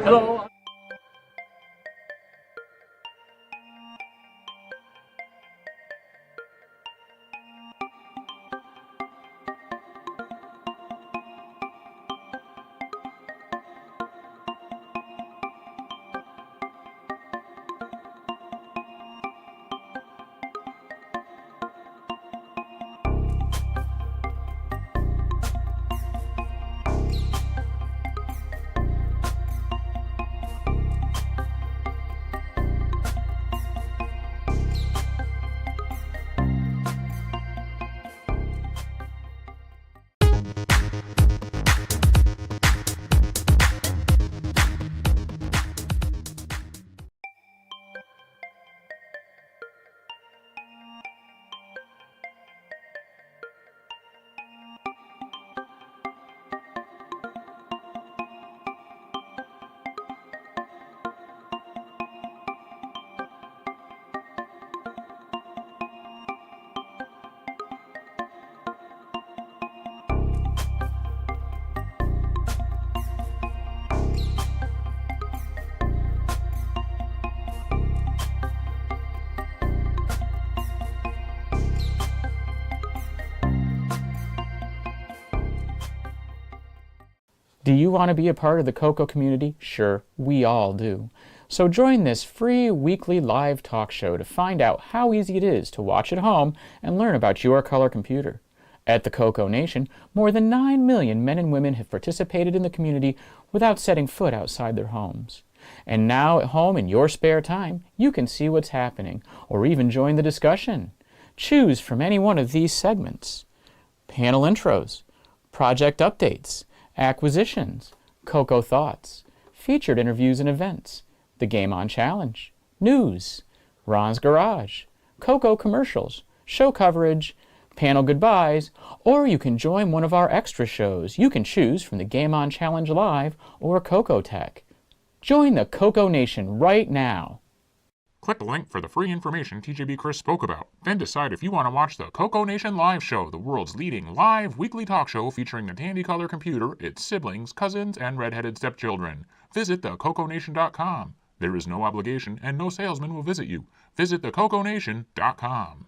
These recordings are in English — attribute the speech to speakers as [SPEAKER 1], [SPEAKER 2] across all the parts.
[SPEAKER 1] Hello. Do you want to be a part of the CoCo community? Sure, we all do. So join this free weekly live talk show to find out how easy it is to watch at home and learn about your color computer. At the CoCoNation, more than 9 million men and women have participated in the community without setting foot outside their homes. And now at home in your spare time, you can see what's happening, or even join the discussion. Choose from any one of these segments: panel intros, project updates, acquisitions, CoCo thoughts, featured interviews and events, the Game On Challenge, news, Ron's Garage, CoCo commercials, show coverage, panel goodbyes, or you can join one of our extra shows. You can choose from the Game On Challenge Live or CoCo Tech. Join the CoCoNation right now.
[SPEAKER 2] Click the link for the free information TJB Chris spoke about. Then decide if you want to watch the CoCoNation Live Show, the world's leading live weekly talk show featuring the Tandy Color computer, its siblings, cousins, and red-headed stepchildren. Visit thecoconation.com. There is no obligation, and no salesman will visit you. Visit thecoconation.com.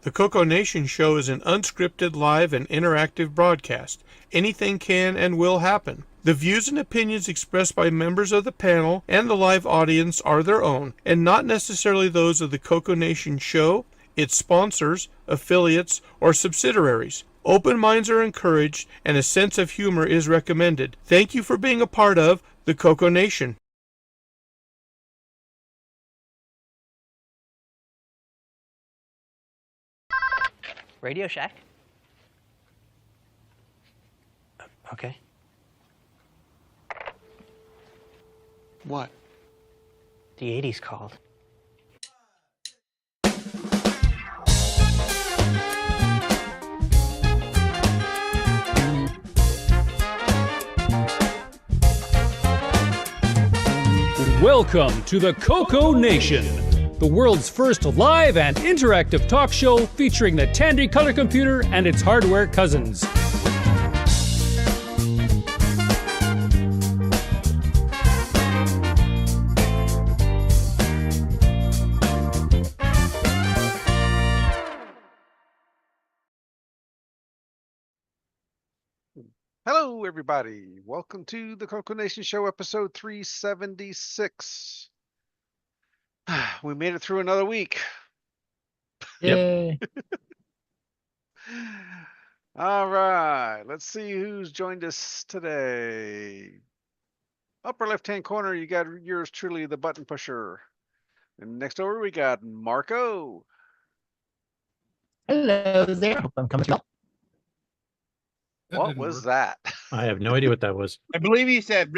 [SPEAKER 3] The CoCoNation show is an unscripted, live, and interactive broadcast. Anything can and will happen. The views and opinions expressed by members of the panel and the live audience are their own, and not necessarily those of the CoCoNation show, its sponsors, affiliates, or subsidiaries. Open minds are encouraged, and a sense of humor is recommended. Thank you for being a part of the CoCoNation.
[SPEAKER 4] Radio Shack? Okay.
[SPEAKER 5] What?
[SPEAKER 4] The 80s called.
[SPEAKER 6] Welcome to the CoCoNation, the world's first live and interactive talk show featuring the Tandy color computer and its hardware cousins.
[SPEAKER 5] Hello, everybody. Welcome to the CoCoNation Show, episode 376. We made it through another week.
[SPEAKER 6] Yay.
[SPEAKER 5] All right, let's see who's joined us today. Upper left-hand corner, you got yours truly, the button pusher. And next over, we got MarkO.
[SPEAKER 7] Hello there. Hope I'm coming through.
[SPEAKER 5] What was that?
[SPEAKER 7] I have no idea what that was.
[SPEAKER 8] I believe he said.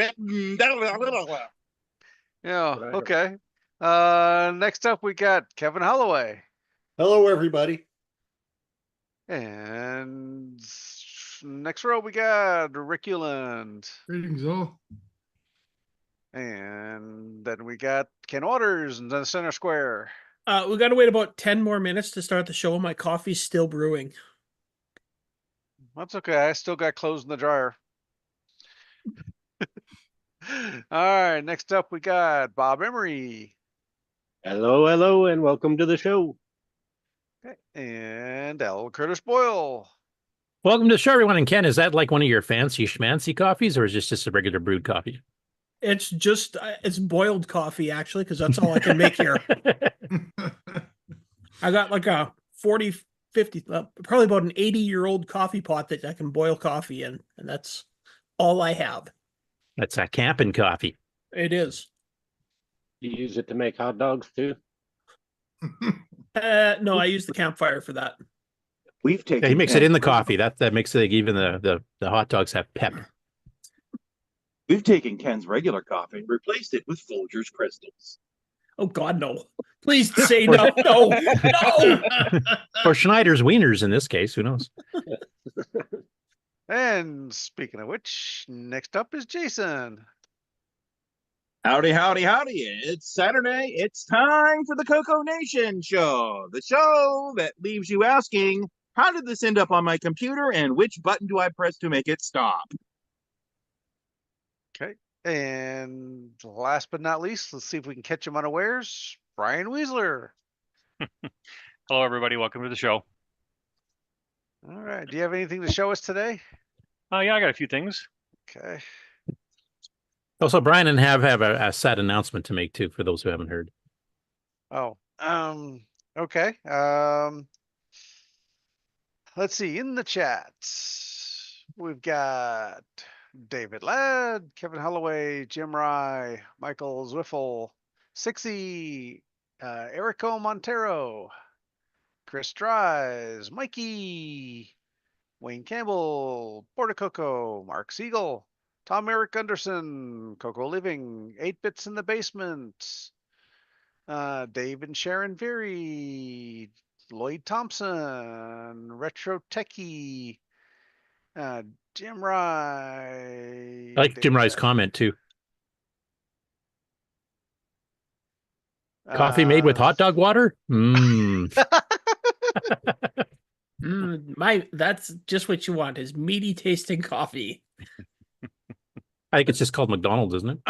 [SPEAKER 5] Yeah, okay. Next up, we got Kevin Holloway.
[SPEAKER 9] Hello, everybody.
[SPEAKER 5] And next row, we got RickU.
[SPEAKER 10] Greetings all.
[SPEAKER 5] And then we got Ken Waters in the center square.
[SPEAKER 10] We got to wait about 10 more minutes to start the show. My coffee's still brewing.
[SPEAKER 5] That's okay. I still got clothes in the dryer. All right. Next up, we got Bob Emery.
[SPEAKER 9] Hello, hello, and welcome to the show.
[SPEAKER 5] Okay. And L Curtis Boyle.
[SPEAKER 7] Welcome to the show, everyone. And Ken, is that like one of your fancy schmancy coffees, or is this just a regular brewed coffee?
[SPEAKER 10] It's just, it's boiled coffee, actually, because that's all I can make here. I got like a 40, 50, probably about an 80-year-old coffee pot that I can boil coffee in, and that's all I have.
[SPEAKER 7] That's a camping coffee.
[SPEAKER 10] It is.
[SPEAKER 9] You use it to make hot dogs too?
[SPEAKER 10] No, I use the campfire for that.
[SPEAKER 9] We've taken.
[SPEAKER 7] Yeah, he makes it in the coffee. That makes it, even the hot dogs have pep.
[SPEAKER 8] We've taken Ken's regular coffee and replaced it with Folgers crystals.
[SPEAKER 10] Oh God, no! Please say no, no, no.
[SPEAKER 7] Or Schneider's wieners in this case. Who knows?
[SPEAKER 5] And speaking of which, next up is Jason.
[SPEAKER 8] Howdy, howdy, howdy. It's Saturday. It's time for the CoCoNation show. The show that leaves you asking, how did this end up on my computer and which button do I press to make it stop?
[SPEAKER 5] Okay. And last but not least, let's see if we can catch him unawares. Brian Weasler.
[SPEAKER 11] Hello, everybody. Welcome to the show.
[SPEAKER 5] All right. Do you have anything to show us today?
[SPEAKER 11] Yeah, I got a few things.
[SPEAKER 5] Okay.
[SPEAKER 7] Also, Brian and have a sad announcement to make too for those who haven't heard.
[SPEAKER 5] Oh, okay. Let's see, in the chat, we've got David Ladd, Kevin Holloway, Jim Rye, Michael Zwiffel, Sixy, Erico Montero, Chris Dries, Mikey, Wayne Campbell, Portacoco, Mark Siegel, Tom Eric Gunderson, Coco Living, 8 Bits in the Basement, Dave and Sharon Veery, Lloyd Thompson, Retro Techie, Jim Rye.
[SPEAKER 7] I like Jim Rye's comment too. Coffee made with hot dog water?
[SPEAKER 10] That's just what you want, is meaty tasting coffee.
[SPEAKER 7] I think it's just called McDonald's, isn't it?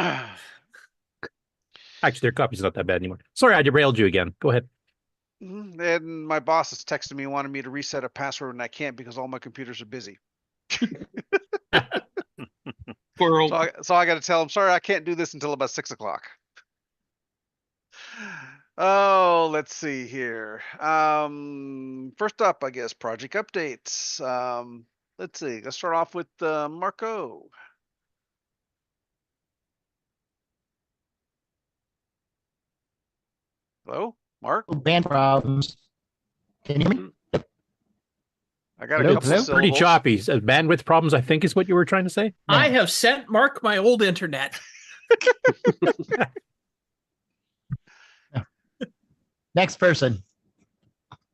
[SPEAKER 7] Actually, their coffee's not that bad anymore. Sorry, I derailed you again. Go ahead.
[SPEAKER 5] And my boss is texting me, wanting me to reset a password, and I can't because all my computers are busy.
[SPEAKER 8] Squirrel.
[SPEAKER 5] So I got to tell him, sorry, I can't do this until about 6 o'clock. Oh, let's see here. First up, I guess, project updates. Let's see. Let's start off with MarkO. Hello, Mark?
[SPEAKER 12] Band problems. Can you hear me?
[SPEAKER 5] I got a couple of
[SPEAKER 7] Pretty
[SPEAKER 5] syllables.
[SPEAKER 7] choppy. Bandwidth problems, I think, is what you were trying to say.
[SPEAKER 10] I have sent Mark my old internet.
[SPEAKER 12] Next person.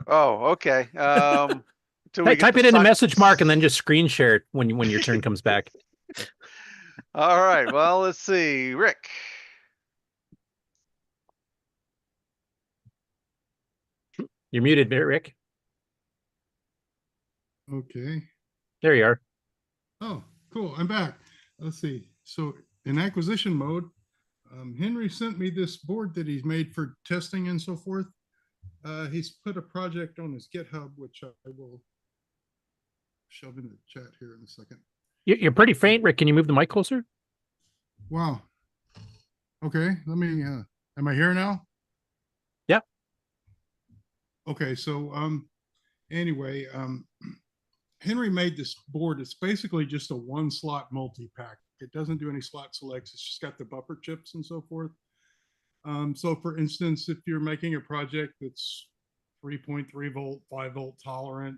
[SPEAKER 5] Oh, okay.
[SPEAKER 7] Hey, type it in a message, Mark, and then just screen share it when your turn comes back.
[SPEAKER 5] All right. Well, let's see. Rick.
[SPEAKER 7] You're muted, Rick.
[SPEAKER 13] Okay.
[SPEAKER 7] There you are.
[SPEAKER 13] Oh, cool. I'm back. Let's see. So in acquisition mode, Henry sent me this board that he's made for testing and so forth. He's put a project on his GitHub, which I will shove in the chat here in a second.
[SPEAKER 7] You're pretty faint, Rick. Can you move the mic closer?
[SPEAKER 13] Wow. Okay. Let me, am I here now?
[SPEAKER 7] Yep.
[SPEAKER 13] Okay. So, anyway, Henry made this board. It's basically just a one slot multi-pack. It doesn't do any slot selects. It's just got the buffer chips and so forth. So for instance, if you're making a project that's 3.3 volt, 5 volt tolerant,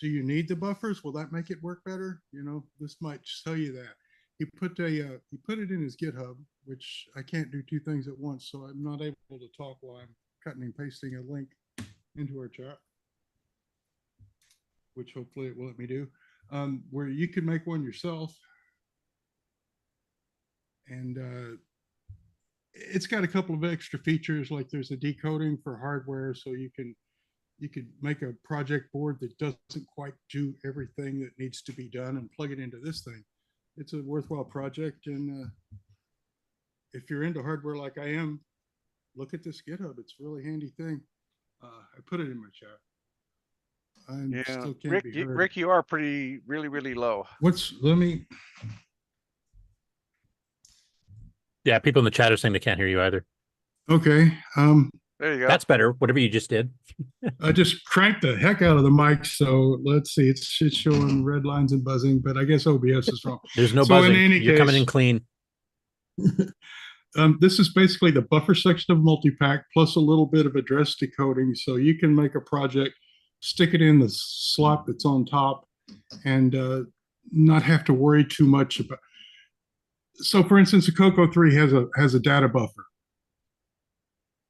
[SPEAKER 13] do you need the buffers? Will that make it work better? You know, this might tell you that. He put it in his GitHub, which I can't do two things at once, so I'm not able to talk while I'm cutting and pasting a link into our chat, which hopefully it will let me do, where you can make one yourself. And it's got a couple of extra features, like there's a decoding for hardware, so you could make a project board that doesn't quite do everything that needs to be done and plug it into this thing. It's a worthwhile project, and if you're into hardware like I am, look at this GitHub. It's a really handy thing. I put it in my chat. I still can't
[SPEAKER 5] Rick,
[SPEAKER 13] be heard.
[SPEAKER 5] Rick, you are really low.
[SPEAKER 13] Let me.
[SPEAKER 7] Yeah, people in the chat are saying they can't hear you either.
[SPEAKER 13] Okay.
[SPEAKER 5] There you go.
[SPEAKER 7] That's better. Whatever you just did.
[SPEAKER 13] I just cranked the heck out of the mic, so let's see. It's showing red lines and buzzing, but I guess OBS is wrong.
[SPEAKER 7] There's no
[SPEAKER 13] So in
[SPEAKER 7] buzzing.
[SPEAKER 13] any
[SPEAKER 7] You're coming in
[SPEAKER 13] case-
[SPEAKER 7] clean.
[SPEAKER 13] This is basically the buffer section of multi-pack plus a little bit of address decoding, so you can make a project, stick it in the slot that's on top, and not have to worry too much about. So, for instance, the CoCo 3 has a data buffer.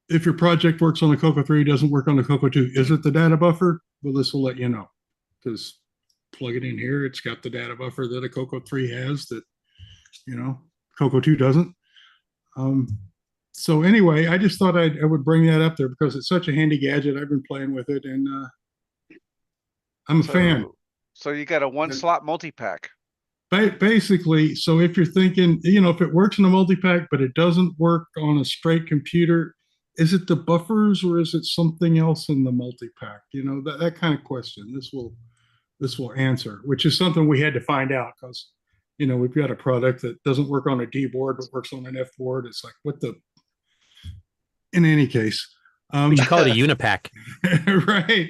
[SPEAKER 13] If your project works on the CoCo 3, doesn't work on the CoCo 2, is it the data buffer? Well, this will let you know, because plug it in here. It's got the data buffer that a CoCo 3 has that, CoCo 2 doesn't. So anyway, I just thought I would bring that up there because it's such a handy gadget. I've been playing with it, and I'm a fan.
[SPEAKER 5] So you got a one slot multi-pack.
[SPEAKER 13] Basically, so if you're thinking, if it works in a multi-pack, but it doesn't work on a straight computer, is it the buffers or is it something else in the multi-pack? That kind of question. This will answer, which is something we had to find out because, we've got a product that doesn't work on a D board, but works on an F board. It's like, in any case.
[SPEAKER 7] We should call it a unipack.
[SPEAKER 13] Right.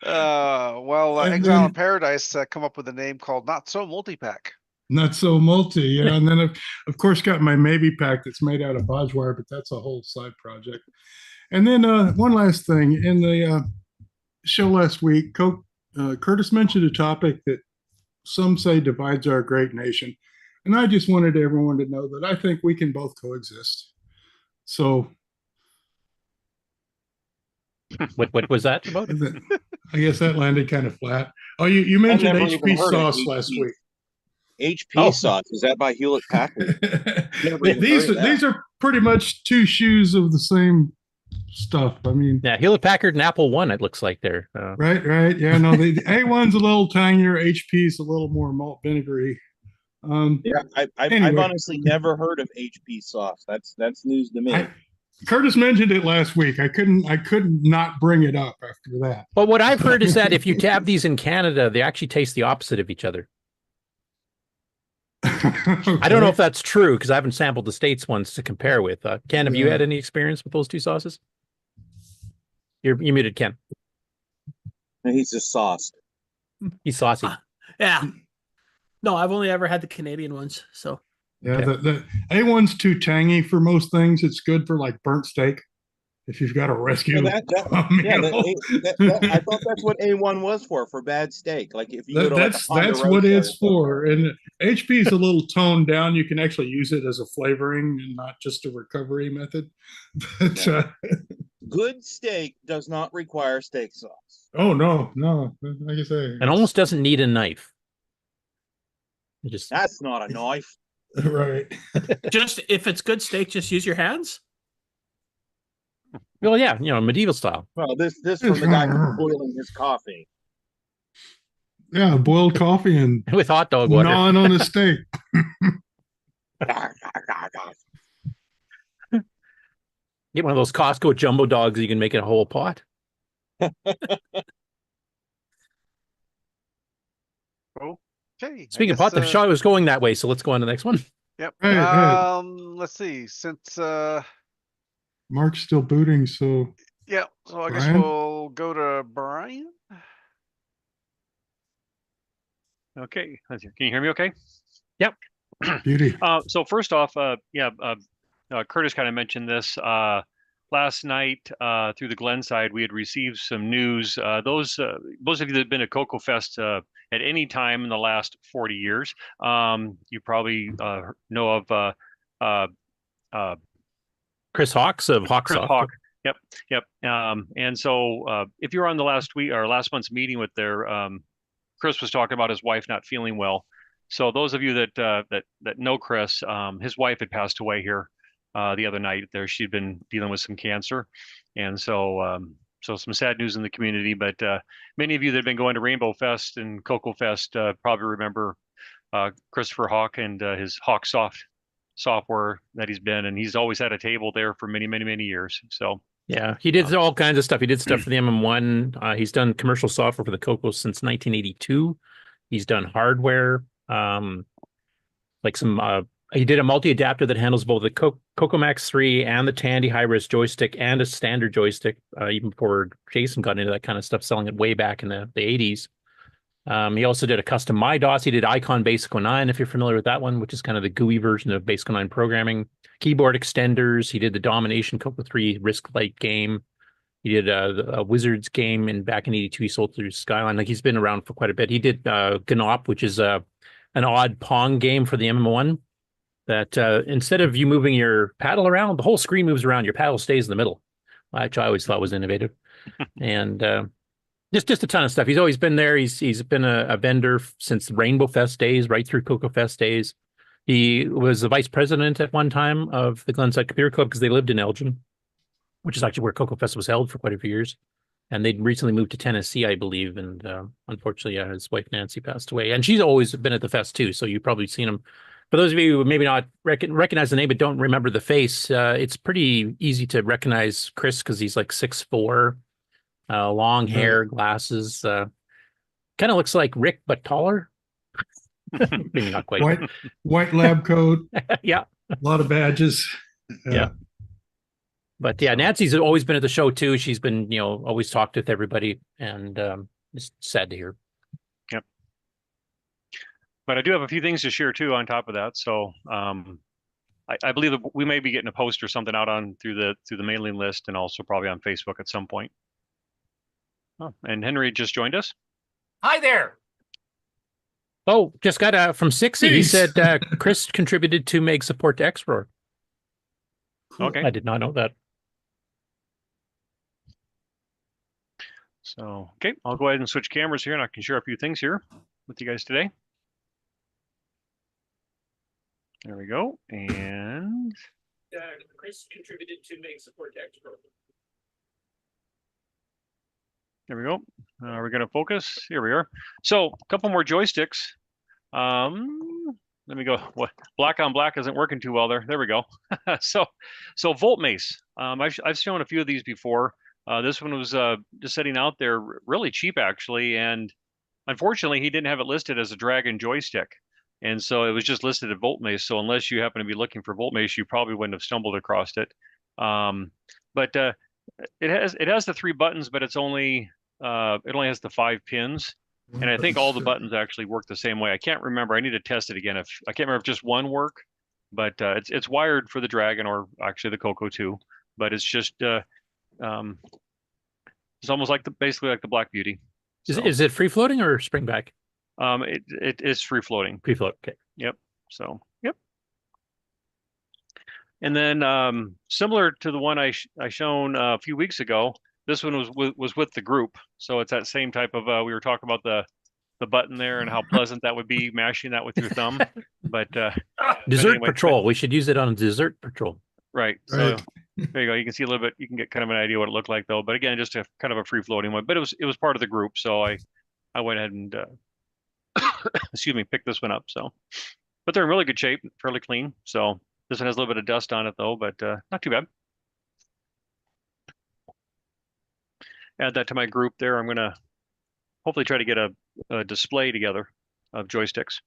[SPEAKER 5] Well,
[SPEAKER 13] And
[SPEAKER 5] Exile
[SPEAKER 13] then-
[SPEAKER 5] in Paradise come up with a name called Not So Multi-Pack.
[SPEAKER 13] Not so multi, yeah. And then of course got my maybe pack that's made out of bodge wire, but that's a whole side project. And then one last thing in the show last week, Curtis mentioned a topic that some say divides our great nation, and I just wanted everyone to know that I think we can both coexist. So,
[SPEAKER 7] What was that about?
[SPEAKER 13] I guess that landed kind of flat. Oh, you mentioned
[SPEAKER 8] never even
[SPEAKER 13] HP
[SPEAKER 8] heard of
[SPEAKER 13] sauce
[SPEAKER 8] HP.
[SPEAKER 13] last week.
[SPEAKER 8] HP sauce, is that by Hewlett Packard?
[SPEAKER 13] These are pretty much two shoes of the same stuff. I mean,
[SPEAKER 7] Yeah, Hewlett Packard and Apple One. It looks like they're
[SPEAKER 13] right. Yeah, no, the A1's a little tangier. HP's a little more malt vinegary.
[SPEAKER 8] Yeah, I've
[SPEAKER 13] Anyway.
[SPEAKER 8] honestly never heard of HP sauce. That's news to me.
[SPEAKER 13] Curtis mentioned it last week. I couldn't not bring it up after that.
[SPEAKER 7] But what I've heard is that if you tab these in Canada, they actually taste the opposite of each other.
[SPEAKER 13] Okay.
[SPEAKER 7] I don't know if that's true because I haven't sampled the States ones to compare with. Ken, have you had any experience with those two sauces? You muted, Ken.
[SPEAKER 8] He's just sauced.
[SPEAKER 7] He's saucy.
[SPEAKER 10] Yeah. No, I've only ever had the Canadian ones. So
[SPEAKER 13] Yeah, the A1's too tangy for most things. It's good for like burnt steak if you've got a rescue.
[SPEAKER 8] I thought that's what A1 was for bad steak. Like if you go to
[SPEAKER 13] that's what it's for. And HP is a little toned down. You can actually use it as a flavoring and not just a recovery method. But,
[SPEAKER 8] good steak does not require steak sauce.
[SPEAKER 13] oh no, like I say,
[SPEAKER 7] It almost doesn't need a knife.
[SPEAKER 8] That's not a knife.
[SPEAKER 13] Right.
[SPEAKER 10] just if it's good steak, just use your hands.
[SPEAKER 7] Well, yeah, medieval style.
[SPEAKER 8] Well, this from the guy who's boiling his coffee.
[SPEAKER 13] Yeah, boiled coffee and
[SPEAKER 7] with hot dog water.
[SPEAKER 13] gnawing on a steak.
[SPEAKER 7] Get one of those Costco jumbo dogs, you can make it a whole pot.
[SPEAKER 5] Okay.
[SPEAKER 7] Speaking of pot, the show was going that way, so let's go on to the next one.
[SPEAKER 5] Yep.
[SPEAKER 13] Right.
[SPEAKER 5] Let's see. Since
[SPEAKER 13] Mark's still booting, so
[SPEAKER 5] yeah, so I guess
[SPEAKER 13] Brian?
[SPEAKER 5] we'll go to Brian.
[SPEAKER 11] Okay. Can you hear me okay?
[SPEAKER 7] Yep.
[SPEAKER 13] Beauty.
[SPEAKER 11] So first off, Curtis kind of mentioned this last night through the Glenside. We had received some news. Those of you that have been at CoCo Fest at any time in the last 40 years, you probably know of
[SPEAKER 7] Chris Hawks of Hawks.
[SPEAKER 11] Chris Hawk. Yep. And so if you were on the last month's meeting with their Chris was talking about his wife not feeling well. So those of you that know Chris, his wife had passed away here the other night. There, she'd been dealing with some cancer, and so some sad news in the community. But many of you that have been going to Rainbow Fest and CoCo Fest probably remember Christopher Hawk and his Hawk software that he's been, and he's always had a table there for many years. So.
[SPEAKER 7] Yeah, he did all kinds of stuff. He did stuff for the MM1. He's done commercial software for the CoCo since 1982. He's done hardware, he did a multi-adapter that handles both the CoCo Max 3 and the Tandy high-res joystick and a standard joystick, even before Jason got into that kind of stuff, selling it way back in the 80s. He also did a custom MyDOS. He did Icon Basic 09, if you're familiar with that one, which is kind of the GUI version of Basic 09 programming. Keyboard extenders. He did the Domination CoCo 3 Risk Light game. He did a Wizards game, and back in '82 he sold through Skyline. Like, he's been around for quite a bit. He did Gnop, which is an odd Pong game for the MM1 that instead of you moving your paddle around, the whole screen moves around. Your paddle stays in the middle, which I always thought was innovative. And just a ton of stuff. He's always been there. He's been a vendor since Rainbow Fest days, right through CoCo Fest days. He was the vice president at one time of the Glenside Computer Club because they lived in Elgin, which is actually where CoCo Fest was held for quite a few years. And they'd recently moved to Tennessee, I believe. And unfortunately, his wife, Nancy, passed away. And she's always been at the fest, too. So you've probably seen him. For those of you who maybe not recognize the name but don't remember the face, it's pretty easy to recognize Chris because he's like 6'4", long hair, glasses. Kind of looks like Rick, but taller. Maybe not quite.
[SPEAKER 13] White lab coat.
[SPEAKER 7] Yeah.
[SPEAKER 13] A lot of badges.
[SPEAKER 7] Yeah. But yeah, Nancy's always been at the show too. She's been, always talked with everybody, and it's sad to hear.
[SPEAKER 11] Yep. But I do have a few things to share too on top of that. So I believe that we may be getting a post or something out through the mailing list, and also probably on Facebook at some point. Oh, and Henry just joined us.
[SPEAKER 14] Hi there.
[SPEAKER 7] Oh, just got from Sixie. He said Chris contributed to make support to XRoar.
[SPEAKER 11] Okay.
[SPEAKER 7] I did not know that.
[SPEAKER 11] So, okay, I'll go ahead and switch cameras here, and I can share a few things here with you guys today. There we go. And
[SPEAKER 7] Chris contributed to make support to XRoar.
[SPEAKER 11] There we go. We're going to focus. Here we are. So a couple more joysticks. let me go. What black on black isn't working too well there. There we go. so Voltmace. I've shown a few of these before. This one was just sitting out there really cheap actually, and unfortunately he didn't have it listed as a Dragon joystick, and so it was just listed at Voltmace. So unless you happen to be looking for Voltmace, you probably wouldn't have stumbled across it. But it has the 3 buttons, but it only has the 5 pins. And I think all the buttons actually work the same way. I can't remember. I need to test it again. I can't remember if just one work, but it's wired for the Dragon or actually the CoCo too. But it's just it's almost like basically like the Black Beauty. So,
[SPEAKER 7] is it free floating or spring back?
[SPEAKER 11] It is free floating.
[SPEAKER 7] Free float. Okay.
[SPEAKER 11] Yep. So yep. And then similar to the one I shown a few weeks ago. This one was with the group, so it's that same type of. We were talking about the button there and how pleasant that would be mashing that with your thumb. But
[SPEAKER 7] Desert
[SPEAKER 11] anyway,
[SPEAKER 7] Patrol. We should use it on Desert Patrol.
[SPEAKER 11] Right. So there you go. You can see a little bit. You can get kind of an idea what it looked like though. But again, just a kind of a free floating one. But it was part of the group, so I went ahead and excuse me, picked this one up. So, but they're in really good shape, fairly clean. So this one has a little bit of dust on it though, but not too bad. Add that to my group there. I'm going to hopefully try to get a display together of joysticks.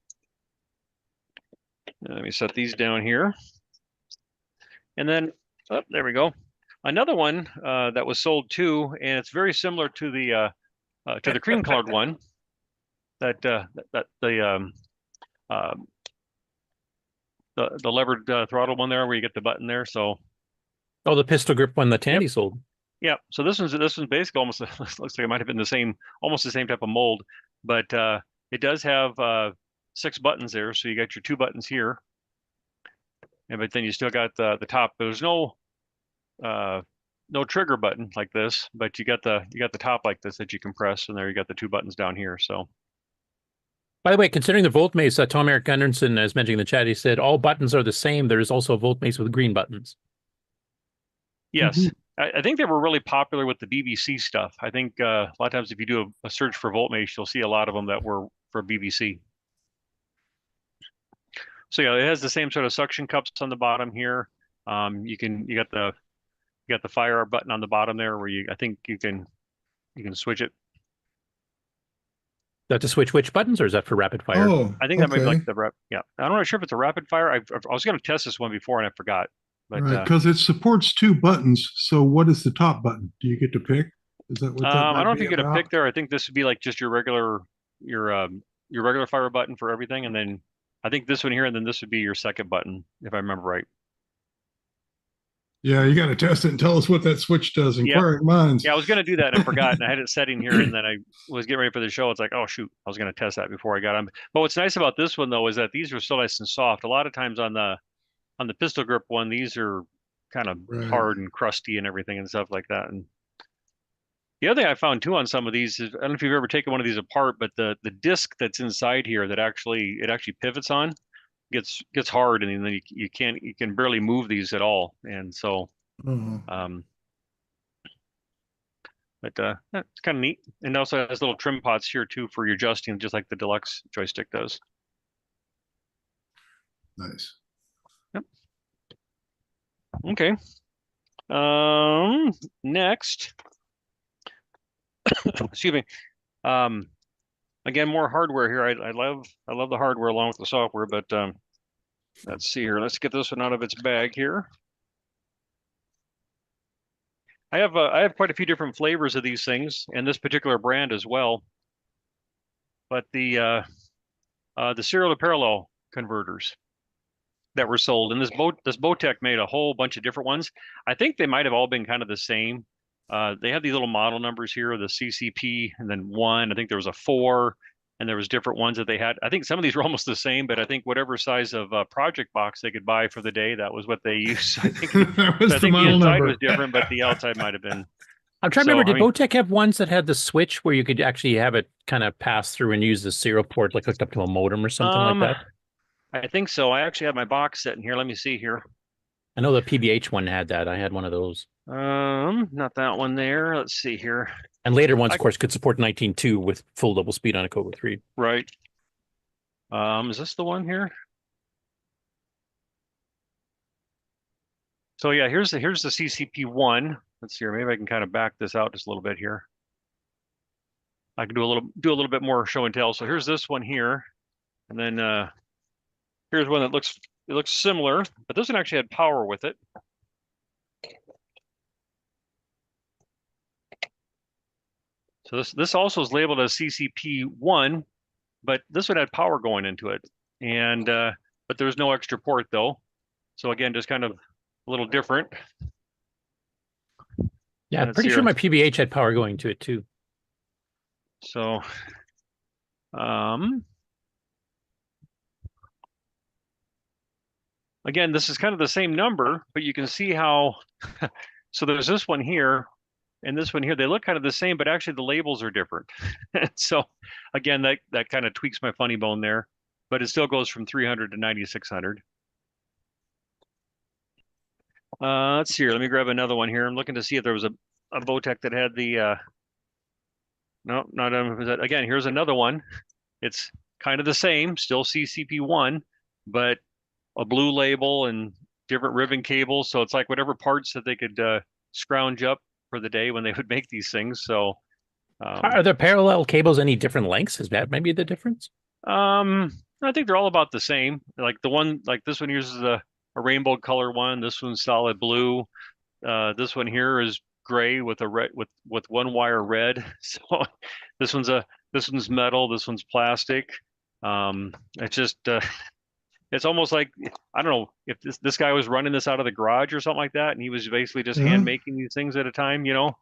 [SPEAKER 11] Let me set these down here. And then, oh, there we go. Another one that was sold too, and it's very similar to the cream colored one. That the levered throttle one there, where you get the button there. So,
[SPEAKER 7] oh, the pistol grip one that Tandy sold.
[SPEAKER 11] Yeah, so this one's basically almost looks like it might have been almost the same type of mold, but it does have 6 buttons there. So you got your 2 buttons here, but then you still got the top. There's no trigger button like this, but you got the top like this that you can press, and there you got the 2 buttons down here. So.
[SPEAKER 7] By the way, considering the Voltmace, Tom Eric Gunderson is mentioning in the chat, he said all buttons are the same. There is also a Voltmace with green buttons.
[SPEAKER 11] Yes. Mm-hmm. I think they were really popular with the BBC stuff. I think a lot of times if you do a search for Voltmace, you'll see a lot of them that were for BBC. So yeah, it has the same sort of suction cups on the bottom here. You got the fire button on the bottom there, where I think you can switch it.
[SPEAKER 7] That to switch which buttons, or is that for rapid fire?
[SPEAKER 13] Oh,
[SPEAKER 11] I think that might be like yeah. I'm not sure if it's a rapid fire. I was going to test this one before and I forgot.
[SPEAKER 13] Because it supports 2 buttons. So what is the top button? Do you get to pick? Is that what that
[SPEAKER 11] I don't know if you get
[SPEAKER 13] about?
[SPEAKER 11] a pick there. I think this would be like just your regular fire button for everything, and then I think this one here, and then this would be your second button, if I remember right.
[SPEAKER 13] Yeah, you got to test it and tell us what that switch does in Querying Minds.
[SPEAKER 11] Yeah, I was going to do that and I forgot, and I had it set in here, and then I was getting ready for the show. It's like, oh shoot, I was going to test that before I got on. But what's nice about this one though is that these are still nice and soft. A lot of times on the pistol grip one, these are kind of hard and crusty and everything and stuff like that. And the other thing I found too on some of these is, I don't know if you've ever taken one of these apart, but the disc that's inside here that it actually pivots on gets hard, and then you can barely move these at all. And so but it's kind of neat. And it also has little trim pots here too for your adjusting, just like the deluxe joystick does.
[SPEAKER 13] Nice.
[SPEAKER 11] Yep. Okay. Next. Excuse me. Again, more hardware here. I love the hardware along with the software, but let's see here. Let's get this one out of its bag here. I have quite a few different flavors of these things, and this particular brand as well. But the serial to parallel converters that were sold, and this BoTek made a whole bunch of different ones. I think they might have all been kind of the same. They have these little model numbers here, the CCP, and then 1. I think there was a 4, and there was different ones that they had. I think some of these were almost the same, but I think whatever size of project box they could buy for the day, that was what they used. I think, the inside was different, but the outside might have been.
[SPEAKER 7] I'm trying to remember, did BoTek have ones that had the switch where you could actually have it kind of pass through and use the serial port, like hooked up to a modem or something like that?
[SPEAKER 11] I think so. I actually have my box sitting here. Let me see here.
[SPEAKER 7] I know the PBH one had that. I had one of those.
[SPEAKER 11] Not that one there. Let's see here.
[SPEAKER 7] And later ones, of course, could support 19.2 with full double speed on a CoCo 3.
[SPEAKER 11] Right. Is this the one here? So yeah, here's the CCP-1. Let's see here. Maybe I can kind of back this out just a little bit here. I can do a little bit more show and tell. So here's this one here, and then here's one that looks similar, but this one actually had power with it. So this also is labeled as CCP-1, but this one had power going into it, and but there's no extra port though. So again, just kind of a little different.
[SPEAKER 7] Yeah, I'm pretty sure my PBH had power going to it too.
[SPEAKER 11] So, again, this is kind of the same number, but you can see how, so there's this one here and this one here. They look kind of the same, but actually the labels are different. So again, that kind of tweaks my funny bone there, but it still goes from 300 to 9,600. Let's see here. Let me grab another one here. I'm looking to see if there was a BoTek that had the, no, not again, here's another one. It's kind of the same, still CCP-1, but a blue label and different ribbon cables. So it's like whatever parts that they could scrounge up for the day when they would make these things. So
[SPEAKER 7] are the parallel cables any different lengths? Is that maybe the difference?
[SPEAKER 11] I think they're all about the same. Like the one, like this one uses a rainbow color one. This one's solid blue. This one here is gray with a red with one wire red. So this one's metal, this one's plastic. It's just it's almost like, I don't know if this guy was running this out of the garage or something like that, and he was basically just hand making these things at a time, you know.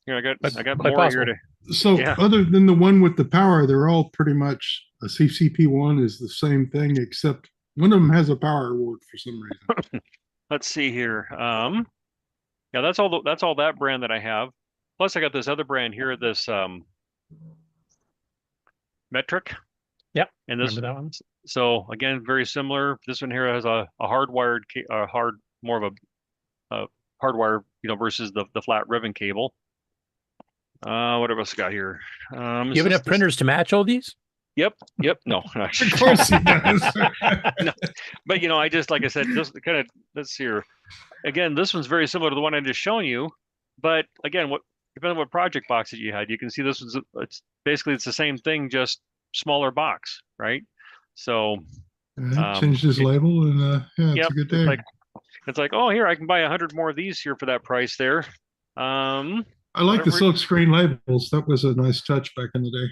[SPEAKER 11] Here I got more here to.
[SPEAKER 13] So other than the one with the power, they're all pretty much a CCP-1 is the same thing, except one of them has a power award for some reason.
[SPEAKER 11] Let's see here. Yeah, that's all that brand that I have. Plus I got this other brand here, this Metric.
[SPEAKER 7] Yep.
[SPEAKER 11] And this,
[SPEAKER 7] remember that one?
[SPEAKER 11] So again, very similar. This one here has a hardwired, more of a hardwire, you know, versus the flat ribbon cable. What else got here?
[SPEAKER 7] You have enough printers to match all these?
[SPEAKER 11] Yep. No, actually.
[SPEAKER 13] Of course he does.
[SPEAKER 11] No. But you know, I just, like I said, just kind of, let's see here. Again, this one's very similar to the one I just shown you. But again, depending on what project box that you had, you can see this one's, it's the same thing, just smaller box, right? So
[SPEAKER 13] changed his label, and yeah, it's a good day.
[SPEAKER 11] It's like, oh, here I can buy 100 more of these here for that price there.
[SPEAKER 13] I like the silk screen labels. That was a nice touch back in the day.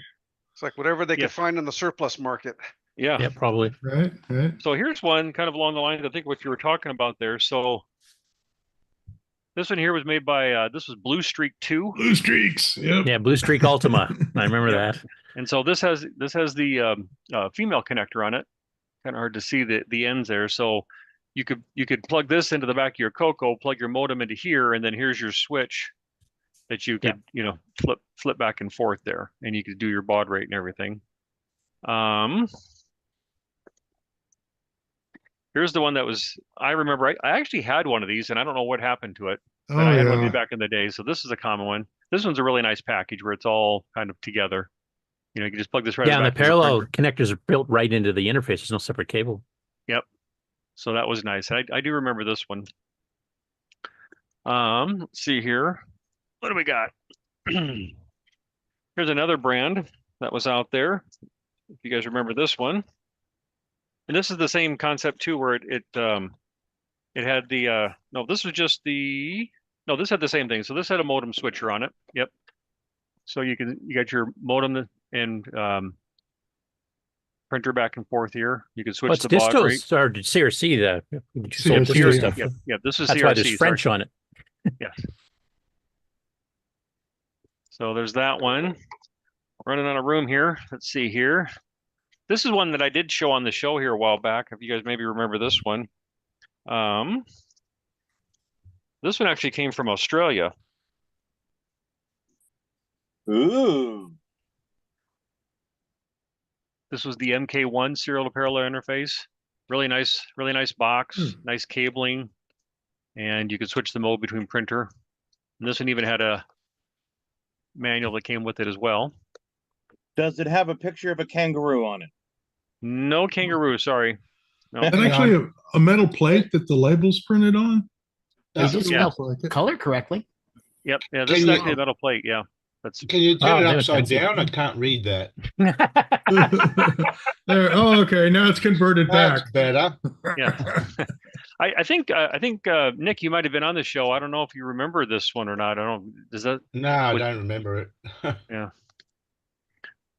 [SPEAKER 5] It's like whatever they could find in the surplus market.
[SPEAKER 11] Yeah,
[SPEAKER 7] probably.
[SPEAKER 13] Right.
[SPEAKER 11] So here's one kind of along the lines, I think, what you were talking about there. So this one here was made by this was Blue Streak 2.
[SPEAKER 13] Blue Streaks. Yep.
[SPEAKER 7] Yeah, Blue Streak Ultima. I remember that. And
[SPEAKER 11] so this has the female connector on it. Kind of hard to see the ends there. So you could plug this into the back of your CoCo, plug your modem into here, and then here's your switch that you could you know flip back and forth there, and you could do your baud rate and everything. Here's the one that was, I remember I actually had one of these, and I don't know what happened to it, but I had one of these back in the day. So this is a common one. This one's a really nice package where it's all kind of together. You know, you can just plug this right.
[SPEAKER 7] Yeah, and the parallel connectors are built right into the interface. There's no separate cable.
[SPEAKER 11] Yep. So that was nice. I do remember this one. Let's see here. What do we got? Here's another brand that was out there. If you guys remember this one. And this is the same concept too, where it had the no, this was just the no, this had the same thing. So this had a modem switcher on it. Yep. So you got your modem and printer back and forth here. You can switch the baud rate.
[SPEAKER 7] Or CRC, the
[SPEAKER 11] CRC
[SPEAKER 7] stuff.
[SPEAKER 11] Yeah, this is
[SPEAKER 7] That's
[SPEAKER 11] CRC.
[SPEAKER 7] Why there's French on it.
[SPEAKER 11] Yes. So there's that one. Running out of room here. Let's see here. This is one that I did show on the show here a while back. If you guys maybe remember this one. This one actually came from Australia.
[SPEAKER 8] Ooh.
[SPEAKER 11] This was the MK1 serial to parallel interface. Really nice box, nice cabling, and you could switch the mode between printer. And this one even had a manual that came with it as well.
[SPEAKER 8] Does it have a picture of a kangaroo on it?
[SPEAKER 11] No kangaroo, sorry. No.
[SPEAKER 13] And actually a metal plate that the label's printed on.
[SPEAKER 12] Does
[SPEAKER 13] That's
[SPEAKER 12] it
[SPEAKER 13] what it
[SPEAKER 12] spell
[SPEAKER 13] looks like it.
[SPEAKER 12] color correctly?
[SPEAKER 11] Yep. Yeah. This
[SPEAKER 9] Can
[SPEAKER 11] is
[SPEAKER 9] you-
[SPEAKER 11] actually a metal plate. Yeah. That's.
[SPEAKER 9] Can you turn
[SPEAKER 7] Oh,
[SPEAKER 9] it
[SPEAKER 7] then it
[SPEAKER 9] upside
[SPEAKER 7] sounds good.
[SPEAKER 9] down? I can't read that.
[SPEAKER 13] There. Oh, okay. Now it's converted
[SPEAKER 9] That's
[SPEAKER 13] back.
[SPEAKER 9] better.
[SPEAKER 11] Yeah. I think Nick, you might have been on the show. I don't know if you remember this one or not. I don't know. Does that?
[SPEAKER 9] No, I don't remember it.
[SPEAKER 11] Yeah.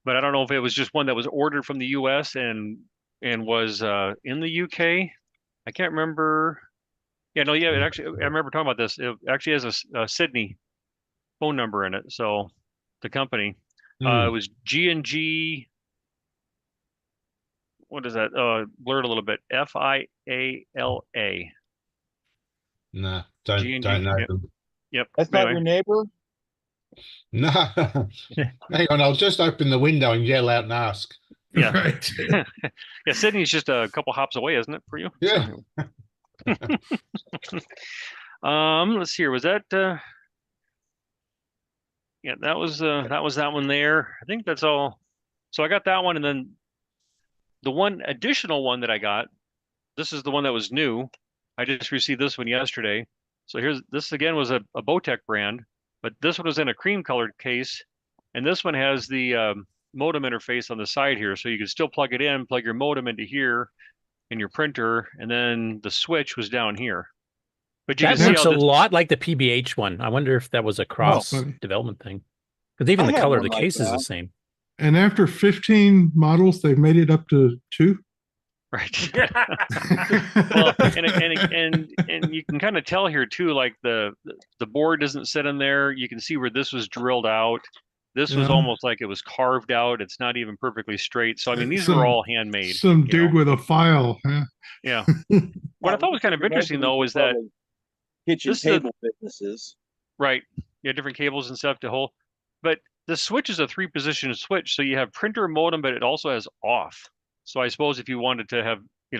[SPEAKER 11] But I don't know if it was just one that was ordered from the U.S. and was in the UK. I can't remember. Yeah, no, yeah. It actually, I remember talking about this. It actually has a Sydney phone number in it. So the company, it was G&G. What is that? Blurred a little bit. FIALA.
[SPEAKER 9] No, don't
[SPEAKER 11] G&G,
[SPEAKER 9] know
[SPEAKER 11] yep.
[SPEAKER 9] them.
[SPEAKER 11] Yep.
[SPEAKER 8] That's not your neighbor?
[SPEAKER 9] No. Hang on, I'll just open the window and yell out and ask.
[SPEAKER 11] Yeah.
[SPEAKER 13] Right.
[SPEAKER 11] Yeah, Sydney's just a couple hops away, isn't it, for you?
[SPEAKER 9] Yeah.
[SPEAKER 11] Let's see here. Was that yeah, that was that one there. I think that's all. So I got that one, and then the one additional one that I got, this is the one that was new. I just received this one yesterday. So this again was a BoTek brand, but this one was in a cream colored case, and this one has the modem interface on the side here, so you can still plug it in, plug your modem into here in your printer, and then the switch was down here. But you
[SPEAKER 7] That
[SPEAKER 11] can see
[SPEAKER 7] looks
[SPEAKER 11] how
[SPEAKER 7] a lot like the PBH one. I wonder if that was a cross development thing. Because even
[SPEAKER 8] I
[SPEAKER 7] the
[SPEAKER 8] have
[SPEAKER 7] color of
[SPEAKER 8] one
[SPEAKER 7] the
[SPEAKER 8] like
[SPEAKER 7] case is the
[SPEAKER 8] that.
[SPEAKER 7] same.
[SPEAKER 13] And after 15 models, they've made it up to 2.
[SPEAKER 11] Right. Well, and you can kind of tell here too, like the board doesn't sit in there. You can see where this was drilled out. This was
[SPEAKER 13] Yeah.
[SPEAKER 11] almost like it was carved out. It's not even perfectly straight. So I mean, these
[SPEAKER 13] Some-
[SPEAKER 11] were all handmade.
[SPEAKER 13] Some
[SPEAKER 11] you
[SPEAKER 13] dude
[SPEAKER 11] know?
[SPEAKER 13] with a file. Huh?
[SPEAKER 11] Yeah. What I thought was kind of interesting though is that
[SPEAKER 8] kitchen
[SPEAKER 11] this is a-
[SPEAKER 8] table businesses.
[SPEAKER 11] right, yeah, different cables and stuff to hold. But the switch is a 3-position switch, so you have printer modem, but it also has off. So I suppose if you wanted to have, you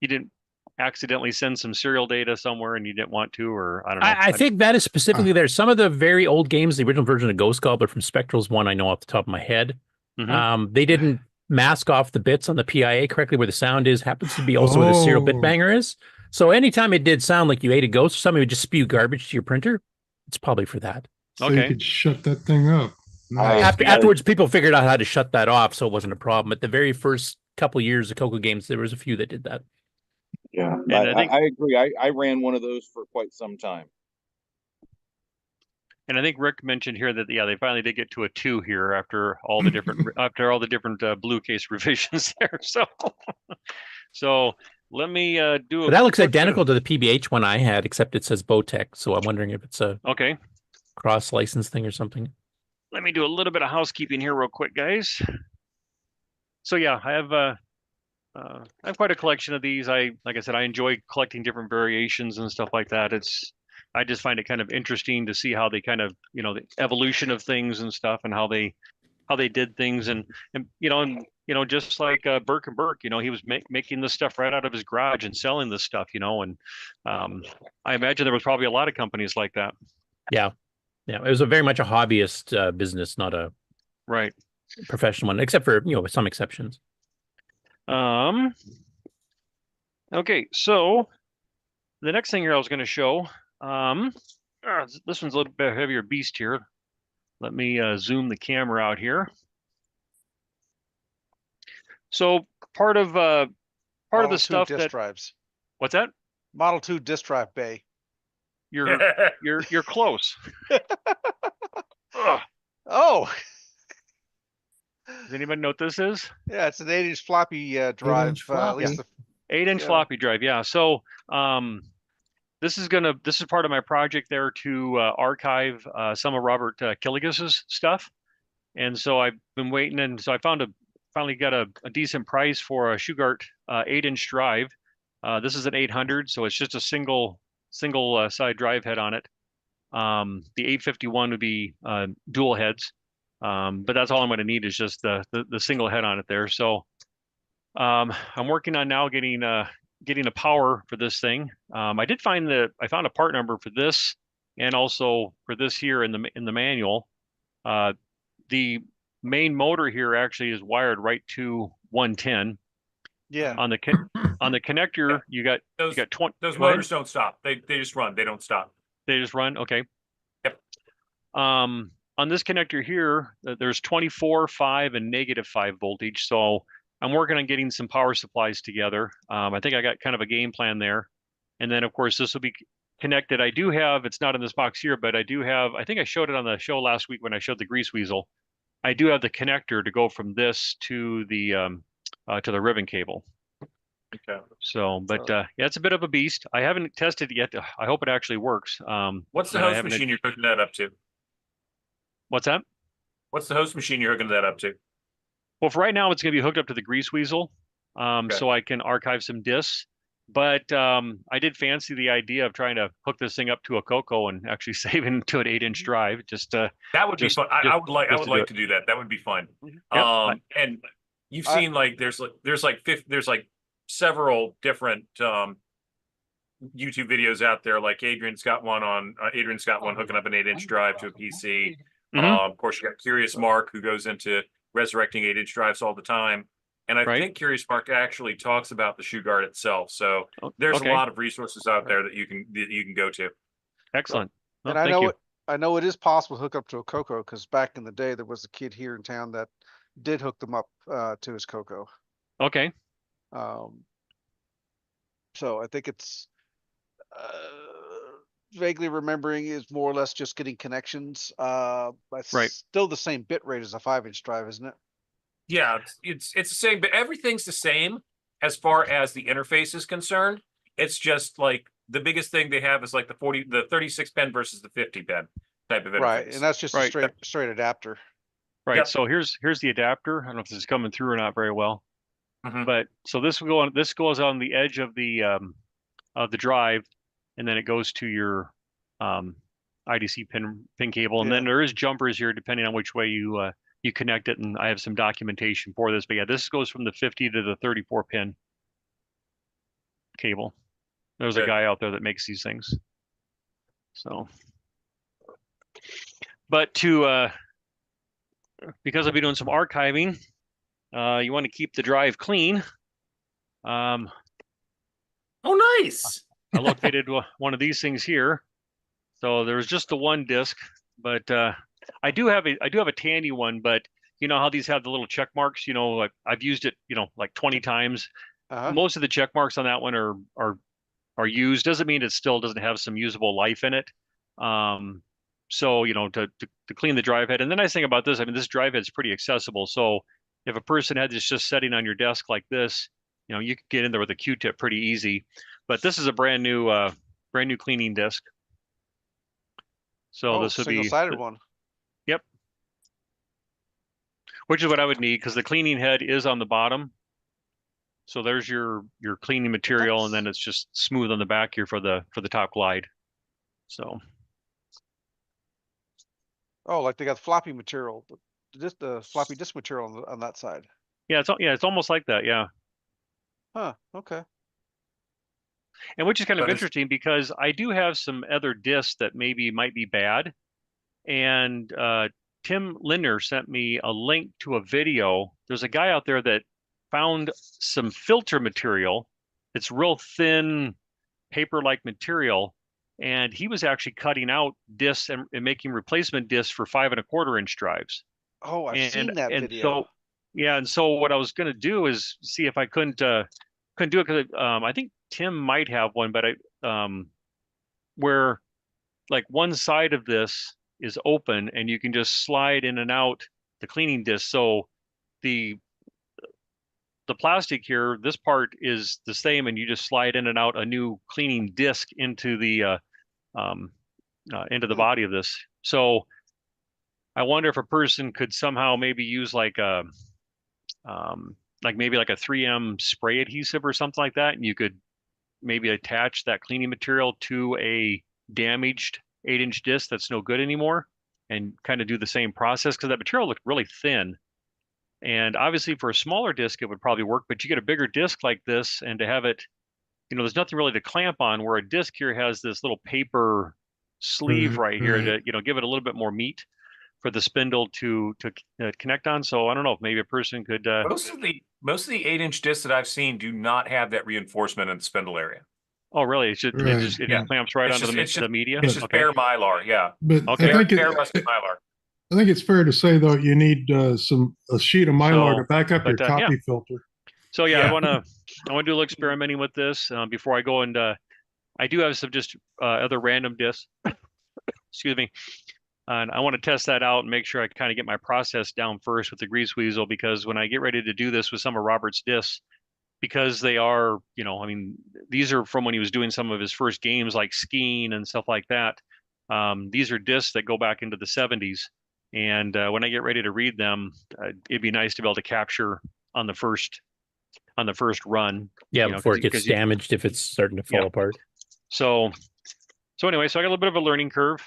[SPEAKER 11] didn't accidentally send some serial data somewhere and you didn't want to, or I don't know.
[SPEAKER 7] I think that is specifically there. Some of the very old games, the original version of Ghost Goblin from Spectral's one, I know off the top of my head.
[SPEAKER 11] Mhm.
[SPEAKER 7] They didn't mask off the bits on the PIA correctly where the sound is, happens to be also where the serial bit banger is. So anytime it did sound like you ate a ghost or something, it would just spew garbage to your printer. It's probably for that.
[SPEAKER 13] So you could shut that thing up.
[SPEAKER 7] Afterwards, people figured out how to shut that off, so it wasn't a problem. But the very first couple years of CoCo games, there was a few that did that.
[SPEAKER 8] Yeah,
[SPEAKER 11] And I think-
[SPEAKER 8] I agree. I ran one of those for quite some time.
[SPEAKER 11] And I think Rick mentioned here that they finally did get to a 2 here after all the different blue case revisions there. So let me do.
[SPEAKER 7] But that looks identical to the PBH one I had, except it says BoTek. So I'm wondering if it's a cross license thing or something.
[SPEAKER 11] Let me do a little bit of housekeeping here real quick, guys. So yeah, I have quite a collection of these. Like I said, I enjoy collecting different variations and stuff like that. I just find it kind of interesting to see how they kind of, the evolution of things and stuff, and how they did things, and just like Burke and Burke, he was making this stuff right out of his garage and selling this stuff, and I imagine there was probably a lot of companies like that.
[SPEAKER 7] Yeah, it was very much a hobbyist business, not a professional one, except for with some exceptions.
[SPEAKER 11] Okay, so the next thing here I was going to show, this one's a little bit heavier beast here. Let me zoom the camera out here. So part of the stuff
[SPEAKER 5] disk
[SPEAKER 11] that
[SPEAKER 5] drives.
[SPEAKER 11] What's that?
[SPEAKER 5] Model 2 disk drive bay.
[SPEAKER 11] You're close.
[SPEAKER 5] Oh.
[SPEAKER 11] Does anybody know what this is?
[SPEAKER 5] Yeah, it's an 8-inch floppy drive.
[SPEAKER 13] 8-inch floppy.
[SPEAKER 5] At least
[SPEAKER 11] 8-inch floppy drive. Yeah. So this is part of my project there to archive some of Robert Killigas's stuff. And so I've been waiting, and so I finally got a decent price for a Shugart 8-inch drive. This is an 800, so it's just a single side drive head on it. The 851 would be dual heads, but that's all I'm going to need is just the single head on it there. So I'm working on now getting a power for this thing. I found a part number for this, and also for this here in the manual. The main motor here actually is wired right to 110,
[SPEAKER 5] Yeah.
[SPEAKER 11] On the connector, you got 20.
[SPEAKER 14] Those
[SPEAKER 11] go ahead.
[SPEAKER 14] motors don't stop. They just run. They don't stop.
[SPEAKER 11] They just run. Okay.
[SPEAKER 14] Yep.
[SPEAKER 11] On this connector here, there's 24, 5, and -5 voltage. So I'm working on getting some power supplies together. I think I got kind of a game plan there. And then of course this will be connected. I do have, it's not in this box here, but I do have, I think I showed it on the show last week when I showed the grease weasel. I do have the connector to go from this to the ribbon cable.
[SPEAKER 14] Okay.
[SPEAKER 11] So, but yeah, it's a bit of a beast. I haven't tested it yet. I hope it actually works.
[SPEAKER 14] What's the
[SPEAKER 11] but I
[SPEAKER 14] host
[SPEAKER 11] haven't-
[SPEAKER 14] machine you're hooking that up to?
[SPEAKER 11] What's that?
[SPEAKER 14] What's the host machine you're hooking that up to?
[SPEAKER 11] Well, for right now, it's going to be hooked up to the grease weasel, so I can archive some discs. But I did fancy the idea of trying to hook this thing up to a CoCo and actually saving to an 8-inch drive. Just
[SPEAKER 14] that would be fun. I would like to do that. That would be fun.
[SPEAKER 11] Yep.
[SPEAKER 14] And you've seen like there's several different YouTube videos out there. Like Adrian's got one hooking up an 8-inch drive to a PC. Of course, you got Curious Mark, who goes into resurrecting 8-inch drives all the time. And I think Curious Mark actually talks about the Shugart itself. So there's a lot of resources out there that you can go to.
[SPEAKER 11] Excellent.
[SPEAKER 5] And I know it is possible to hook up to a CoCo, because back in the day there was a kid here in town that did hook them up to his CoCo.
[SPEAKER 11] Okay.
[SPEAKER 5] So I think it's vaguely remembering is more or less just getting connections. But still the same bit rate as a 5-inch drive, isn't it?
[SPEAKER 14] Yeah, it's the same, but everything's the same as far as the interface is concerned. It's just like the biggest thing they have is like the 36 pin versus the 50 pin type of interface.
[SPEAKER 5] Right, and that's just a straight adapter.
[SPEAKER 11] Right.
[SPEAKER 14] Yep.
[SPEAKER 11] So here's the adapter. I don't know if this is coming through or not very well. But so this will go on. This goes on the edge of the drive, and then it goes to your IDC pin cable, and then there is jumpers here depending on which way you connect it, and I have some documentation for this. But yeah, this goes from the 50 to the 34 pin cable. There's a guy out there that makes these things. So, but because I'll be doing some archiving, you want to keep the drive clean.
[SPEAKER 14] Oh, nice!
[SPEAKER 11] I located one of these things here. So there's just the one disc, but I do have a Tandy one, but you know how these have the little check marks. You know, like I've used it, like 20 times. Most of the check marks on that one are used. Doesn't mean it still doesn't have some usable life in it. So to clean the drive head. And the nice thing about this, I mean, this drive head's pretty accessible. So if a person had this just sitting on your desk like this, you could get in there with a Q-tip pretty easy. But this is a brand new cleaning disc. So this would be
[SPEAKER 5] single-sided one.
[SPEAKER 11] Yep. Which is what I would need, because the cleaning head is on the bottom. So there's your cleaning material, and then it's just smooth on the back here for the top glide. So.
[SPEAKER 5] Oh, like they got floppy material, the floppy disk material on that side.
[SPEAKER 11] Yeah, it's almost like that. Yeah.
[SPEAKER 5] Huh. Okay.
[SPEAKER 11] And which is kind of interesting, because I do have some other discs that might be bad. And Tim Lindner sent me a link to a video. There's a guy out there that found some filter material. It's real thin paper-like material. And he was actually cutting out discs and making replacement discs for 5 1/4-inch drives.
[SPEAKER 5] Oh, I've seen that video.
[SPEAKER 11] So, yeah, and so what I was going to do is see if I couldn't do it, because I think Tim might have one, but where like one side of this is open and you can just slide in and out the cleaning disc. So the plastic here, this part is the same, and you just slide in and out a new cleaning disc into the body of this. So I wonder if a person could somehow maybe use like maybe like a 3M spray adhesive or something like that, and you could maybe attach that cleaning material to a damaged 8-inch disc that's no good anymore, and kind of do the same process, because that material looked really thin. And obviously for a smaller disc, it would probably work, but you get a bigger disc like this, and to have it, there's nothing really to clamp on, where a disc here has this little paper sleeve right here to, give it a little bit more meat for the spindle to connect on. So I don't know if maybe a person could.
[SPEAKER 14] Most of the 8-inch discs that I've seen do not have that reinforcement in the spindle area.
[SPEAKER 11] Oh, really? It just clamps right onto the media.
[SPEAKER 14] It's just bare mylar, yeah.
[SPEAKER 13] But
[SPEAKER 11] Okay.
[SPEAKER 13] I think
[SPEAKER 14] Bare rusted mylar.
[SPEAKER 13] I think it's fair to say though you need a sheet of mylar to back up your copy
[SPEAKER 11] yeah.
[SPEAKER 13] filter.
[SPEAKER 11] So yeah, I want to do a little experimenting with this before I go, and I do have some just other random discs. Excuse me. And I want to test that out and make sure I kind of get my process down first with the grease weasel, because when I get ready to do this with some of Robert's discs, because they are, I mean, these are from when he was doing some of his first games like skiing and stuff like that. These are discs that go back into the 70s. And when I get ready to read them, it'd be nice to be able to capture on the first run.
[SPEAKER 7] Yeah, before it gets damaged if it's starting to fall apart. So anyway, so I got a little bit of a learning curve.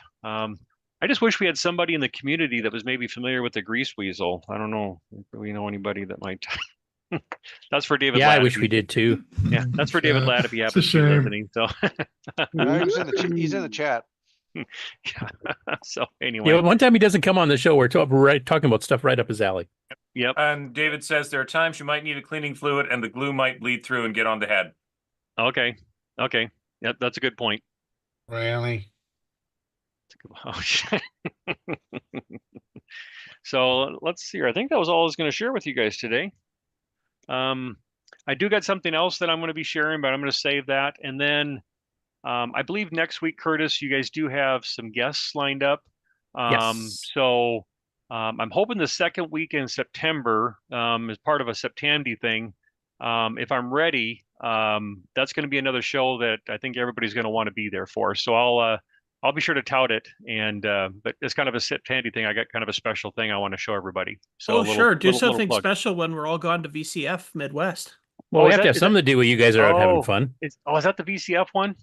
[SPEAKER 7] I just wish we had somebody in the community that was maybe familiar with the grease weasel. I don't know if we know anybody that might. That's for David. Yeah,
[SPEAKER 11] Ladd,
[SPEAKER 7] I wish we did too.
[SPEAKER 11] Yeah, that's for David Ladd if he happens to be listening. So
[SPEAKER 5] he's in the chat.
[SPEAKER 11] So anyway,
[SPEAKER 7] one time he doesn't come on the show. We're talking about stuff right up his alley.
[SPEAKER 11] Yep.
[SPEAKER 14] And David says there are times you might need a cleaning fluid and the glue might bleed through and get on the head.
[SPEAKER 11] Okay. Yep, that's a good point.
[SPEAKER 9] Really?
[SPEAKER 11] Oh shit. So let's see here. I think that was all I was going to share with you guys today. I do got something else that I'm going to be sharing, but I'm going to save that. And then I believe next week, Curtis, you guys do have some guests lined up.
[SPEAKER 7] Yes.
[SPEAKER 11] So I'm hoping the second week in September is part of a Septandy thing. If I'm ready, that's going to be another show that I think everybody's going to want to be there for. So I'll be sure to tout it. And but it's kind of a Septandy thing. I got kind of a special thing I want to show everybody. So
[SPEAKER 10] sure, do something special when we're all gone to VCF Midwest.
[SPEAKER 7] Well, we have to have something to do when you guys are out having fun.
[SPEAKER 11] Is that the VCF one?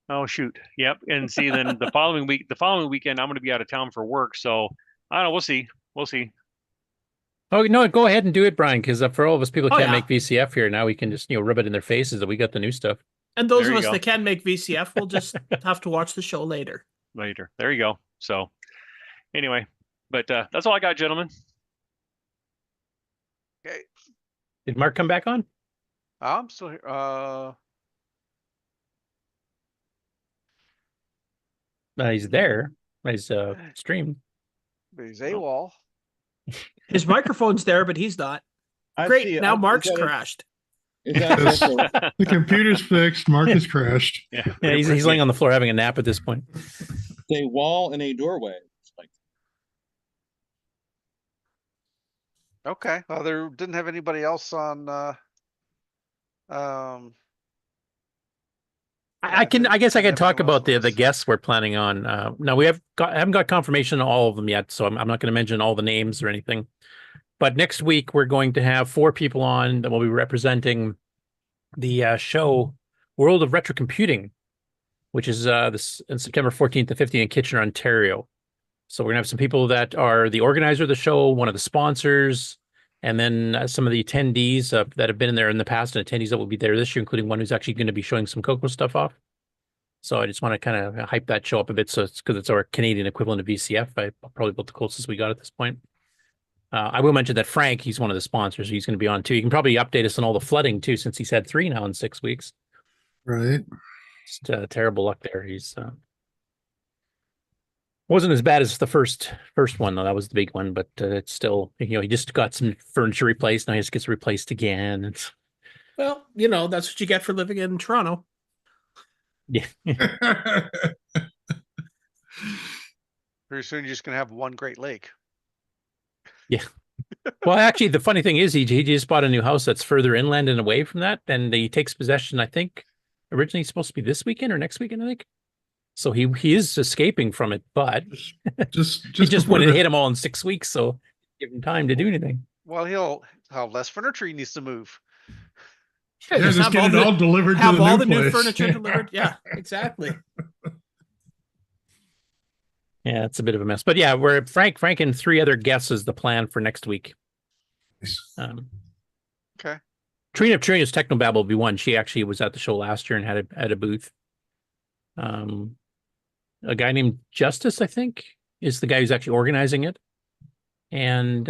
[SPEAKER 11] Oh shoot. Yep. And see, then the following weekend, I'm going to be out of town for work. So I don't know. We'll see.
[SPEAKER 7] Oh no, go ahead and do it, Brian. Because for all of us people who can't make VCF here now, we can just rub it in their faces that we got the new stuff.
[SPEAKER 10] And those of us that can make VCF will just have to watch the show later.
[SPEAKER 11] There you go. So anyway, but that's all I got, gentlemen.
[SPEAKER 5] Okay.
[SPEAKER 7] Did Mark come back on?
[SPEAKER 5] I'm still here.
[SPEAKER 7] He's there. He's streamed.
[SPEAKER 5] But he's AWOL.
[SPEAKER 10] His microphone's there, but he's not. Great. Now Mark's crashed.
[SPEAKER 13] The computer's fixed. Mark has crashed.
[SPEAKER 7] Yeah, he's laying on the floor having a nap at this point.
[SPEAKER 8] A wall and a doorway.
[SPEAKER 5] Okay. Well, there didn't have anybody else on.
[SPEAKER 7] I guess I can talk about the guests we're planning on. Now I haven't got confirmation on all of them yet, so I'm not going to mention all the names or anything. But next week we're going to have 4 people on that will be representing the show World of Retrocomputing, which is this in September 14th to 15th in Kitchener, Ontario. So we're gonna have some people that are the organizer of the show, one of the sponsors, and then some of the attendees that have been in there in the past, and attendees that will be there this year, including one who's actually going to be showing some CoCo stuff off. So I just want to kind of hype that show up a bit. So it's because it's our Canadian equivalent of VCF. Probably about the closest we got at this point. I will mention that Frank, he's one of the sponsors. So he's going to be on too. You can probably update us on all the flooding too, since he's had 3 now in 6 weeks.
[SPEAKER 13] Right.
[SPEAKER 7] Just terrible luck there. He's wasn't as bad as the first one though. That was the big one, but it's still, he just got some furniture replaced. Now he just gets replaced again. It's...
[SPEAKER 10] Well, that's what you get for living in Toronto.
[SPEAKER 7] Yeah.
[SPEAKER 5] Pretty soon you're just gonna have one Great Lake.
[SPEAKER 7] Yeah. Well, actually, the funny thing is he just bought a new house that's further inland and away from that, and he takes possession, I think, originally supposed to be this weekend or next weekend, I think. So he is escaping from it, but
[SPEAKER 13] just
[SPEAKER 7] he just went and hit them all in 6 weeks, so give him time to do anything.
[SPEAKER 5] Well, he'll have less furniture he needs to move.
[SPEAKER 13] Yeah, just get it all delivered to
[SPEAKER 10] have
[SPEAKER 13] the
[SPEAKER 10] all
[SPEAKER 13] new
[SPEAKER 10] the new
[SPEAKER 13] place.
[SPEAKER 10] furniture delivered. Yeah, exactly.
[SPEAKER 7] Yeah, it's a bit of a mess. But yeah, we're Frank and 3 other guests is the plan for next week.
[SPEAKER 5] Okay.
[SPEAKER 7] Trina's Technobabble will be one. She actually was at the show last year and had a booth. A guy named Justice, I think. is the guy who's actually organizing it. And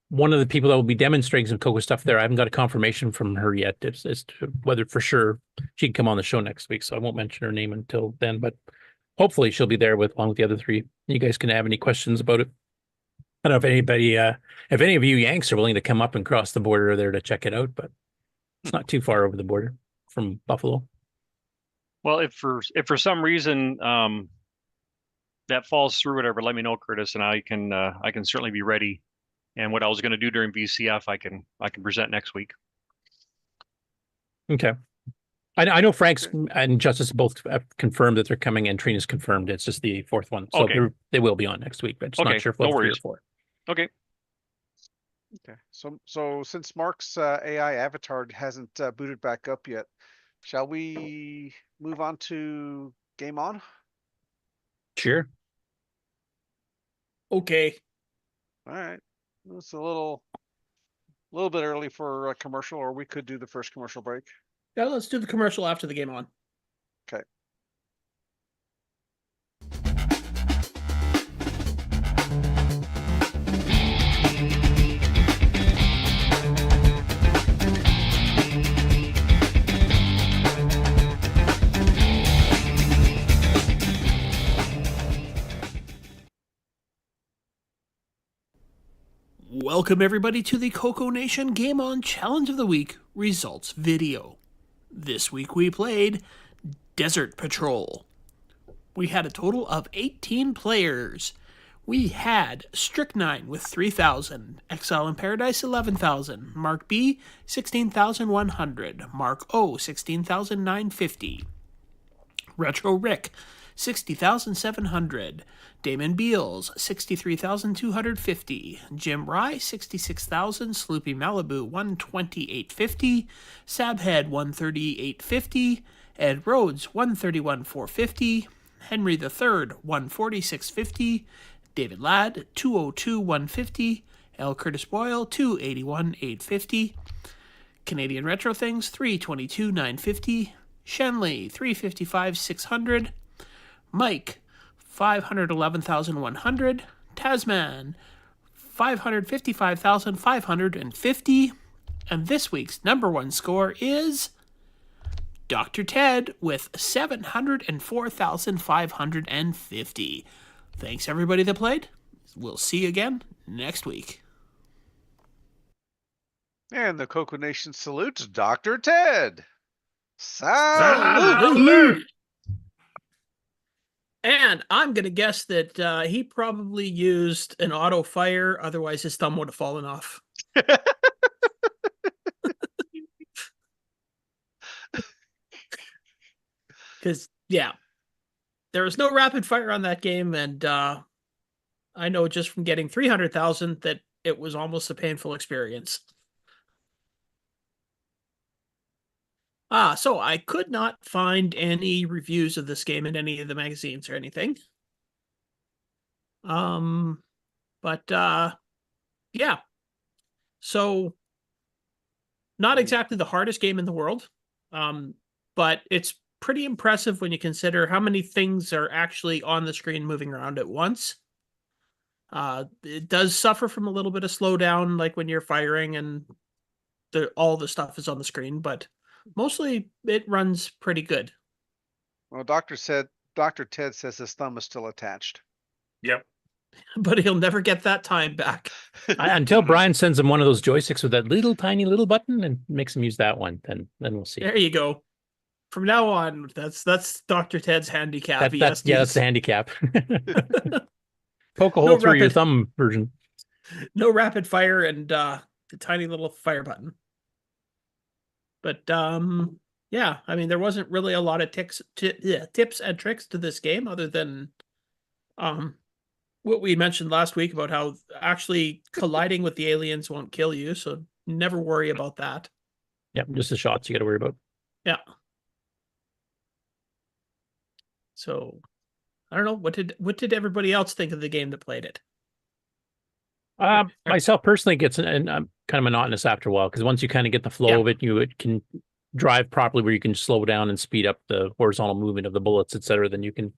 [SPEAKER 7] one of the people that will be demonstrating some CoCo stuff there, I haven't got a confirmation from her yet as to whether for sure she can come on the show next week. So I won't mention her name until then, but hopefully she'll be there along with the other three. You guys can have any questions about it. I don't know if anybody, if any of you Yanks are willing to come up and cross the border there to check it out, but it's not too far over the border from Buffalo.
[SPEAKER 11] Well, if for some reason that falls through, whatever, let me know, Curtis, and I can certainly be ready. And what I was going to do during VCF, I can present next week.
[SPEAKER 7] Okay. I know Frank's and Justice both have confirmed that they're coming, and Trina's confirmed. It's just the fourth one. So
[SPEAKER 11] Okay.
[SPEAKER 7] they will be on next week, but just not sure if
[SPEAKER 11] no
[SPEAKER 7] we'll have 3 or
[SPEAKER 11] worries.
[SPEAKER 7] 4.
[SPEAKER 11] Okay.
[SPEAKER 5] Okay. So since Mark's AI avatar hasn't booted back up yet, shall we move on to Game On?
[SPEAKER 7] Sure.
[SPEAKER 10] Okay.
[SPEAKER 5] All right. It's a little bit early for a commercial, or we could do the first commercial break.
[SPEAKER 10] Yeah, let's do the commercial after the Game On.
[SPEAKER 5] Okay.
[SPEAKER 10] Welcome everybody to the CoCoNation Game On Challenge of the Week results video. This week we played Desert Patrol. We had a total of 18 players. We had Strychnine with 3,000, Exile in Paradise 11,000, Mark B 16,100, MarkO 16,950, Retro Rick 60,700, Damon Beals 63,250, Jim Rye 66,000, Sloopy Malibu 128,850, Sabhead 138,850, Ed Rhodes 131,450, Henry III 146,50, David Ladd 202,150, L Curtis Boyle 281,850, Canadian Retro Things 322,950, Shenley 355,600, Mike 511,100, Tasman 555,550, and this week's number one score is Dr. Ted with 704,550. Thanks everybody that played. We'll see you again next week.
[SPEAKER 5] And the CoCoNation salutes Dr. Ted. Salute!
[SPEAKER 10] And I'm going to guess that he probably used an auto fire, otherwise his thumb would have fallen off. Because, yeah, there was no rapid fire on that game, and I know just from getting 300,000 that it was almost a painful experience. So I could not find any reviews of this game in any of the magazines or anything. Yeah. So not exactly the hardest game in the world. But it's pretty impressive when you consider how many things are actually on the screen moving around at once. It does suffer from a little bit of slowdown, like when you're firing and all the stuff is on the screen, but mostly it runs pretty good.
[SPEAKER 5] Well, Dr. Ted says his thumb is still attached.
[SPEAKER 14] Yep.
[SPEAKER 10] But he'll never get that time back.
[SPEAKER 7] Until Brian sends him one of those joysticks with that tiny little button and makes him use that one, then we'll see.
[SPEAKER 10] There you go. From now on, that's Dr. Ted's handicap.
[SPEAKER 7] That's the handicap. Poke a hole through your thumb version.
[SPEAKER 10] No rapid fire and the tiny little fire button. But yeah, I mean, there wasn't really a lot of tips and tricks to this game other than what we mentioned last week about how actually colliding with the aliens won't kill you, so never worry about that.
[SPEAKER 7] Yep, just the shots you got to worry about.
[SPEAKER 10] Yeah. So I don't know, what did everybody else think of the game that played it?
[SPEAKER 7] Myself personally, gets kind of monotonous after a while, because once you kind of get the flow of it, you can drive properly where you can slow down and speed up the horizontal movement of the bullets, etc. Then you can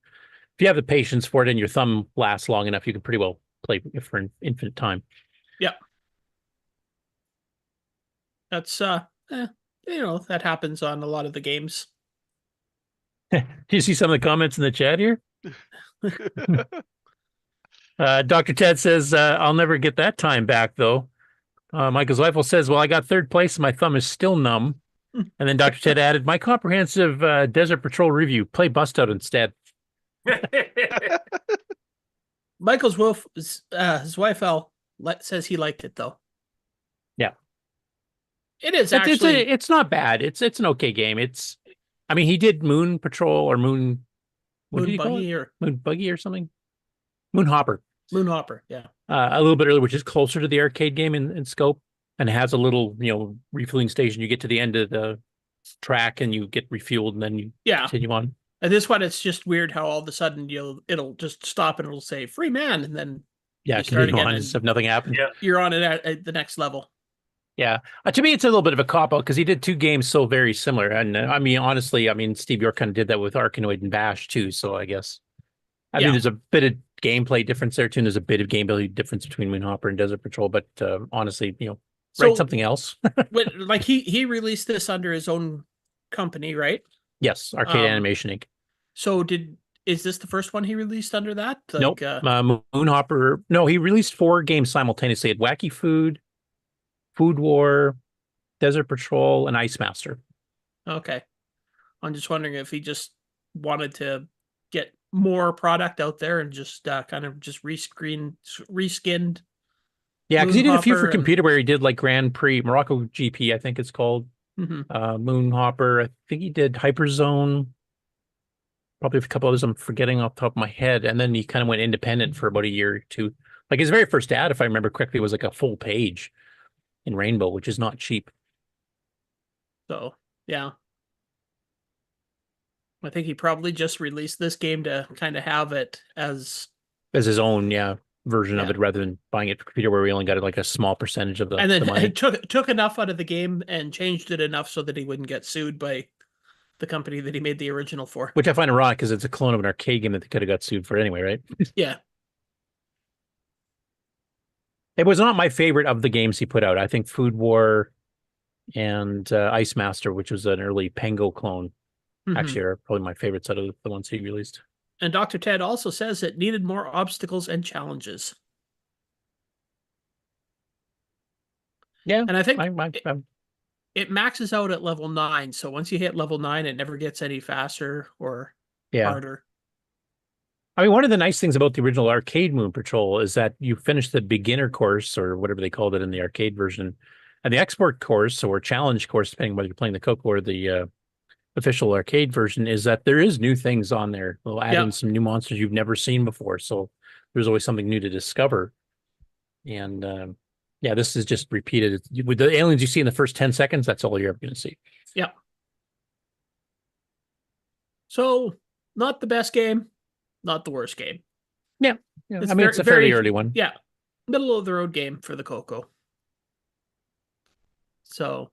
[SPEAKER 7] if you have the patience for it and your thumb lasts long enough, you can pretty well play it for an infinite time.
[SPEAKER 10] Yep. That's that happens on a lot of the games.
[SPEAKER 7] Do you see some of the comments in the chat here? Dr. Ted says, I'll never get that time back, though. Michael Zweifel says, well, I got third place and my thumb is still numb. And then Dr. Ted added, my comprehensive Desert Patrol review, play Bust Out instead.
[SPEAKER 10] Michael's Zweifel says he liked it, though.
[SPEAKER 7] Yeah.
[SPEAKER 10] It is actually...
[SPEAKER 7] It's not bad. It's an okay game. He did Moon Patrol or Moon Buggy or something. Moon Hopper, yeah. A little bit earlier, which is closer to the arcade game in scope, and has a little, refueling station. You get to the end of the track and you get refueled, and then you continue on.
[SPEAKER 10] And this one, it's just weird how all of a sudden it'll just stop and it'll say free man, and then
[SPEAKER 7] you start again as if nothing happened.
[SPEAKER 10] Yeah, you're on it at the next level.
[SPEAKER 7] Yeah, to me, it's a little bit of a cop out because he did two games so very similar, and honestly, Steve York kind of did that with Arkanoid and Bash too. So I guess there's a bit of gameplay difference there too, and there's a bit of gameplay difference between Moonhopper and Desert Patrol. But honestly, write something else.
[SPEAKER 10] Like he released this under his own company, right?
[SPEAKER 7] Yes, Arcade Animation Inc.
[SPEAKER 10] So is this the first one he released under that?
[SPEAKER 7] Nope. Moonhopper. No, he released 4 games simultaneously at Wacky Food, Food War, Desert Patrol, and Ice Master.
[SPEAKER 10] Okay. I'm just wondering if he just wanted to get more product out there and just kind of just reskinned.
[SPEAKER 7] Yeah, because he did a few for computer where he did like Grand Prix, Morocco GP, I think it's called. Moonhopper. I think he did Hyperzone. Probably a couple others I'm forgetting off the top of my head. And then he kind of went independent for about a year or two. Like his very first ad, if I remember correctly, was like a full page in Rainbow, which is not cheap.
[SPEAKER 10] So, yeah. I think he probably just released this game to kind of have it as
[SPEAKER 7] his own, version of it, rather than buying it for computer where we only got like a small percentage of the
[SPEAKER 10] and then
[SPEAKER 7] the money.
[SPEAKER 10] He took enough out of the game and changed it enough so that he wouldn't get sued by the company that he made the original for.
[SPEAKER 7] Which I find ironic because it's a clone of an arcade game that they could have got sued for anyway, right?
[SPEAKER 10] Yeah.
[SPEAKER 7] It was not my favorite of the games he put out. I think Food War and Ice Master, which was an early Pango clone, actually are probably my favorites out of the ones he released.
[SPEAKER 10] And Dr. Ted also says it needed more obstacles and challenges.
[SPEAKER 7] Yeah.
[SPEAKER 10] And I think it maxes out at level 9. So once you hit level 9, it never gets any faster or harder.
[SPEAKER 7] One of the nice things about the original arcade Moon Patrol is that you finish the beginner course or whatever they called it in the arcade version, and the export course or challenge course, depending whether you're playing the CoCo or the official arcade version, is that there is new things on there. They'll add in some new monsters you've never seen before. So there's always something new to discover. And this is just repeated. With the aliens you see in the first 10 seconds, that's all you're ever going to see.
[SPEAKER 10] Yeah. So not the best game, not the worst game.
[SPEAKER 7] Yeah. It's a fairly early one.
[SPEAKER 10] Yeah. Middle of the road game for the CoCo. So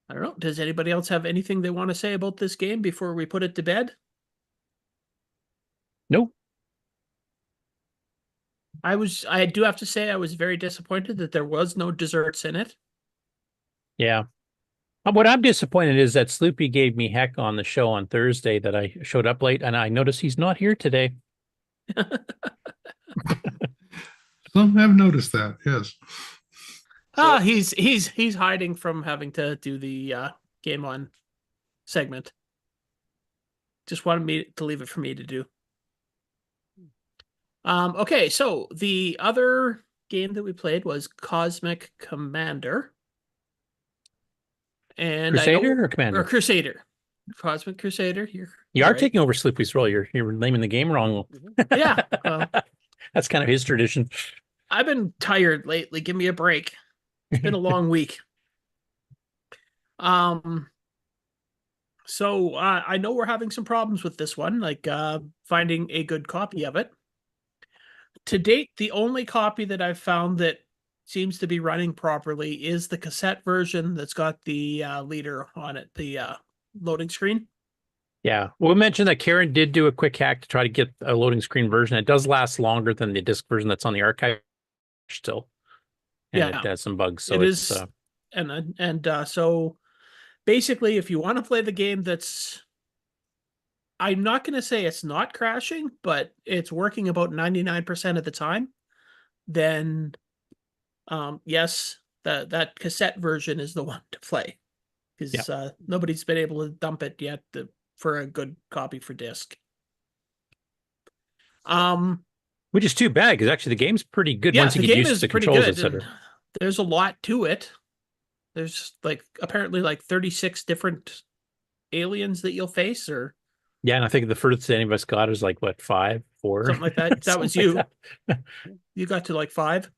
[SPEAKER 10] I don't know. Does anybody else have anything they want to say about this game before we put it to bed?
[SPEAKER 7] Nope.
[SPEAKER 10] I do have to say I was very disappointed that there was no desserts in it.
[SPEAKER 7] Yeah. What I'm disappointed is that Sloopy gave me heck on the show on Thursday that I showed up late, and I noticed he's not here today.
[SPEAKER 13] Some have noticed that, yes.
[SPEAKER 10] He's hiding from having to do the Game On segment. Just wanted me to leave it for me to do. Okay, so the other game that we played was Cosmic Commander. And
[SPEAKER 7] Crusader or Commander?
[SPEAKER 10] Or Crusader. Cosmic Crusader.
[SPEAKER 7] You are taking over Sloopy's role. You're naming the game wrong.
[SPEAKER 10] Yeah.
[SPEAKER 7] That's kind of his tradition.
[SPEAKER 10] I've been tired lately. Give me a break. It's been a long week. So I know we're having some problems with this one, like finding a good copy of it. To date, the only copy that I've found that seems to be running properly is the cassette version that's got the leader on it, the loading screen.
[SPEAKER 7] Yeah. We'll mention that Karen did do a quick hack to try to get a loading screen version. It does last longer than the disk version that's on the archive still. And
[SPEAKER 10] Yeah.
[SPEAKER 7] it has some bugs. So
[SPEAKER 10] It
[SPEAKER 7] it's
[SPEAKER 10] is, so basically, if you want to play the game that's, I'm not going to say it's not crashing, but it's working about 99% of the time, then yes, that cassette version is the one to play, because nobody's been able to dump it yet for a good copy for disc.
[SPEAKER 7] Which is too bad, because actually the game's pretty good once you
[SPEAKER 10] the
[SPEAKER 7] get
[SPEAKER 10] game
[SPEAKER 7] used
[SPEAKER 10] is
[SPEAKER 7] to the
[SPEAKER 10] pretty
[SPEAKER 7] controls,
[SPEAKER 10] good,
[SPEAKER 7] etc.
[SPEAKER 10] and there's a lot to it. There's apparently 36 different aliens that you'll face, or
[SPEAKER 7] Yeah, and I think the furthest any of us got is what, 5, 4?
[SPEAKER 10] something like that. That was you. You got to 5.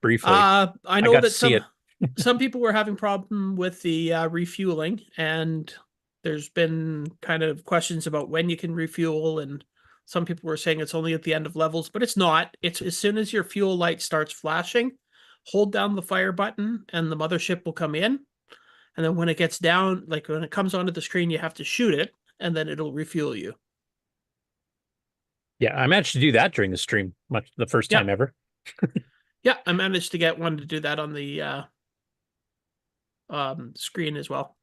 [SPEAKER 7] Briefly.
[SPEAKER 10] I know
[SPEAKER 7] got
[SPEAKER 10] that
[SPEAKER 7] to see
[SPEAKER 10] some people were having problem with the refueling, and there's been kind of questions about when you can refuel, and some people were saying it's only at the end of levels, but it's not. It's as soon as your fuel light starts flashing, hold down the fire button and the mothership will come in. And then when it gets down, when it comes onto the screen, you have to shoot it, and then it'll refuel you.
[SPEAKER 7] Yeah, I managed to do that during the stream, the first time ever.
[SPEAKER 10] Yeah, I managed to get one to do that on the screen as well.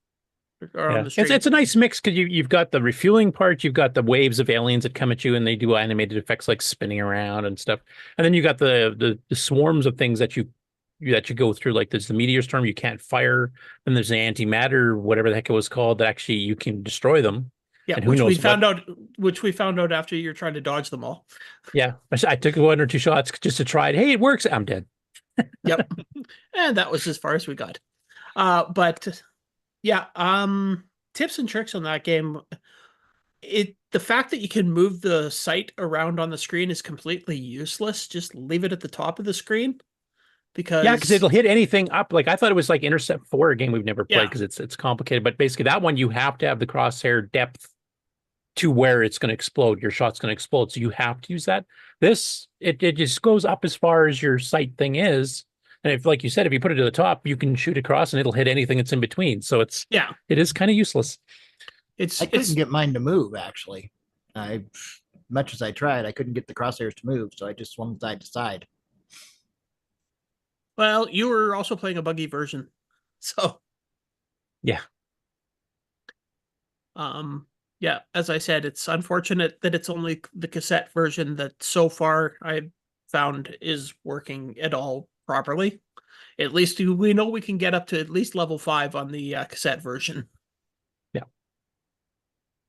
[SPEAKER 10] Or on the stream.
[SPEAKER 7] It's a nice mix, because you've got the refueling part, you've got the waves of aliens that come at you, and they do animated effects like spinning around and stuff. And then you got the swarms of things that you go through, like there's the meteor storm you can't fire, then there's the antimatter, whatever the heck it was called, that actually you can destroy them.
[SPEAKER 10] Yeah,
[SPEAKER 7] and which
[SPEAKER 10] we found out after you're trying to dodge them all.
[SPEAKER 7] Yeah, I took 1 or 2 shots just to try it. Hey, it works. I'm dead.
[SPEAKER 10] Yep. And that was as far as we got. But yeah, tips and tricks on that game. The fact that you can move the sight around on the screen is completely useless. Just leave it at the top of the screen.
[SPEAKER 7] Because it'll hit anything up. I thought it was like Intercept 4, a game we've never played, because it's complicated. But basically that one, you have to have the crosshair depth to where it's going to explode. Your shot's going to explode. So you have to use that. This, it just goes up as far as your sight thing is. And if, like you said, if you put it to the top, you can shoot across and it'll hit anything that's in between. So it is kind of useless.
[SPEAKER 12] I couldn't get mine to move, actually. Much as I tried, I couldn't get the crosshairs to move, so I just swung side to side.
[SPEAKER 10] Well, you were also playing a buggy version, so
[SPEAKER 7] yeah.
[SPEAKER 10] Yeah, as I said, it's unfortunate that it's only the cassette version that so far I've found is working at all properly. At least we know we can get up to at least level 5 on the cassette version.
[SPEAKER 7] Yeah.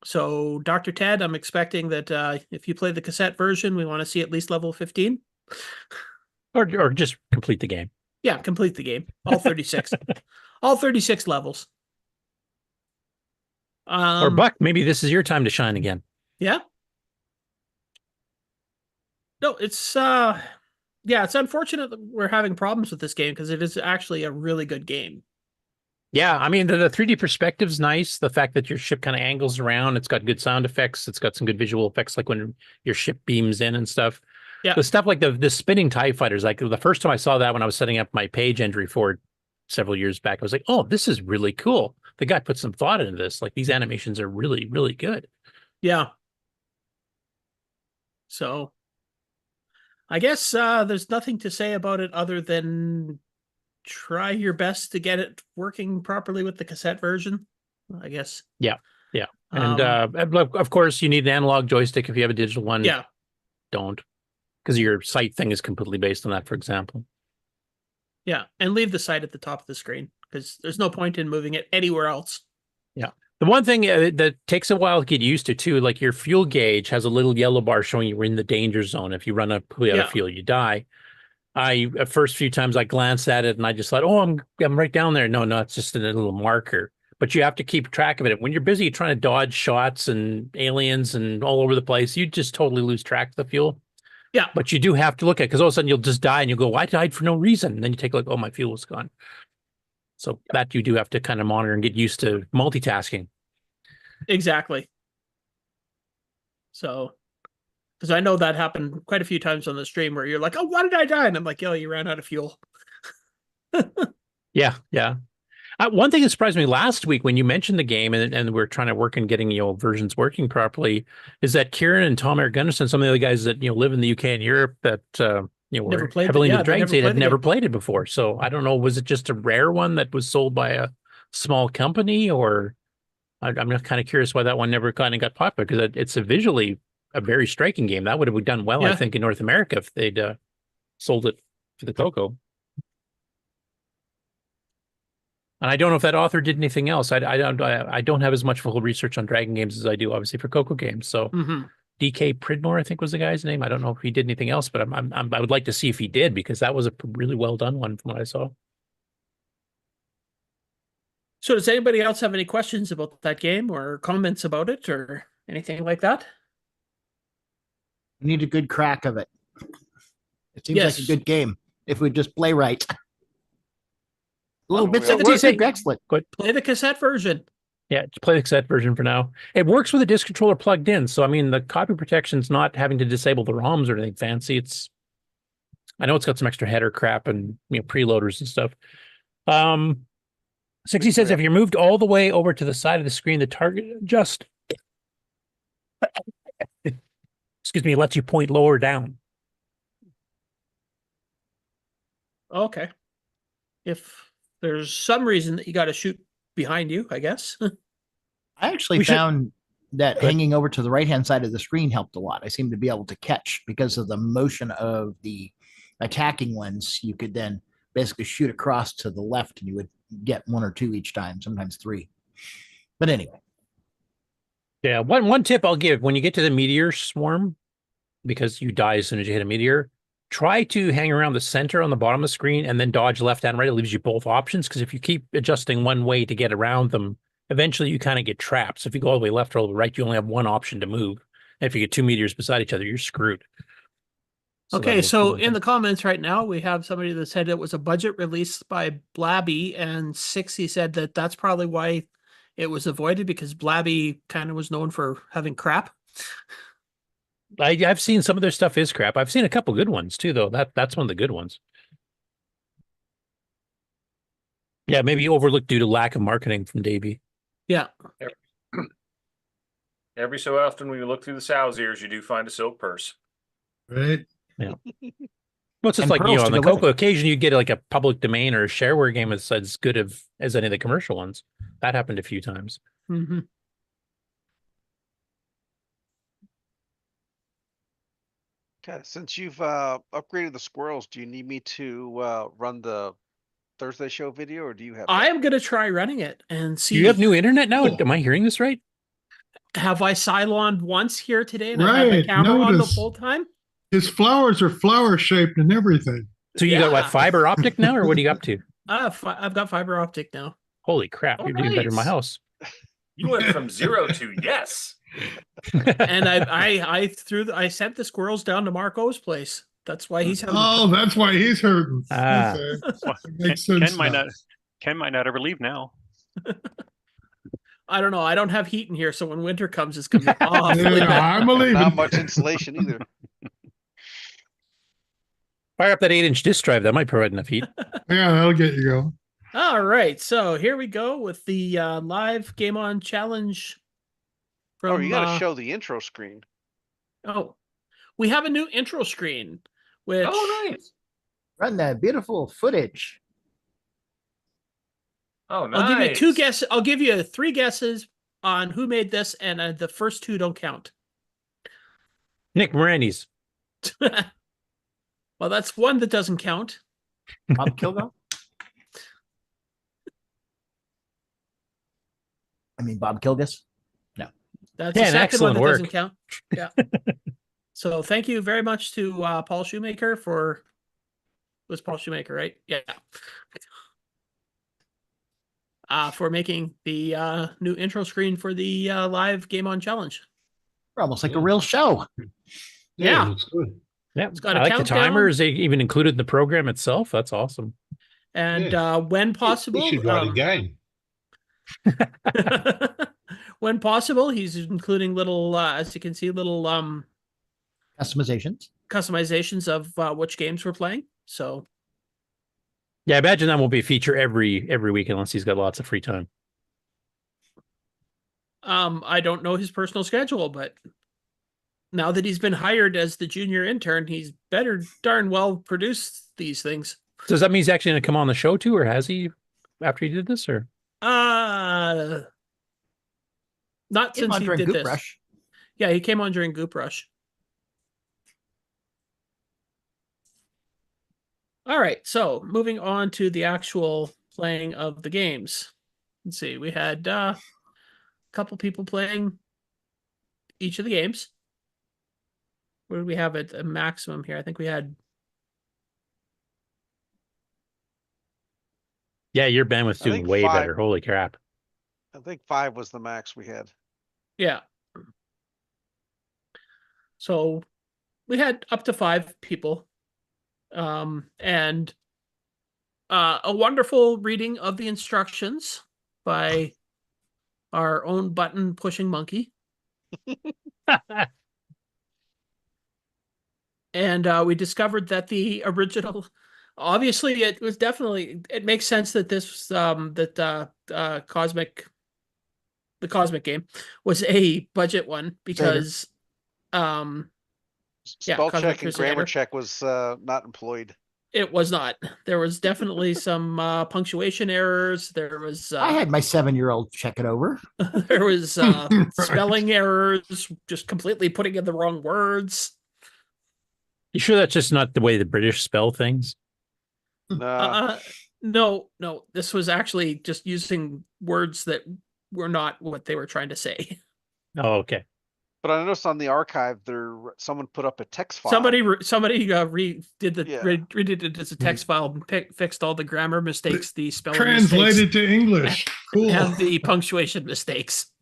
[SPEAKER 10] So, Dr. Ted, I'm expecting that if you play the cassette version, we want to see at least level 15.
[SPEAKER 7] Or just complete the game.
[SPEAKER 10] Yeah, complete the game. All 36. All 36 levels.
[SPEAKER 7] Or Buck, maybe this is your time to shine again.
[SPEAKER 10] Yeah. No, it's it's unfortunate that we're having problems with this game, because it is actually a really good game.
[SPEAKER 7] Yeah, I mean, the 3D perspective's nice. The fact that your ship kind of angles around, it's got good sound effects. It's got some good visual effects, like when your ship beams in and stuff.
[SPEAKER 10] Yeah.
[SPEAKER 7] The stuff like the spinning TIE fighters, like the first time I saw that when I was setting up my page entry for it several years back, I was like, oh, this is really cool. The guy put some thought into this. Like, these animations are really, really good.
[SPEAKER 10] Yeah. So I guess there's nothing to say about it other than try your best to get it working properly with the cassette version, I guess.
[SPEAKER 7] Yeah. Yeah. And of course, you need an analog joystick. If you have a digital one, don't. Because your sight thing is completely based on that, for example.
[SPEAKER 10] Yeah, and leave the sight at the top of the screen, because there's no point in moving it anywhere else.
[SPEAKER 7] Yeah. The one thing that takes a while to get used to, too, like your fuel gauge has a little yellow bar showing you're in the danger zone. If you run up the other fuel, you die. At first few times I glanced at it and I just thought, oh, I'm right down there. No, it's just a little marker. But you have to keep track of it. When you're busy trying to dodge shots and aliens and all over the place, you just totally lose track of the fuel.
[SPEAKER 10] Yeah.
[SPEAKER 7] But you do have to look at it, because all of a sudden you'll just die and you'll go, I died for no reason. And then you take a look, oh, my fuel is gone. So that you do have to kind of monitor and get used to multitasking.
[SPEAKER 10] Exactly. So, because I know that happened quite a few times on the stream where you're like, oh, why did I die? And I'm like, yo, you ran out of fuel.
[SPEAKER 7] Yeah. One thing that surprised me last week when you mentioned the game and we're trying to work on getting versions working properly is that Kieran and Tom Eric Gunderson, some of the other guys that live in the UK and Europe that were heavily into the Dragon State had never played it before. So I don't know, was it just a rare one that was sold by a small company, or I'm kind of curious why that one never kind of got popular, because it's visually a very striking game. That would have done well, I think, in North America if they'd sold it for the CoCo. And I don't know if that author did anything else. I don't have as much full research on Dragon games as I do, obviously, for CoCo games. So DK Pridmore, I think, was the guy's name. I don't know if he did anything else, but I would like to see if he did, because that was a really well done one from what I saw.
[SPEAKER 10] So does anybody else have any questions about that game or comments about it or anything like that?
[SPEAKER 12] We need a good crack of it. It seems like a good game if we just play right. Little bits of it is excellent.
[SPEAKER 10] Play the cassette version.
[SPEAKER 7] Yeah, play the cassette version for now. It works with a disc controller plugged in, so I mean the copy protection's not having to disable the ROMs or anything fancy. I know it's got some extra header crap and preloaders and stuff. 60 says if you're moved all the way over to the side of the screen, the target just lets you point lower down.
[SPEAKER 10] Okay. If there's some reason that you got to shoot behind you, I guess.
[SPEAKER 12] I actually found that hanging over to the right-hand side of the screen helped a lot. I seemed to be able to catch because of the motion of the attacking lens. You could then basically shoot across to the left and you would get 1 or 2 each time, sometimes 3. But anyway.
[SPEAKER 7] Yeah, one tip I'll give, when you get to the meteor swarm, because you die as soon as you hit a meteor, try to hang around the center on the bottom of the screen and then dodge left and right. It leaves you both options, because if you keep adjusting one way to get around them, eventually you kind of get trapped. So if you go all the way left or all the way right, you only have one option to move. And if you get 2 meteors beside each other, you're screwed.
[SPEAKER 10] Okay, so in the comments right now, we have somebody that said it was a budget release by Blabby, and 60 said that that's probably why it was avoided, because Blabby kind of was known for having crap.
[SPEAKER 7] I've seen some of their stuff is crap. I've seen a couple good ones too, though. That's one of the good ones. Yeah, maybe overlooked due to lack of marketing from Davey.
[SPEAKER 10] Yeah.
[SPEAKER 14] Every so often, when you look through the sow's ears, you do find a silk purse.
[SPEAKER 13] Right.
[SPEAKER 7] Yeah. Well, it's just like, on the CoCo occasion, you get like a public domain or a shareware game that's as good as any of the commercial ones. That happened a few times.
[SPEAKER 10] Mm-hmm.
[SPEAKER 5] Okay, since you've upgraded the squirrels, do you need me to run the Thursday show video, or do you have?
[SPEAKER 10] I am going to try running it and see.
[SPEAKER 7] Do you have new internet now? Am I hearing this right?
[SPEAKER 10] Have I Cyloned once here today and I have the camera on the full time?
[SPEAKER 13] His flowers are flower shaped and everything.
[SPEAKER 7] So you got what, fiber optic now, or what are you up to?
[SPEAKER 10] I've got fiber optic now.
[SPEAKER 7] Holy crap! You're doing better in my house.
[SPEAKER 14] You went from 0 to yes.
[SPEAKER 10] And I sent the squirrels down to MarkO's place. That's why he's having.
[SPEAKER 13] Oh, that's why he's hurting.
[SPEAKER 11] Makes sense. Ken might not ever leave now.
[SPEAKER 10] I don't know. I don't have heat in here, so when winter comes, it's gonna be awful.
[SPEAKER 13] I'm believing.
[SPEAKER 5] Not much insulation either.
[SPEAKER 7] Fire up that 8-inch disk drive. That might provide enough heat.
[SPEAKER 13] Yeah, that'll get you going.
[SPEAKER 10] All right, so here we go with the live Game On challenge.
[SPEAKER 5] From, you got to show the intro screen.
[SPEAKER 10] Oh, we have a new intro screen. Which
[SPEAKER 8] nice.
[SPEAKER 12] Run that beautiful footage.
[SPEAKER 14] Oh, nice.
[SPEAKER 10] I'll give you 2 guesses. I'll give you 3 guesses on who made this, and the first 2 don't count.
[SPEAKER 7] Nick Morandi's.
[SPEAKER 10] Well, that's one that doesn't count.
[SPEAKER 12] Bob Kilgo? I mean, Bob Kilgus? No.
[SPEAKER 10] That's the second one that doesn't count. Yeah. So thank you very much to Paul Shoemaker for... It was Paul Shoemaker, right? Yeah. For making the new intro screen for the live Game On challenge.
[SPEAKER 12] We're almost like a real show.
[SPEAKER 10] Yeah.
[SPEAKER 9] Looks good.
[SPEAKER 7] Yeah,
[SPEAKER 10] it's got
[SPEAKER 7] I like the timers. They even included in the program itself. That's awesome.
[SPEAKER 10] And when possible,
[SPEAKER 9] we should write a game.
[SPEAKER 10] When possible, he's including little, as you can see, little
[SPEAKER 12] customizations
[SPEAKER 10] of which games we're playing. So
[SPEAKER 7] Yeah, I imagine that won't be a feature every week unless he's got lots of free time.
[SPEAKER 10] I don't know his personal schedule, but now that he's been hired as the junior intern, he's better darn well produce these things.
[SPEAKER 7] Does that mean he's actually going to come on the show too, or has he after he did this, or?
[SPEAKER 10] Not since he did this. Rush. Yeah, he came on during Goop Rush. All right, so moving on to the actual playing of the games. Let's see, we had a couple people playing each of the games. What did we have at a maximum here? I think we had...
[SPEAKER 7] Yeah, your bandwidth's doing way better. Holy crap.
[SPEAKER 5] I think 5 was the max we had.
[SPEAKER 10] Yeah. So we had up to 5 people. And a wonderful reading of the instructions by our own button pushing monkey. And we discovered that the original, obviously it was definitely, it makes sense that this, the Cosmic game was a budget one because,
[SPEAKER 5] Spell check and grammar check was not employed.
[SPEAKER 10] It was not. There was definitely some punctuation errors. There was.
[SPEAKER 12] I had my 7-year-old check it over.
[SPEAKER 10] There was spelling errors, just completely putting in the wrong words.
[SPEAKER 7] You sure that's just not the way the British spell things?
[SPEAKER 10] No. This was actually just using words that were not what they were trying to say.
[SPEAKER 7] Oh, okay.
[SPEAKER 5] But I noticed on the archive someone put up a text file.
[SPEAKER 10] Somebody redid it as a text file and fixed all the grammar mistakes, the spelling
[SPEAKER 13] translated to English. Cool.
[SPEAKER 10] And the punctuation mistakes.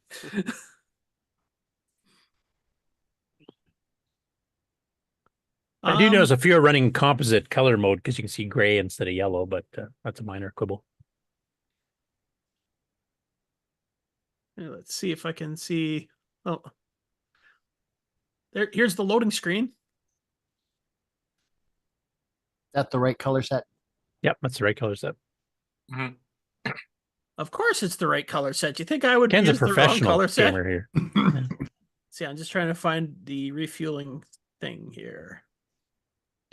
[SPEAKER 7] I do notice a few are running composite color mode because you can see gray instead of yellow, but that's a minor quibble.
[SPEAKER 10] Let's see if I can see. Oh. Here's the loading screen.
[SPEAKER 12] That the right color set?
[SPEAKER 7] Yep, that's the right color set.
[SPEAKER 11] Mm-hmm.
[SPEAKER 10] Of course it's the right color set. You think I would
[SPEAKER 7] Ken's
[SPEAKER 10] use
[SPEAKER 7] a
[SPEAKER 10] the wrong
[SPEAKER 7] professional
[SPEAKER 10] color set?
[SPEAKER 7] gamer here.
[SPEAKER 10] See, I'm just trying to find the refueling thing here.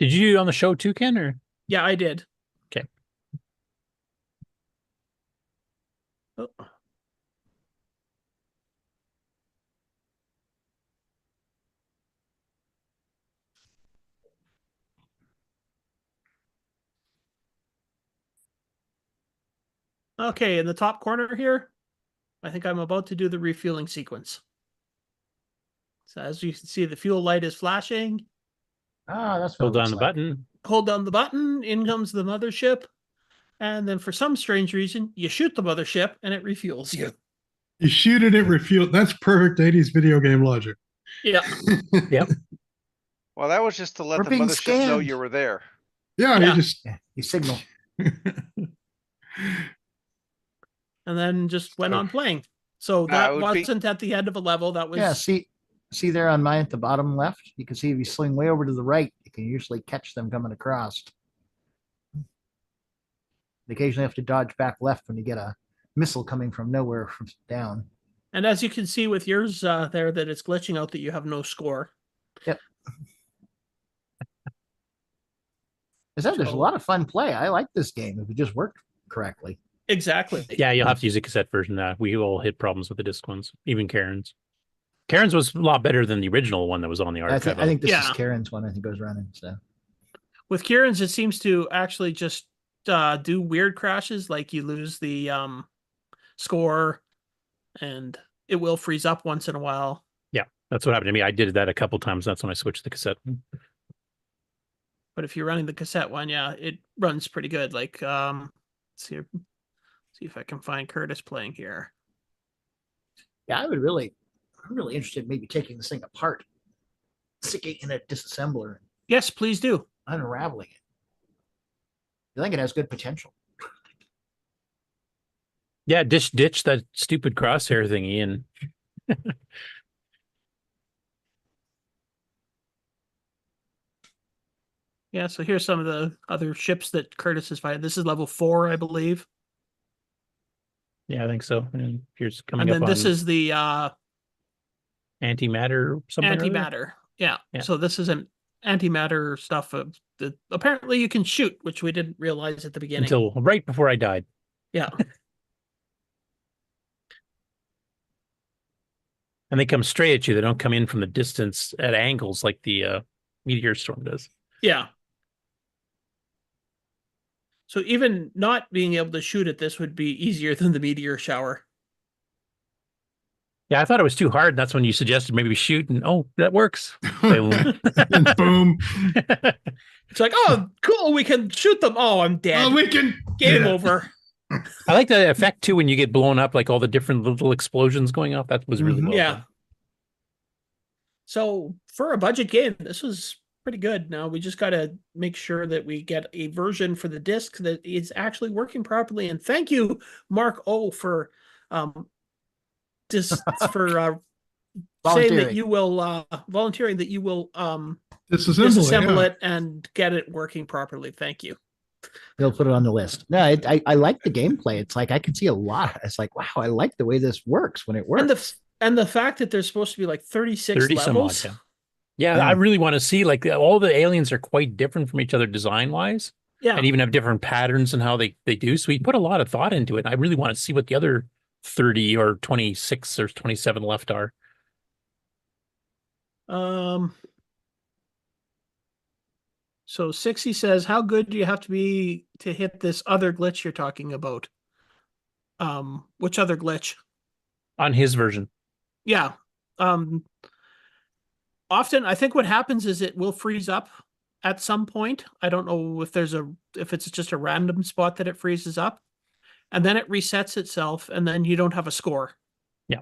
[SPEAKER 7] Did you do it on the show too, Ken? Or?
[SPEAKER 10] Yeah, I did.
[SPEAKER 7] Okay.
[SPEAKER 10] Oh. Okay, in the top corner here, I think I'm about to do the refueling sequence. So as you can see, the fuel light is flashing.
[SPEAKER 12] Ah, that's what
[SPEAKER 7] hold down the button.
[SPEAKER 10] Hold down the button, in comes the mothership. And then for some strange reason, you shoot the mothership and it refuels you.
[SPEAKER 13] You shoot it, it refuels. That's perfect 80s video game logic.
[SPEAKER 10] Yeah.
[SPEAKER 7] Yep.
[SPEAKER 5] Well, that was just to let the mothership know you were there.
[SPEAKER 13] Yeah,
[SPEAKER 12] you signal.
[SPEAKER 10] And then just went on playing. So that wasn't at the end of a level. That was
[SPEAKER 12] see there on mine at the bottom left. You can see if you swing way over to the right, you can usually catch them coming across. You occasionally have to dodge back left when you get a missile coming from nowhere from down.
[SPEAKER 10] And as you can see with yours there, that it's glitching out that you have no score.
[SPEAKER 12] Yep. There's a lot of fun play. I like this game if it just worked correctly.
[SPEAKER 10] Exactly.
[SPEAKER 7] Yeah, you'll have to use a cassette version. We all hit problems with the disc ones, even Karen's. Karen's was a lot better than the original one that was on the archive.
[SPEAKER 12] I think this is Karen's one. I think goes running. So
[SPEAKER 10] with Karen's, it seems to actually just do weird crashes, like you lose the score, and it will freeze up once in a while.
[SPEAKER 7] Yeah, that's what happened to me. I did that a couple times. That's when I switched to the cassette.
[SPEAKER 10] But if you're running the cassette one, yeah, it runs pretty good. Like, let's see if I can find Curtis playing here.
[SPEAKER 12] Yeah, I'm really interested in maybe taking this thing apart, sticking in a disassembler.
[SPEAKER 10] Yes, please do.
[SPEAKER 12] Unraveling it. I think it has good potential.
[SPEAKER 7] Yeah, ditch that stupid crosshair thingy and
[SPEAKER 10] Yeah, so here's some of the other ships that Curtis has fired. This is level 4, I believe.
[SPEAKER 7] Yeah, I think so. And here's coming
[SPEAKER 10] And
[SPEAKER 7] up
[SPEAKER 10] then this
[SPEAKER 7] on
[SPEAKER 10] is the
[SPEAKER 7] antimatter or something. or other.
[SPEAKER 10] antimatter. Yeah.
[SPEAKER 7] Yeah.
[SPEAKER 10] So this is an antimatter stuff that apparently you can shoot, which we didn't realize at the beginning.
[SPEAKER 7] Until right before I died.
[SPEAKER 10] Yeah.
[SPEAKER 7] And they come straight at you. They don't come in from the distance at angles like the meteor storm does.
[SPEAKER 10] Yeah. So even not being able to shoot at this would be easier than the meteor shower.
[SPEAKER 7] Yeah, I thought it was too hard. That's when you suggested maybe shoot, and oh, that works.
[SPEAKER 13] Boom.
[SPEAKER 10] It's like, oh, cool, we can shoot them. Oh, I'm dead.
[SPEAKER 13] Oh, we can.
[SPEAKER 10] Game over.
[SPEAKER 7] I like the effect too when you get blown up, like all the different little explosions going off. That was really well
[SPEAKER 10] Yeah.
[SPEAKER 7] done.
[SPEAKER 10] So for a budget game, this was pretty good. Now we just got to make sure that we get a version for the disc that is actually working properly. And thank you, MarkO, for saying that you will volunteering that you will disassemble it and get it working properly. Thank you.
[SPEAKER 12] They'll put it on the list. No, I like the gameplay. It's like I can see a lot. It's like, wow, I like the way this works when it works.
[SPEAKER 10] And the fact that there's supposed to be like 36
[SPEAKER 7] 30
[SPEAKER 10] levels.
[SPEAKER 7] some odd, yeah. I really want to see, like, all the aliens are quite different from each other design-wise.
[SPEAKER 10] Yeah.
[SPEAKER 7] And even have different patterns and how they do. So we put a lot of thought into it. I really want to see what the other 30 or 26 or 27 left are.
[SPEAKER 10] So 60 says, how good do you have to be to hit this other glitch you're talking about? Which other glitch?
[SPEAKER 7] On his version.
[SPEAKER 10] Yeah. Often I think what happens is it will freeze up at some point. I don't know if it's just a random spot that it freezes up, and then it resets itself, and then you don't have a score.
[SPEAKER 7] Yeah.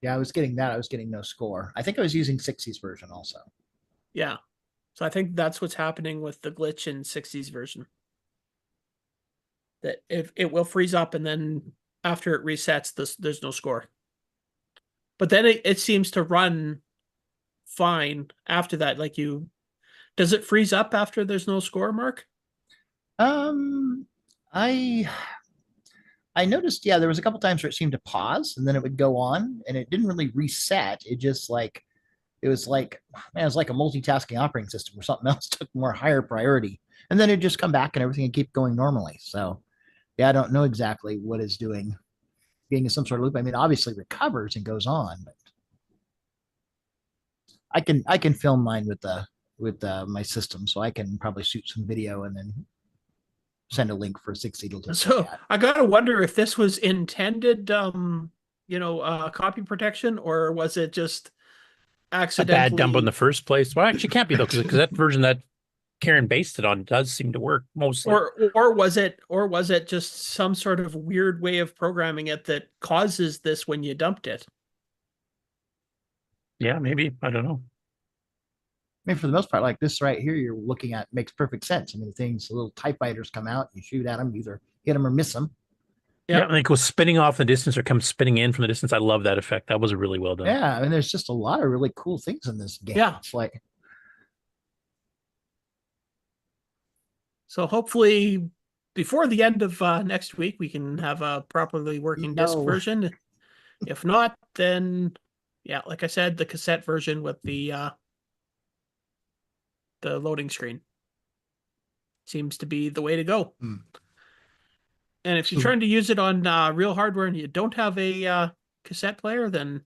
[SPEAKER 12] Yeah, I was getting that. I was getting no score. I think I was using 60's version also.
[SPEAKER 10] Yeah. So I think that's what's happening with the glitch in 60's version. That if it will freeze up, and then after it resets, there's no score. But then it seems to run fine after that. Like does it freeze up after there's no score, Mark?
[SPEAKER 12] I noticed, yeah, there was a couple times where it seemed to pause and then it would go on, and it didn't really reset. It just it was like a multitasking operating system where something else took more higher priority, and then it'd just come back and everything would keep going normally. So yeah, I don't know exactly what it's doing, being in some sort of loop. I mean, obviously recovers and goes on, but I can film mine with my system, so I can probably shoot some video and then send a link for 60 to look
[SPEAKER 10] So
[SPEAKER 12] at.
[SPEAKER 10] I gotta wonder if this was intended, copy protection, or was it just accidentally
[SPEAKER 7] a bad dump in the first place? Well, actually, it can't be though, because that version that Karen based it on does seem to work mostly.
[SPEAKER 10] Or was it just some sort of weird way of programming it that causes this when you dumped it?
[SPEAKER 7] Yeah, maybe. I don't know.
[SPEAKER 12] I mean, for the most part, like this right here, you're looking at makes perfect sense. I mean, the little TIE fighters come out, you shoot at them, either hit them or miss them.
[SPEAKER 7] Yeah, and they go spinning off the distance or come spinning in from the distance. I love that effect. That was really well done.
[SPEAKER 12] Yeah, I mean, there's just a lot of really cool things in this game.
[SPEAKER 10] Yeah.
[SPEAKER 12] It's like,
[SPEAKER 10] so hopefully before the end of next week, we can have a properly working disc version. If not, then yeah, like I said, the cassette version with the loading screen seems to be the way to go. And if you're trying to use it on real hardware and you don't have a cassette player, then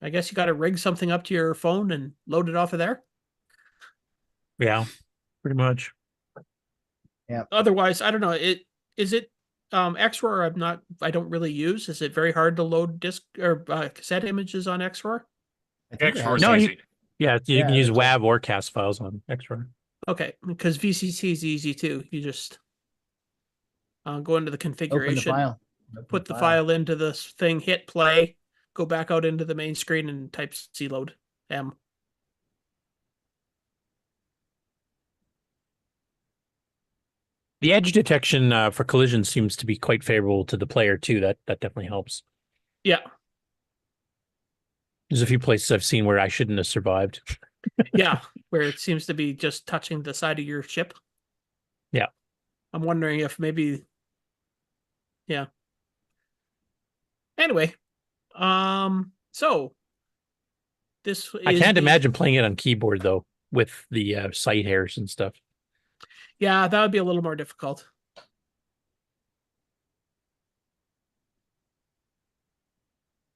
[SPEAKER 10] I guess you got to rig something up to your phone and load it off of there.
[SPEAKER 7] Yeah, pretty much.
[SPEAKER 12] Yeah.
[SPEAKER 10] Otherwise, I don't know. Is it XROR? I don't really use. Is it very hard to load disc or cassette images on XROR?
[SPEAKER 14] XROR easy.
[SPEAKER 7] You can use WAV or CAS files on XROR.
[SPEAKER 10] Okay, because VCC is easy too. You just go into the configuration, put the file into this thing, hit play, go back out into the main screen and type cload M.
[SPEAKER 7] The edge detection for collision seems to be quite favorable to the player too. That definitely helps.
[SPEAKER 10] Yeah.
[SPEAKER 7] There's a few places I've seen where I shouldn't have survived.
[SPEAKER 10] Yeah, where it seems to be just touching the side of your ship.
[SPEAKER 7] Yeah.
[SPEAKER 10] I'm wondering if maybe, yeah. Anyway, so this
[SPEAKER 7] I
[SPEAKER 10] is
[SPEAKER 7] can't imagine playing it on keyboard though, with the sight hairs and stuff.
[SPEAKER 10] Yeah, that would be a little more difficult.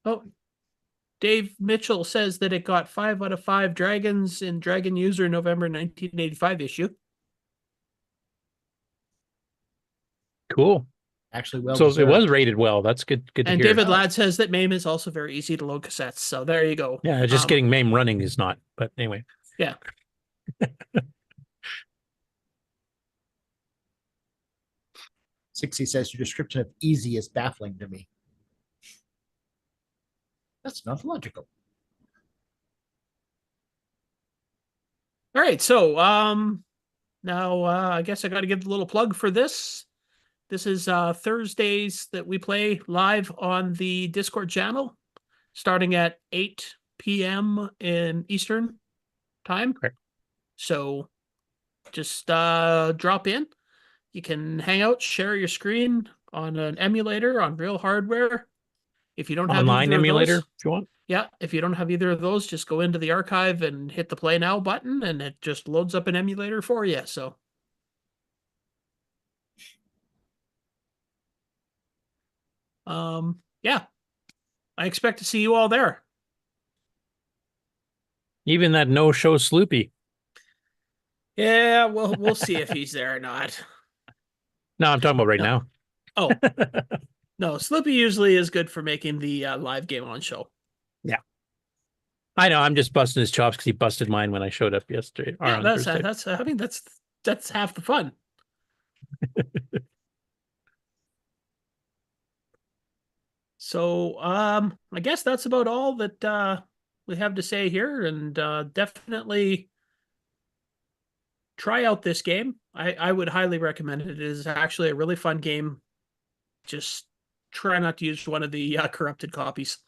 [SPEAKER 10] Oh, Dave Mitchell says that it got 5 out of 5 dragons in Dragon User November 1985 issue.
[SPEAKER 7] Cool.
[SPEAKER 12] Actually, well
[SPEAKER 7] so
[SPEAKER 12] deserved.
[SPEAKER 7] it was rated well. That's good. Good to
[SPEAKER 10] And
[SPEAKER 7] hear.
[SPEAKER 10] David Ladd says that MAME is also very easy to load cassettes. So there you go.
[SPEAKER 7] Yeah, just getting MAME running is not. But anyway.
[SPEAKER 10] Yeah.
[SPEAKER 12] Sixty says your description of easy is baffling to me. That's not logical.
[SPEAKER 10] All right, so now I guess I got to give a little plug for this. This is Thursdays that we play live on the Discord channel, starting at 8 p.m. in Eastern time.
[SPEAKER 7] Correct.
[SPEAKER 10] So just drop in. You can hang out, share your screen on an emulator on real hardware. If you don't have
[SPEAKER 7] online emulator,
[SPEAKER 10] those,
[SPEAKER 7] if you want.
[SPEAKER 10] Yeah, if you don't have either of those, just go into the archive and hit the play now button, and it just loads up an emulator for you. So, yeah, I expect to see you all there.
[SPEAKER 7] Even that no-show Sloopy.
[SPEAKER 10] Yeah, we'll see if he's there or not.
[SPEAKER 7] No, I'm talking about right now.
[SPEAKER 10] Oh, no, Sloopy usually is good for making the live game on show.
[SPEAKER 7] Yeah, I know. I'm just busting his chops because he busted mine when I showed up yesterday.
[SPEAKER 10] Yeah, that's. I mean, that's half the fun. So, I guess that's about all that we have to say here, and definitely try out this game. I would highly recommend it. It is actually a really fun game. Just try not to use one of the corrupted copies.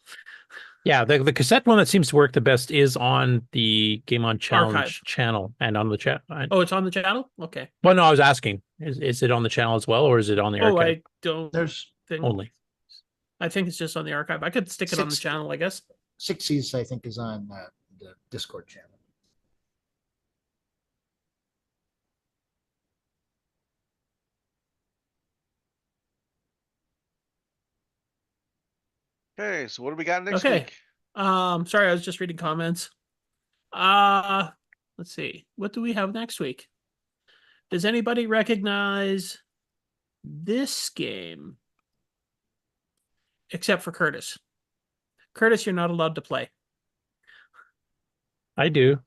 [SPEAKER 7] Yeah, the cassette one that seems to work the best is on the Game On Challenge
[SPEAKER 10] Archive
[SPEAKER 7] channel and on the chat.
[SPEAKER 10] Oh, it's on the channel? Okay.
[SPEAKER 7] Well, no, I was asking, is it on the channel as well, or is it on the archive?
[SPEAKER 10] Oh, I don't.
[SPEAKER 12] There's
[SPEAKER 7] only.
[SPEAKER 10] I think it's just on the archive. I could stick it on the channel, I guess.
[SPEAKER 12] 60s, I think, is on the Discord channel.
[SPEAKER 5] Okay, so what do we got next
[SPEAKER 10] Okay.
[SPEAKER 5] week?
[SPEAKER 10] Sorry, I was just reading comments. Let's see. What do we have next week? Does anybody recognize this game? Except for Curtis. Curtis, you're not allowed to play.
[SPEAKER 7] I do.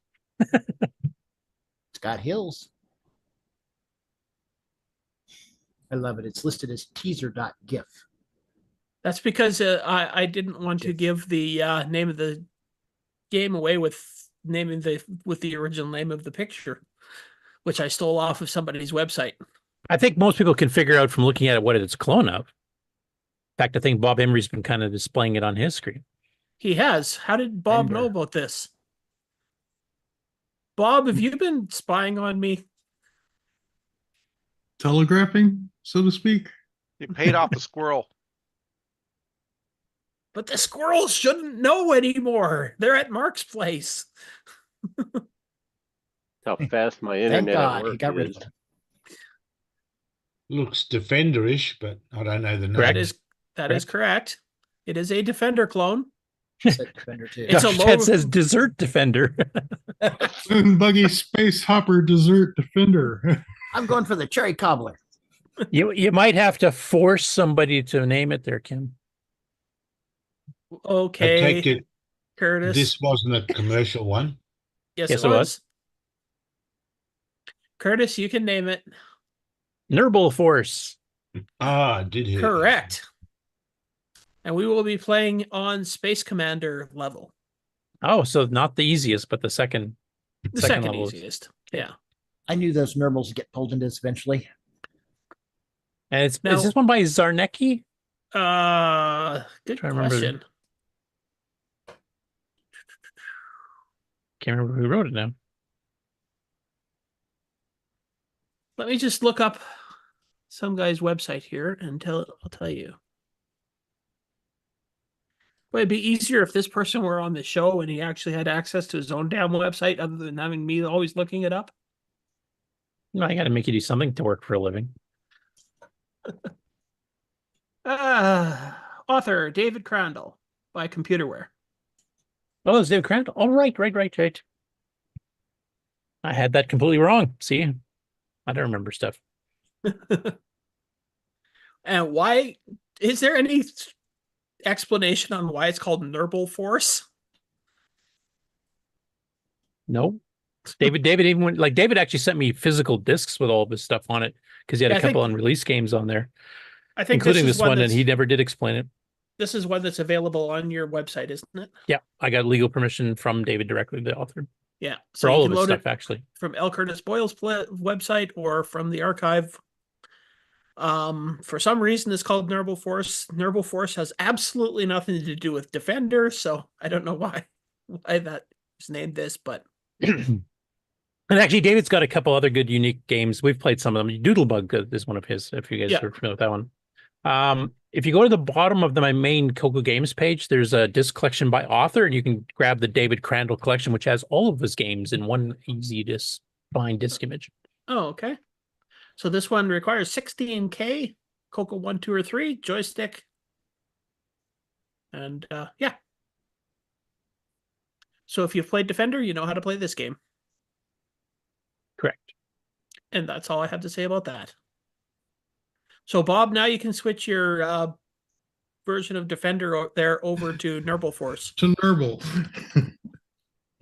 [SPEAKER 12] Scott Hills. I love it. It's listed as teaser.gif.
[SPEAKER 10] That's because I didn't want to give the name of the game away with the original name of the picture, which I stole off of somebody's website.
[SPEAKER 7] I think most people can figure out from looking at it what it's a clone of. In fact, I think Bob Emery's been kind of displaying it on his screen.
[SPEAKER 10] He has. How did Bob know about this? Bob, have you been spying on me?
[SPEAKER 13] Telegraphing, so to speak.
[SPEAKER 5] You paid off the squirrel.
[SPEAKER 10] But the squirrels shouldn't know anymore. They're at Mark's place.
[SPEAKER 15] How fast my internet at work
[SPEAKER 12] he got rid
[SPEAKER 15] is.
[SPEAKER 12] of it.
[SPEAKER 9] Looks Defender-ish, but I don't know the name.
[SPEAKER 10] That is correct. It is a Defender clone.
[SPEAKER 12] Defender too.
[SPEAKER 10] It's a
[SPEAKER 7] Josh
[SPEAKER 10] low.
[SPEAKER 7] Chat says Desert Defender.
[SPEAKER 13] Soon Buggy Space Hopper Desert Defender.
[SPEAKER 12] I'm going for the Cherry Cobbler.
[SPEAKER 7] You might have to force somebody to name it there, Kim.
[SPEAKER 10] Okay.
[SPEAKER 9] I take it
[SPEAKER 10] Curtis.
[SPEAKER 9] this wasn't a commercial one.
[SPEAKER 10] Yes,
[SPEAKER 7] Yes,
[SPEAKER 10] it
[SPEAKER 7] it
[SPEAKER 10] was.
[SPEAKER 7] was.
[SPEAKER 10] Curtis, you can name it.
[SPEAKER 7] Nerble Force.
[SPEAKER 9] Ah, I did hear.
[SPEAKER 10] Correct. And we will be playing on Space Commander level.
[SPEAKER 7] Oh, so not the easiest, but the second.
[SPEAKER 10] The second
[SPEAKER 7] level.
[SPEAKER 10] easiest. Yeah.
[SPEAKER 12] I knew those Nerbles get pulled into this eventually.
[SPEAKER 7] And is
[SPEAKER 10] Now-
[SPEAKER 7] this one by Zarnecki?
[SPEAKER 10] Good
[SPEAKER 7] Trying to remember.
[SPEAKER 10] question.
[SPEAKER 7] Can't remember who wrote it now.
[SPEAKER 10] Let me just look up some guy's website here and I'll tell you. Well, it'd be easier if this person were on the show and he actually had access to his own damn website other than having me always looking it up.
[SPEAKER 7] No, I got to make you do something to work for a living.
[SPEAKER 10] Author David Crandall by Computerware.
[SPEAKER 7] Oh, it's David Crandall. Oh, right. I had that completely wrong. See, I don't remember stuff.
[SPEAKER 10] And why is there any explanation on why it's called Nerble Force?
[SPEAKER 7] No. David even went, like, David actually sent me physical discs with all of his stuff on it because he had a couple unreleased games on there.
[SPEAKER 10] I think
[SPEAKER 7] including this one, and he never did explain it.
[SPEAKER 10] This is one that's available on your website, isn't it?
[SPEAKER 7] Yeah, I got legal permission from David directly, the author.
[SPEAKER 10] Yeah,
[SPEAKER 7] so for all of his stuff, actually.
[SPEAKER 10] From L Curtis Boyle's website or from the archive. For some reason, it's called Nerble Force. Nerble Force has absolutely nothing to do with Defender, so I don't know why that was named this, but.
[SPEAKER 7] And actually, David's got a couple other good, unique games. We've played some of them. Doodlebug is one of his, if you guys are familiar with that one. If you go to the bottom of my main CoCo Games page, there's a disc collection by author, and you can grab the David Crandall collection, which has all of his games in one easy to find disc image.
[SPEAKER 10] Oh, okay. So this one requires 16K, CoCo 1, 2, or 3, joystick. And yeah. So if you've played Defender, you know how to play this game.
[SPEAKER 7] Correct.
[SPEAKER 10] And that's all I have to say about that. So, Bob, now you can switch your version of Defender there over to Nerble Force.
[SPEAKER 13] To Nerble.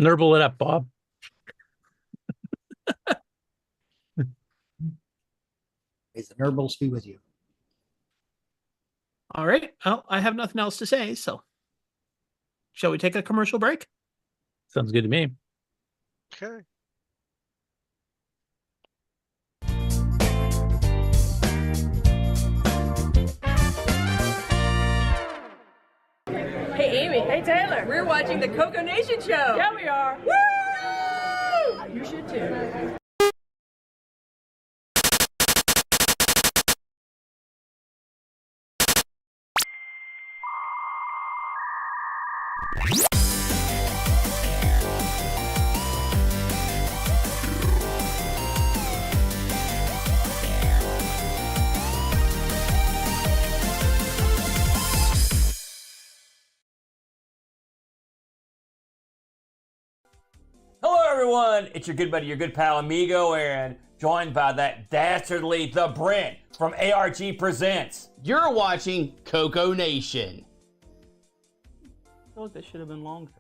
[SPEAKER 7] Nerble it up, Bob.
[SPEAKER 12] May the Nerbles be with you.
[SPEAKER 10] All right. Well, I have nothing else to say, so shall we take a commercial break?
[SPEAKER 7] Sounds good to me.
[SPEAKER 5] Okay.
[SPEAKER 16] Hey, Amy. Hey, Taylor. We're watching the CoCoNation show. Yeah, we are. Woo! You should too.
[SPEAKER 17] Hello everyone, it's your good buddy, your good pal Amigo, and joined by that dastardly The Brent from ARG Presents.
[SPEAKER 18] You're watching CoCoNation.
[SPEAKER 19] I feel like this should have been longer.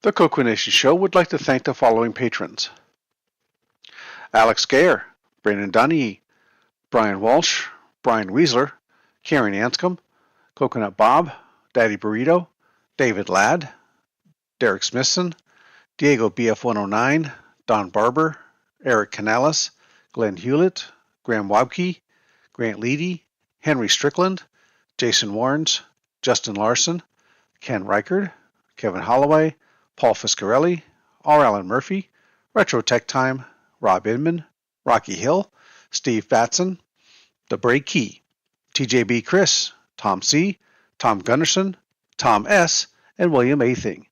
[SPEAKER 5] The CoCoNation show would like to thank the following patrons: Alex Gayer, Brandon Dunny, Brian Walsh, Brian Weasler, Karen Anscombe, Coconut Bob, Daddy Burrito, David Ladd, Derek Smithson, Diego BF109, Don Barber, Eric Canales, Glenn Hewlett, Graham Wabke, Grant Leedy, Henry Strickland, Jason Warrens, Justin Larson, Ken Reichard, Kevin Holloway, Paul Fiscarelli, R. Allen Murphy, Retro Tech Time, Rob Inman, Rocky Hill, Steve Batson, The Break Key, TJB Chris, Tom C., Tom Gunderson, Tom S., and William A. Thing.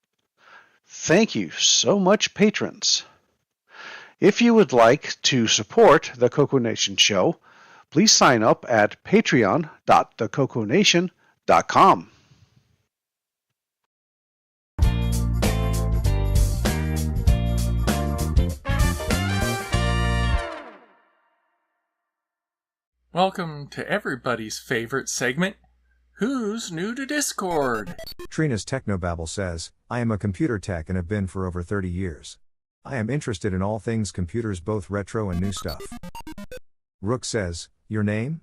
[SPEAKER 5] Thank you so much, patrons. If you would like to support the CoCoNation show, please sign up at patreon.thecoconation.com.
[SPEAKER 20] Welcome to everybody's favorite segment, Who's New to Discord?
[SPEAKER 21] Trina's Technobabble says, I am a computer tech and have been for over 30 years. I am interested in all things computers, both retro and new stuff. Rook says, your name?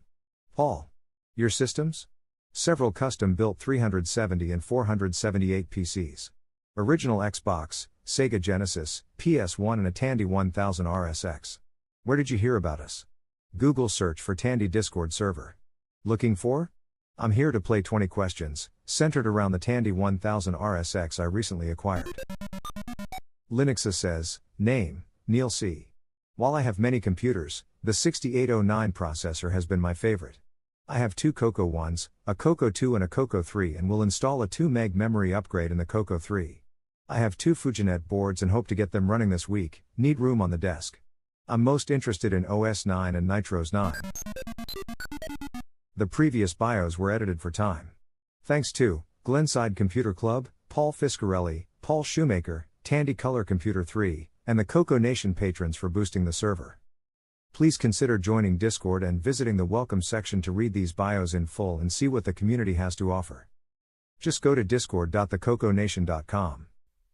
[SPEAKER 21] Paul. Your systems? Several custom-built 370 and 478 PCs. Original Xbox, Sega Genesis, PS1 and a Tandy 1000 RSX. Where did you hear about us? Google search for Tandy Discord server. Looking for? I'm here to play 20 questions, centered around the Tandy 1000 RSX I recently acquired. Linuxa says, name, Neil C. While I have many computers, the 6809 processor has been my favorite. I have two CoCo 1s, a CoCo 2 and a CoCo 3, and will install a 2 meg memory upgrade in the CoCo 3. I have two Fujinet boards and hope to get them running this week, need room on the desk. I'm most interested in OS 9 and Nitros 9. The previous bios were edited for time. Thanks to Glenside Computer Club, Paul Fiscarelli, Paul Shoemaker, Tandy Color Computer 3, and the CoCoNation patrons for boosting the server. Please consider joining Discord and visiting the welcome section to read these bios in full and see what the community has to offer. Just go to discord.thecoconation.com.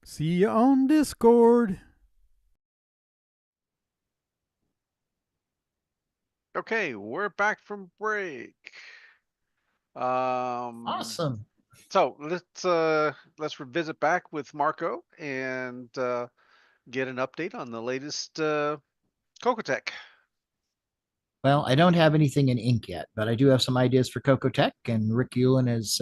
[SPEAKER 1] See you on Discord.
[SPEAKER 5] Okay, we're back from break.
[SPEAKER 12] Awesome.
[SPEAKER 5] So let's revisit back with MarkO and get an update on the latest CoCoTech.
[SPEAKER 12] Well, I don't have anything in ink yet, but I do have some ideas for CoCoTech, and RickU has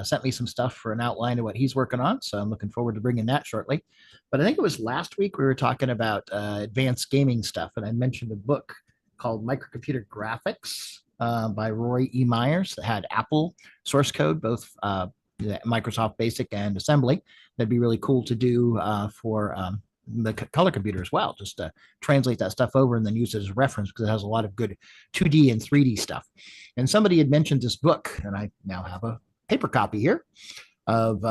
[SPEAKER 12] sent me some stuff for an outline of what he's working on, so I'm looking forward to bringing that shortly. But I think it was last week we were talking about advanced gaming stuff, and I mentioned a book called Microcomputer Graphics by Roy E. Myers that had Apple source code, both Microsoft Basic and Assembly. That'd be really cool to do for the color computer as well, just to translate that stuff over and then use it as a reference, because it has a lot of good 2D and 3D stuff. And somebody had mentioned this book, and I now have a paper copy here of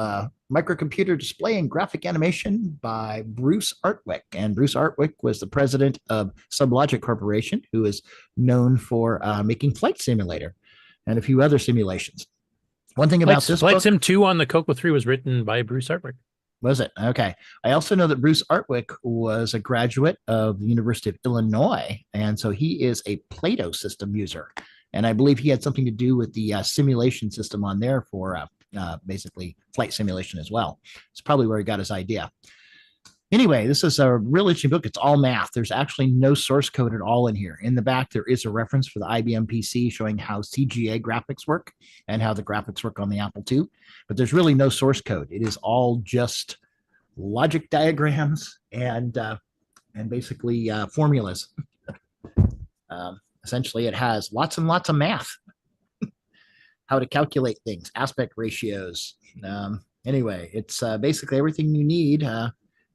[SPEAKER 12] Microcomputer Display and Graphic Animation by Bruce Artwick. And Bruce Artwick was the president of Sublogic Corporation, who is known for making Flight Simulator and a few other simulations. One thing about this
[SPEAKER 7] Flight
[SPEAKER 12] book,
[SPEAKER 7] Sim 2 on the CoCo 3 was written by Bruce Artwick.
[SPEAKER 12] Was it? Okay. I also know that Bruce Artwick was a graduate of the University of Illinois, and so he is a Plato system user. And I believe he had something to do with the simulation system on there for basically flight simulation as well. It's probably where he got his idea. Anyway, this is a really interesting book. It's all math. There's actually no source code at all in here. In the back, there is a reference for the IBM PC showing how CGA graphics work and how the graphics work on the Apple II. But there's really no source code. It is all just logic diagrams and basically formulas. Essentially, it has lots and lots of math. How to calculate things, aspect ratios. Anyway, it's basically everything you need.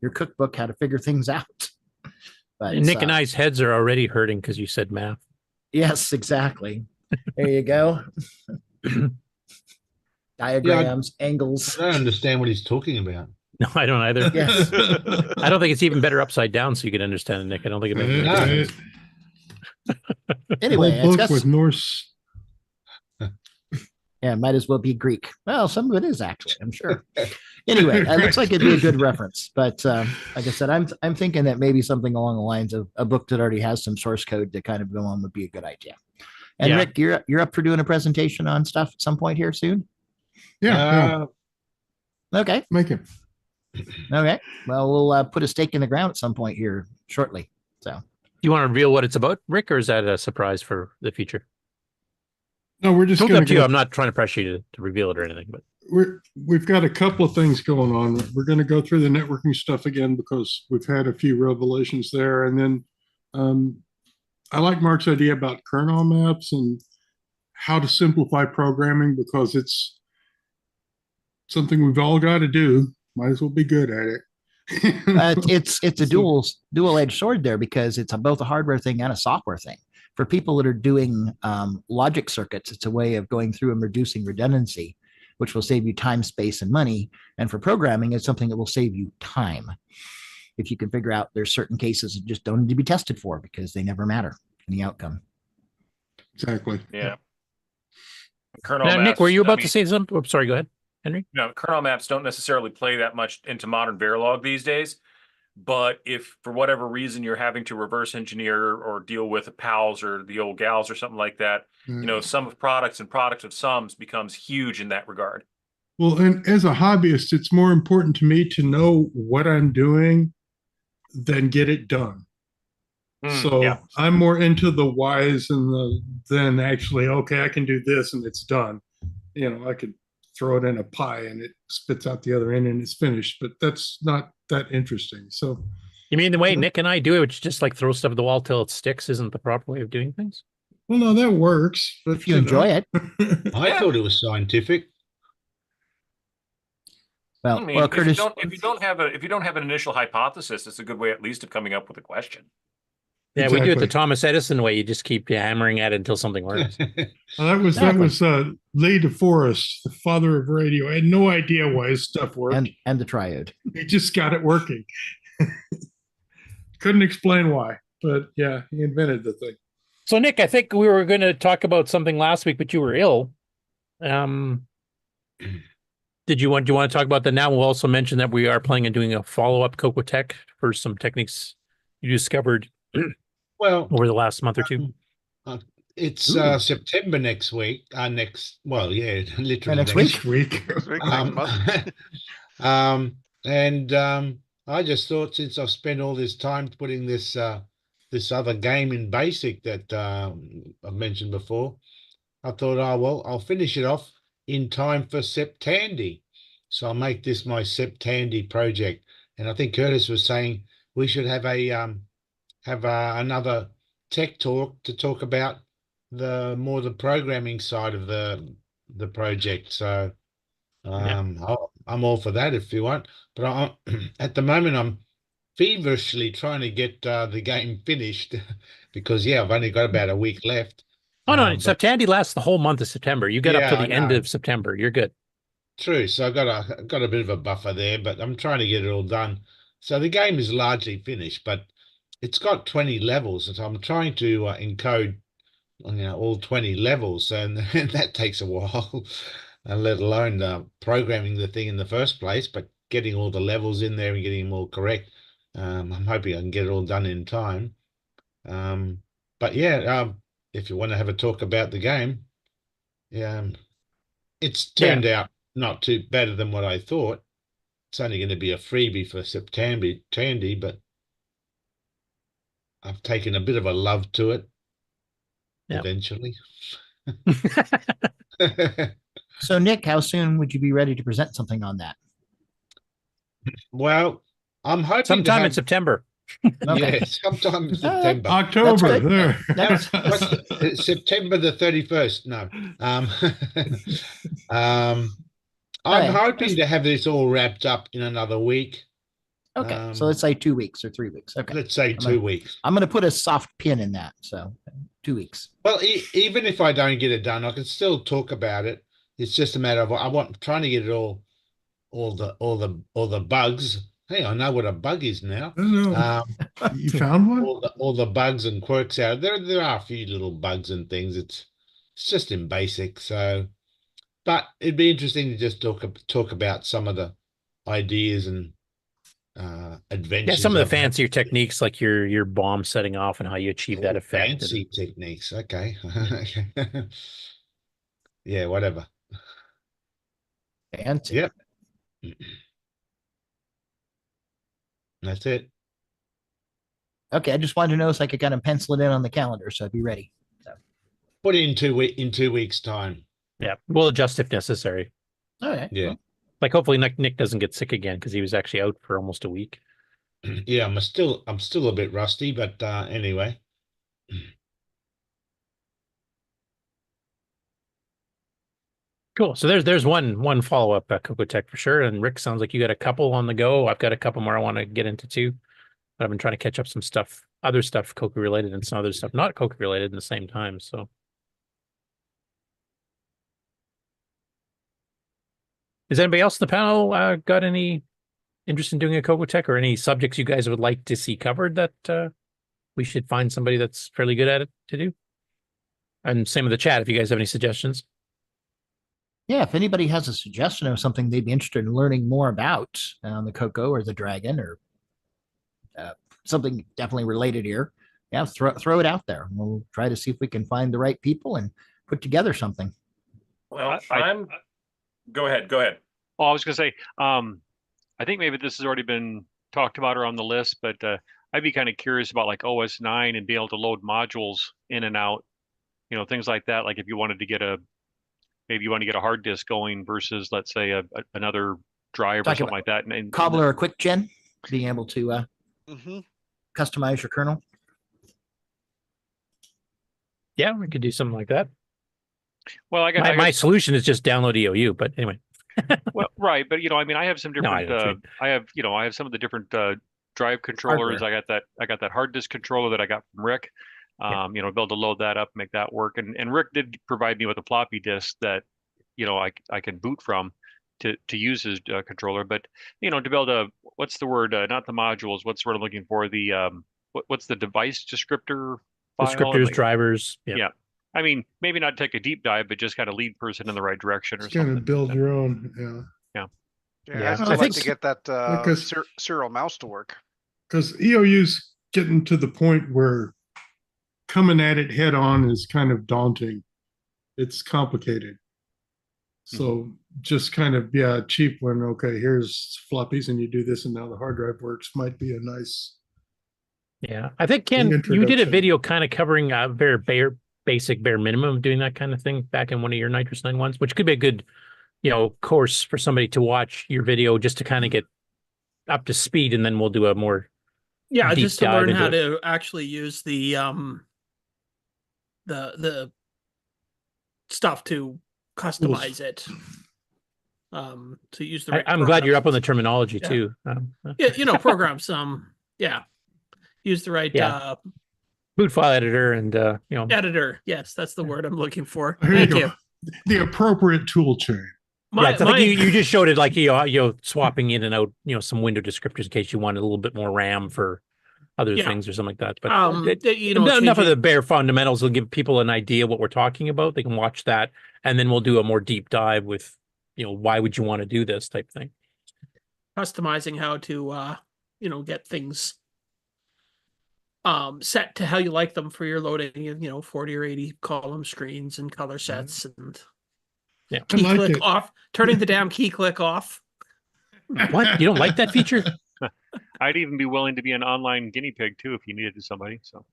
[SPEAKER 12] Your cookbook, how to figure things out. But
[SPEAKER 7] Nick and I's heads are already hurting because you said math.
[SPEAKER 12] Yes, exactly. There you go. Diagrams, angles.
[SPEAKER 9] I don't understand what he's talking about.
[SPEAKER 7] No, I don't either.
[SPEAKER 12] Yes.
[SPEAKER 7] I don't think it's even better upside down so you can understand it, Nick. I don't think it makes any sense.
[SPEAKER 12] Anyway,
[SPEAKER 13] Whole book with Norse.
[SPEAKER 12] Yeah, might as well be Greek. Well, some of it is actually, I'm sure. Anyway, it looks like it'd be a good reference. But like I said, I'm thinking that maybe something along the lines of a book that already has some source code to kind of go on would be a good idea. And
[SPEAKER 7] Yeah.
[SPEAKER 12] Rick, you're up for doing a presentation on stuff at some point here soon?
[SPEAKER 13] Yeah.
[SPEAKER 12] Okay.
[SPEAKER 13] Make it.
[SPEAKER 12] Okay. Well, we'll put a stake in the ground at some point here shortly. So,
[SPEAKER 7] You want to reveal what it's about, Rick, or is that a surprise for the future?
[SPEAKER 13] No, we're just
[SPEAKER 7] It's
[SPEAKER 13] going
[SPEAKER 7] up to you. I'm not trying to pressure you to reveal it or anything, but
[SPEAKER 13] we've got a couple of things going on. We're going to go through the networking stuff again because we've had a few revelations there. And then I like Mark's idea about kernel maps and how to simplify programming, because it's something we've all got to do. Might as well be good at it.
[SPEAKER 12] it's a dual-edged sword there, because it's both a hardware thing and a software thing. For people that are doing logic circuits, it's a way of going through and reducing redundancy, which will save you time, space, and money. And for programming, it's something that will save you time. If you can figure out there's certain cases that just don't need to be tested for because they never matter in the outcome.
[SPEAKER 13] Exactly.
[SPEAKER 14] Yeah. Kernel
[SPEAKER 7] now,
[SPEAKER 14] maps,
[SPEAKER 7] Nick, were you about
[SPEAKER 14] I
[SPEAKER 7] to say something? Oh, sorry, go ahead, Henry.
[SPEAKER 14] No, kernel maps don't necessarily play that much into modern Verilog these days. But if for whatever reason you're having to reverse engineer or deal with the PALs or the old gals or something like that, you know, sum of products and product of sums becomes huge in that regard.
[SPEAKER 13] Well, and as a hobbyist, it's more important to me to know what I'm doing than get it done. So
[SPEAKER 14] yeah.
[SPEAKER 13] I'm more into the whys and than actually, okay, I can do this and it's done. I could throw it in a pie and it spits out the other end and it's finished, but that's not that interesting. So
[SPEAKER 7] You mean the way Nick and I do it, which is just like throw stuff at the wall till it sticks, isn't the proper way of doing things?
[SPEAKER 13] well, no, that works. But
[SPEAKER 12] If you enjoy it.
[SPEAKER 9] I thought it was scientific.
[SPEAKER 14] I
[SPEAKER 12] Well,
[SPEAKER 14] mean,
[SPEAKER 12] well,
[SPEAKER 14] if
[SPEAKER 12] Curtis,
[SPEAKER 14] you don't have an initial hypothesis, it's a good way at least of coming up with a question.
[SPEAKER 7] Yeah, we do it
[SPEAKER 13] Exactly.
[SPEAKER 7] the Thomas Edison way. You just keep hammering at it until something works.
[SPEAKER 13] That was Lee DeForest, the father of radio. I had no idea why his stuff worked.
[SPEAKER 12] and the triode.
[SPEAKER 13] He just got it working. Couldn't explain why, but yeah, he invented the thing.
[SPEAKER 7] So, Nick, I think we were going to talk about something last week, but you were ill. Do you want to talk about that now? We'll also mention that we are planning on doing a follow-up CoCo Tech for some techniques you discovered over the last month or two.
[SPEAKER 9] It's September next week. Literally
[SPEAKER 12] next week.
[SPEAKER 9] I just thought, since I've spent all this time putting this other game in BASIC that I've mentioned before, I thought, I'll finish it off in time for Septandy. So I'll make this my Septandy project. And I think Curtis was saying we should have another tech talk to talk about the programming side of the project. So I'm all for that if you want. But at the moment, I'm feverishly trying to get the game finished because I've only got about a week left.
[SPEAKER 7] Oh no, Septandy lasts the whole month of September. You get up to the end of September. You're good.
[SPEAKER 9] True. So I got a bit of a buffer there, but I'm trying to get it all done. So the game is largely finished, but it's got 20 levels, and so I'm trying to encode all 20 levels, and that takes a while, let alone programming the thing in the first place, but getting all the levels in there and getting them all correct. I'm hoping I can get it all done in time. But if you want to have a talk about the game, it's turned out not too better than what I thought. It's only going to be a freebie for September, Tandy, but I've taken a bit of a love to it eventually.
[SPEAKER 12] So, Nick, how soon would you be ready to present something on that?
[SPEAKER 9] Well, I'm hoping
[SPEAKER 7] sometime in September.
[SPEAKER 9] Yeah, sometime in September.
[SPEAKER 13] October. There.
[SPEAKER 9] September the 31st. No. I'm hoping to have this all wrapped up in another week.
[SPEAKER 12] Okay, so let's say 2 weeks or 3 weeks. Okay,
[SPEAKER 9] let's say 2 weeks.
[SPEAKER 12] I'm going to put a soft pin in that. So 2 weeks.
[SPEAKER 9] Well, even if I don't get it done, I can still talk about it. It's just a matter of trying to get it all the bugs. Hey, I know what a bug is now.
[SPEAKER 13] You found one?
[SPEAKER 9] All the bugs and quirks out there. There are a few little bugs and things. It's just in BASIC. So, but it'd be interesting to just talk about some of the ideas and adventures.
[SPEAKER 7] Yeah, some of the fancier techniques, like your bomb setting off and how you achieve that effect.
[SPEAKER 9] Fancy techniques. Okay. Yeah, whatever.
[SPEAKER 12] Fancy.
[SPEAKER 9] Yep. That's it.
[SPEAKER 12] Okay, I just wanted to know so I could kind of pencil it in on the calendar, so I'd be ready. So.
[SPEAKER 9] Put it in 2 weeks' time.
[SPEAKER 7] Yeah, we'll adjust if necessary.
[SPEAKER 12] All right.
[SPEAKER 9] Yeah.
[SPEAKER 7] Like hopefully Nick doesn't get sick again because he was actually out for almost a week.
[SPEAKER 9] Yeah, I'm still a bit rusty, but anyway.
[SPEAKER 7] Cool. So there's one follow-up at CoCo Tech for sure. And Rick, sounds like you got a couple on the go. I've got a couple more I want to get into too. But I've been trying to catch up some stuff, other stuff CoCo related and some other stuff not CoCo related at the same time. So is anybody else in the panel got any interest in doing a CoCo Tech or any subjects you guys would like to see covered that we should find somebody that's fairly good at it to do? And same with the chat if you guys have any suggestions.
[SPEAKER 12] Yeah, if anybody has a suggestion of something they'd be interested in learning more about on the CoCo or the Dragon or something definitely related here, yeah, throw it out there. We'll try to see if we can find the right people and put together something.
[SPEAKER 14] Well, go ahead.
[SPEAKER 11] Well, I was going to say, I think maybe this has already been talked about or on the list, but I'd be kind of curious about like OS 9 and be able to load modules in and out, things like that. Like if you wanted to get maybe you want to get a hard disk going versus, let's say, another drive or something like that. And
[SPEAKER 12] Cobbler or Quick Gen, being able to customize your kernel.
[SPEAKER 7] Yeah, we could do something like that.
[SPEAKER 11] Well,
[SPEAKER 7] my solution is just download EOU, but anyway.
[SPEAKER 11] Well, right, but I have some different. I have some of the different drive controllers.
[SPEAKER 12] Hardware.
[SPEAKER 11] I got that hard disk controller that I got from Rick. Be able to load that up, make that work. And Rick did provide me with a floppy disk that I can boot from to use his controller. But to be able to, what's the word? Not the modules. What's the word I'm looking for? The what's the device descriptor file?
[SPEAKER 7] Descriptors, drivers.
[SPEAKER 11] Yeah. I mean, maybe not take a deep dive, but just kind of lead person in the right direction or
[SPEAKER 13] Just
[SPEAKER 11] something.
[SPEAKER 13] kind of build your own.
[SPEAKER 11] Yeah.
[SPEAKER 5] Yeah, I'd still like to get that serial mouse to work.
[SPEAKER 13] Because EOU's getting to the point where coming at it head on is kind of daunting. It's complicated. So just kind of, cheap one. Okay, here's floppies and you do this and now the hard drive works might be a nice.
[SPEAKER 7] Yeah, I think, Ken, you did a video kind of covering a very basic bare minimum of doing that kind of thing back in one of your Nitrous 9 ones, which could be a good, course for somebody to watch your video just to kind of get up to speed, and then we'll do a more
[SPEAKER 10] just to learn how
[SPEAKER 7] it.
[SPEAKER 10] to actually use the stuff to customize it. To use the.
[SPEAKER 7] I'm glad you're up on the terminology too.
[SPEAKER 10] Programs. Use the right.
[SPEAKER 7] Boot file editor and
[SPEAKER 10] editor. Yes, that's the word I'm looking for.
[SPEAKER 13] Here
[SPEAKER 10] Thank
[SPEAKER 13] you
[SPEAKER 10] you.
[SPEAKER 13] go. The appropriate tool chain.
[SPEAKER 7] I think you just showed it like swapping in and out some window descriptors in case you wanted a little bit more RAM for other things or something like that. But enough of the bare fundamentals will give people an idea what we're talking about. They can watch that, and then we'll do a more deep dive with why would you want to do this type thing.
[SPEAKER 10] Customizing how to get things set to how you like them for your loading, 40 or 80 column screens and color sets and key click off, turning the damn key click off.
[SPEAKER 7] What? You don't like that feature?
[SPEAKER 11] I'd even be willing to be an online guinea pig too if you needed to somebody. So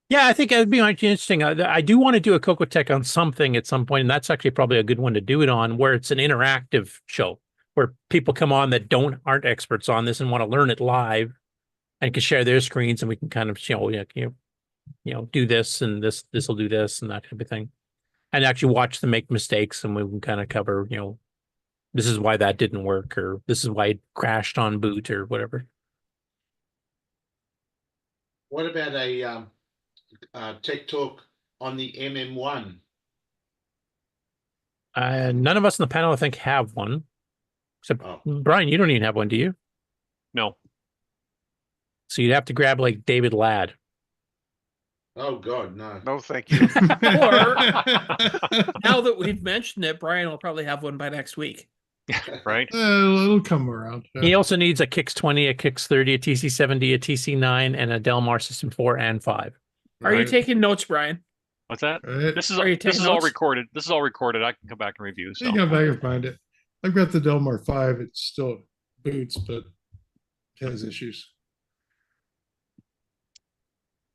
[SPEAKER 7] yeah, I think it'd be interesting. I do want to do a CoCo Tech on something at some point, and that's actually probably a good one to do it on, where it's an interactive show where people come on that aren't experts on this and want to learn it live. And can share their screens, and we can kind of do this, and this will do this, and that type of thing, and actually watch them make mistakes, and we can kind of cover, this is why that didn't work, or this is why it crashed on boot, or whatever.
[SPEAKER 9] What about a tech talk on the MM1?
[SPEAKER 7] None of us in the panel, I think, have one. Except Brian, you don't even have one, do you?
[SPEAKER 11] No.
[SPEAKER 7] So you'd have to grab like David Ladd.
[SPEAKER 9] Oh God, no.
[SPEAKER 5] No, thank you.
[SPEAKER 10] Or now that we've mentioned it, Brian will probably have one by next week.
[SPEAKER 11] Right?
[SPEAKER 13] It'll come around.
[SPEAKER 7] He also needs a Kix 20, a Kix 30, a TC70, a TC9, and a Delmar System 4 and 5.
[SPEAKER 10] Are you taking notes, Brian?
[SPEAKER 11] What's that? This is
[SPEAKER 10] notes?
[SPEAKER 11] all recorded. This is all recorded. I can come back and review. So
[SPEAKER 13] You can go back and find it. I've got the Delmar 5. It still boots, but has issues.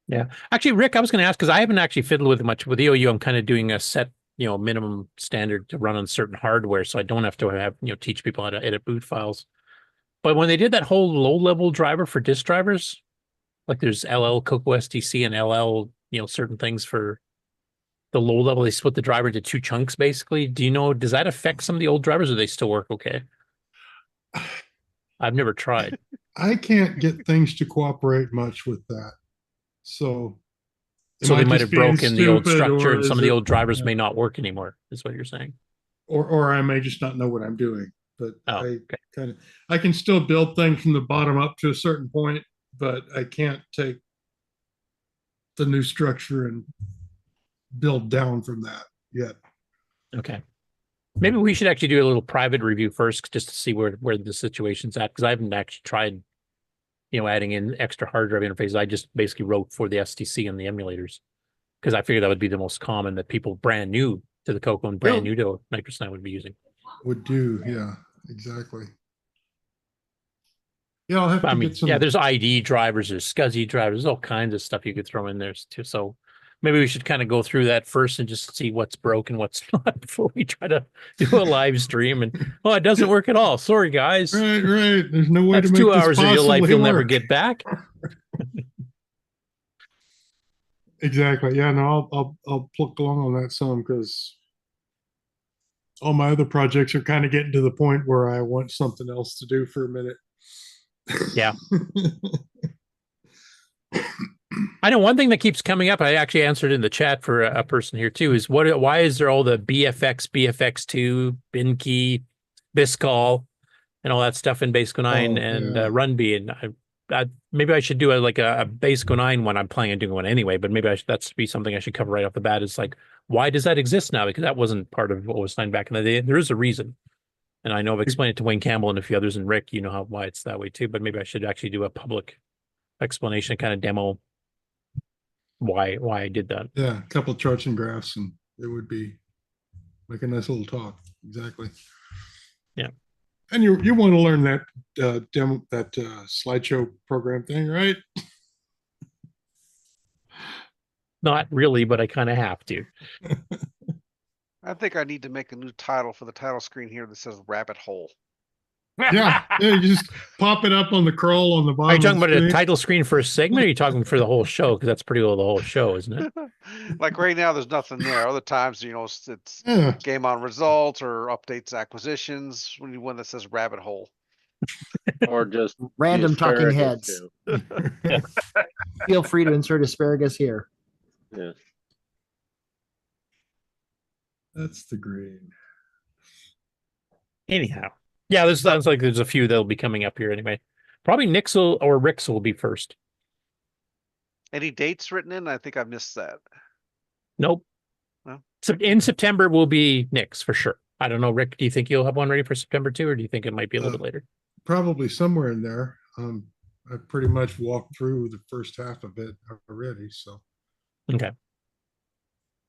[SPEAKER 7] Yeah. Actually, Rick, I was going to ask, because I haven't actually fiddled with it much. With EOU, I'm kind of doing a set, minimum standard to run on certain hardware, so I don't have to have, teach people how to edit boot files. But when they did that whole low-level driver for disk drivers, like there's LL CoCo STC and LL, certain things for the low level, they split the driver into two chunks, basically. Do you know, does that affect some of the old drivers, or they still work okay? I've never tried.
[SPEAKER 13] I can't get things to cooperate much with that. So
[SPEAKER 7] they might have broken the old structure, and some of the old drivers may not work anymore, is what you're saying.
[SPEAKER 13] Or I may just not know what I'm doing. But
[SPEAKER 7] okay.
[SPEAKER 13] I can still build things from the bottom up to a certain point, but I can't take the new structure and build down from that yet.
[SPEAKER 7] Okay. Maybe we should actually do a little private review first, just to see where the situation's at, because I haven't actually tried, adding in extra hard drive interfaces. I just basically wrote for the STC and the emulators, because I figured that would be the most common that people brand new to the CoCo and brand new to Nitrous 9 would be using.
[SPEAKER 13] Would do, yeah, exactly. Yeah, I'll have to
[SPEAKER 7] I mean,
[SPEAKER 13] get some.
[SPEAKER 7] yeah, there's ID drivers, there's SCSI drivers, there's all kinds of stuff you could throw in there too. So maybe we should kind of go through that first and just see what's broken, what's not before we try to do a live stream. And oh, it doesn't work at all. Sorry, guys.
[SPEAKER 13] Right. There's no way
[SPEAKER 7] That's
[SPEAKER 13] to make
[SPEAKER 7] 2
[SPEAKER 13] this
[SPEAKER 7] hours of your life
[SPEAKER 13] possibly
[SPEAKER 7] you'll never
[SPEAKER 13] work.
[SPEAKER 7] get back.
[SPEAKER 13] Exactly. Yeah. No, I'll pluck along on that some because all my other projects are kind of getting to the point where I want something else to do for a minute.
[SPEAKER 7] Yeah. I know one thing that keeps coming up, I actually answered in the chat for a person here too, is why is there all the BFX, BFX2, Binkey, Biscall, and all that stuff in Basic 09 and RunB? And maybe I should do a Basic 09 one. I'm planning on doing one anyway, but maybe that's be something I should cover right off the bat. Is like, why does that exist now? Because that wasn't part of what was signed back in the day. There is a reason. And I know I've explained it to Wayne Campbell and a few others, and Rick, you know why it's that way too, but maybe I should actually do a public explanation, kind of demo why I did that.
[SPEAKER 13] Yeah, a couple of charts and graphs, and it would be like a nice little talk. Exactly.
[SPEAKER 7] Yeah.
[SPEAKER 13] And you want to learn that demo, that slideshow program thing, right?
[SPEAKER 7] Not really, but I kind of have to.
[SPEAKER 5] I think I need to make a new title for the title screen here that says rabbit hole.
[SPEAKER 13] Yeah, you just pop it up on the crawl on the bottom.
[SPEAKER 7] Are you talking about a title screen for a segment, or are you talking for the whole show? Because that's pretty well the whole show, isn't it?
[SPEAKER 5] Like right now, there's nothing there. Other times, it's
[SPEAKER 13] Yeah.
[SPEAKER 5] game on results or updates, acquisitions. One that says rabbit hole.
[SPEAKER 15] Or just
[SPEAKER 12] Random
[SPEAKER 15] the
[SPEAKER 12] talking
[SPEAKER 15] asparagus,
[SPEAKER 12] heads. Feel free to insert asparagus here.
[SPEAKER 15] Yeah.
[SPEAKER 13] That's the green.
[SPEAKER 7] Anyhow. Yeah, this sounds like there's a few that'll be coming up here anyway. Probably Nixel or Rick's will be first.
[SPEAKER 5] Any dates written in? I think I missed that.
[SPEAKER 7] Nope.
[SPEAKER 5] No?
[SPEAKER 7] So in September will be Nix for sure. I don't know, Rick, do you think you'll have one ready for September too, or do you think it might be a little bit later?
[SPEAKER 13] Probably somewhere in there. I pretty much walked through the first half of it already, so.
[SPEAKER 7] Okay.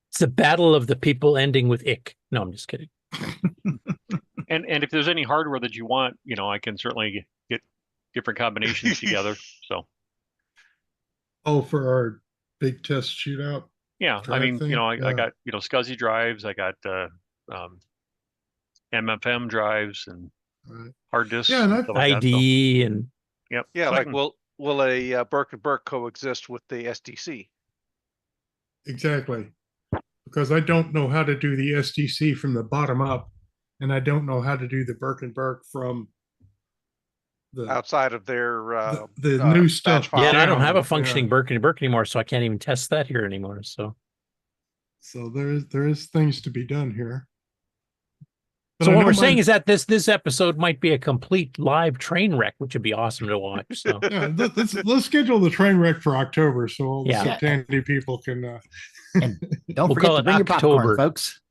[SPEAKER 7] It's the battle of the people ending with ick. No, I'm just kidding.
[SPEAKER 11] And if there's any hardware that you want, I can certainly get different combinations together. So.
[SPEAKER 13] Oh, for our big test shootout.
[SPEAKER 11] Yeah, I mean, I got SCSI drives, I got MFM drives and hard disks.
[SPEAKER 13] Yeah, and
[SPEAKER 11] stuff like
[SPEAKER 7] ID
[SPEAKER 11] that,
[SPEAKER 7] and.
[SPEAKER 11] Yep.
[SPEAKER 5] Yeah, like will a Burke and Burke coexist with the SDC?
[SPEAKER 13] Exactly. Because I don't know how to do the SDC from the bottom up, and I don't know how to do the Burke and Burke from the
[SPEAKER 5] outside of their
[SPEAKER 13] the new stuff.
[SPEAKER 7] Yeah, and I don't have a functioning Burke and Burke anymore, so I can't even test that here anymore. So
[SPEAKER 13] there is things to be done here. But
[SPEAKER 7] so what we're saying is that this episode might be a complete live train wreck, which would be awesome to watch. So
[SPEAKER 13] yeah, let's schedule the train wreck for October, so all the
[SPEAKER 7] Yeah.
[SPEAKER 13] Tandy people can.
[SPEAKER 12] And don't
[SPEAKER 7] We'll
[SPEAKER 12] forget
[SPEAKER 7] call
[SPEAKER 12] to
[SPEAKER 7] it
[SPEAKER 12] bring your popcorn,
[SPEAKER 7] October.
[SPEAKER 12] folks.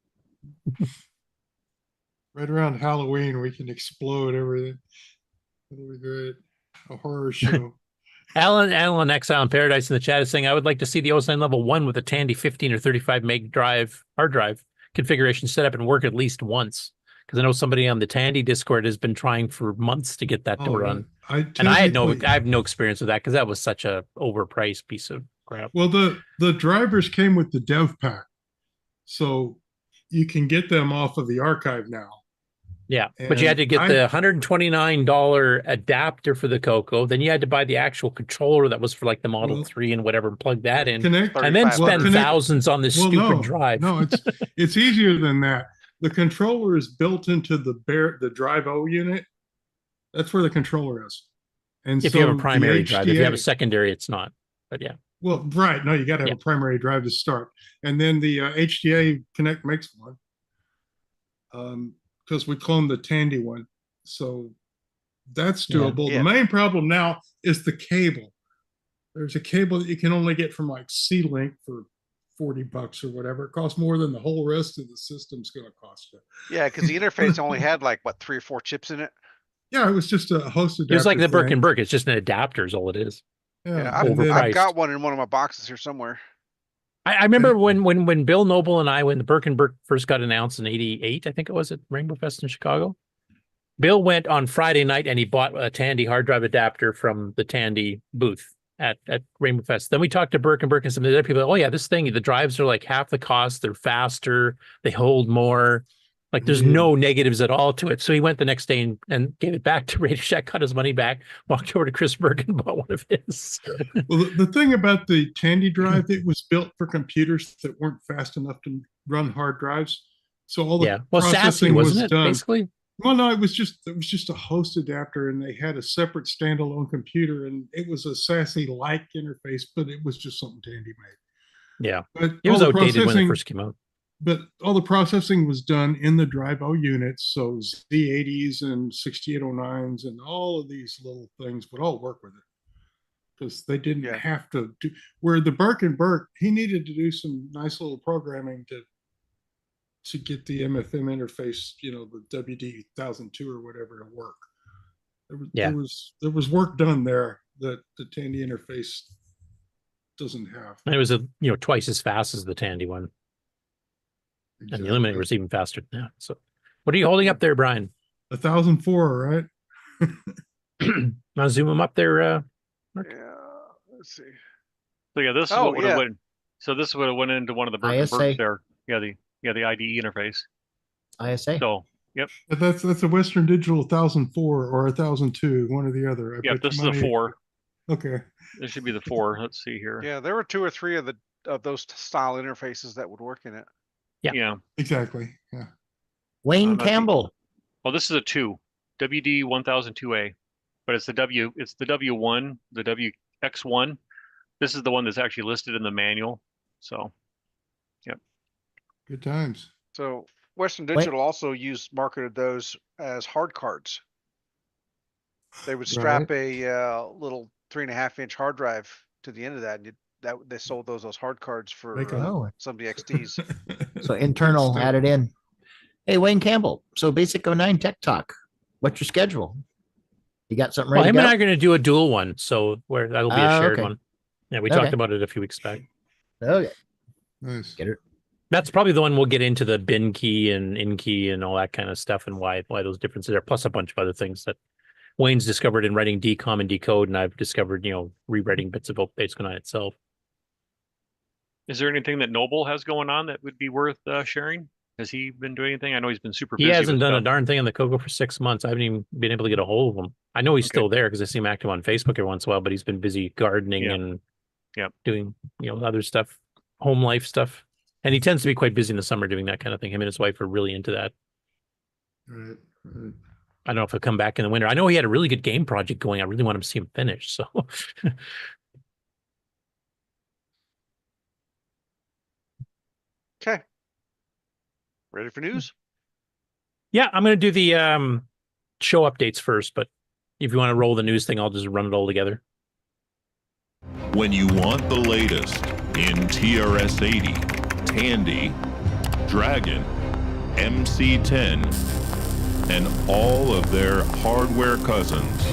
[SPEAKER 13] Right around Halloween, we can explode everything. It'll be great. A horror show.
[SPEAKER 7] Alan Exile in Paradise in the chat is saying, I would like to see the OSN level 1 with a Tandy 15 or 35 meg hard drive configuration set up and work at least once. Because I know somebody on the Tandy Discord has been trying for months to get that to run. I have no experience with that because that was such a overpriced piece of crap.
[SPEAKER 13] Well, the drivers came with the dev pack, so you can get them off of the archive now.
[SPEAKER 7] Yeah, but you had to get the $129 adapter for the CoCo. Then you had to buy the actual controller that was for like the Model 3 and whatever, and plug that in, and then spend thousands on this stupid drive.
[SPEAKER 13] No, it's easier than that. The controller is built into the Drive O unit. That's where the controller is. And
[SPEAKER 7] if
[SPEAKER 13] so
[SPEAKER 7] you have a primary
[SPEAKER 13] the
[SPEAKER 7] drive, if you have a secondary, it's not. But yeah.
[SPEAKER 13] Well, right. No, you got to have a primary drive to start. And then the HDA Connect makes one. Because we cloned the Tandy one. So that's doable.
[SPEAKER 5] Yeah.
[SPEAKER 13] The main problem now is the cable. There's a cable that you can only get from like C-Link for $40 or whatever. It costs more than the whole rest of the system's going to cost you.
[SPEAKER 5] Yeah, because the interface only had like 3 or 4 chips in it.
[SPEAKER 13] Yeah, it was just a host adapter.
[SPEAKER 7] It was like the Burke
[SPEAKER 13] thing.
[SPEAKER 7] and Burke. It's just an adapter is all it is.
[SPEAKER 5] Yeah,
[SPEAKER 7] Overpriced.
[SPEAKER 5] I've got one in one of my boxes here somewhere.
[SPEAKER 7] I remember when Bill Noble and I, when the Burke and Burke first got announced in '88, I think it was at Rainbow Fest in Chicago. Bill went on Friday night and he bought a Tandy hard drive adapter from the Tandy booth at Rainbow Fest. Then we talked to Burke and some of the other people. Oh yeah, this thing, the drives are like half the cost. They're faster. They hold more. Like there's no negatives at all to it. So he went the next day and gave it back to Radio Shack, got his money back, walked over to Chris Burke and bought one of his.
[SPEAKER 13] Well, the thing about the Tandy drive, it was built for computers that weren't fast enough to run hard drives. So all the processing was done. Basically? Well, no, it was just a host adapter, and they had a separate standalone computer, and it was a SASE-like interface, but it was just something Tandy made.
[SPEAKER 7] Yeah,
[SPEAKER 13] but
[SPEAKER 7] it was outdated when it first came out.
[SPEAKER 13] But all the processing was done in the drive-O units, so Z80s and 6809s and all of these little things would all work with it. Because they didn't have to do, where the Burke, he needed to do some nice little programming to get the MFM interface, the WD-1002 or whatever to work. There was work done there that the Tandy interface doesn't have.
[SPEAKER 7] And it was twice as fast as the Tandy one. Exactly. And the Eliminator was even faster than that. So what are you holding up there, Brian?
[SPEAKER 13] 1004, right?
[SPEAKER 7] I'll zoom them up there, Mark.
[SPEAKER 5] Yeah, let's see.
[SPEAKER 11] So yeah, this is what would have went. So this would have went into one of the Burke there. Yeah, the IDE interface.
[SPEAKER 12] ISA.
[SPEAKER 11] So yep.
[SPEAKER 13] But that's a Western Digital 1004 or 1002, one or the other.
[SPEAKER 11] Yeah, this is a 4.
[SPEAKER 13] Okay.
[SPEAKER 11] This should be the 4. Let's see here.
[SPEAKER 5] Yeah, there were 2 or 3 of those style interfaces that would work in it.
[SPEAKER 11] Yeah.
[SPEAKER 13] Exactly. Yeah.
[SPEAKER 12] Wayne Campbell.
[SPEAKER 11] Well, this is a 2, WD-1002A, but it's the W1, the WX1. This is the one that's actually listed in the manual. So, yep.
[SPEAKER 13] Good times.
[SPEAKER 5] So Western Digital also marketed those as hard cards. They would strap a little 3.5-inch hard drive to the end of that, and they sold those hard cards for some of the XTs.
[SPEAKER 12] So internal added in. Hey, Wayne Campbell. So Basic 09 Tech Talk. What's your schedule? You got something ready?
[SPEAKER 7] Well, him and I are going to do a dual one, so that'll be a shared one. Yeah, we talked about it a few weeks back.
[SPEAKER 12] Okay.
[SPEAKER 13] Nice.
[SPEAKER 12] Get it.
[SPEAKER 7] That's probably the one we'll get into the bin key and in key and all that kind of stuff and why those differences are, plus a bunch of other things that Wayne's discovered in writing decom and decode, and I've discovered, rewriting bits of Basic 09 itself.
[SPEAKER 11] Is there anything that Noble has going on that would be worth sharing? Has he been doing anything? I know he's been super busy.
[SPEAKER 7] He hasn't done a darn thing on the CoCo for 6 months. I haven't even been able to get a hold of him. I know he's still there because I see him active on Facebook every once in a while, but he's been busy gardening and doing, other stuff, home life stuff. And he tends to be quite busy in the summer doing that kind of thing. Him and his wife are really into that.
[SPEAKER 13] Right.
[SPEAKER 7] I don't know if he'll come back in the winter. I know he had a really good game project going. I really want to see him finish. So
[SPEAKER 5] okay. Ready for news?
[SPEAKER 7] Yeah, I'm going to do the show updates first, but if you want to roll the news thing, I'll just run it all together.
[SPEAKER 2] When you want the latest in TRS80, Tandy, Dragon, MC10, and all of their hardware cousins,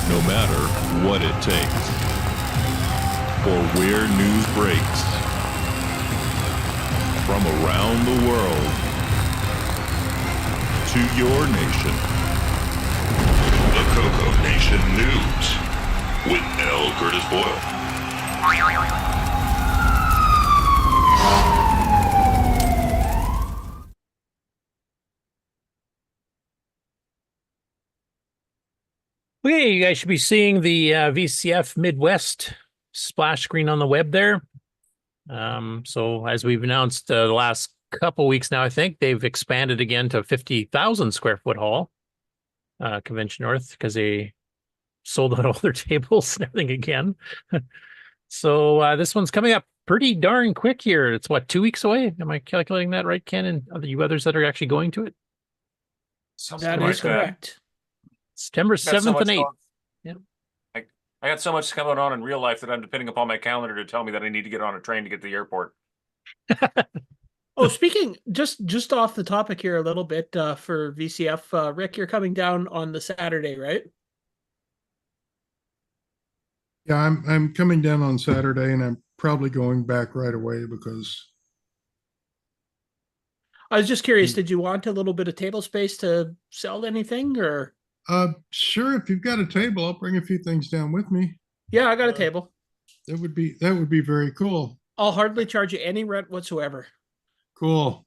[SPEAKER 2] no matter what it takes, or where news breaks, from around the world to your nation. The CoCoNation News with L Curtis Boyle.
[SPEAKER 7] Okay, you guys should be seeing the VCF Midwest splash screen on the web there. So as we've announced the last couple weeks now, I think they've expanded again to 50,000 square foot hall, Convention North, because they sold out all their tables and everything again. So this one's coming up pretty darn quick here. It's what, 2 weeks away? Am I calculating that right, Ken? And are you others that are actually going to it?
[SPEAKER 19] That is correct.
[SPEAKER 7] September 7th and 8th. Yeah.
[SPEAKER 14] I got so much going on in real life that I'm depending upon my calendar to tell me that I need to get on a train to get to the airport.
[SPEAKER 10] Oh, speaking just off the topic here a little bit for VCF, Rick, you're coming down on the Saturday, right?
[SPEAKER 13] Yeah, I'm coming down on Saturday, and I'm probably going back right away because
[SPEAKER 10] I was just curious, did you want a little bit of table space to sell anything, or?
[SPEAKER 13] Sure. If you've got a table, I'll bring a few things down with me.
[SPEAKER 10] Yeah, I got a table.
[SPEAKER 13] That would be very cool.
[SPEAKER 10] I'll hardly charge you any rent whatsoever.
[SPEAKER 13] Cool.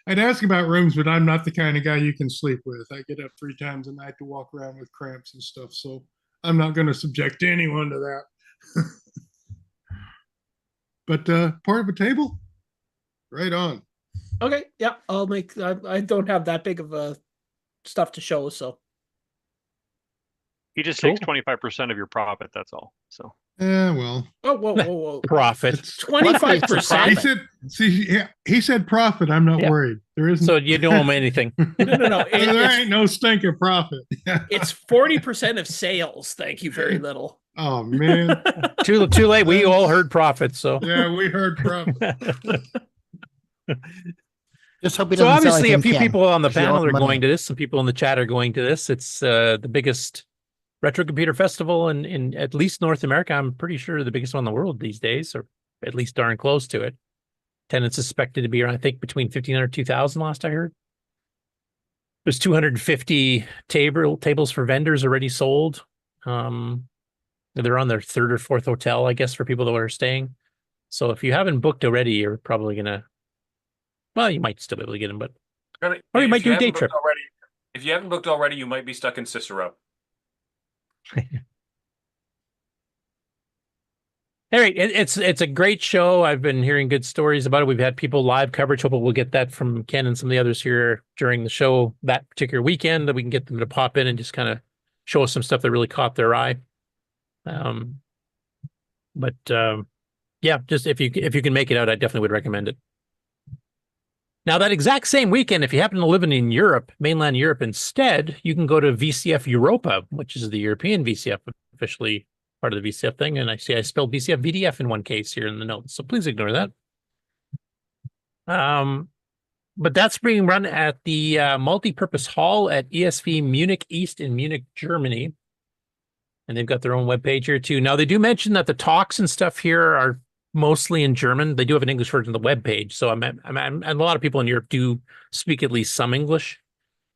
[SPEAKER 13] I'd ask about rooms, but I'm not the kind of guy you can sleep with. I get up 3 times a night to walk around with cramps and stuff, so I'm not going to subject anyone to that. But part of a table, right on.
[SPEAKER 10] Okay, yeah, I'll make. I don't have that big of a stuff to show, so.
[SPEAKER 11] He just takes 25% of your profit. That's all. So.
[SPEAKER 13] Yeah, well.
[SPEAKER 10] Oh, whoa.
[SPEAKER 7] Profit.
[SPEAKER 10] 25%.
[SPEAKER 13] He said profit. I'm not worried. There isn't.
[SPEAKER 7] So you don't owe him anything.
[SPEAKER 10] No.
[SPEAKER 13] There ain't no stinking profit.
[SPEAKER 10] It's 40% of sales. Thank you very little.
[SPEAKER 13] Oh man.
[SPEAKER 7] Too late. We all heard profit. So
[SPEAKER 13] yeah, we heard profit.
[SPEAKER 12] Just hope he
[SPEAKER 7] so
[SPEAKER 12] doesn't
[SPEAKER 7] obviously a few people on the
[SPEAKER 12] If you
[SPEAKER 7] panel
[SPEAKER 12] want
[SPEAKER 7] are
[SPEAKER 12] money.
[SPEAKER 7] going to this. Some people in the chat are going to this. It's the biggest retro computer festival in at least North America. I'm pretty sure the biggest one in the world these days, or at least darn close to it. Attendance suspected to be around, I think, between 1,500 2,000 last I heard. There's 250 tables for vendors already sold. They're on their 3rd or 4th hotel, I guess, for people that are staying. So if you haven't booked already, you're probably gonna. Well, you might still be able to get them, but or you might do a day trip.
[SPEAKER 14] If you haven't booked already, you might be stuck in Cicero.
[SPEAKER 7] All right, it's a great show. I've been hearing good stories about it. We've had people live coverage. Hopefully we'll get that from Ken and some of the others here during the show that particular weekend, that we can get them to pop in and just kind of show us some stuff that really caught their eye. Yeah, just if you can make it out, I definitely would recommend it. Now, that exact same weekend, if you happen to live in Europe, mainland Europe instead, you can go to VCF Europa, which is the European VCF, officially part of the VCF thing. And I see I spelled VCF VDF in one case here in the notes, so please ignore that. But that's being run at the multi-purpose hall at ESV Munich East in Munich, Germany. And they've got their own webpage here too. Now, they do mention that the talks and stuff here are mostly in German. They do have an English version of the webpage. So and a lot of people in Europe do speak at least some English.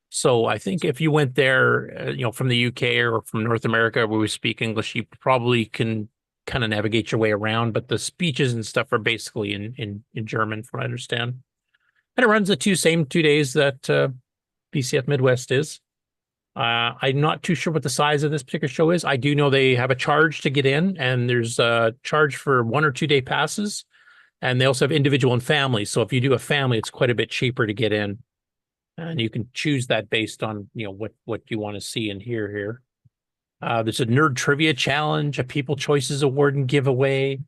[SPEAKER 7] So I think if you went there, from the UK or from North America where we speak English, you probably can kind of navigate your way around. But the speeches and stuff are basically in German, from what I understand. And it runs the same 2 days that VCF Midwest is. I'm not too sure what the size of this particular show is. I do know they have a charge to get in, and there's a charge for 1 or 2 day passes. And they also have individual and family. So if you do a family, it's quite a bit cheaper to get in. And you can choose that based on, what you want to see and hear here. There's a nerd trivia challenge, a People Choices Award and giveaway.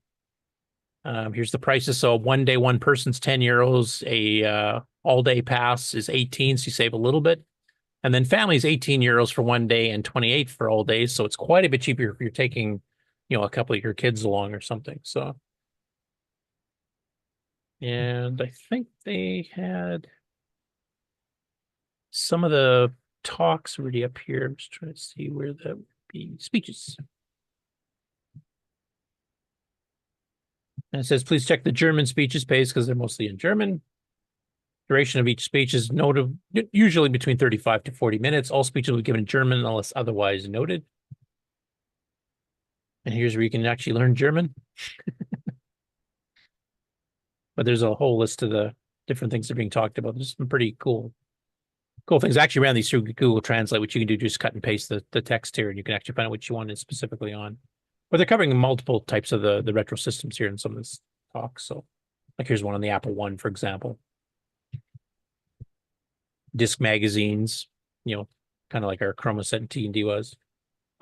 [SPEAKER 7] Here's the prices. So 1 day, one person's €10. A all day pass is 18, so you save a little bit. And then family is €18 for 1 day and 28 for all days. So it's quite a bit cheaper if you're taking, a couple of your kids along or something. So, and I think they had some of the talks already up here. I'm just trying to see where that would be. Speeches. And it says, please check the German speeches page because they're mostly in German. Duration of each speech is noted, usually between 35 to 40 minutes. All speeches will be given in German unless otherwise noted. And here's where you can actually learn German. But there's a whole list of the different things that are being talked about. There's some pretty cool things. I actually ran these through Google Translate, which you can do, just cut and paste the text here, and you can actually find out what you want it specifically on. But they're covering multiple types of the retro systems here in some of this talk. So, like here's one on the Apple I, for example. Disc magazines, kind of like our Chromaset and T&D was.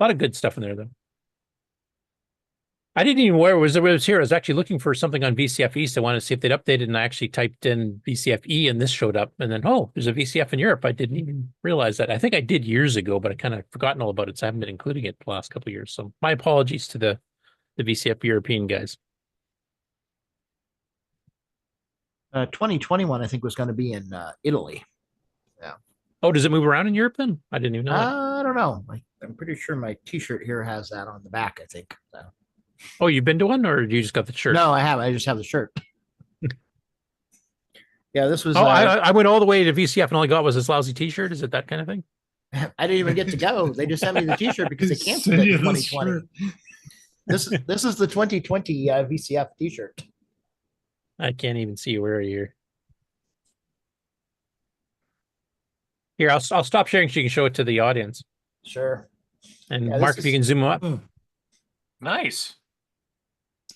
[SPEAKER 7] A lot of good stuff in there, though. I didn't even where it was here. I was actually looking for something on VCF East. I wanted to see if they'd updated, and I actually typed in VCF E, and this showed up. And then, there's a VCF in Europe. I didn't even realize that. I think I did years ago, but I kind of forgotten all about it, so I haven't been including it the last couple of years. So my apologies to the VCF European guys.
[SPEAKER 12] 2021, I think, was going to be in Italy. Yeah.
[SPEAKER 7] Oh, does it move around in Europe then? I didn't even know that.
[SPEAKER 12] I don't know. I'm pretty sure my T-shirt here has that on the back, I think. So.
[SPEAKER 7] Oh, you've been to one, or you just got the shirt?
[SPEAKER 12] No, I haven't. I just have the shirt. Yeah, this was.
[SPEAKER 7] Oh, I went all the way to VCF and all I got was this lousy T-shirt. Is it that kind of thing?
[SPEAKER 12] I didn't even get to go. They just sent me the T-shirt because they canceled it in 2020. This is the 2020 VCF T-shirt.
[SPEAKER 7] I can't even see where you're. Here, I'll stop sharing so you can show it to the audience.
[SPEAKER 12] Sure.
[SPEAKER 7] And Mark, if you can zoom up.
[SPEAKER 14] Nice.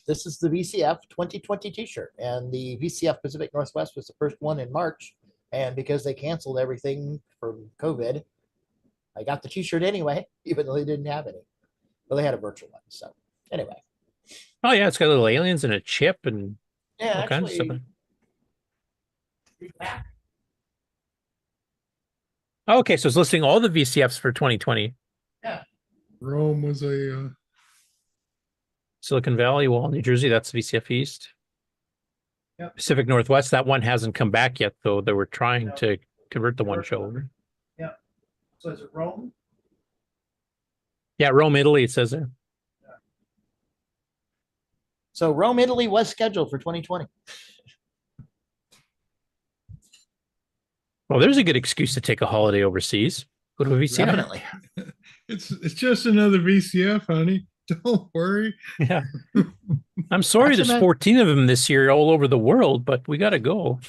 [SPEAKER 12] This is the VCF 2020 T-shirt, and the VCF Pacific Northwest was the first one in March. And because they canceled everything from COVID, I got the T-shirt anyway, even though they didn't have any. Well, they had a virtual one. So anyway.
[SPEAKER 7] Oh yeah, it's got little aliens and a chip and
[SPEAKER 12] Yeah,
[SPEAKER 7] all kinds of stuff. Okay, so it's listing all the VCFs for 2020.
[SPEAKER 12] Yeah.
[SPEAKER 13] Rome was a
[SPEAKER 7] Silicon Valley, Wall, New Jersey, that's VCF East.
[SPEAKER 12] Yep.
[SPEAKER 7] Pacific Northwest, that one hasn't come back yet, though. They were trying to convert the one show over.
[SPEAKER 12] Yeah. So is it Rome?
[SPEAKER 7] Yeah, Rome, Italy, it says there.
[SPEAKER 12] So Rome, Italy was scheduled for 2020.
[SPEAKER 7] Well, there's a good excuse to take a holiday overseas. Go to a VCF.
[SPEAKER 12] Definitely.
[SPEAKER 13] it's just another VCF, honey. Don't worry.
[SPEAKER 7] Yeah. I'm sorry
[SPEAKER 12] Actually,
[SPEAKER 7] there's
[SPEAKER 12] man-
[SPEAKER 7] 14 of them this year all over the world, but we got to go.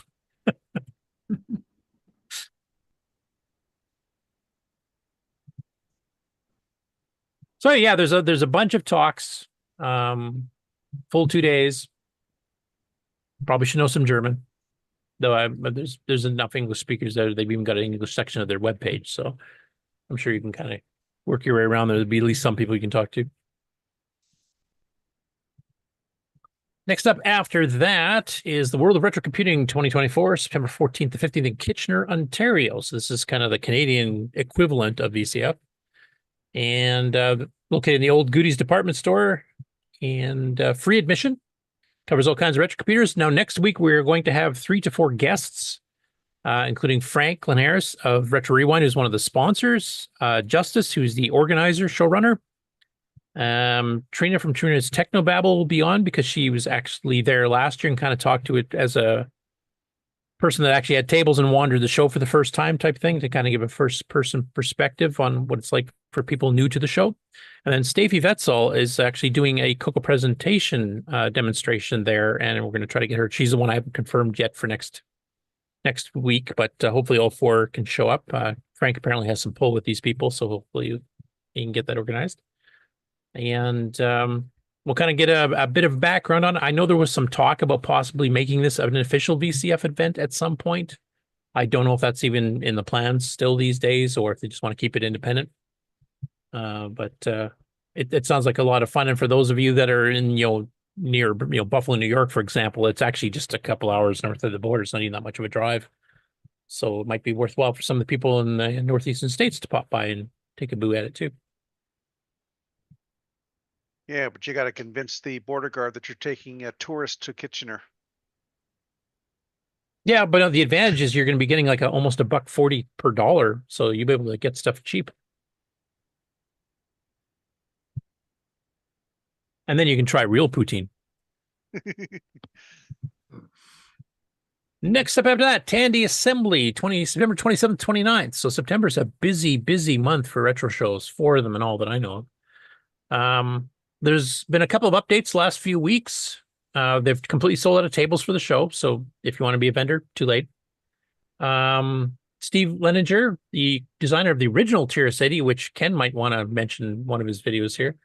[SPEAKER 7] So yeah, there's a bunch of talks, full 2 days. Probably should know some German, though. But there's enough English speakers there. They've even got an English section of their webpage, so I'm sure you can kind of work your way around there. There'll be at least some people you can talk to. Next up after that is the World of Retrocomputing 2024, September 14th to 15th in Kitchener, Ontario. So this is kind of the Canadian equivalent of VCF. And located in the old goodies department store, and free admission. Covers all kinds of retro computers. Now, next week, we're going to have 3 to 4 guests, including Frank Linares of Retro Rewind, who's one of the sponsors, Justice, who's the organizer, showrunner. Trina from Trina's Technobabble will be on because she was actually there last year and kind of talked to it as a person that actually had tables and wandered the show for the first time type thing, to kind of give a first person perspective on what it's like for people new to the show. And then Steffi Wetzel is actually doing a CoCo presentation demonstration there, and we're going to try to get her. She's the one I haven't confirmed yet for next week, but hopefully all 4 can show up. Frank apparently has some pull with these people, so hopefully he can get that organized. And we'll kind of get a bit of background on it. I know there was some talk about possibly making this an official VCF event at some point. I don't know if that's even in the plans still these days, or if they just want to keep it independent. But it sounds like a lot of fun. And for those of you that are in, near, Buffalo, New York, for example, it's actually just a couple hours north of the border. It's not even that much of a drive. So it might be worthwhile for some of the people in the northeastern states to pop by and take a boo at it too.
[SPEAKER 5] Yeah, but you got to convince the border guard that you're taking a tourist to Kitchener.
[SPEAKER 7] Yeah, but the advantage is you're going to be getting like almost $1.40 per dollar, so you'll be able to get stuff cheap. And then you can try real poutine. Next up after that, Tandy Assembly, September 27th, 29th. So September's a busy, busy month for retro shows, 4 of them and all that I know of. There's been a couple of updates the last few weeks. They've completely sold out of tables for the show, so if you want to be a vendor, too late. Steve Leninger, the designer of the original TRS80, which Ken might want to mention in one of his videos here,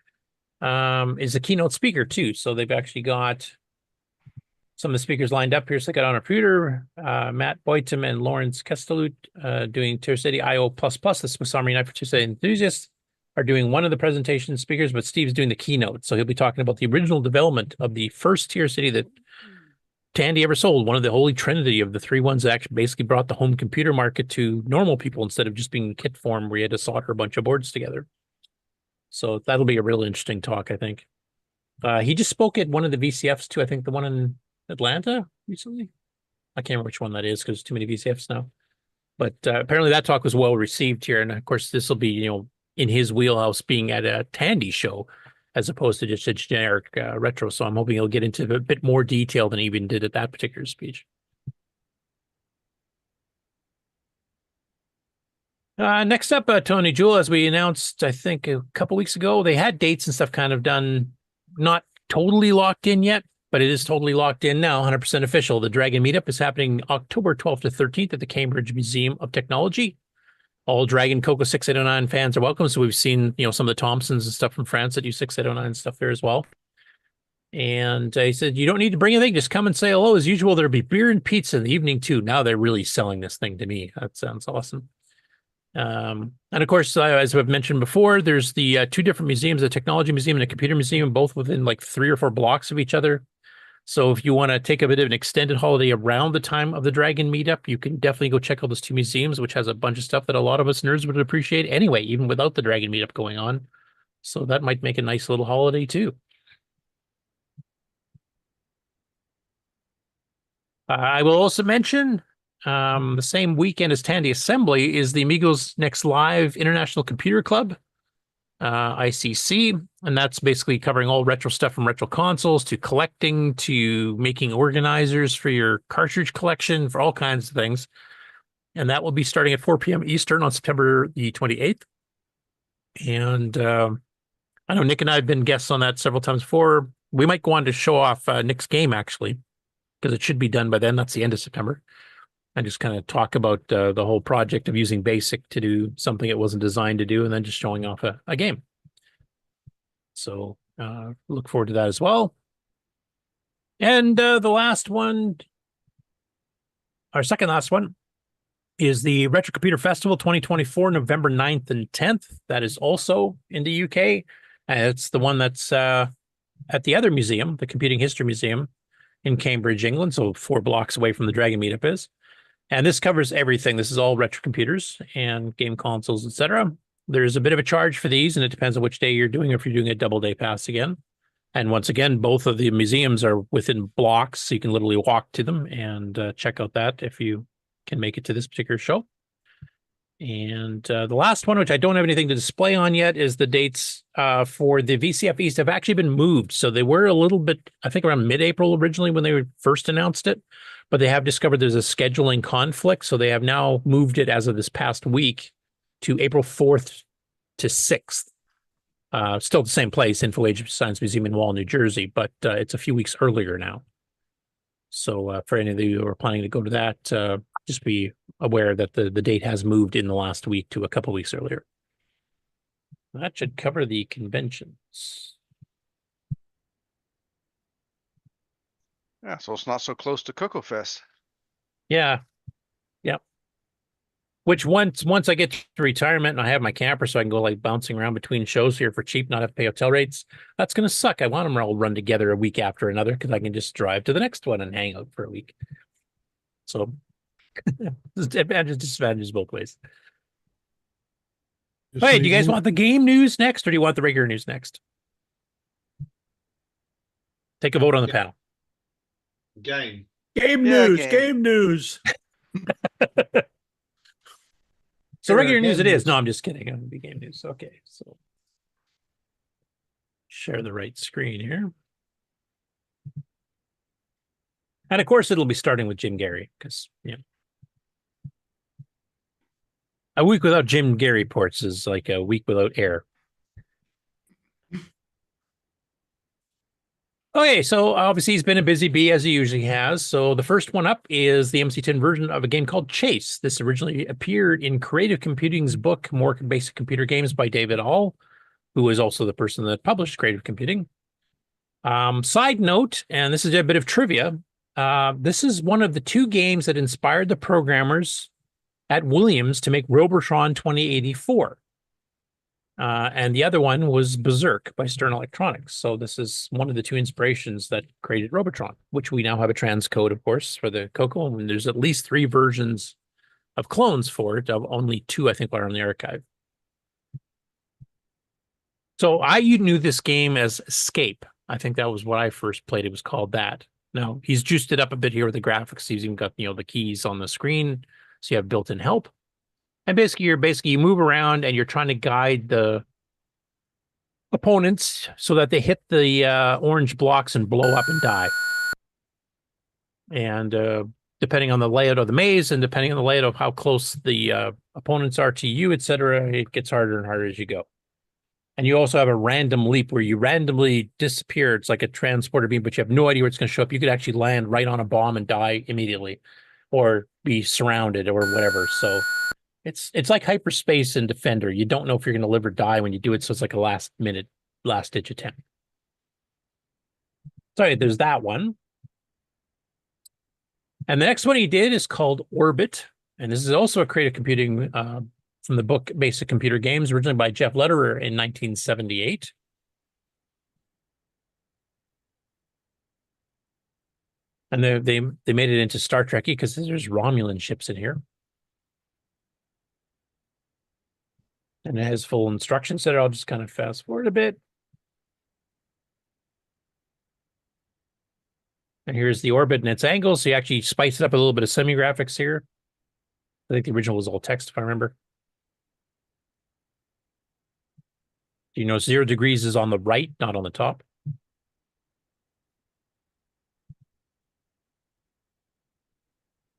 [SPEAKER 7] is a keynote speaker too. So they've actually got some of the speakers lined up here. So they got on a computer, Matt Boytum and Lawrence Kestelut doing TRS80 IO++, the Swiss Army knife for TRS80 enthusiasts, are doing one of the presentation speakers, but Steve's doing the keynote. So he'll be talking about the original development of the first TRS80 that Tandy ever sold, one of the holy trinity of the 3 ones that actually basically brought the home computer market to normal people instead of just being in kit form where you had to solder a bunch of boards together. So that'll be a real interesting talk, I think. He just spoke at one of the VCFs too. I think the one in Atlanta recently. I can't remember which one that is because there's too many VCFs now. But apparently that talk was well received here. And of course, this will be, in his wheelhouse being at a Tandy show as opposed to just a generic retro. So I'm hoping he'll get into a bit more detail than he even did at that particular speech. Next up, Tony Jewell, as we announced, I think a couple weeks ago, they had dates and stuff kind of done, not totally locked in yet, but it is totally locked in now, 100% official. The Dragon Meetup is happening October 12th to 13th at the Cambridge Museum of Technology. All Dragon CoCo 6809 fans are welcome. So we've seen, some of the Thompsons and stuff from France that use 6809 stuff there as well. And he said, you don't need to bring anything. Just come and say hello. As usual, there'll be beer and pizza in the evening too. Now they're really selling this thing to me. That sounds awesome. And of course, as I've mentioned before, there's the two different museums, the Technology Museum and the Computer Museum, both within like 3 or 4 blocks of each other. So if you want to take a bit of an extended holiday around the time of the Dragon Meetup, you can definitely go check out those 2 museums, which has a bunch of stuff that a lot of us nerds would appreciate anyway, even without the Dragon Meetup going on. So that might make a nice little holiday too. I will also mention the same weekend as Tandy Assembly is the Amigos Next Live International Computer Club, ICC, and that's basically covering all retro stuff from retro consoles to collecting to making organizers for your cartridge collection, for all kinds of things. And that will be starting at 4 p.m. Eastern on September the 28th. And I know Nick and I have been guests on that several times before. We might go on to show off Nick's game, actually, because it should be done by then. That's the end of September. And just kind of talk about the whole project of using BASIC to do something it wasn't designed to do, and then just showing off a game. So look forward to that as well. And the last one, our second last one, is the Retro Computer Festival 2024, November 9th and 10th. That is also in the UK. And it's the one that's at the other museum, the Computing History Museum in Cambridge, England. So 4 blocks away from the Dragon Meetup is. And this covers everything. This is all retro computers and game consoles, etc. There's a bit of a charge for these, and it depends on which day you're doing, or if you're doing a double day pass again. And once again, both of the museums are within blocks, so you can literally walk to them and check out that if you can make it to this particular show. And the last one, which I don't have anything to display on yet, is the dates for the VCF East have actually been moved. So they were a little bit, I think around mid-April originally when they first announced it, but they have discovered there's a scheduling conflict. So they have now moved it as of this past week to April 4th to 6th. Still the same place, Info Age Science Museum in Wall, New Jersey, but it's a few weeks earlier now. So for any of you who are planning to go to that, just be aware that the date has moved in the last week to a couple weeks earlier. That should cover the conventions.
[SPEAKER 5] Yeah, so it's not so close to CoCo Fest.
[SPEAKER 7] Yeah. Yep. Which once I get to retirement and I have my camper so I can go like bouncing around between shows here for cheap, not have to pay hotel rates, that's going to suck. I want them all run together a week after another because I can just drive to the next one and hang out for a week. So there's advantages, disadvantages both ways. Hey, do you guys want the game news next or do you want the regular news next? Take a vote on the panel.
[SPEAKER 9] Game
[SPEAKER 7] news, game news. So regular news it is. No, I'm just kidding. It'll be game news. Okay, so share the right screen here. And of course, it'll be starting with Jim Gary because, a week without Jim Gary ports is like a week without air. Okay, so obviously he's been a busy bee as he usually has. So the first one up is the MC10 version of a game called Chase. This originally appeared in Creative Computing's book, More Basic Computer Games by David All, who is also the person that published Creative Computing. Side note, and this is a bit of trivia, this is one of the 2 games that inspired the programmers at Williams to make Robotron 2084. And the other one was Berserk by Stern Electronics. So this is one of the 2 inspirations that created Robotron, which we now have a transcode, of course, for the CoCo. And there's at least 3 versions of clones for it. Of only 2, I think, are in the archive. So I knew this game as Escape. I think that was what I first played. It was called that. Now, he's juiced it up a bit here with the graphics. He's even got, the keys on the screen. So you have built-in help. And basically, you move around and you're trying to guide the opponents so that they hit the orange blocks and blow up and die. And depending on the layout of the maze and depending on the layout of how close the opponents are to you, etc., it gets harder and harder as you go. And you also have a random leap where you randomly disappear. It's like a transporter beam, but you have no idea where it's going to show up. You could actually land right on a bomb and die immediately, or be surrounded or whatever. So it's like hyperspace and Defender. You don't know if you're going to live or die when you do it. So it's like a last ditch attempt. Sorry, there's that one. And the next one he did is called Orbit. And this is also a creative computing from the book Basic Computer Games, originally by Jeff Lederer in 1978. And they made it into Star Trek-y because there's Romulan ships in here. And it has full instruction set. I'll just kind of fast forward a bit. And here's the orbit and its angle. So you actually spice it up a little bit of semi-graphics here. I think the original was all text, if I remember. You know, 0 degrees is on the right, not on the top.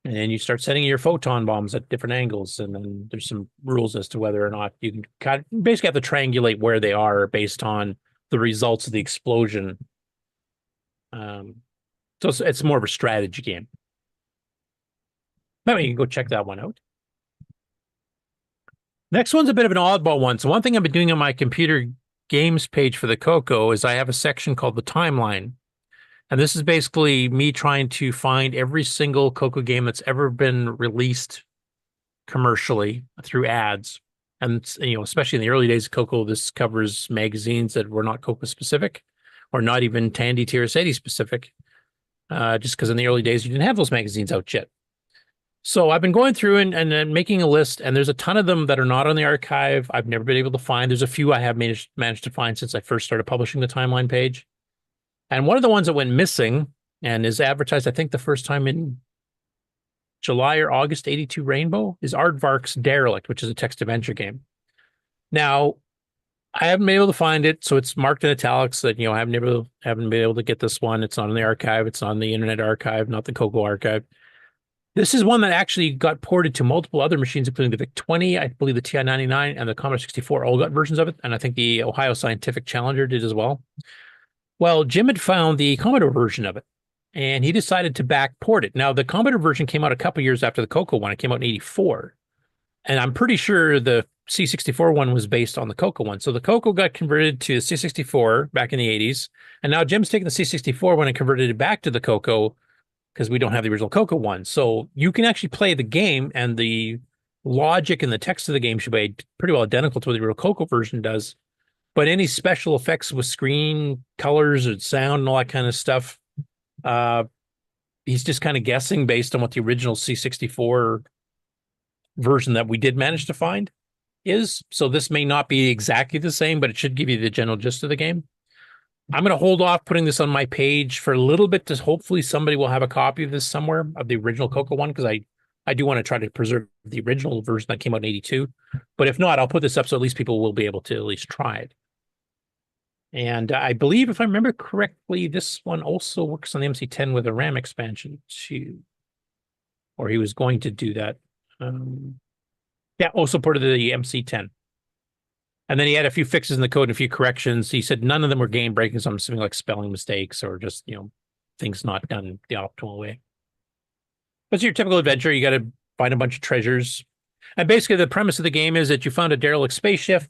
[SPEAKER 7] And then you start setting your photon bombs at different angles. And then there's some rules as to whether or not you can kind of basically have to triangulate where they are based on the results of the explosion. So it's more of a strategy game. Maybe you can go check that one out. Next one's a bit of an oddball one. So one thing I've been doing on my computer games page for the CoCo is I have a section called the timeline. And this is basically me trying to find every single CoCo game that's ever been released commercially through ads. And, you know, especially in the early days of CoCo, this covers magazines that were not CoCo specific or not even Tandy TRS80 specific. Just because in the early days, you didn't have those magazines out yet. So I've been going through and making a list, and there's a ton of them that are not on the archive. I've never been able to find. There's a few I have managed to find since I first started publishing the timeline page. And one of the ones that went missing and is advertised, I think, the first time in July or August 82 Rainbow is Aardvark's Derelict, which is a text adventure game. Now, I haven't been able to find it, so it's marked in italics that, you know, I haven't been able to get this one. It's not in the archive. It's not in the Internet Archive, not the CoCo archive. This is one that actually got ported to multiple other machines, including the VIC-20, I believe the TI-99, and the Commodore 64 all got versions of it, and I think the Ohio Scientific Challenger did as well. Well, Jim had found the Commodore version of it, and he decided to backport it. Now, the Commodore version came out a couple years after the CoCo one. It came out in 84. And I'm pretty sure the C64 one was based on the CoCo one. So the CoCo got converted to the C64 back in the 80s. And now Jim's taking the C64 one and converted it back to the CoCo because we don't have the original CoCo one. So you can actually play the game, and the logic and the text of the game should be pretty well identical to what the real CoCo version does. But any special effects with screen colors and sound and all that kind of stuff, he's just kind of guessing based on what the original C64 version that we did manage to find is. So this may not be exactly the same, but it should give you the general gist of the game. I'm going to hold off putting this on my page for a little bit to hopefully somebody will have a copy of this somewhere, of the original CoCo one, because I do want to try to preserve the original version that came out in 82. But if not, I'll put this up so at least people will be able to at least try it. And I believe, if I remember correctly, this one also works on the MC10 with a RAM expansion too. Or he was going to do that. Yeah, also ported to the MC10. And then he had a few fixes in the code and a few corrections. He said none of them were game breaking, so I'm assuming like spelling mistakes or just, you know, things not done the optimal way. But it's your typical adventure. You got to find a bunch of treasures. And basically the premise of the game is that you found a derelict spaceship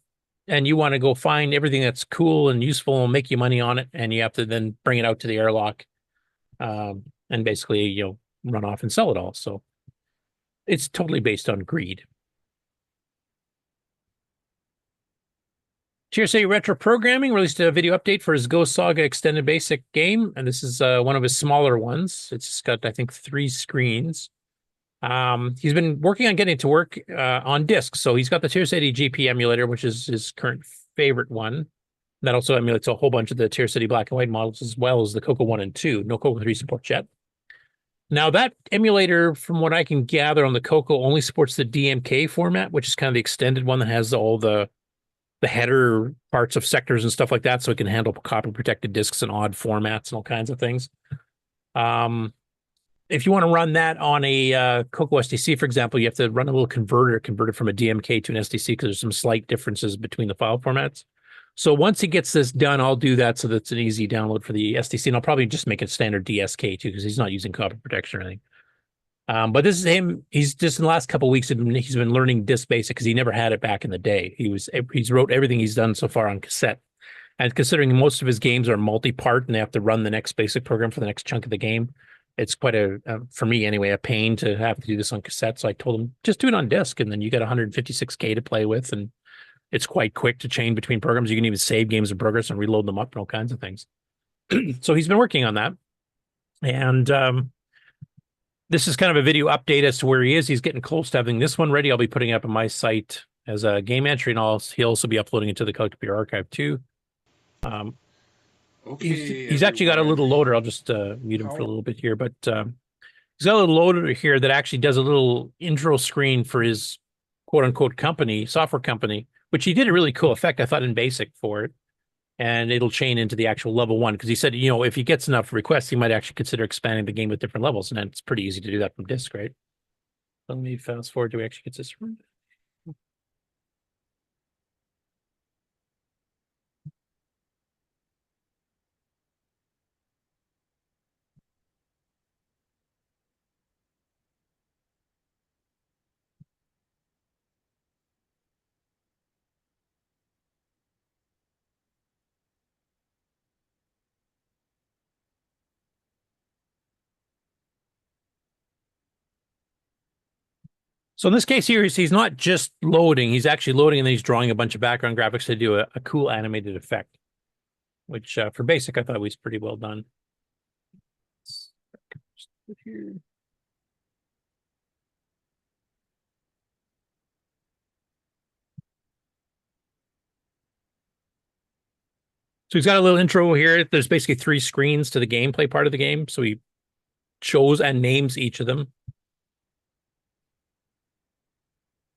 [SPEAKER 7] and you want to go find everything that's cool and useful and make you money on it. And you have to then bring it out to the airlock and basically, you know, run off and sell it all. So it's totally based on greed. TRS80 Retro Programming released a video update for his Ghost Saga Extended Basic game, and this is one of his smaller ones. It's got, I think, 3 screens. He's been working on getting it to work on disk, so he's got the TRS80 GP emulator, which is his current favorite one. That also emulates a whole bunch of the TRS80 black and white models, as well as the CoCo 1 and 2. No CoCo 3 support yet. Now, that emulator, from what I can gather on the CoCo, only supports the DMK format, which is kind of the extended one that has all the header parts of sectors and stuff like that, so it can handle copy protected disks and odd formats and all kinds of things. if you want to run that on a CoCo SDC, for example, you have to run a little converter, convert it from a DMK to an SDC because there's some slight differences between the file formats. So once he gets this done, I'll do that so that's an easy download for the SDC, and I'll probably just make it standard DSK too because he's not using copy protection or anything. But this is him. He's just in the last couple of weeks, he's been learning Disk Basic because he never had it back in the day. He's wrote everything he's done so far on cassette. And considering most of his games are multi-part and they have to run the next basic program for the next chunk of the game, it's quite for me anyway, a pain to have to do this on cassette. So I told him, just do it on disk, and then you got 156K to play with, and it's quite quick to chain between programs. You can even save games in progress and reload them up and all kinds of things. So he's been working on that. And this is kind of a video update as to where he is. He's getting close to having this one ready. I'll be putting it up on my site as a game entry, and he'll also be uploading it to the Computer Archive too.
[SPEAKER 13] Okay,
[SPEAKER 7] he's actually got a little loader. I'll just mute him for a little bit here, but he's got a little loader here that actually does a little intro screen for his quote-unquote company, software company, which he did a really cool effect, I thought, in BASIC for it. And it'll chain into the actual level one, because he said, you know, if he gets enough requests, he might actually consider expanding the game with different levels, and then it's pretty easy to do that from disk, right? Let me fast forward to actually get this right. So in this case here, he's not just loading, he's actually loading and then he's drawing a bunch of background graphics to do a cool animated effect, which for BASIC I thought was pretty well done. Here. So he's got a little intro here. There's basically 3 screens to the gameplay part of the game. So he shows and names each of them,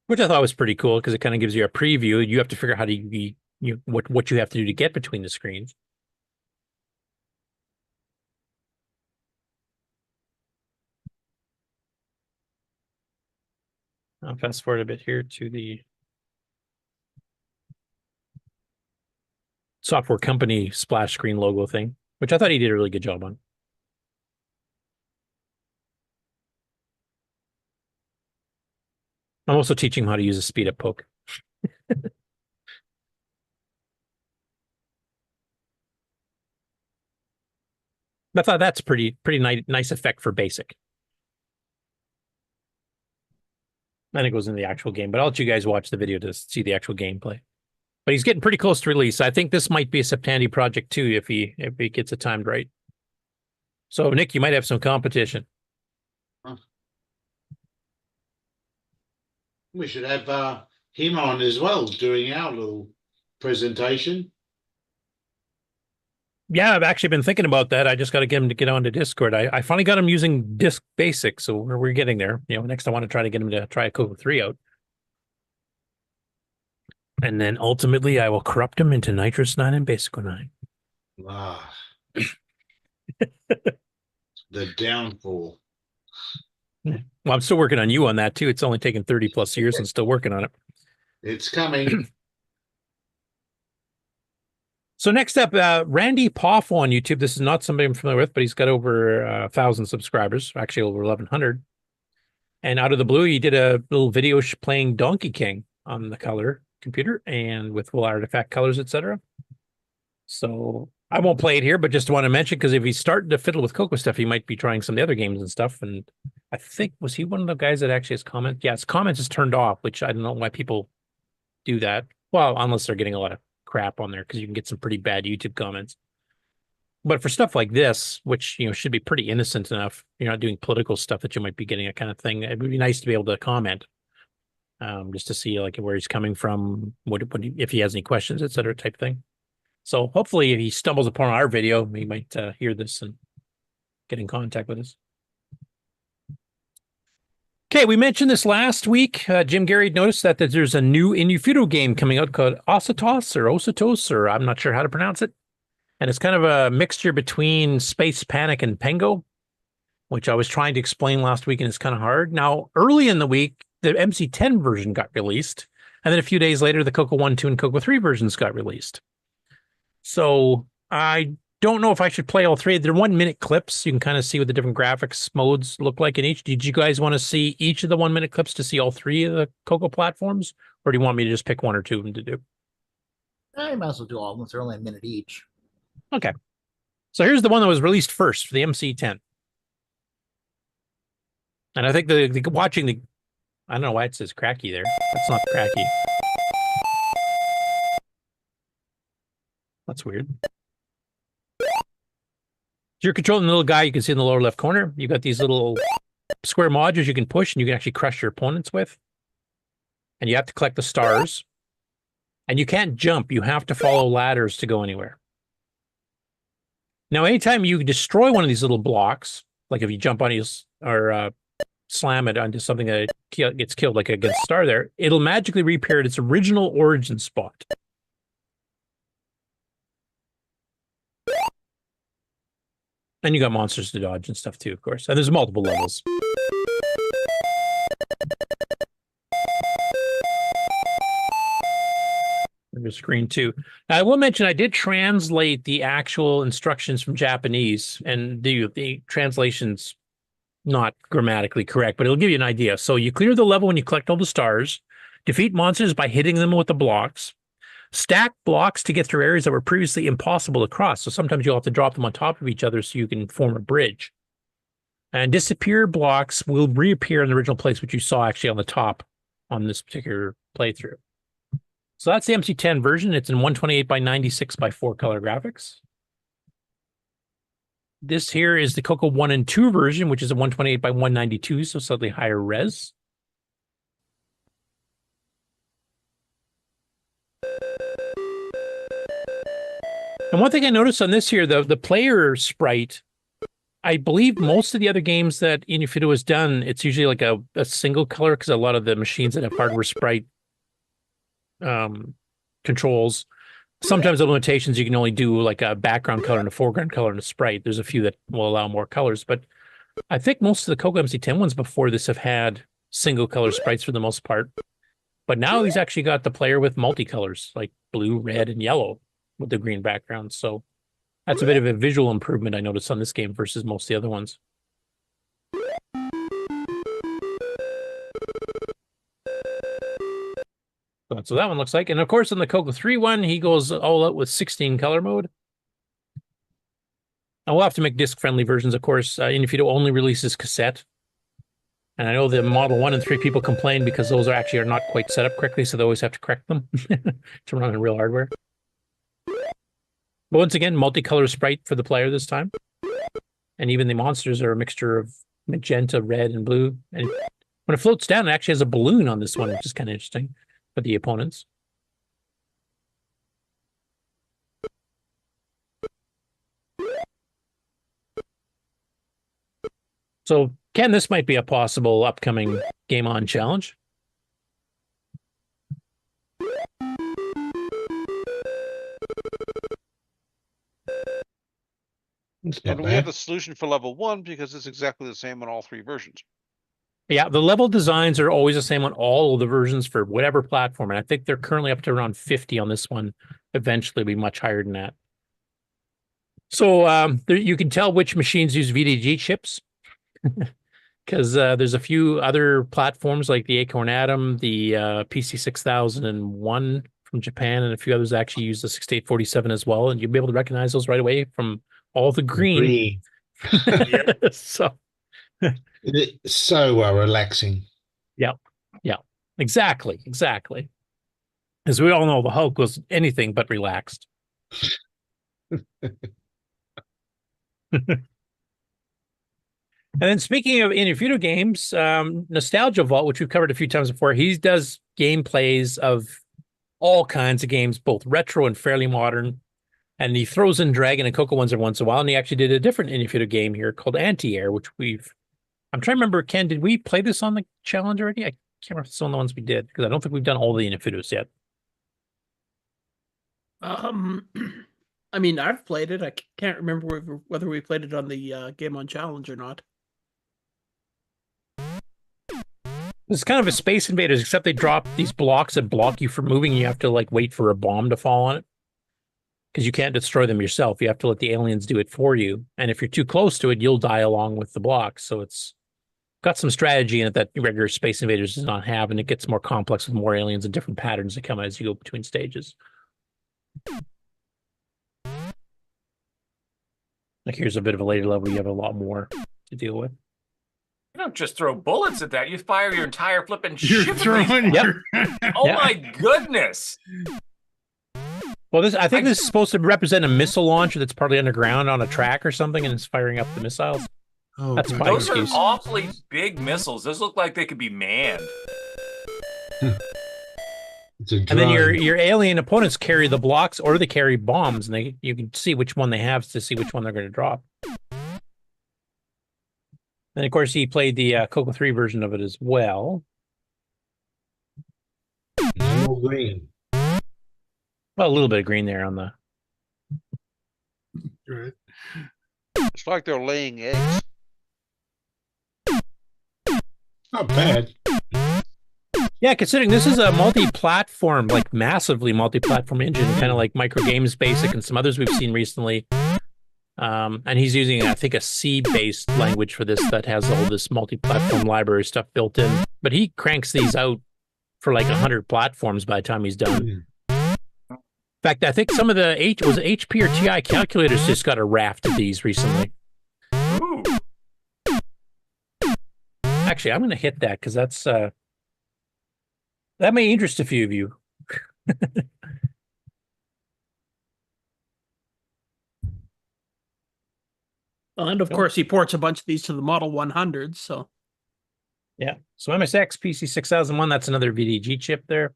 [SPEAKER 7] which I thought was pretty cool because it kind of gives you a preview. You have to figure out how to what you have to do to get between the screens. I'll fast forward a bit here to the software company splash screen logo thing, which I thought he did a really good job on. I'm also teaching him how to use a speed up poke. I thought that's pretty nice effect for BASIC. I think it goes in the actual game, but I'll let you guys watch the video to see the actual gameplay. But he's getting pretty close to release. I think this might be a Septandy project too if he gets it timed right. So Nick, you might have some competition.
[SPEAKER 9] We should have him on as well, doing our little presentation.
[SPEAKER 7] Yeah, I've actually been thinking about that. I just got to get him to get onto Discord. I finally got him using Disk Basic, so we're getting there. You know, next I want to try to get him to try a CoCo 3 out. And then ultimately I will corrupt him into Nitrous 9 and Basic 9.
[SPEAKER 9] Ah. The downfall.
[SPEAKER 7] Well, I'm still working on you on that too. It's only taken 30 plus years and still working on it.
[SPEAKER 9] It's coming.
[SPEAKER 7] So next up, Randy Poff on YouTube. This is not somebody I'm familiar with, but he's got over 1,000 subscribers, actually over 1,100. And out of the blue, he did a little video playing Donkey King on the color computer and with full artifact colors, etc. So I won't play it here, but just want to mention, because if he's starting to fiddle with CoCo stuff, he might be trying some of the other games and stuff. And I think, was he one of the guys that actually has comments? Yeah, his comments is turned off, which I don't know why people do that. Well, unless they're getting a lot of crap on there, because you can get some pretty bad YouTube comments. But for stuff like this, which, you know, should be pretty innocent enough, you're not doing political stuff that you might be getting a kind of thing. It would be nice to be able to comment, just to see like where he's coming from, if he has any questions, etc. type thing. So hopefully if he stumbles upon our video, he might hear this and get in contact with us. Okay, we mentioned this last week. Jim Gary noticed that there's a new Inufito game coming out called Ositos, or I'm not sure how to pronounce it. And it's kind of a mixture between Space Panic and Pengo. which I was trying to explain last week, and it's kind of hard. Now, early in the week, the MC10 version got released, and then a few days later, the CoCo 1, 2, and CoCo 3 versions got released. So I don't know if I should play all three. They're 1-minute clips. You can kind of see what the different graphics modes look like in each. Did you guys want to see each of the 1-minute clips to see all three of the CoCo platforms, or do you want me to just pick one or two of them to do?
[SPEAKER 12] I might as well do all of them. They're only a minute each.
[SPEAKER 7] Okay. So here's the one that was released first for the MC10. And I think the watching the, I don't know why it says cracky there. That's not cracky. That's weird. So you're controlling the little guy you can see in the lower left corner. You've got these little square modules you can push and you can actually crush your opponents with. And you have to collect the stars. And you can't jump. You have to follow ladders to go anywhere. Now, anytime you destroy one of these little blocks, like if you jump on it or slam it onto something that gets killed, like against star there, it'll magically reappear at its original origin spot. And you got monsters to dodge and stuff too, of course. And there's multiple levels. Your screen too. Now, I will mention I did translate the actual instructions from Japanese, and the translation's not grammatically correct, but it'll give you an idea. So you clear the level when you collect all the stars, defeat monsters by hitting them with the blocks, stack blocks to get through areas that were previously impossible to cross. So sometimes you'll have to drop them on top of each other so you can form a bridge. And disappear blocks will reappear in the original place, which you saw actually on the top on this particular playthrough. So that's the MC10 version. It's in 128 by 96 by 4 color graphics. This here is the CoCo 1 and 2 version, which is a 128 by 192, so slightly higher res. And one thing I noticed on this here, the player sprite, I believe most of the other games that Infinito has done, it's usually like a single color, because a lot of the machines that have hardware sprite controls, sometimes the limitations, you can only do like a background color and a foreground color and a sprite. There's a few that will allow more colors, but I think most of the CoCo MC10 ones before this have had single color sprites for the most part. But now he's actually got the player with multicolors, like blue, red, and yellow with the green background. So that's a bit of a visual improvement I noticed on this game versus most of the other ones. That's what that one looks like. And of course, on the CoCo 3 one, he goes all out with 16 color mode. And we'll have to make disc-friendly versions, of course. Infinito only releases cassette. And I know the Model 1 and 3 people complain because those are not quite set up correctly, so they always have to correct them to run on real hardware. But once again, multicolor sprite for the player this time. And even the monsters are a mixture of magenta, red, and blue. And when it floats down, it actually has a balloon on this one, which is kind of interesting for the opponents. So, Ken, this might be a possible upcoming Game On challenge.
[SPEAKER 5] And we have the solution for level 1 because it's exactly the same on all 3 versions.
[SPEAKER 7] Yeah, the level designs are always the same on all of the versions for whatever platform. And I think they're currently up to around 50 on this one. Eventually be much higher than that. So you can tell which machines use VDG chips. Because there's a few other platforms like the Acorn Atom, the PC6001 from Japan, and a few others actually use the 6847 as well. And you'll be able to recognize those right away from all the green. So
[SPEAKER 9] it's so relaxing.
[SPEAKER 7] Yeah, exactly. As we all know, the Hulk was anything but relaxed. And then speaking of Infinito games, Nostalgia Vault, which we've covered a few times before, he does gameplays of all kinds of games, both retro and fairly modern. And he throws in Dragon and CoCo ones every once in a while. And he actually did a different Infinito game here called Anti-Air, which I'm trying to remember, Ken, did we play this on the challenge already? I can't remember if it's one of the ones we did, because I don't think we've done all the Infitos yet.
[SPEAKER 10] I mean, I've played it. I can't remember whether we played it on the Game On Challenge or not.
[SPEAKER 7] It's kind of a Space Invaders, except they drop these blocks that block you from moving. You have to like wait for a bomb to fall on it because you can't destroy them yourself. You have to let the aliens do it for you. And if you're too close to it, you'll die along with the blocks. So it's got some strategy in it that regular Space Invaders does not have, and it gets more complex with more aliens and different patterns that come as you go between stages. Like here's a bit of a later level. You have a lot more to deal with.
[SPEAKER 14] You don't just throw bullets at that. You fire your entire flipping
[SPEAKER 13] You're
[SPEAKER 14] ship.
[SPEAKER 13] throwing your...
[SPEAKER 14] Oh my goodness.
[SPEAKER 7] Well, I think this is supposed to represent a missile launcher that's partly underground on a track or something, and it's firing up the missiles.
[SPEAKER 13] Oh,
[SPEAKER 7] that's my
[SPEAKER 14] Those
[SPEAKER 7] excuse.
[SPEAKER 14] are awfully big missiles. Those look like they could be manned.
[SPEAKER 7] And then your alien opponents carry the blocks or they carry bombs, and you can see which one they have to see which one they're going to drop. And of course, he played the CoCo 3 version of it as well.
[SPEAKER 9] No green.
[SPEAKER 7] Well, a little bit of green there on the.
[SPEAKER 13] Right.
[SPEAKER 5] It's like they're laying eggs.
[SPEAKER 9] Not bad.
[SPEAKER 7] Yeah, considering this is a multi-platform, like massively multi-platform engine, kind of like Micro Games Basic and some others we've seen recently. And he's using, I think, a C-based language for this that has all this multi-platform library stuff built in. But he cranks these out for like 100 platforms by the time he's done. In fact, I think some of the HP or TI calculators just got a raft of these recently.
[SPEAKER 14] Ooh.
[SPEAKER 7] Actually, I'm going to hit that because that's that may interest a few of you.
[SPEAKER 10] And of course, he ports a bunch of these to the Model 100. So,
[SPEAKER 7] yeah. So MSX PC 6001, that's another VDG chip there.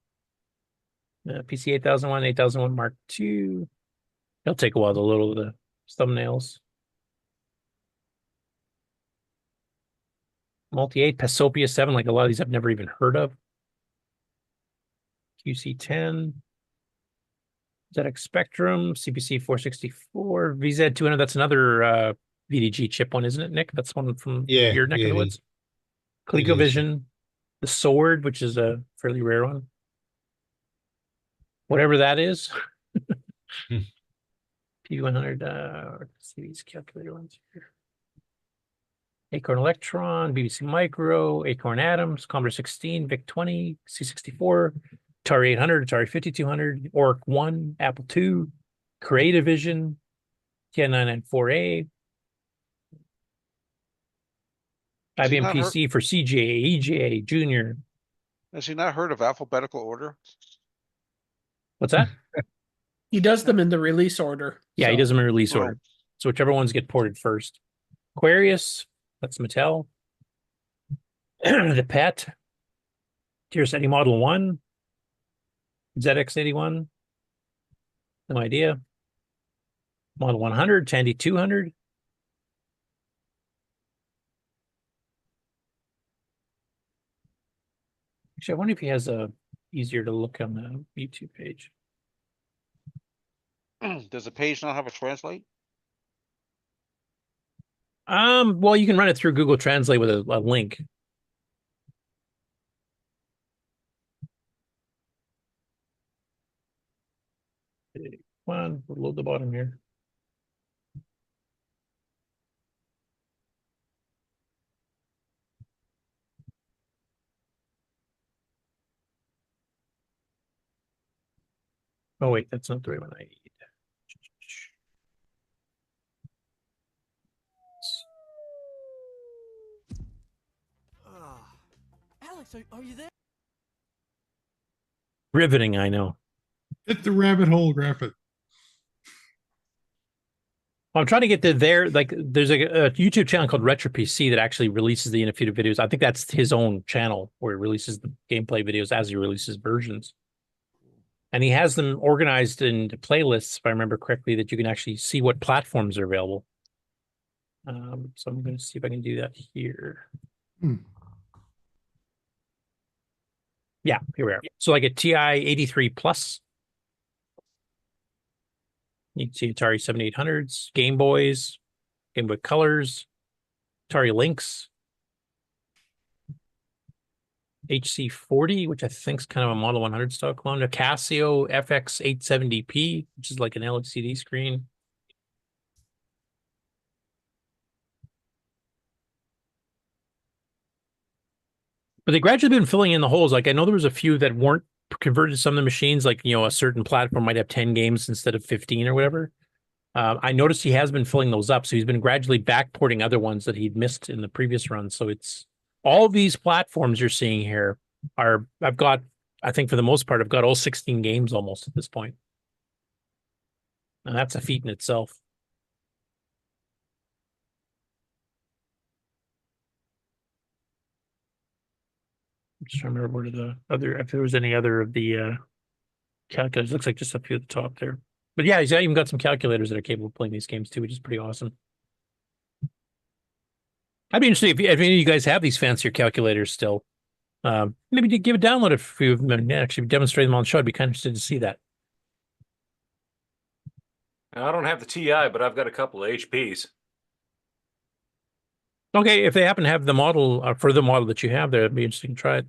[SPEAKER 7] PC 8001, 8001 Mark II. It'll take a while to load the thumbnails. Multi-8, Pasopia 7, like a lot of these I've never even heard of. QC10. ZX Spectrum, CPC 464, VZ200, that's another VDG chip one, isn't it, Nick? That's one from your neck of the woods. ColecoVision, the Sword, which is a fairly rare one. Whatever that is. P100, let's see these calculator ones here. Acorn Electron, BBC Micro, Acorn Atoms, Commodore 16, VIC-20, C64, Atari 800, Atari 5200, Oric 1, Apple II, Creative Vision, TI-994A, IBM PC for CJA, EJA, Junior.
[SPEAKER 5] Has he not heard of alphabetical order?
[SPEAKER 7] What's that?
[SPEAKER 10] he does them in the release order.
[SPEAKER 7] Yeah, he does them in release order. So whichever ones get ported first. Aquarius, that's Mattel. The PET, TRS80 Model 1, ZX81, no idea. Model 100, Tandy 200. Actually, I wonder if he has a easier to look on the YouTube page.
[SPEAKER 5] Does the page not have a translate?
[SPEAKER 7] Well, you can run it through Google Translate with a link. Come on, we'll load the bottom here. Oh wait, that's not the right one I need.
[SPEAKER 16] Alex, are you there?
[SPEAKER 7] Riveting, I know.
[SPEAKER 13] Hit the rabbit hole, graphic.
[SPEAKER 7] I'm trying to get to there. Like, there's a YouTube channel called Retro PC that actually releases the Undefeated videos. I think that's his own channel where he releases the gameplay videos as he releases versions. And he has them organized into playlists, if I remember correctly, that you can actually see what platforms are available. So I'm going to see if I can do that here. Yeah, here we are. So like a TI 83 Plus. You can see Atari 7800s, Game Boys, Game Boy Colors, Atari Lynx, HC40, which I think is kind of a Model 100 style clone. A Casio FX870p, which is like an LCD screen. But they gradually been filling in the holes. Like I know there was a few that weren't converted to some of the machines, like, you know, a certain platform might have 10 games instead of 15 or whatever. I noticed he has been filling those up. So he's been gradually backporting other ones that he'd missed in the previous run. So it's all these platforms you're seeing here are, I think for the most part, I've got all 16 games almost at this point. And that's a feat in itself. I'm just trying to remember what the other, if there was any other of the calculators. Looks like just a few at the top there. But yeah, he's even got some calculators that are capable of playing these games too, which is pretty awesome. I'd be interested if any of you guys have these fancier calculators still. Maybe to give a download if you've actually demonstrated them on the show. I'd be kind of interested to see that.
[SPEAKER 14] I don't have the TI, but I've got a couple of HPs.
[SPEAKER 7] Okay, if they happen to have the model for the model that you have there, it'd be interesting to try it.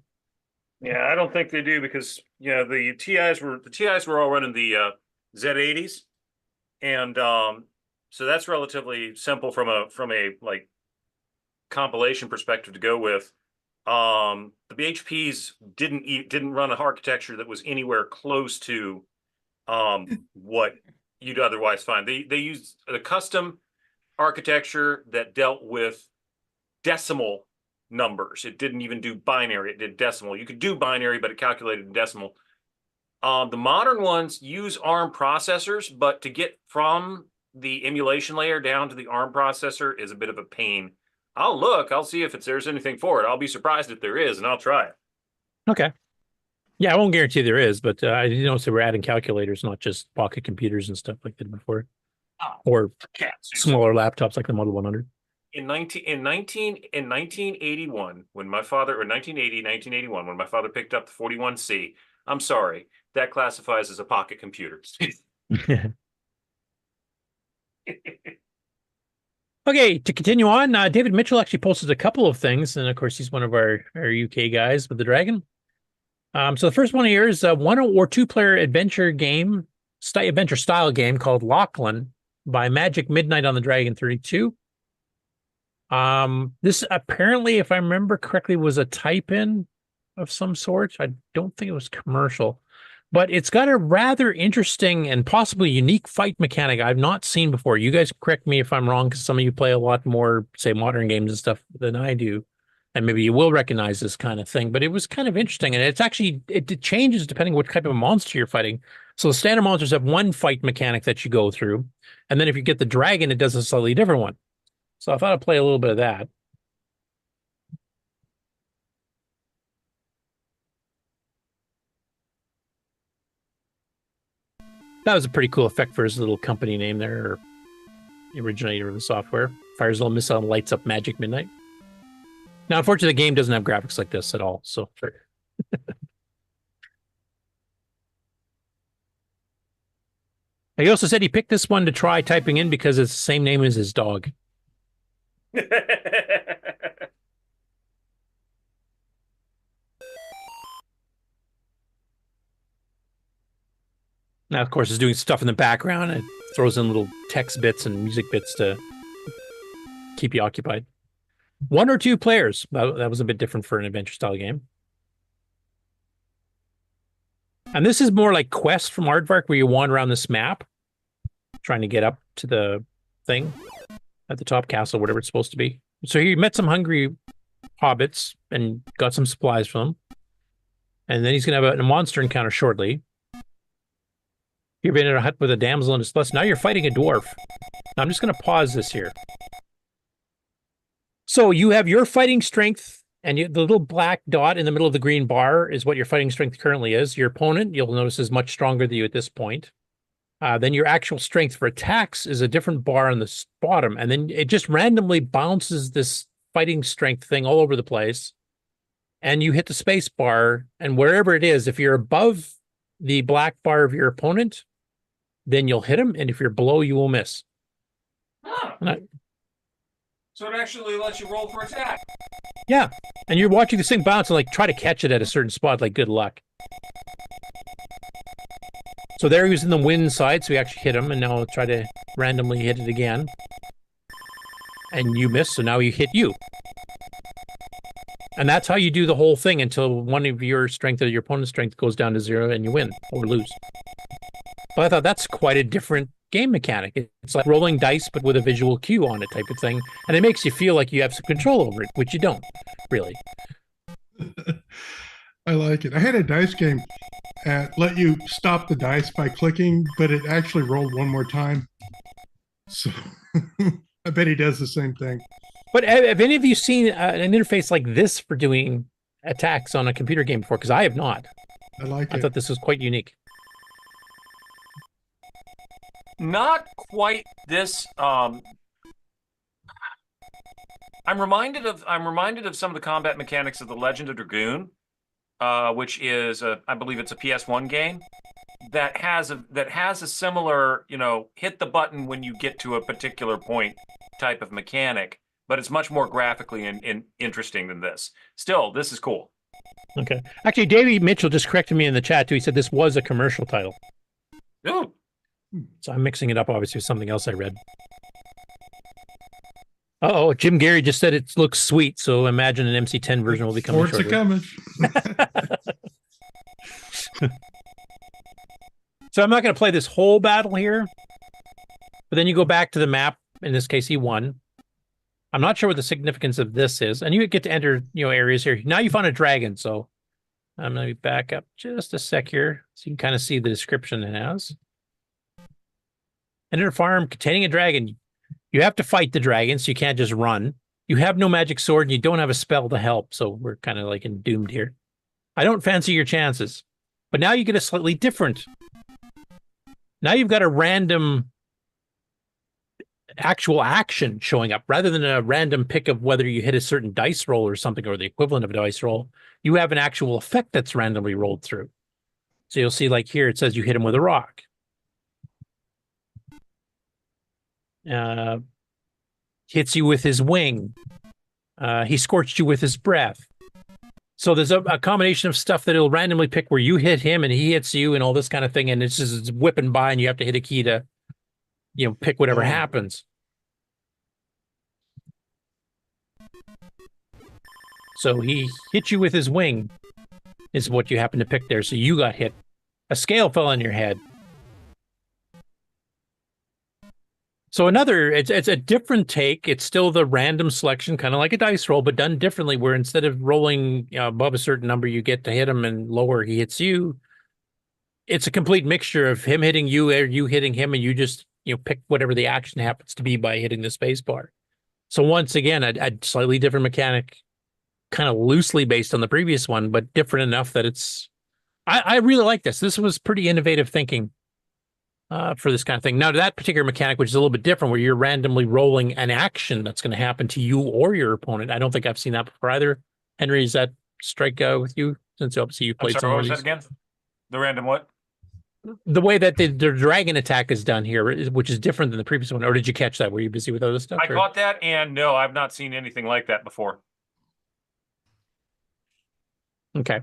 [SPEAKER 14] Yeah, I don't think they do because the TIs were all running the Z80s, and so that's relatively simple from a like compilation perspective to go with. The BHPs didn't run an architecture that was anywhere close to what you'd otherwise find. They used a custom architecture that dealt with decimal numbers. It didn't even do binary. It did decimal. You could do binary, but it calculated in decimal. The modern ones use ARM processors, but to get from the emulation layer down to the ARM processor is a bit of a pain. I'll see if there's anything for it. I'll be surprised if there is, and I'll try it.
[SPEAKER 7] Okay. Yeah, I won't guarantee there is, but I did notice they were adding calculators, not just pocket computers and stuff like that before. Or smaller laptops like the Model 100.
[SPEAKER 14] In 1981, when my father, or 1981, when my father picked up the 41C, I'm sorry, that classifies as a pocket computer.
[SPEAKER 7] Okay, to continue on, David Mitchell actually posted a couple of things, and of course he's one of our UK guys with the Dragon. So the first one here is a 1 or 2 player adventure style game called Lachlan by Magic Midnight on the Dragon 32. This apparently, if I remember correctly, was a type-in of some sort. I don't think it was commercial, but it's got a rather interesting and possibly unique fight mechanic I've not seen before. You guys correct me if I'm wrong, because some of you play a lot more, say, modern games and stuff than I do, and maybe you will recognize this kind of thing, but it was kind of interesting, and it's actually, it changes depending what type of monster you're fighting. So the standard monsters have one fight mechanic that you go through, and then if you get the dragon, it does a slightly different one. So I thought I'd play a little bit of that. That was a pretty cool effect for his little company name there, or the originator of the software. Fires a little missile and lights up Magic Midnight. Now, unfortunately, the game doesn't have graphics like this at all. So, he also said he picked this one to try typing in because it's the same name as his dog. Now, of course, it's doing stuff in the background. It throws in little text bits and music bits to keep you occupied. 1 or 2 players. That was a bit different for an adventure-style game. And this is more like Quest from Aardvark, where you wander around this map, trying to get up to the thing at the top castle, whatever it's supposed to be. So he met some hungry hobbits and got some supplies from them. And then he's going to have a monster encounter shortly. You've been in a hut with a damsel in distress. Now you're fighting a dwarf. Now I'm just going to pause this here. So you have your fighting strength, and the little black dot in the middle of the green bar is what your fighting strength currently is. Your opponent, you'll notice, is much stronger than you at this point. Then your actual strength for attacks is a different bar on the bottom, and then it just randomly bounces this fighting strength thing all over the place. And you hit the space bar, and wherever it is, if you're above the black bar of your opponent, then you'll hit him, and if you're below, you will miss.
[SPEAKER 14] So it actually lets you roll for attack.
[SPEAKER 7] Yeah, And you're watching this thing bounce and like try to catch it at a certain spot, like good luck. So there he was in the win side, so we actually hit him, and now I'll try to randomly hit it again. And you miss, so now you hit you. And that's how you do the whole thing until one of your strength or your opponent's strength goes down to 0 and you win or lose. But I thought that's quite a different game mechanic. It's like rolling dice, but with a visual cue on it type of thing. And it makes you feel like you have some control over it, which you don't, really.
[SPEAKER 13] I like it. I had a dice game that let you stop the dice by clicking, but it actually rolled one more time. So I bet he does the same thing.
[SPEAKER 7] But have any of you seen an interface like this for doing attacks on a computer game before? Because I have not.
[SPEAKER 13] I like it.
[SPEAKER 7] I thought this was quite unique.
[SPEAKER 14] Not quite this. I'm reminded of some of the combat mechanics of The Legend of Dragoon, which is I believe it's a PS1 game that has a similar, hit the button when you get to a particular point type of mechanic, but it's much more graphically and interesting than this. Still, this is cool.
[SPEAKER 7] Okay. Actually, Davey Mitchell just corrected me in the chat too. He said this was a commercial title.
[SPEAKER 14] Ooh.
[SPEAKER 7] So I'm mixing it up, obviously, with something else I read. Uh-oh, Jim Gary just said it looks sweet, so imagine an MC10 version will be coming shortly.
[SPEAKER 13] Coming.
[SPEAKER 7] So I'm not going to play this whole battle here, but then you go back to the map. In this case, he won. I'm not sure what the significance of this is, and you get to enter, areas here. Now you found a dragon, so I'm going to back up just a sec here, so you can kind of see the description it has. Enter a farm containing a dragon. You have to fight the dragon, so you can't just run. You have no magic sword, and you don't have a spell to help, so we're kind of like doomed here. I don't fancy your chances. But now you get a slightly different. Now you've got a random actual action showing up, rather than a random pick of whether you hit a certain dice roll or something, or the equivalent of a dice roll. You have an actual effect that's randomly rolled through. So you'll see, like here, it says you hit him with a rock. Hits you with his wing. He scorched you with his breath. So there's a combination of stuff that it'll randomly pick where you hit him and he hits you and all this kind of thing, and it's just whipping by and you have to hit a key to pick whatever happens. So he hit you with his wing is what you happen to pick there, so you got hit. A scale fell on your head. So it's a different take. It's still the random selection, kind of like a dice roll, but done differently, where instead of rolling above a certain number, you get to hit him, and lower he hits you. It's a complete mixture of him hitting you or you hitting him, and you just pick whatever the action happens to be by hitting the space bar. So once again, a slightly different mechanic, kind of loosely based on the previous one, but different enough that it's... I really like this. This was pretty innovative thinking. For this kind of thing. Now, to that particular mechanic, which is a little bit different, where you're randomly rolling an action that's going to happen to you or your opponent. I don't think I've seen that before either. Henry, does that strike with you? Since obviously you played some
[SPEAKER 14] what
[SPEAKER 7] of
[SPEAKER 14] was
[SPEAKER 7] these.
[SPEAKER 14] that again? The random what?
[SPEAKER 7] The way that the dragon attack is done here, which is different than the previous one. Or did you catch that? Were you busy with other stuff?
[SPEAKER 14] I caught that, and no, I've not seen anything like that before.
[SPEAKER 7] Okay.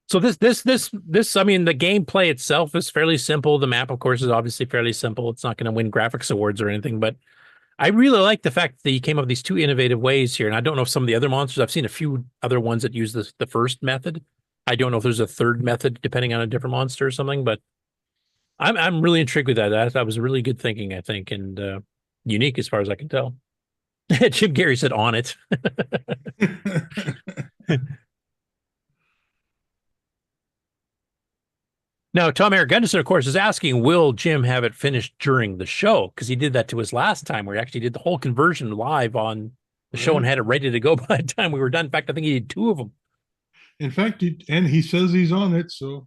[SPEAKER 7] So this, I mean, the gameplay itself is fairly simple. The map, of course, is obviously fairly simple. It's not going to win graphics awards or anything, but I really like the fact that you came up with these two innovative ways here. And I don't know if some of the other monsters, I've seen a few other ones that use the first method. I don't know if there's a third method depending on a different monster or something, but I'm really intrigued with that. That was really good thinking, I think, and unique as far as I can tell. Jim Gary said on it. Now, Tom Eric Gunderson, of course, is asking, will Jim have it finished during the show? Because he did that to us last time, where he actually did the whole conversion live on the show and had it ready to go by the time we were done. In fact, I think he did 2 of them.
[SPEAKER 13] In fact, and he says he's on it, so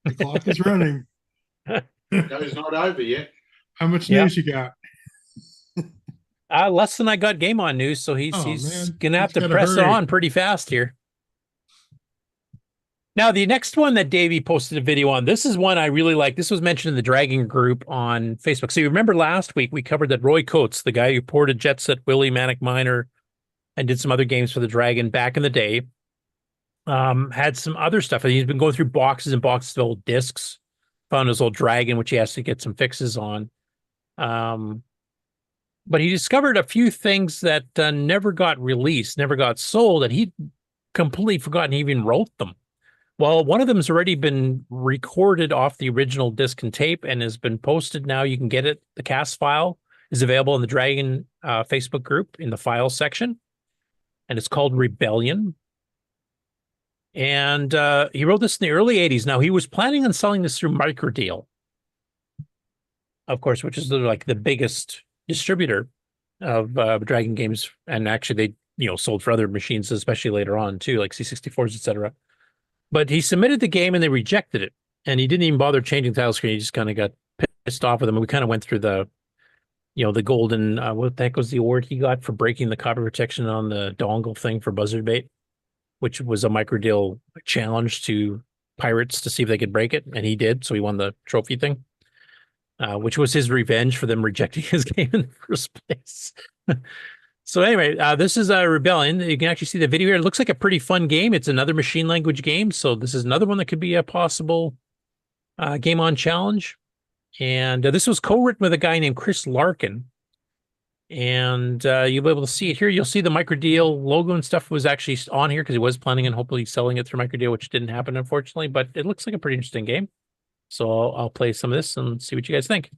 [SPEAKER 13] the clock is running.
[SPEAKER 9] No, it's not over yet.
[SPEAKER 13] How much news you got?
[SPEAKER 7] Less than I got Game On news, so he's going to have to press it on pretty fast here. Now, the next one that Davey posted a video on, this is one I really like. This was mentioned in the Dragon group on Facebook. So you remember last week we covered that Roy Coates, the guy who ported Jet Set Willie, Manic Miner, and did some other games for the Dragon back in the day. Had some other stuff. He's been going through boxes and boxes of old discs. Found his old Dragon, which he has to get some fixes on. But he discovered a few things that never got released, never got sold, and he'd completely forgotten he even wrote them. Well, one of them has already been recorded off the original disc and tape and has been posted now. You can get it. The cast file is available in the Dragon Facebook group in the files section, and it's called Rebellion. And he wrote this in the early 80s. Now, he was planning on selling this through Microdeal, of course, which is like the biggest distributor of Dragon games. And actually, they sold for other machines, especially later on, too, like C64s, etc. But he submitted the game and they rejected it. And he didn't even bother changing the title screen. He just kind of got pissed off with them. And we kind of went through the golden, what the heck was the award he got for breaking the copy protection on the dongle thing for Buzzard Bait, which was a Microdeal challenge to pirates to see if they could break it. And he did. So he won the trophy thing, which was his revenge for them rejecting his game in the first place. So anyway, this is a Rebellion. You can actually see the video here. It looks like a pretty fun game. It's another machine language game. So this is another one that could be a possible game on challenge. And this was co-written with a guy named Chris Larkin. And you'll be able to see it here. You'll see the Microdeal logo and stuff was actually on here because he was planning on hopefully selling it through Microdeal, which didn't happen, unfortunately. But it looks like a pretty interesting game. So I'll play some of this and see what you guys think.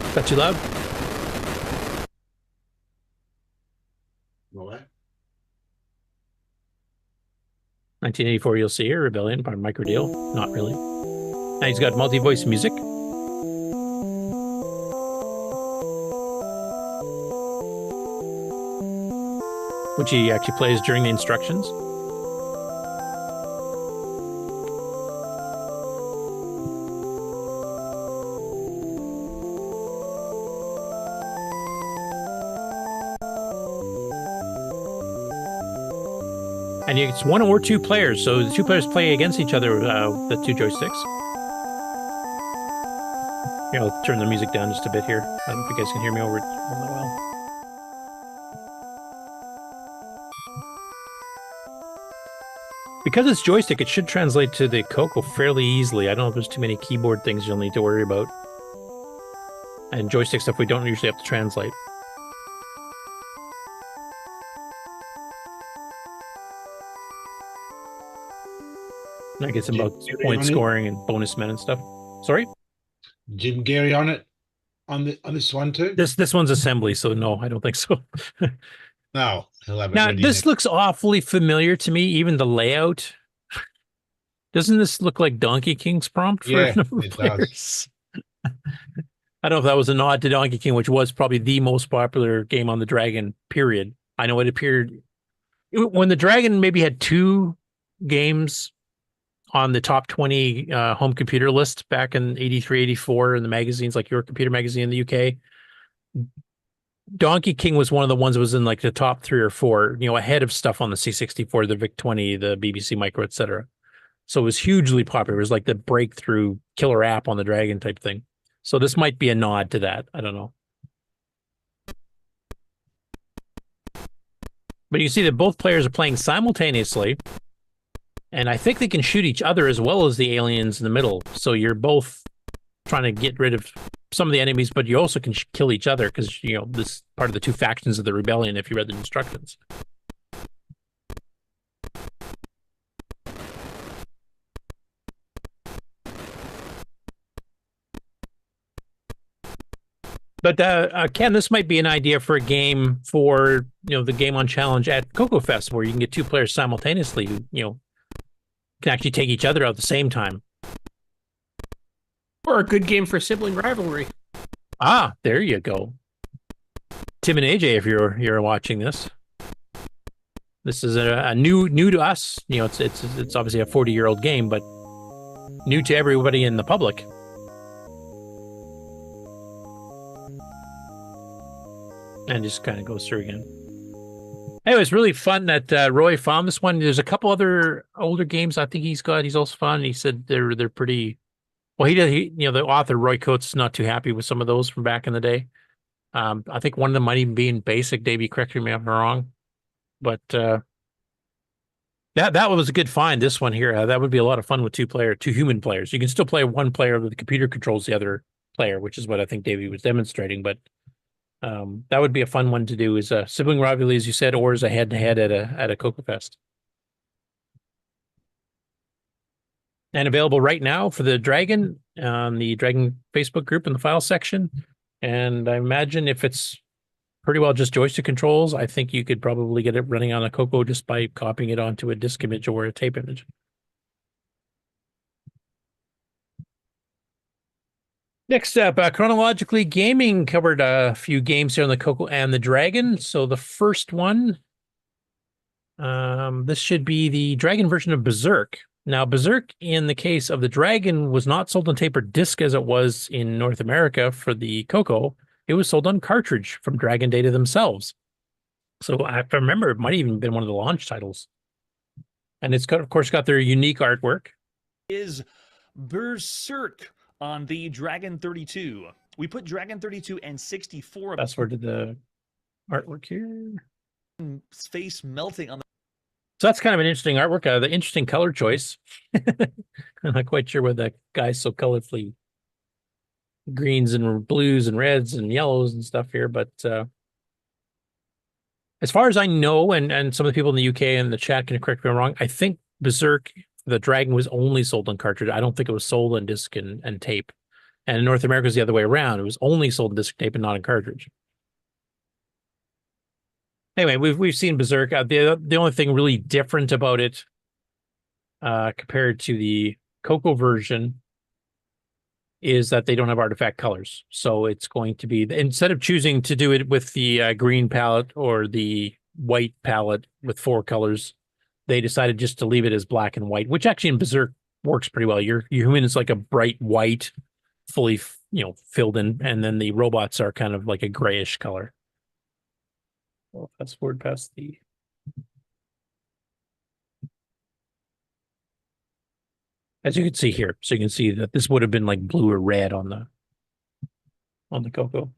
[SPEAKER 7] Is that too loud?
[SPEAKER 9] What?
[SPEAKER 7] 1984, you'll see here, Rebellion by Microdeal. Not really. Now he's got multi-voice music. Which he actually plays during the instructions. And it's one or two players, so the two players play against each other, the two joysticks. Here, I'll turn the music down just a bit here. I don't know if you guys can hear me over the while. Because it's joystick, it should translate to the CoCo fairly easily. I don't know if there's too many keyboard things you'll need to worry about. And joystick stuff we don't usually have to translate. I get some about point scoring and bonus men and stuff. Sorry?
[SPEAKER 9] Jim Gary on it on this one too?
[SPEAKER 7] This one's assembly, so no, I don't think so.
[SPEAKER 9] No, he'll have it
[SPEAKER 7] now
[SPEAKER 9] ready
[SPEAKER 7] this
[SPEAKER 9] next.
[SPEAKER 7] looks awfully familiar to me, even the layout. Doesn't this look like Donkey King's prompt for a number of players? I don't know if that was a nod to Donkey King, which was probably the most popular game on the Dragon, period. I know it appeared when the Dragon maybe had two games on the top 20 home computer list back in 83, 84 in the magazines like Your Computer Magazine in the UK. Donkey King was one of the ones that was in like the top 3 or 4, ahead of stuff on the C64, the VIC-20, the BBC Micro, etc. So it was hugely popular. It was like the breakthrough killer app on the Dragon type thing. So this might be a nod to that. I don't know. But you see that both players are playing simultaneously. And I think they can shoot each other as well as the aliens in the middle. So you're both trying to get rid of some of the enemies, but you also can kill each other because, this is part of the two factions of the rebellion if you read the instructions. But Ken, this might be an idea for a game for, the Game On Challenge at CoCo Fest, where you can get two players simultaneously who, can actually take each other out at the same time.
[SPEAKER 10] Or a good game for sibling rivalry.
[SPEAKER 7] Ah, there you go. Tim and AJ, if you're watching this. This is a new to us. It's obviously a 40-year-old game, but new to everybody in the public. And just kind of goes through again. Anyway, it's really fun that Roy found this one. There's a couple other older games I think he's got. He's also found. He said they're pretty Well, the author Roy Coates is not too happy with some of those from back in the day. I think one of them might even be in BASIC. Davey, correct me if I'm wrong, but that was a good find. This one here, that would be a lot of fun with two human players. You can still play one player, but the computer controls the other player, which is what I think Davey was demonstrating. But that would be a fun one to do, as a sibling rivalry, as you said, or as a head-to-head at a CoCo Fest. And available right now for the Dragon on the Dragon Facebook group in the file section. And I imagine if it's pretty well just joystick controls, I think you could probably get it running on a CoCo just by copying it onto a disk image or a tape image. Next up, chronologically, gaming covered a few games here on the CoCo and the Dragon. So the first one, this should be the Dragon version of Berserk. Now, Berserk, in the case of the Dragon, was not sold on tape or disc as it was in North America for the CoCo. It was sold on cartridge from Dragon Data themselves. So if I remember, it might have even been one of the launch titles. And it's got, of course, got their unique artwork.
[SPEAKER 3] Is Berserk on the Dragon 32. We put Dragon 32 and 64.
[SPEAKER 7] That's where did the artwork here.
[SPEAKER 3] Face melting on the.
[SPEAKER 7] So that's kind of an interesting artwork. The interesting color choice. I'm not quite sure why that guy's so colorfully greens and blues and reds and yellows and stuff here. But as far as I know, and some of the people in the UK and the chat can correct me if I'm wrong, I think Berserk, the Dragon, was only sold on cartridge. I don't think it was sold on disc and tape. And in North America, it was the other way around. It was only sold on disc tape and not on cartridge. Anyway, we've seen Berserk. The only thing really different about it compared to the CoCo version is that they don't have artifact colors. So it's going to be, instead of choosing to do it with the green palette or the white palette with 4 colors, they decided just to leave it as black and white, which actually in Berserk works pretty well. Your human is like a bright white, fully filled in, and then the robots are kind of like a grayish color. Well, fast forward past the. As you can see here, so you can see that this would have been like blue or red on the CoCo.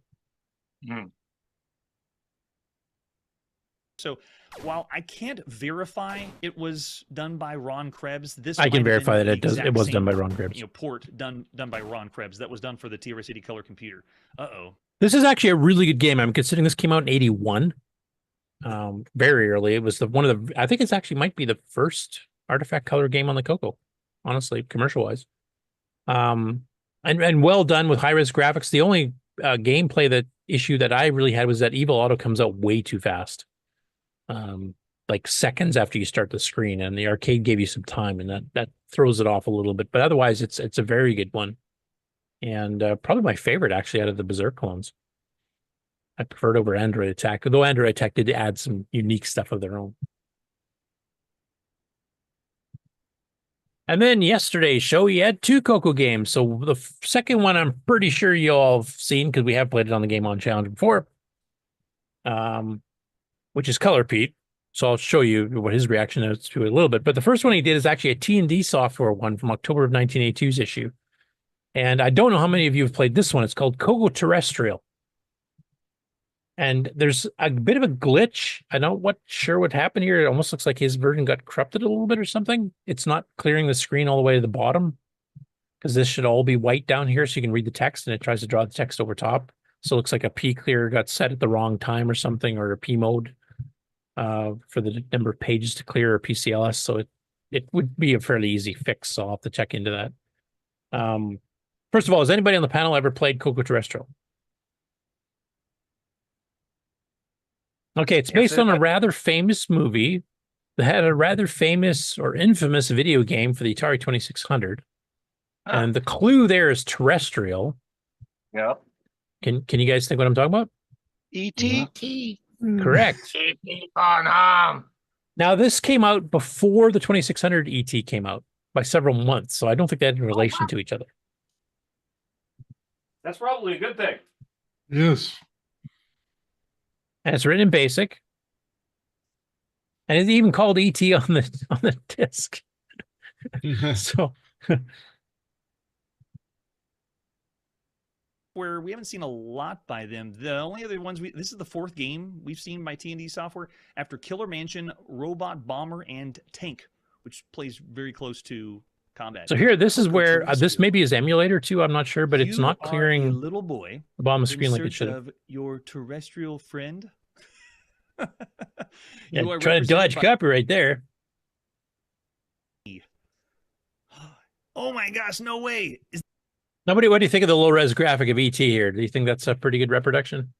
[SPEAKER 3] So while I can't verify it was done by Ron Krebs, this
[SPEAKER 7] I can verify that it was done by Ron Krebs.
[SPEAKER 3] Port done by Ron Krebs. That was done for the TRS80 color computer.
[SPEAKER 7] This is actually a really good game. I'm considering this came out in '81. Very early. It was one of the. I think it's actually might be the first artifact color game on the CoCo. Honestly, commercial wise, and well done with high res graphics. The only gameplay issue that I really had was that Evil Auto comes out way too fast. Like seconds after you start the screen, and the arcade gave you some time, and that throws it off a little bit. But otherwise, it's a very good one, and probably my favorite actually out of the Berserk clones. I preferred over Android Attack, although Android Attack did add some unique stuff of their own. And then yesterday's show, you had 2 CoCo games. So the second one, I'm pretty sure you all have seen because we have played it on the Game On Challenge before, which is Color Pete. So I'll show you what his reaction is to it a little bit. But the first one he did is actually a T&D software one from October of 1982's issue. And I don't know how many of you have played this one. It's called CoCo Terrestrial. And there's a bit of a glitch. I'm not sure what happened here. It almost looks like his version got corrupted a little bit or something. It's not clearing the screen all the way to the bottom because this should all be white down here so you can read the text, and it tries to draw the text over top. So it looks like a P clear got set at the wrong time or something, or a P mode for the number of pages to clear, or PCLS. So it would be a fairly easy fix. So I'll have to check into that. First of all, has anybody on the panel ever played CoCo Terrestrial? Okay, it's based on a rather famous movie that had a rather famous or infamous video game for the Atari 2600. And the clue there is terrestrial.
[SPEAKER 14] Yeah.
[SPEAKER 7] Can you guys think what I'm talking about?
[SPEAKER 12] E.T.
[SPEAKER 7] Correct. Now, this came out before the 2600 ET came out by several months, so I don't think they had any relation to each other.
[SPEAKER 11] That's probably a good thing.
[SPEAKER 13] Yes.
[SPEAKER 7] And it's written in BASIC. And it's even called ET on the disc. So
[SPEAKER 3] Software, we haven't seen a lot by them. The only other ones, this is the 4th game we've seen by T&D Software after Killer Mansion, Robot Bomber, and Tank, which plays very close to combat.
[SPEAKER 7] So here, this is where this maybe is emulator too. I'm not sure, but it's not clearing
[SPEAKER 3] a little boy
[SPEAKER 7] the bottom of the screen like it should.
[SPEAKER 3] Of your terrestrial friend.
[SPEAKER 7] Yeah, try to dodge copyright there.
[SPEAKER 3] Oh my gosh, no way.
[SPEAKER 7] Nobody, what do you think of the low res graphic of ET here? Do you think that's a pretty good reproduction?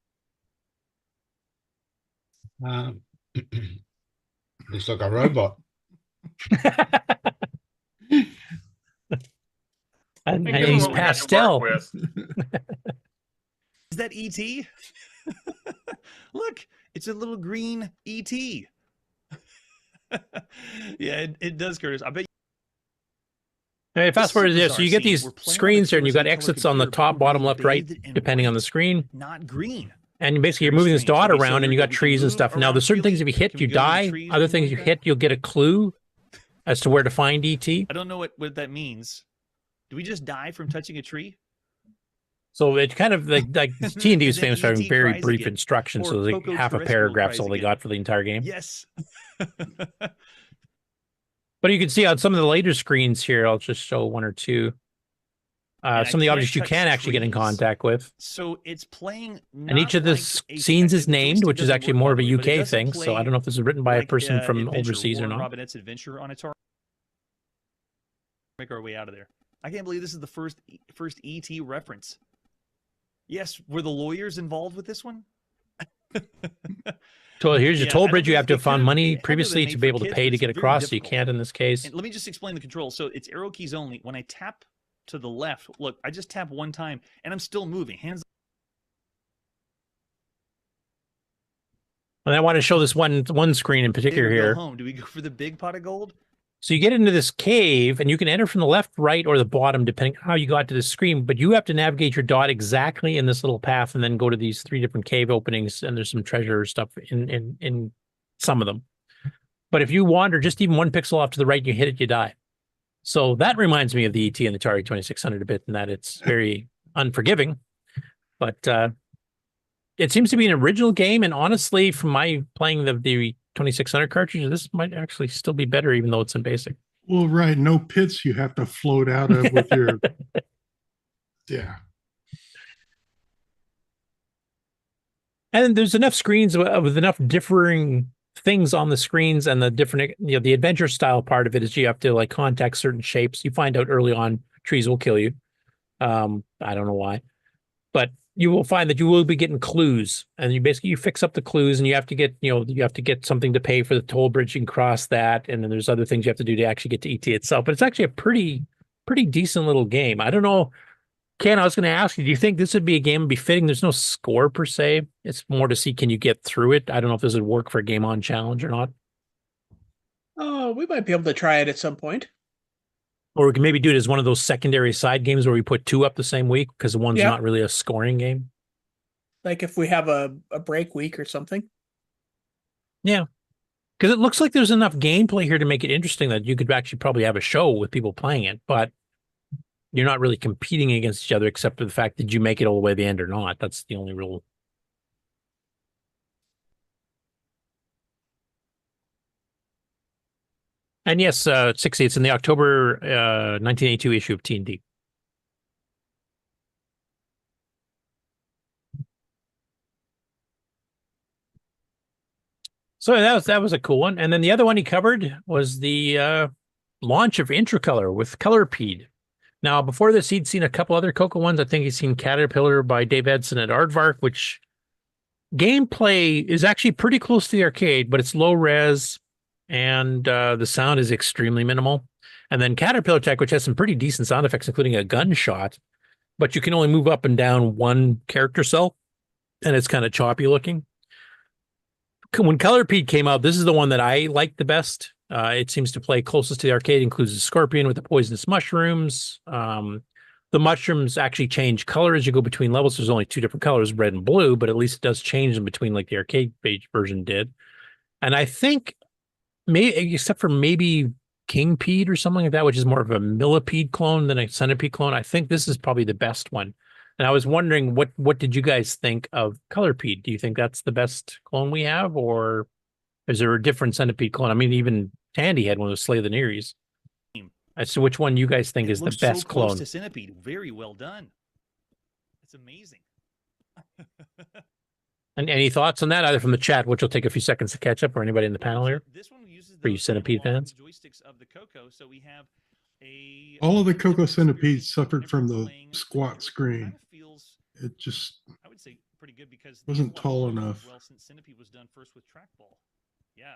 [SPEAKER 9] Looks like a robot.
[SPEAKER 7] and he's pastel.
[SPEAKER 3] Is that ET? Look, it's a little green ET. Yeah, it does, Curtis. I bet.
[SPEAKER 7] Hey, fast forward to this. So you get these screens here, and you've got exits on the top, bottom, left, right, depending on the screen.
[SPEAKER 3] Not green.
[SPEAKER 7] And basically, you're moving this dot around, and you got trees and stuff. Now, there's certain things if you hit, you die. Other things you hit, you'll get a clue as to where to find ET.
[SPEAKER 3] I don't know what that means. Do we just die from touching a tree?
[SPEAKER 7] So it's kind of like T&D is famous for having very brief instructions. So like half a paragraph's all they got for the entire game.
[SPEAKER 3] Yes.
[SPEAKER 7] But you can see on some of the later screens here, I'll just show one or two. Some of the objects you can actually get in contact with.
[SPEAKER 3] So it's playing.
[SPEAKER 7] And each of the scenes is named, which is actually more of a UK thing. So I don't know if this is written by a person from overseas or not.
[SPEAKER 3] Robinette's Adventure on Atari. Make our way out of there. I can't believe this is the first ET reference. Yes, were the lawyers involved with this one?
[SPEAKER 7] So here's your toll bridge. You have to have found money previously to be able to pay to get across. So you can't in this case.
[SPEAKER 3] And let me just explain the control. So it's arrow keys only. When I tap to the left, look, I just tap one time and I'm still moving. Hands.
[SPEAKER 7] And I want to show this one screen in particular here.
[SPEAKER 3] Home. Do we go for the big pot of gold?
[SPEAKER 7] So you get into this cave, and you can enter from the left, right, or the bottom, depending on how you got to the screen. But you have to navigate your dot exactly in this little path, and then go to these 3 different cave openings. And there's some treasure stuff in some of them. But if you wander just even 1 pixel off to the right, and you hit it, you die. So that reminds me of the ET and the Atari 2600 a bit, in that it's very unforgiving. But it seems to be an original game, and honestly, from my playing the 2600 cartridge, this might actually still be better, even though it's in basic.
[SPEAKER 13] Well, right. No pits you have to float out of with your. Yeah.
[SPEAKER 7] And there's enough screens with enough differing things on the screens, and the different, the adventure style part of it is you have to like contact certain shapes. You find out early on trees will kill you. I don't know why, but you will find that you will be getting clues, and you fix up the clues, and you have to get, you have to get something to pay for the toll bridge. You can cross that. And then there's other things you have to do to actually get to ET itself, but it's actually a pretty decent little game. I don't know, Ken, I was going to ask you, do you think this would be a game befitting? There's no score per se. It's more to see, can you get through it? I don't know if this would work for a game on challenge or not.
[SPEAKER 10] Oh, we might be able to try it at some point.
[SPEAKER 7] Or we can maybe do it as one of those secondary side games where we put 2 up the same week, because the one's not really a scoring game.
[SPEAKER 10] Like if we have a break week or something.
[SPEAKER 7] Yeah. Because it looks like there's enough gameplay here to make it interesting that you could actually probably have a show with people playing it, but you're not really competing against each other except for the fact that you make it all the way to the end or not. That's the only rule. And yes, 60, it's in the October 1982 issue of T&D. So that was a cool one. And then the other one he covered was the launch of Intracolor with Colorpede. Now, before this, he'd seen a couple other CoCo ones. I think he's seen Caterpillar by Dave Edson at Aardvark, which gameplay is actually pretty close to the arcade, but it's low res. And the sound is extremely minimal. And then Caterpillar Tech, which has some pretty decent sound effects, including a gunshot, but you can only move up and down one character cell, and it's kind of choppy looking. When Colorpede came out, this is the one that I liked the best. It seems to play closest to the arcade, includes the scorpion with the poisonous mushrooms. The mushrooms actually change color as you go between levels. There's only 2 different colors, red and blue, but at least it does change in between like the arcade version did. And I think, maybe, except for maybe Kingpede or something like that, which is more of a millipede clone than a centipede clone, I think this is probably the best one. And I was wondering, what did you guys think of Colorpede? Do you think that's the best clone we have, or is there a different Centipede clone? I mean, even Tandy had one of those Slay the Neries. So which one you guys think is the best clone?
[SPEAKER 3] Close to Centipede. Very well done. It's amazing.
[SPEAKER 7] And any thoughts on that, either from the chat, which will take a few seconds to catch up, or anybody in the panel here?
[SPEAKER 3] This one uses
[SPEAKER 7] for you Centipede fans.
[SPEAKER 3] Joysticks of the CoCo, so we have
[SPEAKER 13] all of the CoCo Centipedes suffered from the squat screen. It just
[SPEAKER 3] I would say pretty good because
[SPEAKER 13] wasn't tall enough.
[SPEAKER 3] Well, since Centipede was done first with trackball. Yeah.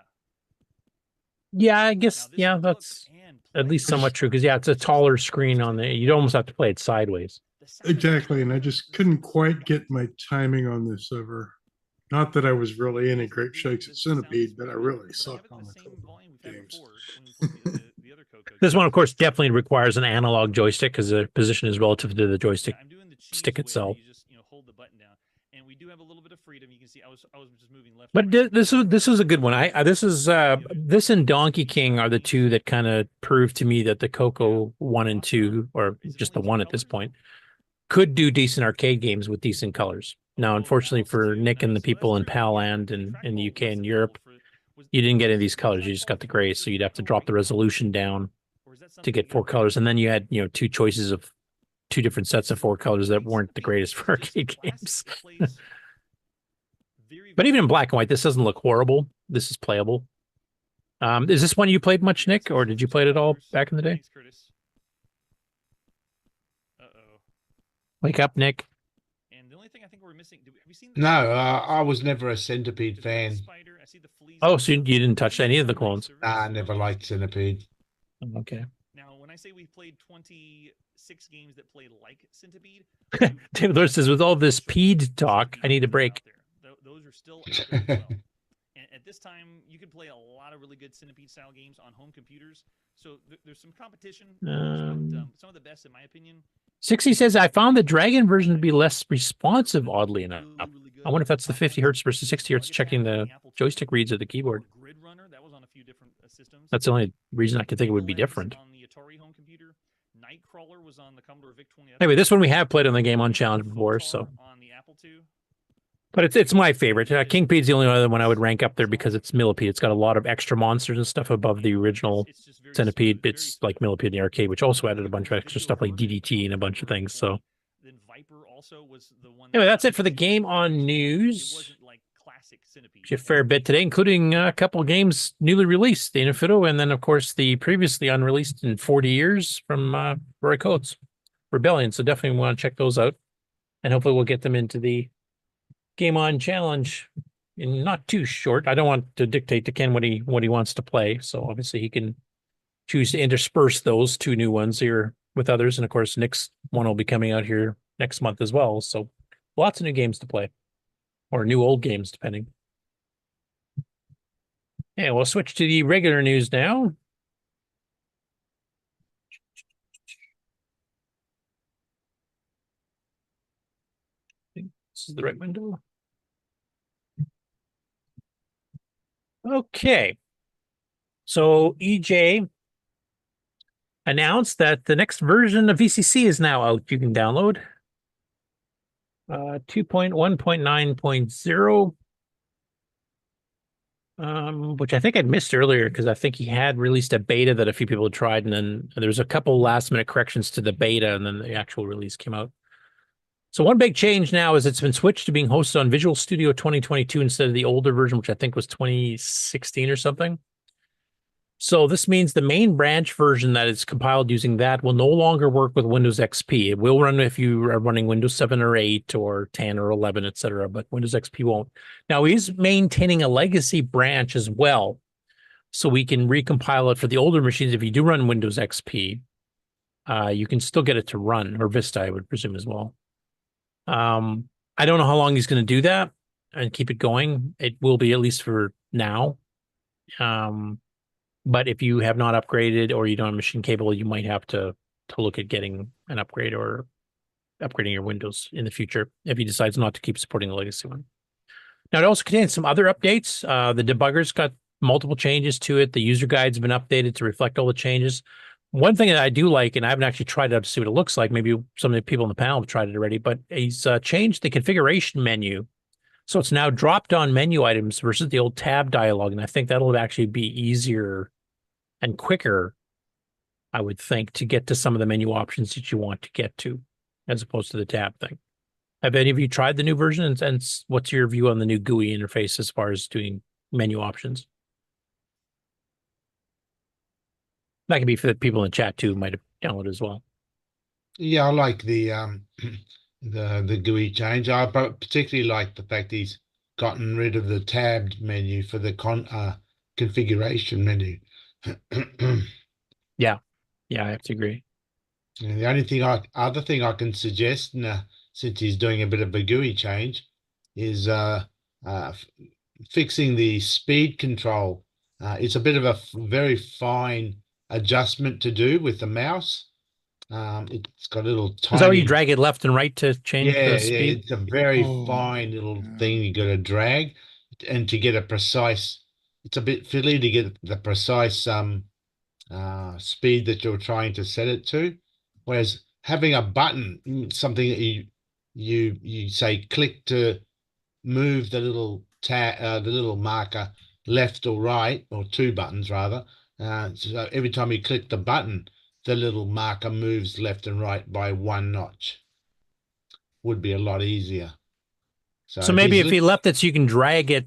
[SPEAKER 7] Yeah, I guess, yeah, that's at least somewhat true, because, yeah, it's a taller screen on the, you'd almost have to play it sideways.
[SPEAKER 13] Exactly, and I just couldn't quite get my timing on this ever. Not that I was really any great shakes at Centipede, but I really suck on the CoCo games.
[SPEAKER 7] This one, of course, definitely requires an analog joystick, because the position is relative to the joystick stick itself.
[SPEAKER 3] And we do have a little bit of freedom. You can see I was just moving left.
[SPEAKER 7] But this is a good one. This and Donkey King are the two that kind of proved to me that the CoCo 1 and 2, or just the 1 at this point, could do decent arcade games with decent colors. Now, unfortunately for Nick and the people in PAL Land and in the UK and Europe, you didn't get any of these colors. You just got the grays, so you'd have to drop the resolution down to get 4 colors. And then you had, 2 choices of 2 different sets of 4 colors that weren't the greatest for arcade games. But even in black and white, this doesn't look horrible. This is playable. Is this one you played much, Nick, or did you play it at all back in the day? Wake up, Nick.
[SPEAKER 3] And the only thing I think we're missing, have you seen
[SPEAKER 9] No, I was never a Centipede fan.
[SPEAKER 7] Oh, so you didn't touch any of the clones?
[SPEAKER 9] Nah, I never liked Centipede.
[SPEAKER 7] Okay.
[SPEAKER 3] Now, when I say we played 26 games that played like Centipede,
[SPEAKER 7] David Lewis says, with all this PED talk, I need a break.
[SPEAKER 3] Those are still out there as well. And at this time, you can play a lot of really good Centipede-style games on home computers. So there's some competition. Some of the best, in my opinion.
[SPEAKER 7] 60 says, I found the Dragon version to be less responsive, oddly enough. I wonder if that's the 50 hertz versus 60 hertz checking the joystick reads of the keyboard. That's the only reason I can think it would be different. Anyway, this one we have played on the Game On Challenge before, so. But it's my favorite. Kingpede's the only other one I would rank up there because it's Millipede. It's got a lot of extra monsters and stuff above the original Centipede. It's like Millipede in the arcade, which also added a bunch of extra stuff like DDT and a bunch of things. So anyway, that's it for the Game On news. A fair bit today, including a couple of games newly released, the Infinito, and then, of course, the previously unreleased in 40 years from Roy Coates, Rebellion. So definitely want to check those out. And hopefully we'll get them into the Game On Challenge in not too short. I don't want to dictate to Ken what he wants to play, so obviously he can choose to intersperse those 2 new ones here with others. And of course, Nick's one will be coming out here next month as well. So lots of new games to play, or new old games, depending. Yeah, we'll switch to the regular news now. This is the right window. Okay. So EJ announced that the next version of VCC is now out. You can download 2.1.9.0, which I think I'd missed earlier because I think he had released a beta that a few people had tried, and then there was a couple last minute corrections to the beta, and then the actual release came out. So one big change now is it's been switched to being hosted on Visual Studio 2022 instead of the older version, which I think was 2016 or something. So this means the main branch version that is compiled using that will no longer work with Windows XP. It will run if you are running Windows 7 or 8 or 10 or 11, etc., but Windows XP won't. Now, he's maintaining a legacy branch as well, so we can recompile it for the older machines. If you do run Windows XP, you can still get it to run, or Vista, I would presume as well. I don't know how long he's going to do that and keep it going. It will be at least for now. But if you have not upgraded or you don't have machine capable, you might have to look at getting an upgrade or upgrading your Windows in the future if he decides not to keep supporting the legacy one. Now, it also contains some other updates. The debugger's got multiple changes to it. The user guide's been updated to reflect all the changes. One thing that I do like, and I haven't actually tried it out to see what it looks like, maybe some of the people in the panel have tried it already, but he's changed the configuration menu. So it's now drop-down menu items versus the old tab dialog, and I think that'll actually be easier and quicker, I would think, to get to some of the menu options that you want to get to, as opposed to the tab thing. Have any of you tried the new version, and what's your view on the new GUI interface as far as doing menu options? That could be for the people in the chat too, who might have downloaded as well.
[SPEAKER 9] Yeah, I like the the GUI change. I particularly like the fact he's gotten rid of the tabbed menu for the configuration menu.
[SPEAKER 7] Yeah, I have to agree.
[SPEAKER 9] And the only thing other thing I can suggest, since he's doing a bit of a GUI change, is fixing the speed control. It's a bit of a very fine adjustment to do with the mouse. It's got a little tiny.
[SPEAKER 7] Is that where you drag it left and right to change the speed?
[SPEAKER 9] Yeah, it's a very fine little thing you got to drag, and to get a precise. It's a bit fiddly to get the precise speed that you're trying to set it to. Whereas having a button, something that you say click to move the little the little marker left or right, or two buttons rather. So every time you click the button, the little marker moves left and right by 1 notch. Would be a lot easier.
[SPEAKER 7] So maybe if you left it so you can drag it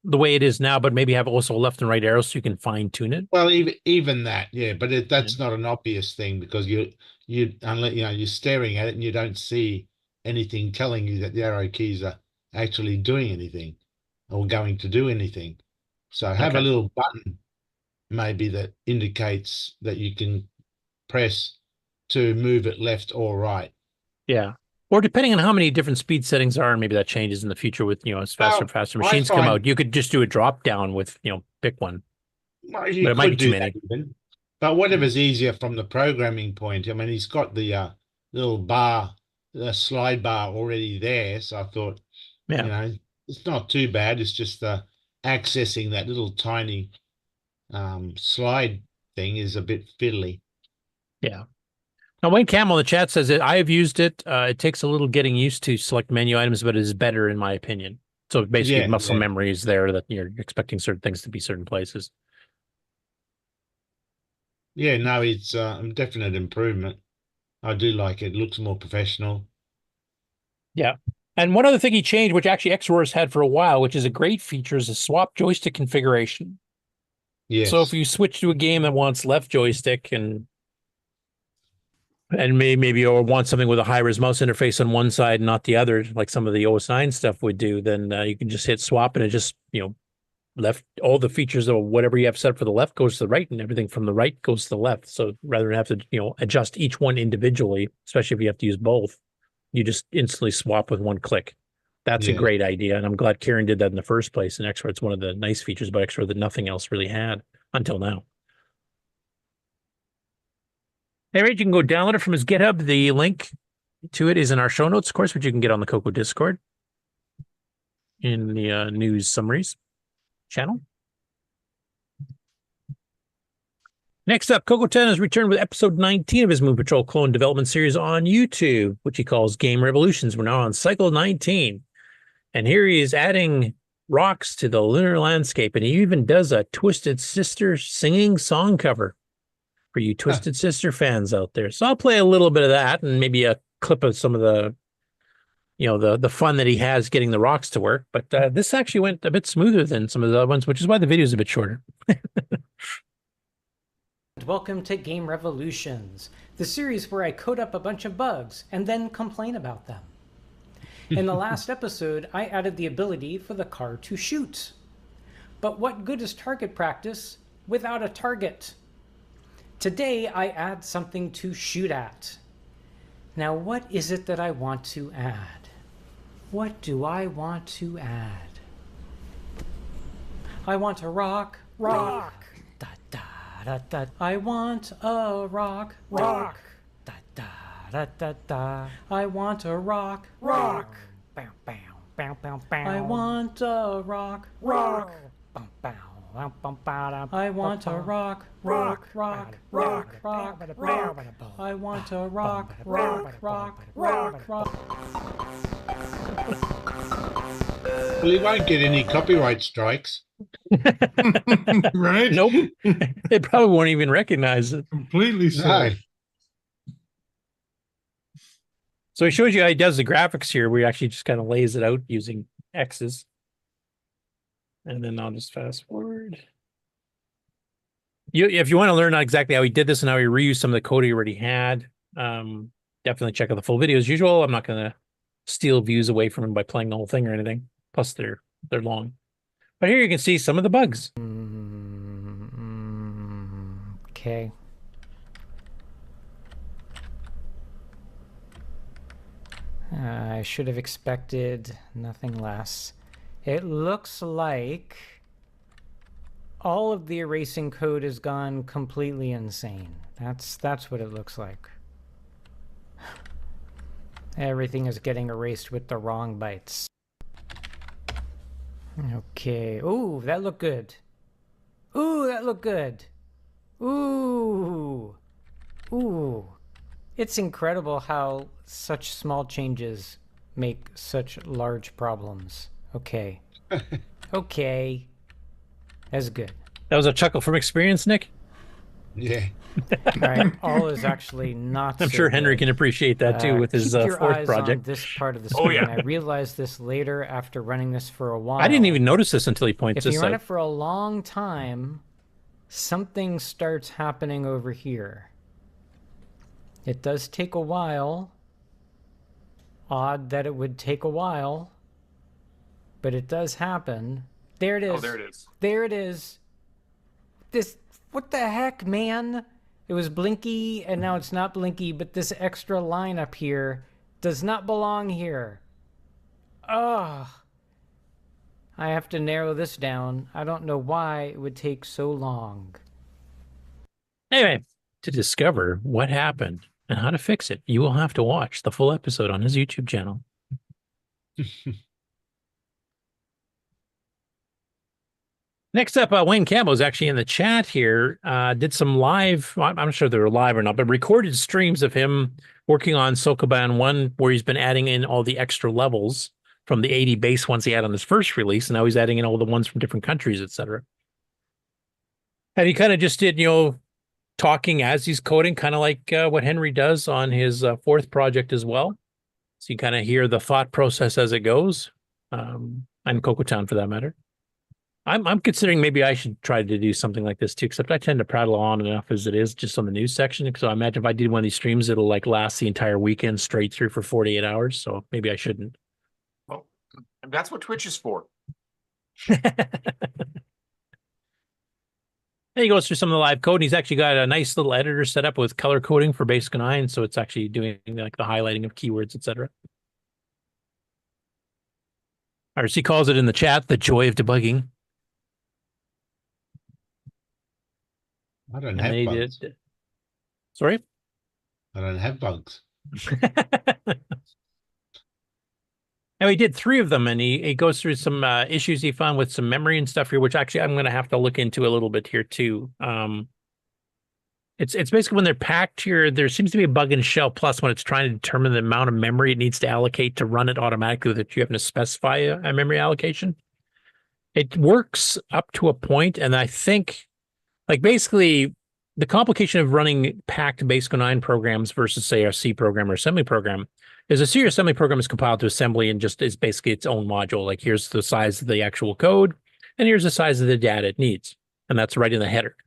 [SPEAKER 7] the way it is now, but maybe have also a left and right arrow so you can fine tune it.
[SPEAKER 9] Well, even that, yeah, but that's not an obvious thing, because unless you're staring at it and you don't see anything telling you that the arrow keys are actually doing anything or going to do anything. So have a little button maybe that indicates that you can press to move it left or right.
[SPEAKER 7] Yeah. Or depending on how many different speed settings are, and maybe that changes in the future with, as faster and faster machines come out, you could just do a drop down with, pick one.
[SPEAKER 9] Well,
[SPEAKER 7] but it might be too many.
[SPEAKER 9] But whatever's easier from the programming point. I mean, he's got the little bar, the slide bar already there. So I thought, it's not too bad. It's just accessing that little tiny slide thing is a bit fiddly.
[SPEAKER 7] Yeah. Now, Wayne Camel in the chat says that I have used it. It takes a little getting used to select menu items, but it is better in my opinion. So basically, muscle memory is there that you're expecting certain things to be certain places.
[SPEAKER 9] Yeah, no, it's a definite improvement. I do like it. It looks more professional.
[SPEAKER 7] Yeah. And one other thing he changed, which actually XROR's had for a while, which is a great feature, is a swap joystick configuration.
[SPEAKER 9] Yes.
[SPEAKER 7] So if you switch to a game that wants left joystick and maybe or want something with a high-res mouse interface on one side and not the other, like some of the OS9 stuff would do, then you can just hit swap and it just, left, all the features of whatever you have set for the left goes to the right, and everything from the right goes to the left. So rather than have to, adjust each one individually, especially if you have to use both, you just instantly swap with one click. That's a great idea. And I'm glad Karen did that in the first place. And XROR, it's one of the nice features about XROR that nothing else really had until now. Anyway, you can go download it from his GitHub. The link to it is in our show notes, of course, which you can get on the CoCo Discord in the news summaries channel. Next up, CoCo10 has returned with episode 19 of his Moon Patrol clone development series on YouTube, which he calls Game Revolutions. We're now on cycle 19. And here he is adding rocks to the lunar landscape, and he even does a Twisted Sister singing song cover for you Twisted Sister fans out there. So I'll play a little bit of that and maybe a clip of some of the, the fun that he has getting the rocks to work. But this actually went a bit smoother than some of the other ones, which is why the video is a bit shorter.
[SPEAKER 4] Welcome to Game Revolutions, the series where I code up a bunch of bugs and then complain about them. In the last episode, I added the ability for the car to shoot. But what good is target practice without a target? Today, I add something to shoot at. Now, what is it that I want to add? What do I want to add? I want a rock. Da, da, da, da. I want a rock. Da, da, da, da, da. I want a rock. Bow, bow, bow, bow, bow. I want a rock. Bow, bow, I want to rock, rock, rock, rock, rock, rock. I want to rock, rock, rock, rock, rock.
[SPEAKER 9] Well, he won't get any copyright strikes.
[SPEAKER 13] Right?
[SPEAKER 7] Nope. They probably won't even recognize it.
[SPEAKER 13] Completely silly.
[SPEAKER 7] So he shows you how he does the graphics here, where he actually just kind of lays it out using X's. And then I'll just fast forward. If you want to learn exactly how he did this and how he reused some of the code he already had, definitely check out the full video as usual. I'm not going to steal views away from him by playing the whole thing or anything. Plus, they're long. But here you can see some of the bugs.
[SPEAKER 4] Okay. I should have expected nothing less. It looks like all of the erasing code has gone completely insane. That's what it looks like. Everything is getting erased with the wrong bytes. Okay. Ooh, that looked good. Ooh, that looked good. Ooh. Ooh. It's incredible how such small changes make such large problems. Okay. Okay. That's good.
[SPEAKER 7] That was a chuckle from experience, Nick?
[SPEAKER 9] Yeah.
[SPEAKER 4] Right. All is actually not
[SPEAKER 7] I'm
[SPEAKER 4] so
[SPEAKER 7] sure Henry
[SPEAKER 4] good.
[SPEAKER 7] can appreciate that too with his
[SPEAKER 4] Keep your
[SPEAKER 7] fourth
[SPEAKER 4] eyes
[SPEAKER 7] project.
[SPEAKER 4] on this part of the screen. I realized this later after running this for a while.
[SPEAKER 7] I didn't even notice this until he points
[SPEAKER 4] If
[SPEAKER 7] this
[SPEAKER 4] you run
[SPEAKER 7] out.
[SPEAKER 4] it for a long time, something starts happening over here. It does take a while. Odd that it would take a while, but it does happen. There it is.
[SPEAKER 14] Oh, there it is.
[SPEAKER 4] There it is. This, what the heck, man? It was blinky and now it's not blinky, but this extra line up here does not belong here. Ugh. I have to narrow this down. I don't know why it would take so long.
[SPEAKER 7] Anyway, to discover what happened and how to fix it, you will have to watch the full episode on his YouTube channel. Next up, Wayne Campbell is actually in the chat here. Did some live, I'm not sure if they were live or not, but recorded streams of him working on Sokoban 1, where he's been adding in all the extra levels from the 80 base ones he had on his first release, and now he's adding in all the ones from different countries, etc. And he kind of just did, talking as he's coding, kind of like what Henry does on his fourth project as well. So you kind of hear the thought process as it goes, and CoCoTown for that matter. I'm considering maybe I should try to do something like this too, except I tend to prattle on enough as it is just on the news section. So I imagine if I did one of these streams, it'll like last the entire weekend straight through for 48 hours. So maybe I shouldn't.
[SPEAKER 14] Well, that's what Twitch is for.
[SPEAKER 7] And he goes through some of the live code, and he's actually got a nice little editor set up with color coding for Basic 9, so it's actually doing like the highlighting of keywords, etc. RC calls it in the chat the joy of debugging.
[SPEAKER 9] I don't have bugs.
[SPEAKER 7] Sorry?
[SPEAKER 9] I don't have bugs.
[SPEAKER 7] Now, he did 3 of them, and he goes through some issues he found with some memory and stuff here, which actually I'm going to have to look into a little bit here, too. It's basically when they're packed here, there seems to be a bug in Shell Plus when it's trying to determine the amount of memory it needs to allocate to run it automatically, that you have to specify a memory allocation. It works up to a point, and I think, like, basically, the complication of running packed Basic 9 programs versus, say, a C program or assembly program is a C assembly program is compiled to assembly and just is basically its own module. Like, here's the size of the actual code, and here's the size of the data it needs. And that's right in the header.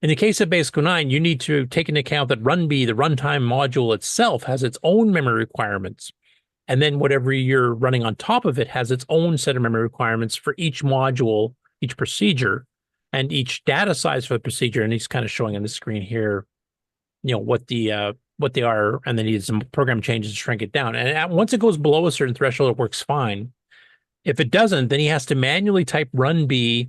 [SPEAKER 7] In the case of Basic 9, you need to take into account that RunB, the runtime module itself, has its own memory requirements. And then whatever you're running on top of it has its own set of memory requirements for each module, each procedure, and each data size for the procedure. And he's kind of showing on the screen here, what they are, and then he needs some program changes to shrink it down. And once it goes below a certain threshold, it works fine. If it doesn't, then he has to manually type RunB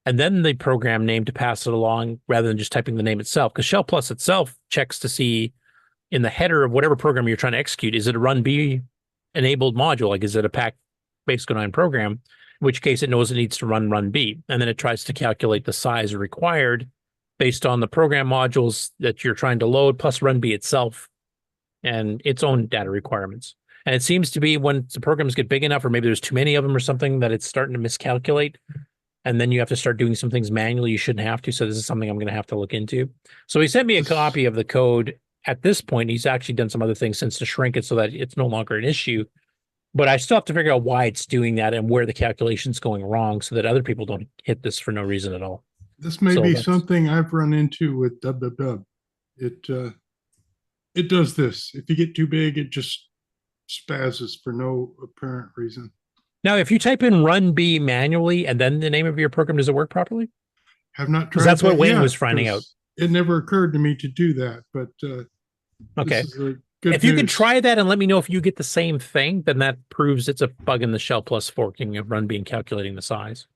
[SPEAKER 7] and then the program name to pass it along rather than just typing the name itself. Because Shell Plus itself checks to see in the header of whatever program you're trying to execute, is it a RunB enabled module? Like, is it a packed Basic 9 program? which case it knows it needs to run B, and then it tries to calculate the size required based on the program modules that you're trying to load, plus run B itself and its own data requirements. And it seems to be when the programs get big enough, or maybe there's too many of them or something, that it's starting to miscalculate. And then you have to start doing some things manually you shouldn't have to. So this is something I'm going to have to look into. So he sent me a copy of the code. At this point, he's actually done some other things since to shrink it so that it's no longer an issue. But I still have to figure out why it's doing that and where the calculation's going wrong so that other people don't hit this for no reason at all.
[SPEAKER 13] This may be something I've run into with www. It does this. If you get too big, it just spazzes for no apparent reason.
[SPEAKER 7] Now, if you type in run B manually and then the name of your program, does it work properly?
[SPEAKER 13] Have not tried.
[SPEAKER 7] Because that's what Wayne was finding out.
[SPEAKER 13] It never occurred to me to do that, but
[SPEAKER 7] okay. If you can try that and let me know if you get the same thing, then that proves it's a bug in the shell plus forking of run B and calculating the size.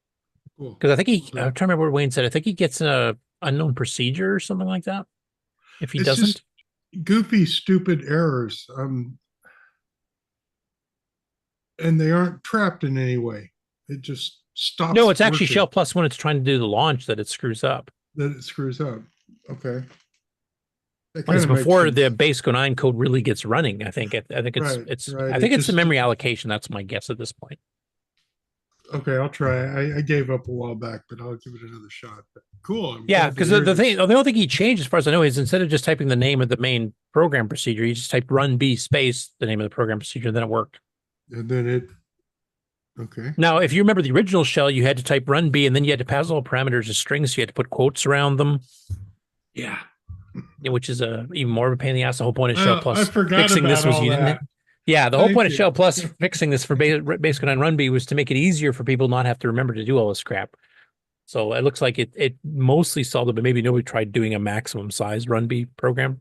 [SPEAKER 13] Cool.
[SPEAKER 7] Because I think I'm trying to remember what Wayne said. I think he gets a unknown procedure or something like that. If he doesn't.
[SPEAKER 13] Just goofy, stupid errors. And they aren't trapped in any way. It just stops.
[SPEAKER 7] No, it's actually
[SPEAKER 13] working.
[SPEAKER 7] shell plus when it's trying to do the launch that it screws up.
[SPEAKER 13] That it screws up. Okay.
[SPEAKER 7] When it's before the base Go9 code really gets running. I think it's
[SPEAKER 13] right.
[SPEAKER 7] I think it's the memory allocation. That's my guess at this point.
[SPEAKER 13] Okay, I'll try. I gave up a while back, but I'll give it another shot. But cool.
[SPEAKER 7] Yeah, because the only thing he changed, as far as I know, is instead of just typing the name of the main program procedure, he just typed run B space the name of the program procedure, and then it worked.
[SPEAKER 13] And then it. Okay.
[SPEAKER 7] Now, if you remember the original shell, you had to type run B, and then you had to pass all parameters as strings. So you had to put quotes around them.
[SPEAKER 13] Yeah.
[SPEAKER 7] Which is even more of a pain in the ass. The whole point of shell plus
[SPEAKER 13] I forgot
[SPEAKER 7] fixing
[SPEAKER 13] about
[SPEAKER 7] this was
[SPEAKER 13] all
[SPEAKER 7] you didn't.
[SPEAKER 13] that.
[SPEAKER 7] Yeah, the whole
[SPEAKER 13] Thank
[SPEAKER 7] point of
[SPEAKER 13] you.
[SPEAKER 7] shell plus fixing this for base Go9 run B was to make it easier for people not have to remember to do all this crap. So it looks like it mostly solved it, but maybe nobody tried doing a maximum size run B program,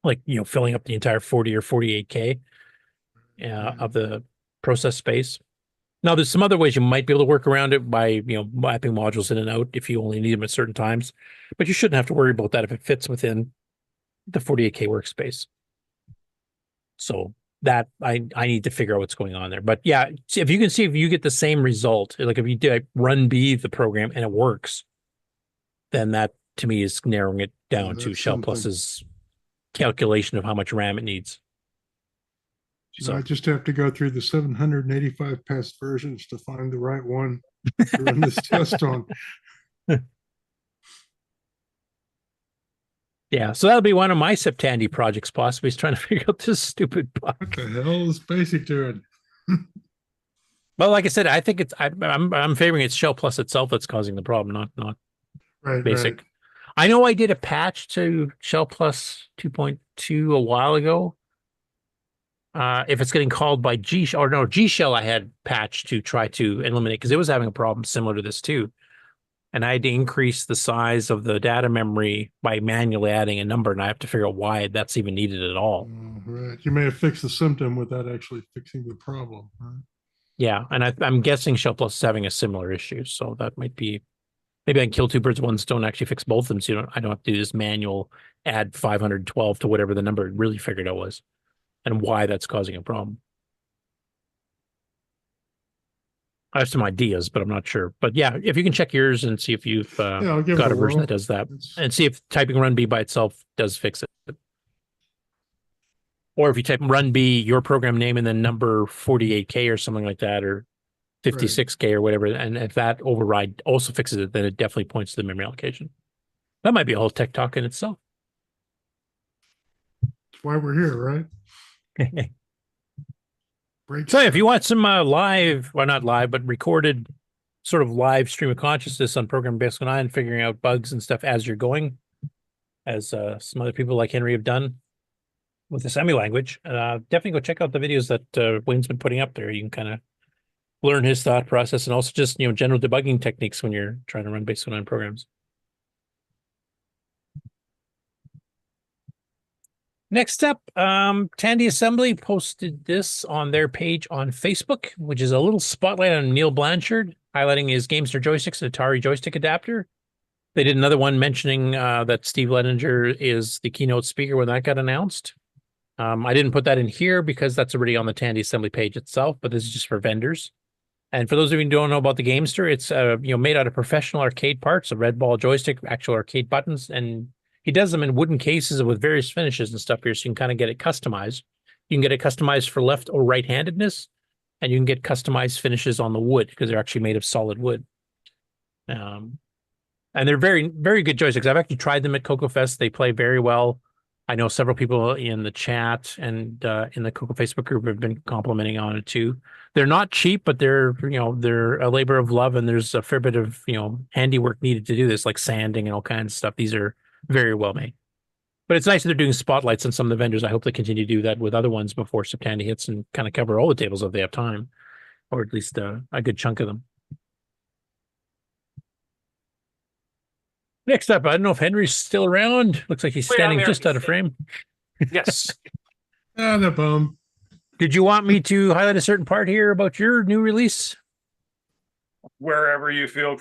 [SPEAKER 7] like filling up the entire 40 or 48K of the process space. Now, there's some other ways you might be able to work around it by mapping modules in and out if you only need them at certain times, but you shouldn't have to worry about that if it fits within the 48K workspace. So that I need to figure out what's going on there. But yeah, if you can see if you get the same result, like if you do run B the program and it works, then that to me is narrowing it down to shell plus's calculation of how much RAM it needs.
[SPEAKER 13] So I just have to go through the 785 past versions to find the right one to run this test on.
[SPEAKER 7] Yeah, so that'll be one of my Septandy projects possibly, is trying to figure out this stupid bug.
[SPEAKER 13] What the hell is Basic doing?
[SPEAKER 7] Well, like I said, I think I'm favoring it's shell plus itself that's causing the problem, not Basic.
[SPEAKER 13] Right.
[SPEAKER 7] I know I did a patch to shell plus 2.2 a while ago. If it's getting called by G shell, I had patched to try to eliminate because it was having a problem similar to this too. And I had to increase the size of the data memory by manually adding a number, and I have to figure out why that's even needed at all.
[SPEAKER 13] Right. You may have fixed the symptom without actually fixing the problem. Right?
[SPEAKER 7] Yeah, and I'm guessing Shell Plus is having a similar issue, so that might be maybe I can kill two birds with one stone, actually fix both of them, so I don't have to do this manual add 512 to whatever the number it really figured out was, and why that's causing a problem. I have some ideas, but I'm not sure. But yeah, if you can check yours and see if you've got a version that does that, and see if typing run B by itself does fix it. Or if you type run B, your program name, and then number 48K or something like that, or 56K or whatever, and if that override also fixes it, then it definitely points to the memory allocation. That might be a whole tech talk in itself.
[SPEAKER 13] That's why we're here, right?
[SPEAKER 7] So if you want some live, well, not live, but recorded sort of live stream of consciousness on Program Basic 9, figuring out bugs and stuff as you're going, as some other people like Henry have done with the assembly language, definitely go check out the videos that Wayne's been putting up there. You can kind of learn his thought process and also just, general debugging techniques when you're trying to run Basic 9 programs. Next up, Tandy Assembly posted this on their page on Facebook, which is a little spotlight on Neil Blanchard, highlighting his Gamester joysticks and Atari joystick adapter. They did another one mentioning that Steve Ledinger is the keynote speaker when that got announced. I didn't put that in here because that's already on the Tandy Assembly page itself, but this is just for vendors. And for those of you who don't know about the Gamester, it's made out of professional arcade parts, a red ball joystick, actual arcade buttons, and he does them in wooden cases with various finishes and stuff here, so you can kind of get it customized. You can get it customized for left or right-handedness, and you can get customized finishes on the wood because they're actually made of solid wood. And they're very, very good joysticks. I've actually tried them at CoCo Fest. They play very well. I know several people in the chat and in the CoCo Facebook group have been complimenting on it too. They're not cheap, but they're a labor of love, and there's a fair bit of handiwork needed to do this, like sanding and all kinds of stuff. These are very well made. But it's nice that they're doing spotlights on some of the vendors. I hope they continue to do that with other ones before September hits and kind of cover all the tables if they have time, or at least a good chunk of them. Next up, I don't know if Henry's still around. Looks like he's standing just out of frame.
[SPEAKER 14] Yes.
[SPEAKER 13] The bum.
[SPEAKER 7] Did you want me to highlight a certain part here about your new release?
[SPEAKER 14] Wherever you feel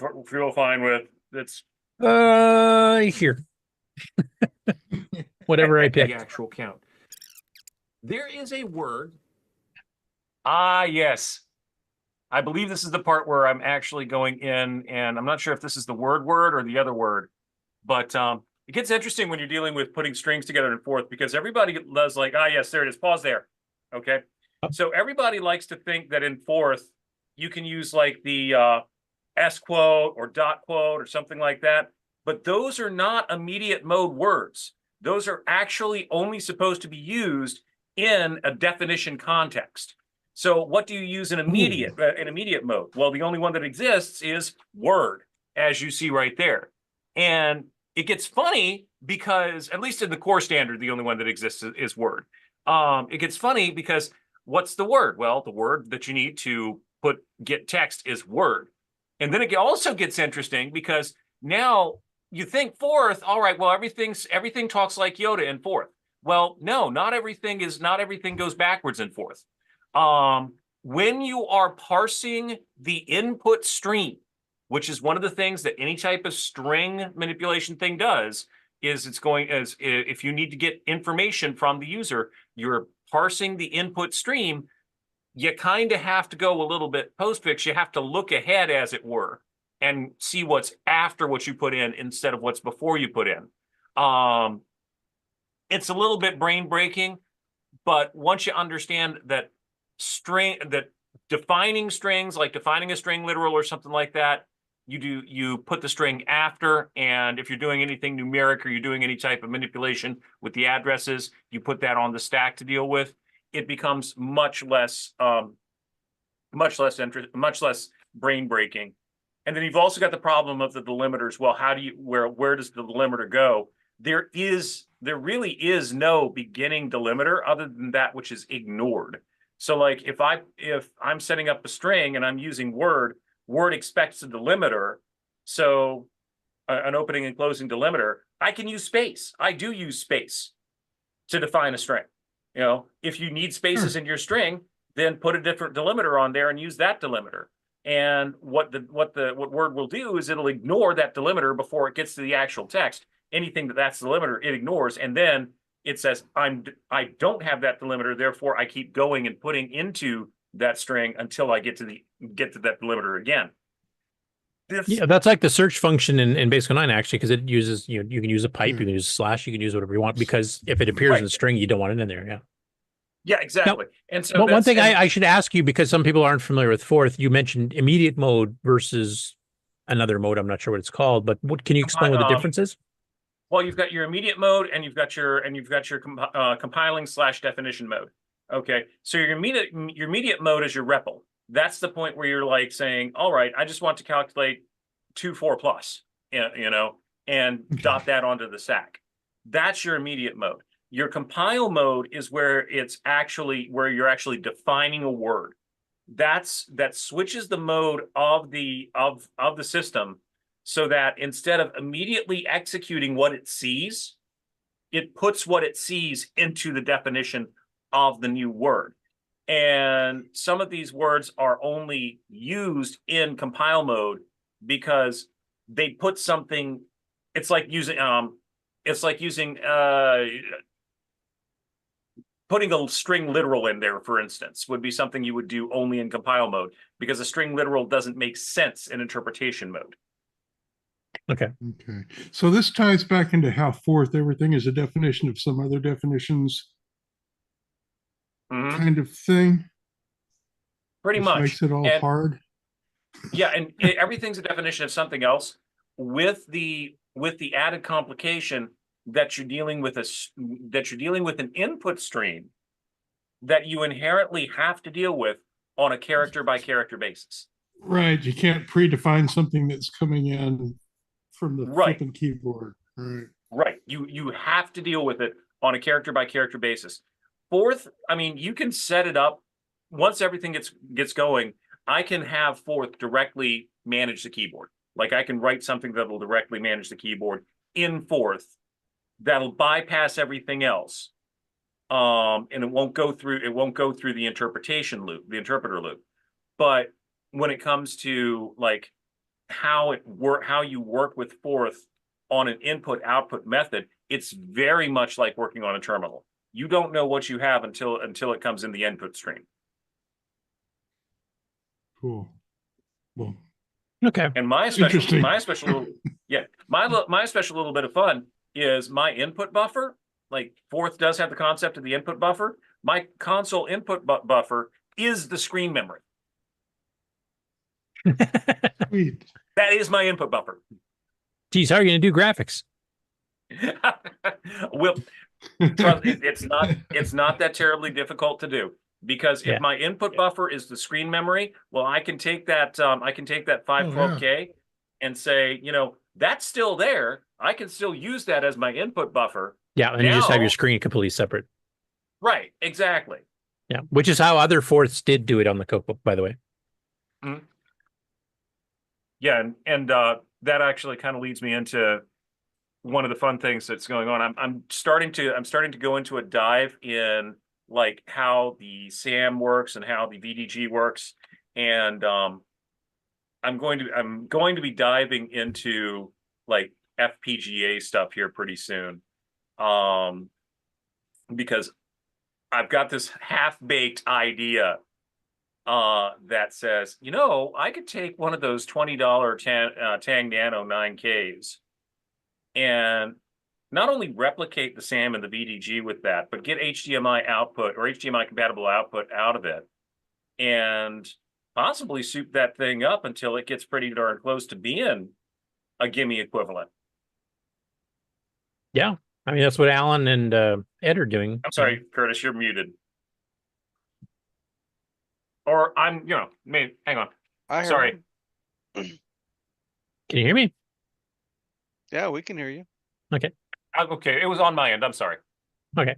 [SPEAKER 14] fine with. It's
[SPEAKER 7] here. Whatever I pick.
[SPEAKER 14] The actual count. There is a word. Ah, yes. I believe this is the part where I'm actually going in, and I'm not sure if this is the word or the other word, but it gets interesting when you're dealing with putting strings together and forth, because everybody does like, ah, yes, there it is. Pause there. Okay. So everybody likes to think that in fourth, you can use like the S quote or dot quote or something like that. But those are not immediate mode words. Those are actually only supposed to be used in a definition context. So what do you use in immediate mode? Well, the only one that exists is word, as you see right there. And it gets funny because, at least in the core standard, the only one that exists is word. It gets funny because what's the word? Well, the word that you need to get text is word. And then it also gets interesting because now you think fourth, all right, well, everything talks like Yoda in fourth. Well, no, not everything goes backwards in fourth. When you are parsing the input stream, which is one of the things that any type of string manipulation thing does, is if you need to get information from the user, you're parsing the input stream, you kind of have to go a little bit postfix. You have to look ahead, as it were, and see what's after what you put in instead of what's before you put in. It's a little bit brain breaking, but once you understand that defining strings, like defining a string literal or something like that, you put the string after, and if you're doing anything numeric or you're doing any type of manipulation with the addresses, you put that on the stack to deal with. It becomes much less brain breaking. And then you've also got the problem of the delimiters. Well, where does the delimiter go? There really is no beginning delimiter other than that which is ignored. So like if I'm setting up a string and I'm using word expects a delimiter. So an opening and closing delimiter, I can use space. I do use space to define a string. If you need spaces in your string, then put a different delimiter on there and use that delimiter. And what word will do is it'll ignore that delimiter before it gets to the actual text. Anything that's the delimiter, it ignores, and then it says I don't have that delimiter, therefore I keep going and putting into that string until I get to that delimiter again.
[SPEAKER 7] Yeah, that's like the search function in Basic 9 actually, because it uses you can use a pipe, you can use a slash, you can use whatever you want, because if it appears in the string, you don't want it in there. Yeah.
[SPEAKER 14] Yeah, exactly.
[SPEAKER 7] Now, and so one thing I should ask you, because some people aren't familiar with fourth, you mentioned immediate mode versus another mode. I'm not sure what it's called, but can you explain what the difference is?
[SPEAKER 14] Well, you've got your immediate mode and you've got your compiling / definition mode. Okay, so your immediate mode is your REPL. That's the point where you're like saying, all right, I just want to calculate 2 4 plus, and dot that onto the stack. That's your immediate mode. Your compile mode is where you're actually defining a word. That switches the mode of the system, so that instead of immediately executing what it sees, it puts what it sees into the definition of the new word. And some of these words are only used in compile mode because they put something. It's like using putting a string literal in there, for instance, would be something you would do only in compile mode, because a string literal doesn't make sense in interpretation mode.
[SPEAKER 7] Okay.
[SPEAKER 13] Okay. So this ties back into how forth everything is a definition of some other definitions kind of thing.
[SPEAKER 14] Pretty
[SPEAKER 13] Which
[SPEAKER 14] much.
[SPEAKER 13] makes it all hard.
[SPEAKER 14] Yeah, and everything's a definition of something else, with the added complication that you're dealing with an input stream that you inherently have to deal with on a character by character basis.
[SPEAKER 13] Right. You can't predefine something that's coming in from the flipping keyboard. Right.
[SPEAKER 14] Right. You have to deal with it on a character by character basis. Fourth, I mean, you can set it up once everything gets going. I can have Fourth directly manage the keyboard. Like, I can write something that will directly manage the keyboard in Fourth that'll bypass everything else. And it won't go through the interpretation loop, the interpreter loop. But when it comes to like how you work with Fourth on an input output method, it's very much like working on a terminal. You don't know what you have until it comes in the input stream.
[SPEAKER 13] Cool. Well,
[SPEAKER 7] okay.
[SPEAKER 14] And my special little bit of fun is my input buffer. Like, Fourth does have the concept of the input buffer. My console input buffer is the screen memory.
[SPEAKER 13] Sweet.
[SPEAKER 14] That is my input buffer.
[SPEAKER 7] Geez, how are you going to do graphics?
[SPEAKER 14] Well, it's not that terribly difficult to do, because if my input buffer is the screen memory, well, I can take that 512K and say, that's still there. I can still use that as my input buffer.
[SPEAKER 7] Yeah, and you just have your screen completely separate.
[SPEAKER 14] Right, exactly.
[SPEAKER 7] Yeah, which is how other Fourths did do it on the CoCo, by the way.
[SPEAKER 14] Mm-hmm. Yeah, and that actually kind of leads me into one of the fun things that's going on. I'm starting to go into a dive in like how the SAM works and how the VDG works, and I'm going to be diving into like FPGA stuff here pretty soon, because I've got this half-baked idea that says, I could take one of those $20 Tang Nano 9Ks and not only replicate the SAM and the VDG with that, but get HDMI output or HDMI compatible output out of it, and possibly soup that thing up until it gets pretty darn close to being a gimme equivalent.
[SPEAKER 7] Yeah, I mean, that's what Alan and Ed are doing.
[SPEAKER 14] I'm sorry, Curtis, you're muted. Or hang on. Sorry.
[SPEAKER 7] Can you hear me?
[SPEAKER 5] Yeah, we can hear you.
[SPEAKER 7] Okay.
[SPEAKER 14] Okay, it was on my end. I'm sorry.
[SPEAKER 7] Okay.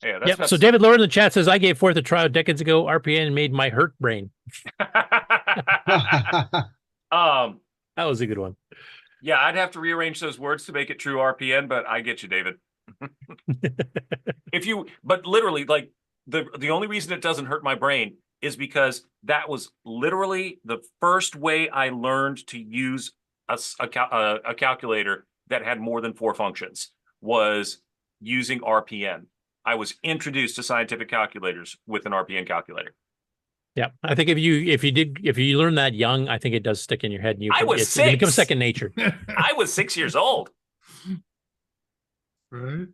[SPEAKER 14] Yeah.
[SPEAKER 7] Yep. So David Lord in the chat says, I gave Fourth a trial decades ago. RPN made my hurt brain. That was a good one.
[SPEAKER 14] Yeah, I'd have to rearrange those words to make it true RPN, but I get you, David. But literally, like, the only reason it doesn't hurt my brain is because that was literally the first way I learned to use a calculator that had more than 4 functions, was using RPN. I was introduced to scientific calculators with an RPN calculator.
[SPEAKER 7] Yeah, I think if you learn that young, I think it does stick in your head. And it becomes second nature.
[SPEAKER 14] I was 6 years old.
[SPEAKER 13] Right.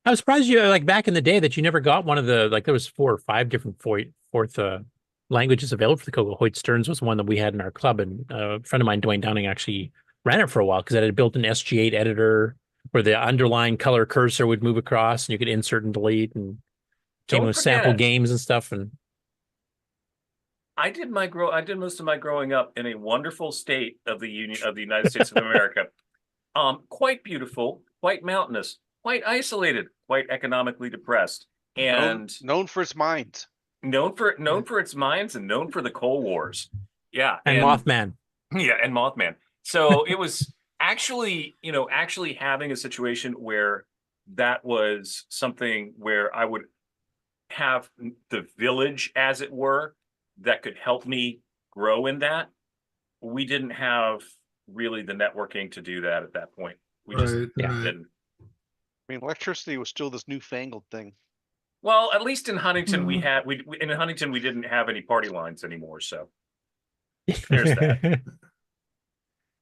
[SPEAKER 7] I was surprised you, like, back in the day, that you never got one of the, like, there was 4 or 5 different Fourth languages available for the CoCo. Hoyt Stearns was one that we had in our club, and a friend of mine, Dwayne Downing, actually ran it for a while because it had built an SG8 editor where the underlying color cursor would move across, and you could insert and delete, and came with sample games and stuff. And
[SPEAKER 14] I did most of my growing up in a wonderful state of the United States of America. Quite beautiful, quite mountainous, quite isolated, quite economically depressed, and
[SPEAKER 5] known for its mines.
[SPEAKER 14] Known for its mines, and known for the coal wars. Yeah.
[SPEAKER 7] And Mothman.
[SPEAKER 14] Yeah, and Mothman. So it was actually having a situation where that was something where I would have the village, as it were, that could help me grow in that. We didn't have really the networking to do that at that point. We just didn't.
[SPEAKER 5] I mean, electricity was still this newfangled thing.
[SPEAKER 14] Well, at least in Huntington, we in Huntington we didn't have any party lines anymore. So there's that.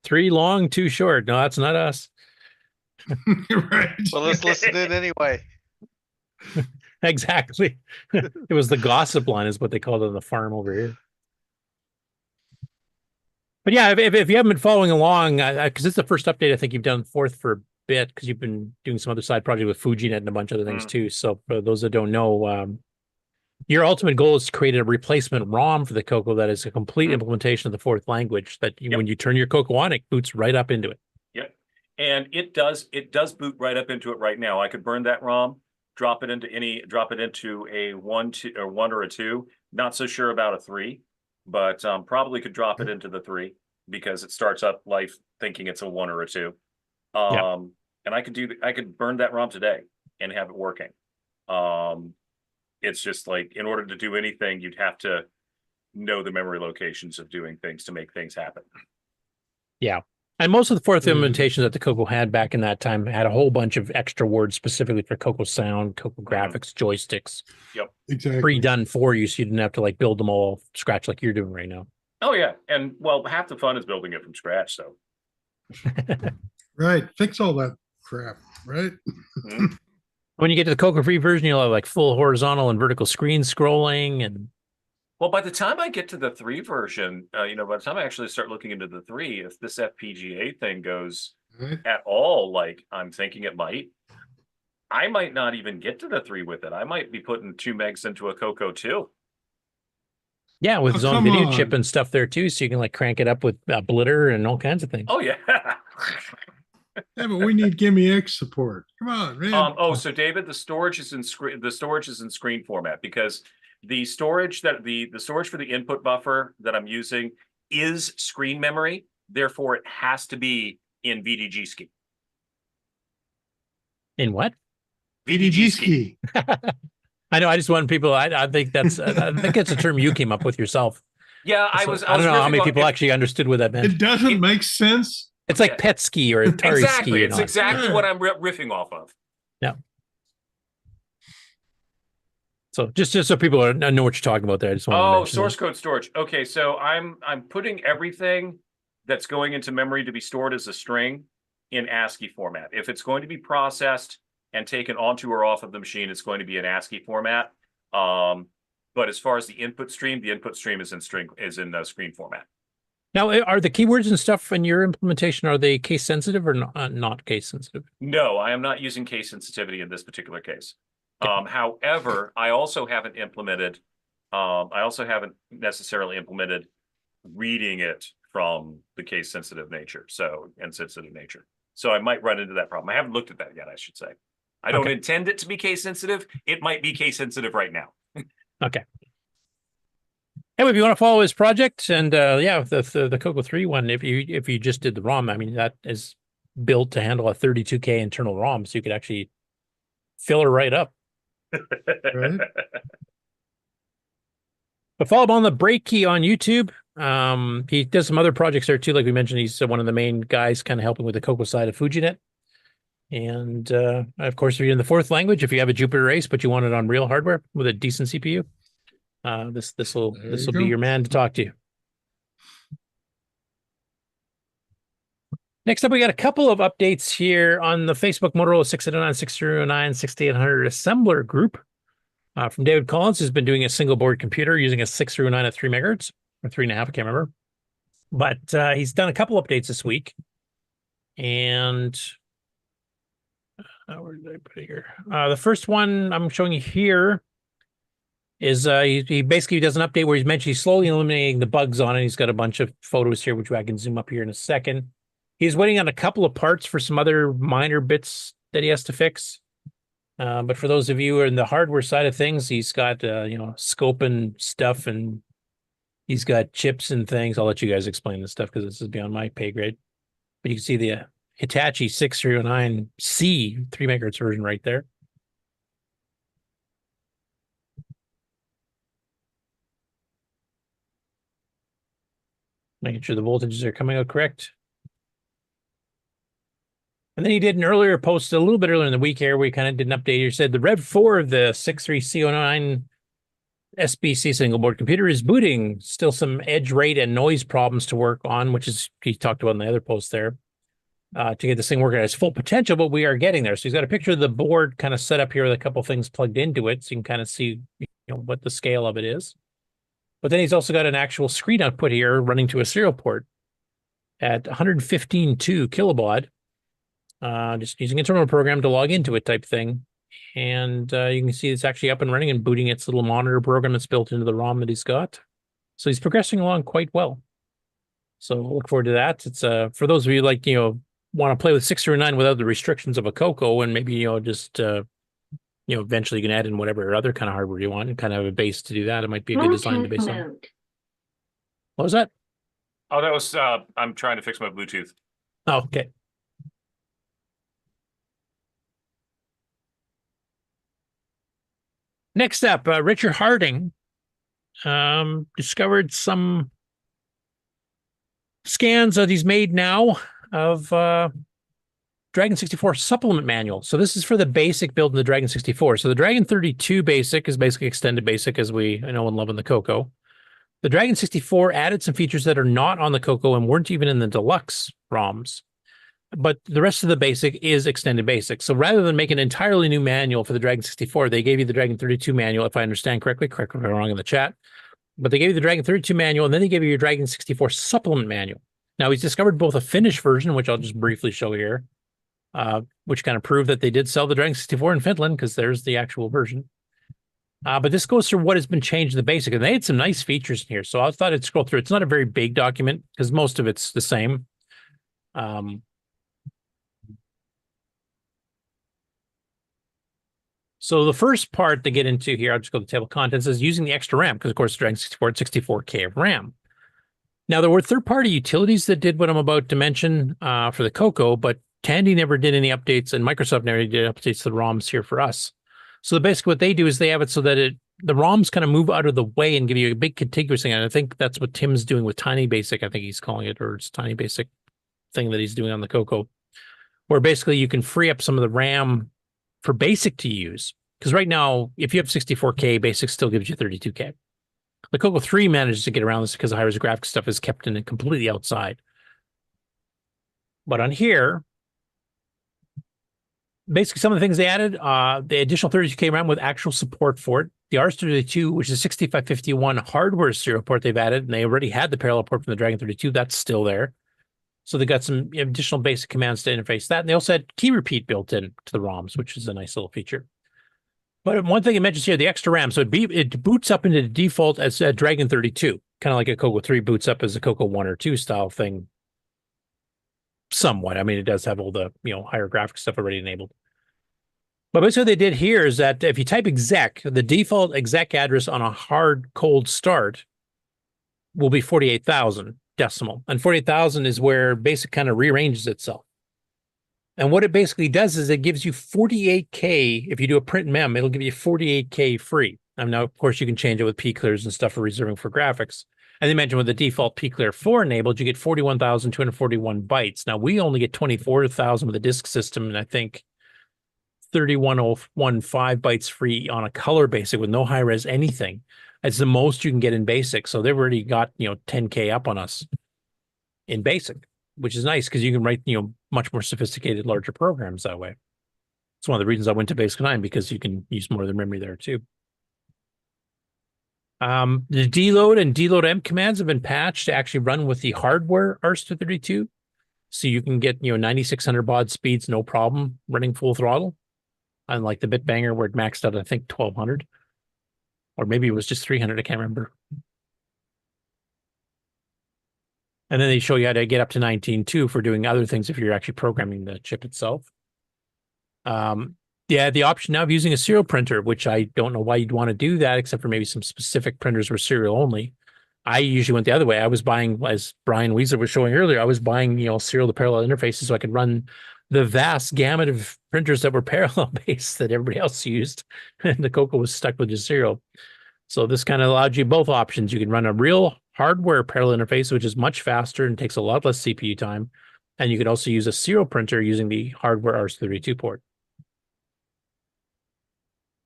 [SPEAKER 7] 3 long, 2 short. No, that's not us.
[SPEAKER 13] Right.
[SPEAKER 5] Well, let's listen in anyway.
[SPEAKER 7] Exactly. It was the gossip line, is what they called it on the farm over here. But yeah, if you haven't been following along, because it's the first update I think you've done Fourth for a bit, because you've been doing some other side project with FujiNet and a bunch of other things too. So for those that don't know, your ultimate goal is to create a replacement ROM for the CoCo that is a complete implementation of the fourth language. That when you turn your CoCo on, it boots right up into it.
[SPEAKER 14] Yep, and it does boot right up into it right now. I could burn that ROM, drop it into a 1, 2, or 1 or a 2. Not so sure about a 3, but probably could drop it into the 3 because it starts up life thinking it's a 1 or a 2. And I could burn that ROM today and have it working. It's just like, in order to do anything, you'd have to know the memory locations of doing things to make things happen.
[SPEAKER 7] Yeah. And most of the fourth implementations that the CoCo had back in that time had a whole bunch of extra words specifically for CoCo sound, CoCo graphics, joysticks.
[SPEAKER 14] Yep.
[SPEAKER 13] Exactly.
[SPEAKER 7] Pre-done for you, so you didn't have to like build them all scratch like you're doing right now.
[SPEAKER 14] Oh yeah, and well, half the fun is building it from scratch. So.
[SPEAKER 13] Right. Fix all that crap. Right.
[SPEAKER 7] When you get to the CoCo free version, you'll have like full horizontal and vertical screen scrolling. And
[SPEAKER 14] well, by the time I get to the 3 version, by the time I actually start looking into the 3, if this FPGA thing goes at all like I'm thinking it might, I might not even get to the 3 with it. I might be putting 2 megs into a CoCo 2.
[SPEAKER 7] Yeah, with his own video chip and stuff there too, so you can like crank it up with Blitter and all kinds of things.
[SPEAKER 14] Oh yeah.
[SPEAKER 13] Yeah, but we need Gimme X support. Come on, man.
[SPEAKER 14] So David, the storage is in screen format because the storage the storage for the input buffer that I'm using is screen memory. Therefore, it has to be in VDG ski.
[SPEAKER 7] In what?
[SPEAKER 13] VDG ski.
[SPEAKER 7] I know. I just want people. I think that's. I think it's a term you came up with yourself.
[SPEAKER 14] Yeah,
[SPEAKER 7] I don't know how many people actually understood what that meant.
[SPEAKER 13] It doesn't make sense.
[SPEAKER 7] It's like pet ski or Atari
[SPEAKER 14] exactly.
[SPEAKER 7] ski.
[SPEAKER 14] It's exactly what I'm riffing off of.
[SPEAKER 7] Yeah. So just so people know what you're talking about there, I just want to mention
[SPEAKER 14] source code storage. Okay, so I'm putting everything that's going into memory to be stored as a string in ASCII format. If it's going to be processed and taken onto or off of the machine, it's going to be in ASCII format. But as far as the input stream is in screen format.
[SPEAKER 7] Now, are the keywords and stuff in your implementation, are they case sensitive or not case sensitive?
[SPEAKER 14] No, I am not using case sensitivity in this particular case. However, I also haven't necessarily implemented reading it from the case sensitive nature. So I might run into that problem. I haven't looked at that yet, I should say. I don't intend it to be case sensitive. It might be case sensitive right now.
[SPEAKER 7] Okay. Anyway, if you want to follow his project, and the CoCo 3 one, if you just did the ROM, I mean, that is built to handle a 32K internal ROM, so you could actually fill her right up.
[SPEAKER 13] Right.
[SPEAKER 7] But follow him on the Break Key on YouTube. He does some other projects there too, like we mentioned. He's one of the main guys, kind of helping with the CoCo side of FujiNet. And of course, if you're in the fourth language, if you have a Jupiter Ace, but you want it on real hardware with a decent CPU, this will be your man to talk to. Next up, we got a couple of updates here on the Facebook Motorola 609, 6309, 6800 Assembler Group from David Collins, who's been doing a single board computer using a 6309 at 3 megahertz or 3.5, I can't remember. But he's done a couple updates this week. And where did I put it here? The first one I'm showing you here is he basically does an update where he's slowly eliminating the bugs on it. He's got a bunch of photos here, which I can zoom up here in a second. He's waiting on a couple of parts for some other minor bits that he has to fix. But for those of you who are in the hardware side of things, he's got scope and stuff, and he's got chips and things. I'll let you guys explain this stuff because this is beyond my pay grade. But you can see the Hitachi 6309C 3 megahertz version right there. Making sure the voltages are coming out correct. And then he did an earlier post a little bit earlier in the week here where he kind of did an update. He said the Rev 4 of the 63C09 SBC single board computer is booting. Still some edge rate and noise problems to work on, which is he talked about in the other post there, to get this thing working at its full potential, but we are getting there. So he's got a picture of the board kind of set up here with a couple things plugged into it, so you can kind of see what the scale of it is. But then he's also got an actual screen output here running to a serial port at 115.2 kilobaud, just using a terminal program to log into it type thing. And you can see it's actually up and running and booting its little monitor program that's built into the ROM that he's got. So he's progressing along quite well. So look forward to that. It's for those of you like, want to play with 609 without the restrictions of a CoCo, and maybe, just, eventually you can add in whatever other kind of hardware you want and kind of have a base to do that. It might be a good design to base on. What was that?
[SPEAKER 14] Oh, that was, I'm trying to fix my Bluetooth.
[SPEAKER 7] Oh, okay. Next up, Richard Harding discovered some scans that he's made now of Dragon 64 supplement manual. So this is for the basic build in the Dragon 64. So the Dragon 32 basic is basically extended basic, as we know and love in the CoCo. The Dragon 64 added some features that are not on the CoCo and weren't even in the deluxe ROMs. But the rest of the basic is extended basic. So rather than make an entirely new manual for the Dragon 64, they gave you the Dragon 32 manual, if I understand correctly. Correct me if I'm wrong in the chat. But they gave you the Dragon 32 manual, and then they gave you your Dragon 64 supplement manual. Now, he's discovered both a Finnish version, which I'll just briefly show here, which kind of proved that they did sell the Dragon 64 in Finland, because there's the actual version. But this goes through what has been changed in the basic, and they had some nice features in here. So I thought I'd scroll through. It's not a very big document, because most of it's the same. So the first part they get into here, I'll just go to the table of contents, is using the extra RAM, because of course Dragon 64 had 64K of RAM. Now there were third-party utilities that did what I'm about to mention for the CoCo, but Tandy never did any updates, and Microsoft never did updates to the ROMs here for us. So basically what they do is they have it so that the ROMs kind of move out of the way and give you a big contiguous thing. And I think that's what Tim's doing with Tiny Basic, I think he's calling it, or it's Tiny Basic thing that he's doing on the CoCo, where basically you can free up some of the RAM for basic to use. Because right now, if you have 64K, basic still gives you 32K. The CoCo 3 manages to get around this because the high-res graphics stuff is kept in it completely outside. But on here, basically some of the things they added, the additional 32K RAM with actual support for it. The RS-32, which is 6551 hardware serial port they've added, and they already had the parallel port from the Dragon 32, that's still there. So they got some additional basic commands to interface that. And they also had key repeat built in to the ROMs, which is a nice little feature. But one thing it mentions here, the extra RAM. So it boots up into the default as a Dragon 32, kind of like a CoCo 3 boots up as a CoCo 1 or 2 style thing. Somewhat. I mean, it does have all the higher graphics stuff already enabled. But basically what they did here is that if you type exec, the default exec address on a hard cold start will be 48,000 decimal. And 48,000 is where basic kind of rearranges itself. And what it basically does is it gives you 48K. If you do a print mem, it'll give you 48K free. And now, of course, you can change it with P-clears and stuff for reserving for graphics. And they mentioned with the default P-clear 4 enabled, you get 41,241 bytes. Now, we only get 24,000 with a disk system, and I think 31,015 bytes free on a color basic with no high-res anything. It's the most you can get in basic. So they've already got, 10K up on us in basic, which is nice because you can write, much more sophisticated, larger programs that way. It's one of the reasons I went to Basic 9, because you can use more of the memory there too. The deload and deload M commands have been patched to actually run with the hardware RS-232. So you can get, 9,600 baud speeds, no problem, running full throttle. Unlike the Bitbanger where it maxed out, I think, 1,200. Or maybe it was just 300, I can't remember. And then they show you how to get up to 19.2 for doing other things if you're actually programming the chip itself. Yeah, the option now of using a serial printer, which I don't know why you'd want to do that, except for maybe some specific printers were serial only. I usually went the other way. I was buying, as Brian Weasler was showing earlier, I was buying, serial to parallel interfaces so I could run the vast gamut of printers that were parallel based that everybody else used. And the CoCo was stuck with just serial. So this kind of allowed you both options. You can run a real hardware parallel interface, which is much faster and takes a lot less CPU time. And you can also use a serial printer using the hardware RS-32 port.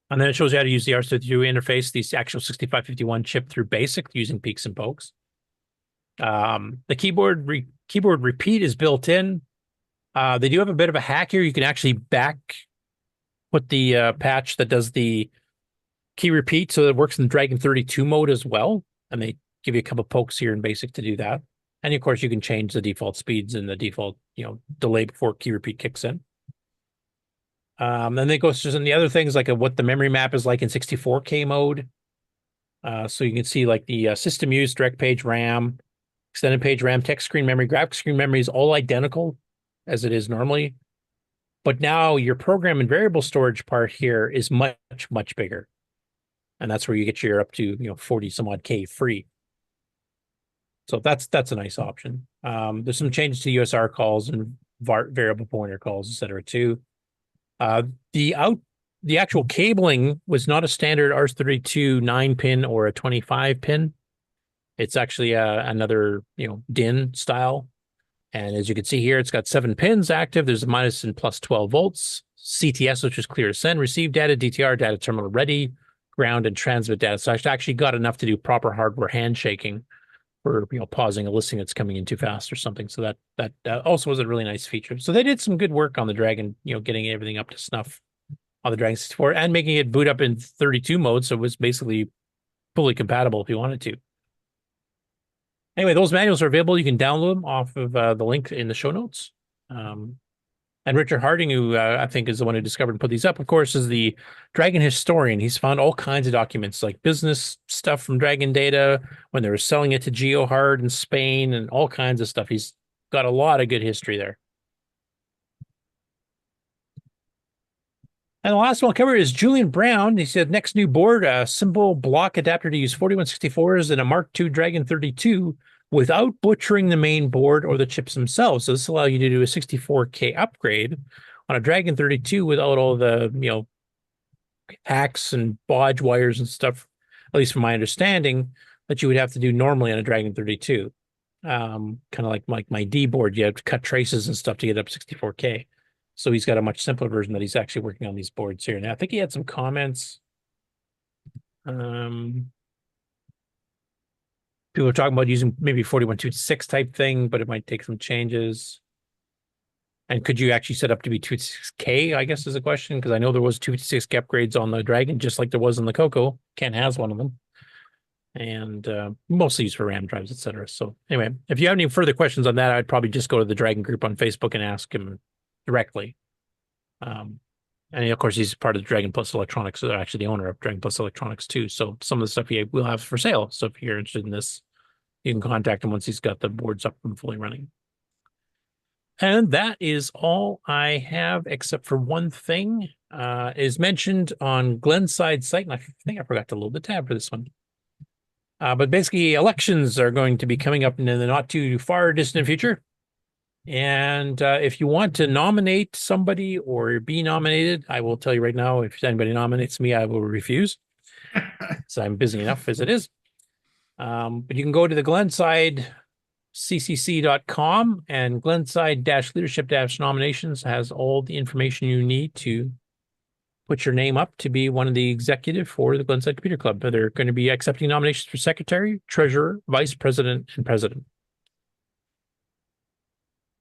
[SPEAKER 7] And then it shows you how to use the RS-32 interface, the actual 6551 chip through BASIC using peeks and pokes. The keyboard repeat is built in. They do have a bit of a hack here. You can actually put the patch that does the key repeat so that it works in Dragon 32 mode as well. And they give you a couple pokes here in BASIC to do that. And of course, you can change the default speeds and the default, delay before key repeat kicks in. Then it goes to some the other things like what the memory map is like in 64K mode. So you can see like the system use, direct page RAM, extended page RAM, text screen memory, graphic screen memory is all identical as it is normally. But now your program and variable storage part here is much, much bigger. And that's where you get your up to 40 some odd K free. So that's a nice option. There's some changes to USR calls and variable pointer calls, etc. too. The actual cabling was not a standard RS-32 9-pin or a 25-pin. It's actually another DIN style. And as you can see here, it's got 7 pins active. There's a minus and plus 12 volts. CTS, which is clear to send, receive data, DTR, data terminal ready, ground, and transmit data. So I actually got enough to do proper hardware handshaking for pausing a listing that's coming in too fast or something. So that also was a really nice feature. So they did some good work on the Dragon, getting everything up to snuff on the Dragon 64 and making it boot up in 32 mode. So it was basically fully compatible if you wanted to. Anyway, those manuals are available. You can download them off of the link in the show notes. And Richard Harding, who I think is the one who discovered and put these up, of course, is the Dragon historian. He's found all kinds of documents, like business stuff from Dragon Data, when they were selling it to GeoHard in Spain, and all kinds of stuff. He's got a lot of good history there. And the last one I'll cover is Julian Brown. He said, next new board, a simple block adapter to use 4164s and a Mark II Dragon 32 without butchering the main board or the chips themselves. So this will allow you to do a 64K upgrade on a Dragon 32 without all the, hacks and bodge wires and stuff, at least from my understanding, that you would have to do normally on a Dragon 32. Kind of like my D board, you have to cut traces and stuff to get up 64K. So he's got a much simpler version that he's actually working on these boards here. Now, I think he had some comments. People are talking about using maybe 4126 type thing, but it might take some changes. And could you actually set up to be 256K, I guess is the question, because I know there was 256K upgrades on the Dragon, just like there was in the CoCo. Ken has one of them. And mostly used for RAM drives, etc. So anyway, if you have any further questions on that, I'd probably just go to the Dragon group on Facebook and ask him directly. And of course, he's part of the Dragon Plus Electronics, so they're actually the owner of Dragon Plus Electronics too. So some of the stuff he will have for sale. So if you're interested in this, you can contact him once he's got the boards up and fully running. And that is all I have, except for one thing is mentioned on Glenside's site, and I think I forgot to load the tab for this one. But basically, elections are going to be coming up in the not too far distant future. And if you want to nominate somebody or be nominated, I will tell you right now, if anybody nominates me, I will refuse. So I'm busy enough as it is. But you can go to the Glenside CCC.com, and Glenside-leadership-nominations has all the information you need to put your name up to be one of the executive for the Glenside Computer Club. They're going to be accepting nominations for secretary, treasurer, vice president, and president.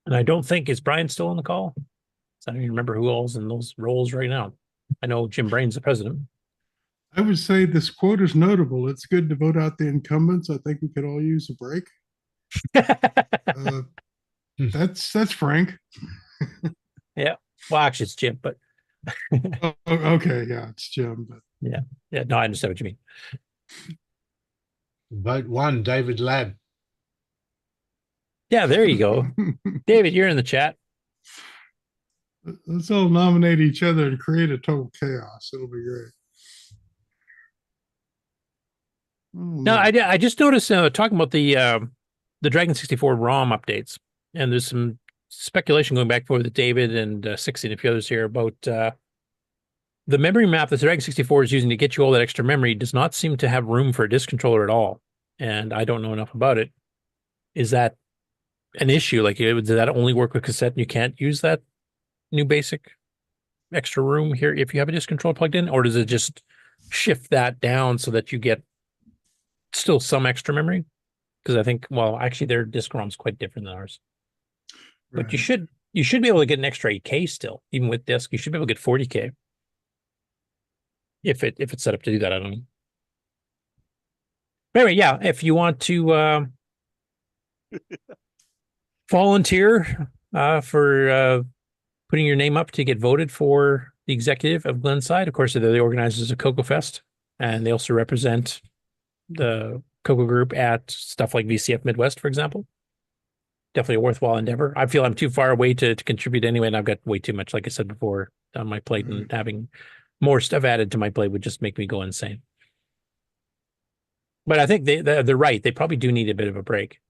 [SPEAKER 7] And I don't think, is Brian still on the call? I don't even remember who all's in those roles right now. I know Jim Brain's the president.
[SPEAKER 13] I would say this quote is notable. It's good to vote out the incumbents. I think we could all use a break. That's Frank.
[SPEAKER 7] Yeah. Well, actually, it's Jim, but.
[SPEAKER 13] Oh, okay. Yeah, it's Jim. But.
[SPEAKER 7] Yeah. Yeah. No, I understand what you mean.
[SPEAKER 9] Vote 1, David Ladd.
[SPEAKER 7] Yeah, there you go. David, you're in the chat.
[SPEAKER 13] Let's all nominate each other and create a total chaos. It'll be great.
[SPEAKER 7] No, I just noticed talking about the Dragon 64 ROM updates, and there's some speculation going back and forth with David and 60 and a few others here about the memory map that the Dragon 64 is using to get you all that extra memory does not seem to have room for a disk controller at all. And I don't know enough about it. Is that an issue? Like, does that only work with cassette and you can't use that new basic extra room here if you have a disk controller plugged in? Or does it just shift that down so that you get still some extra memory? Because I think, well, actually their disk ROM's quite different than ours. But you should be able to get an extra 8K still, even with disk. You should be able to get 40K. If it's set up to do that, I don't know. But anyway, yeah, if you want to volunteer for putting your name up to get voted for the executive of Glenside, of course, they're the organizers of CoCo Fest, and they also represent the CoCo group at stuff like VCF Midwest, for example. Definitely a worthwhile endeavor. I feel I'm too far away to contribute anyway, and I've got way too much, like I said before, on my plate, and having more stuff added to my plate would just make me go insane. But I think they're right. They probably do need a bit of a break.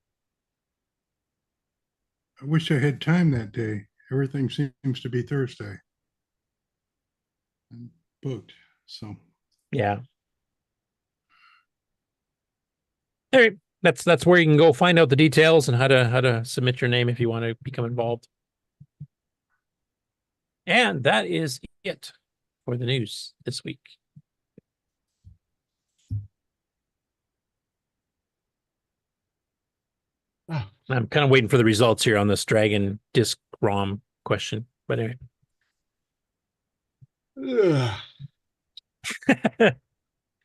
[SPEAKER 13] I wish I had time that day. Everything seems to be Thursday. I'm booked, so.
[SPEAKER 7] Yeah. All right. That's where you can go find out the details and how to submit your name if you want to become involved. And that is it for the news this week. I'm kind of waiting for the results here on this Dragon disk ROM question, but anyway.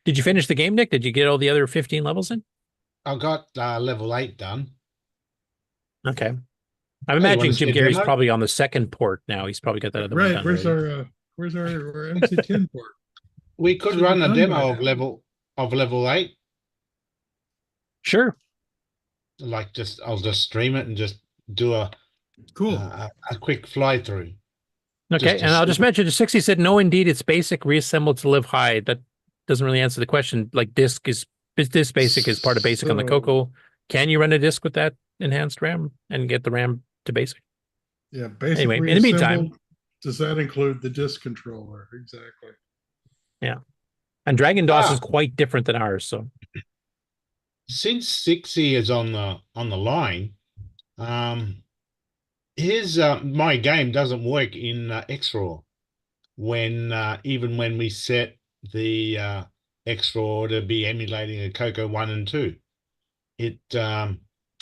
[SPEAKER 7] Did you finish the game, Nick? Did you get all the other 15 levels in?
[SPEAKER 9] I got level 8 done.
[SPEAKER 7] Okay. I'm imagining Jim Gary's probably on the second port now. He's probably got that other one done.
[SPEAKER 13] Where's our MC10 port?
[SPEAKER 9] We could run a demo of level 8.
[SPEAKER 7] Sure.
[SPEAKER 9] Like I'll just stream it and just do a quick fly through.
[SPEAKER 7] Okay, and I'll just mention, 60 said, no, indeed, it's basic, reassembled to live high. That doesn't really answer the question. Like disk basic is part of basic on the CoCo. Can you run a disk with that enhanced RAM and get the RAM to basic?
[SPEAKER 13] Yeah, basic.
[SPEAKER 7] Anyway, in the meantime,
[SPEAKER 13] does that include the disk controller? Exactly.
[SPEAKER 7] Yeah, and Dragon DOS is quite different than ours. So
[SPEAKER 9] since 60 is on the line, my game doesn't work in XRAW even when we set the XRAW to be emulating a CoCo 1 and 2.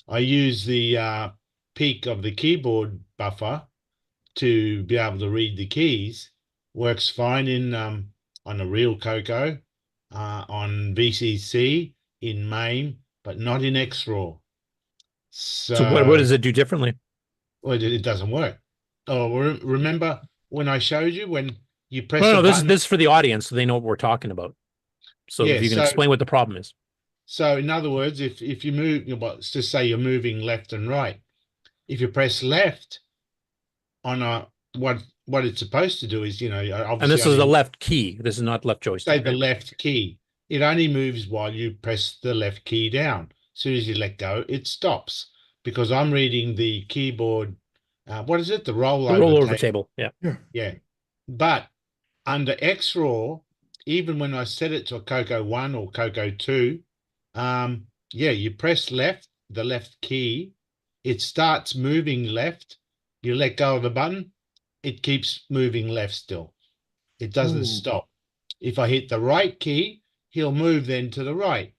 [SPEAKER 9] I use the peak of the keyboard buffer to be able to read the keys. Works fine in on a real CoCo, on VCC, in MAME, but not in XRAW.
[SPEAKER 7] So what does it do differently?
[SPEAKER 9] Well, it doesn't work. Oh, remember when I showed you when you press?
[SPEAKER 7] No, this is for the audience, so they know what we're talking about. So
[SPEAKER 9] yeah,
[SPEAKER 7] if you can explain what the problem is.
[SPEAKER 9] So in other words, if you move, let's just say you're moving left and right. If you press left on what it's supposed to do is, obviously,
[SPEAKER 7] and this is the left key. This is not left joystick.
[SPEAKER 9] Say the left key. It only moves while you press the left key down. As soon as you let go, it stops because I'm reading the keyboard. What is it? The rollover
[SPEAKER 7] table. Yeah.
[SPEAKER 9] Yeah. But under XRAW, even when I set it to a CoCo 1 or CoCo 2, you press the left key, it starts moving left. You let go of the button, it keeps moving left still. It doesn't stop. If I hit the right key, he'll move then to the right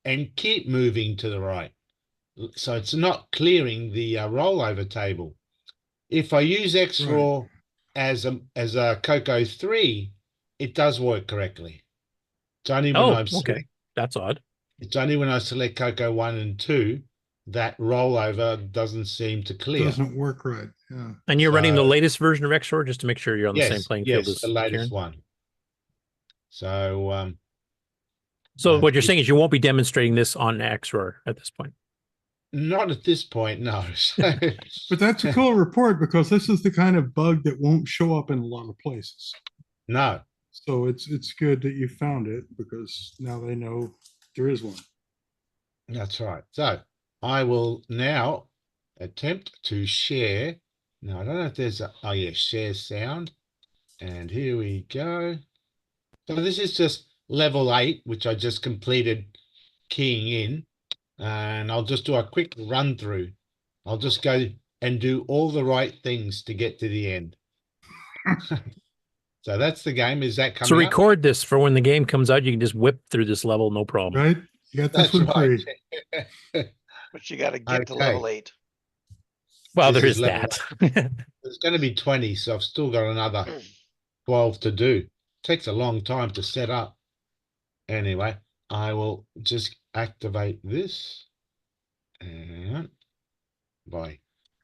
[SPEAKER 9] and keep moving to the right. So it's not clearing the rollover table. If I use XRAW as a CoCo 3, it does work correctly. It's only when
[SPEAKER 7] that's odd.
[SPEAKER 9] It's only when I select CoCo 1 and 2 that rollover doesn't seem to clear.
[SPEAKER 13] Doesn't work right. Yeah.
[SPEAKER 7] And you're running the latest version of XRAW just to make sure you're on the same playing field as
[SPEAKER 9] the latest
[SPEAKER 7] Kieran?
[SPEAKER 9] one. So
[SPEAKER 7] so what you're saying is you won't be demonstrating this on XRAW at this point?
[SPEAKER 9] Not at this point, no.
[SPEAKER 13] But that's a cool report because this is the kind of bug that won't show up in a lot of places.
[SPEAKER 9] No.
[SPEAKER 13] So it's good that you found it because now they know there is one.
[SPEAKER 9] That's right. So I will now attempt to share. Now I don't know if there's share sound. And here we go. So this is just level 8, which I just completed keying in. And I'll just do a quick run through I'll just go and do all the right things to get to the end. So that's the game. Is that coming
[SPEAKER 7] So
[SPEAKER 9] up?
[SPEAKER 7] record this for when the game comes out. You can just whip through this level, no problem.
[SPEAKER 13] Right? You got this
[SPEAKER 9] That's
[SPEAKER 13] one free.
[SPEAKER 9] right.
[SPEAKER 5] But you got to get to level 8.
[SPEAKER 7] Well,
[SPEAKER 9] This
[SPEAKER 7] there
[SPEAKER 9] is
[SPEAKER 7] is
[SPEAKER 9] level
[SPEAKER 7] that.
[SPEAKER 9] There's going to be 20, so I've still got another 12 to do. Takes a long time to set up. Anyway, I will just activate this and by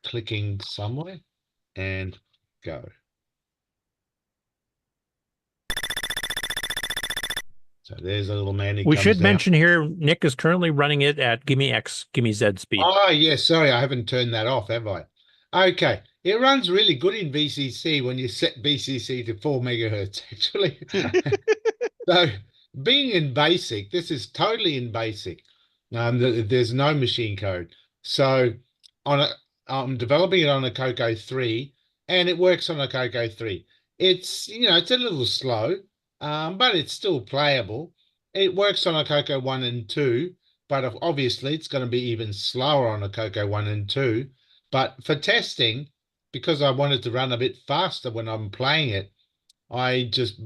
[SPEAKER 9] clicking somewhere and go. So there's a little man.
[SPEAKER 7] We should mention here, Nick is currently running it at Gimme X, Gimme Z speed.
[SPEAKER 9] Oh, yes. Sorry, I haven't turned that off, have I? Okay. It runs really good in VCC when you set VCC to 4 megahertz, actually. So being in BASIC, this is totally in BASIC. There's no machine code. So I'm developing it on a CoCo 3, and it works on a CoCo 3. It's, it's a little slow, but it's still playable. It works on a CoCo 1 and 2, but obviously it's going to be even slower on a CoCo 1 and 2. But for testing, because I wanted to run a bit faster when I'm playing it, I just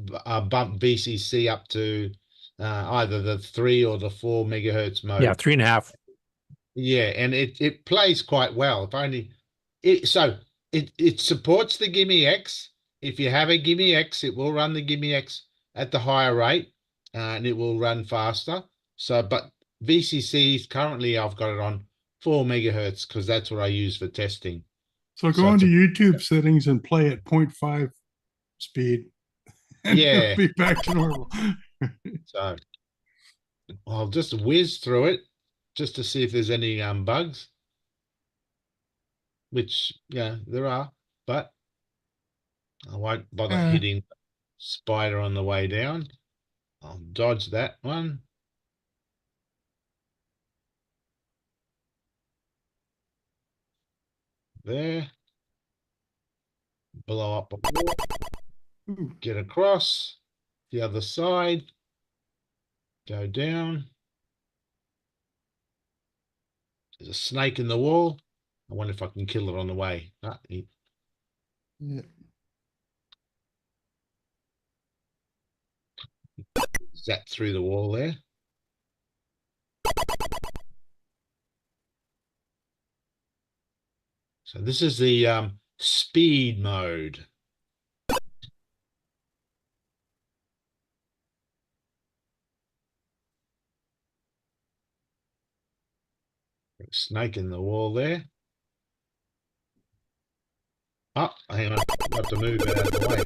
[SPEAKER 9] bumped VCC up to either the 3 or the 4 megahertz mode.
[SPEAKER 7] Yeah, 3.5.
[SPEAKER 9] Yeah, and it plays quite well. If only it supports the Gimme X. If you have a Gimme X, it will run the Gimme X at the higher rate, and it will run faster. So, but VCC currently I've got it on 4 megahertz because that's what I use for testing.
[SPEAKER 13] So go into YouTube settings and play at 0.5 speed. And
[SPEAKER 9] yeah,
[SPEAKER 13] be back to normal.
[SPEAKER 9] So I'll just whiz through it just to see if there's any bugs. Which, yeah, there are, but I won't bother hitting spider on the way down. I'll dodge that one. There. Blow up a wall. Get across the other side. Go down. There's a snake in the wall. I wonder if I can kill it on the way.
[SPEAKER 13] Yeah.
[SPEAKER 9] Zap through the wall there. So this is the speed mode. Snake in the wall there. Oh, hang on. I have to move it out of the way.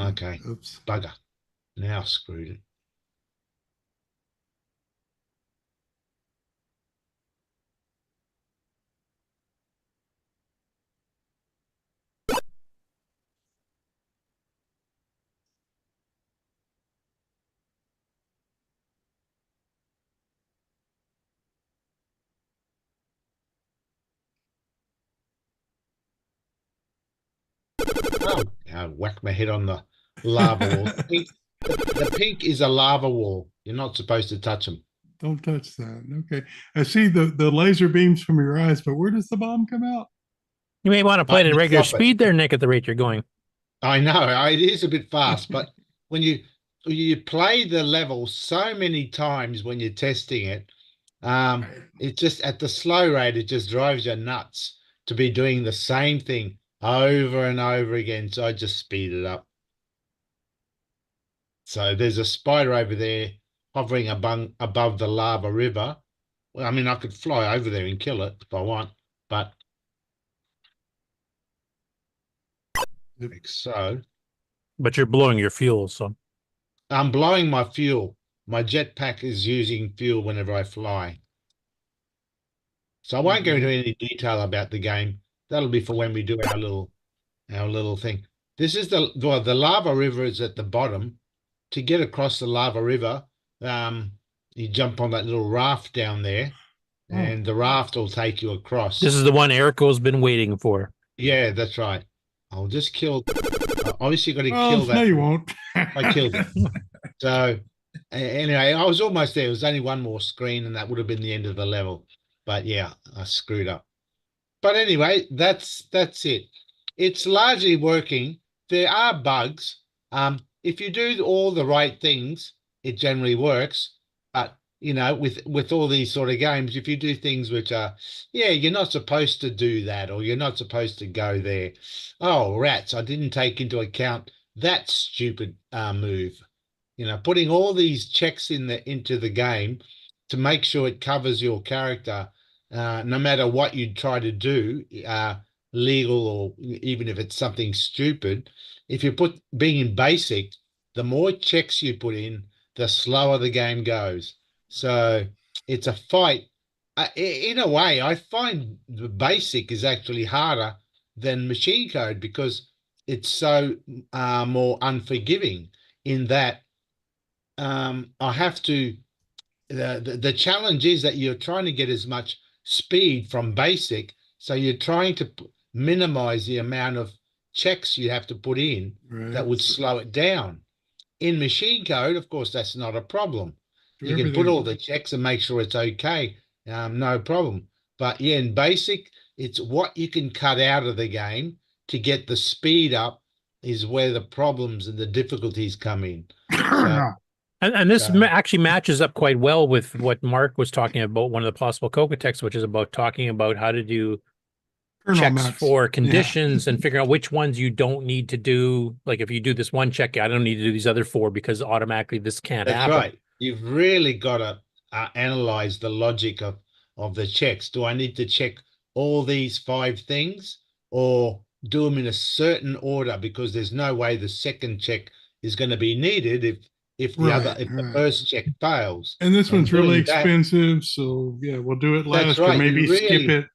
[SPEAKER 9] Okay.
[SPEAKER 13] Oops.
[SPEAKER 9] Bugger. Now screwed it. Oh, I whacked my head on the lava wall. The pink is a lava wall. You're not supposed to touch them.
[SPEAKER 13] Don't touch that. Okay. I see the laser beams from your eyes, but where does the bomb come out?
[SPEAKER 7] You may want to play it at regular speed there, Nick, at the rate you're going.
[SPEAKER 9] I know. It is a bit fast, but when you play the level so many times when you're testing it, it just at the slow rate, it just drives you nuts to be doing the same thing over and over again. So I just speed it up. So there's a spider over there hovering above the lava river. Well, I mean, I could fly over there and kill it if I want, but like so.
[SPEAKER 7] But you're blowing your fuel, so.
[SPEAKER 9] I'm blowing my fuel. My jetpack is using fuel whenever I fly. So I won't go into any detail about the game. That'll be for when we do our little thing. This is the lava river is at the bottom. To get across the lava river, you jump on that little raft down there, and the raft will take you across.
[SPEAKER 7] This is the one Erico's been waiting for.
[SPEAKER 9] Yeah, that's right. I'll just kill. Obviously, got to kill that.
[SPEAKER 13] No, you won't.
[SPEAKER 9] I killed it. So anyway, I was almost there. It was only one more screen, and that would have been the end of the level. But yeah, I screwed up. but anyway, that's it. It's largely working. There are bugs. If you do all the right things, it generally works. But you know, with all these sort of games, if you do things which are, yeah, you're not supposed to do that, or you're not supposed to go there. Oh, rats! I didn't take into account that stupid move. You know, putting all these checks into the game to make sure it covers your character, no matter what you try to do, legal or even if it's something stupid. If you put being in basic, the more checks you put in, the slower the game goes. So it's a fight. In a way, I find the basic is actually harder than machine code because it's so more unforgiving in that I have to. The challenge is that you're trying to get as much speed from basic, so you're trying to minimize the amount of checks you have to put in that would slow it down. In machine code, of course, that's not a problem. You can put all the checks and make sure it's okay, no problem. But yeah, in basic, it's what you can cut out of the game to get the speed up is where the problems and the difficulties come in. So,
[SPEAKER 7] and this actually matches up quite well with what Mark was talking about, one of the possible CoCo texts, which is about talking about how to do checks for conditions and figuring out which ones you don't need to do. Like if you do this one check, I don't need to do these other 4 because automatically this can't happen.
[SPEAKER 9] That's right. You've really got to analyze the logic of the checks. Do I need to check all these 5 things or do them in a certain order? Because there's no way the second check is going to be needed if the first check fails.
[SPEAKER 13] And this one's really expensive, so yeah, we'll do it last or maybe skip it.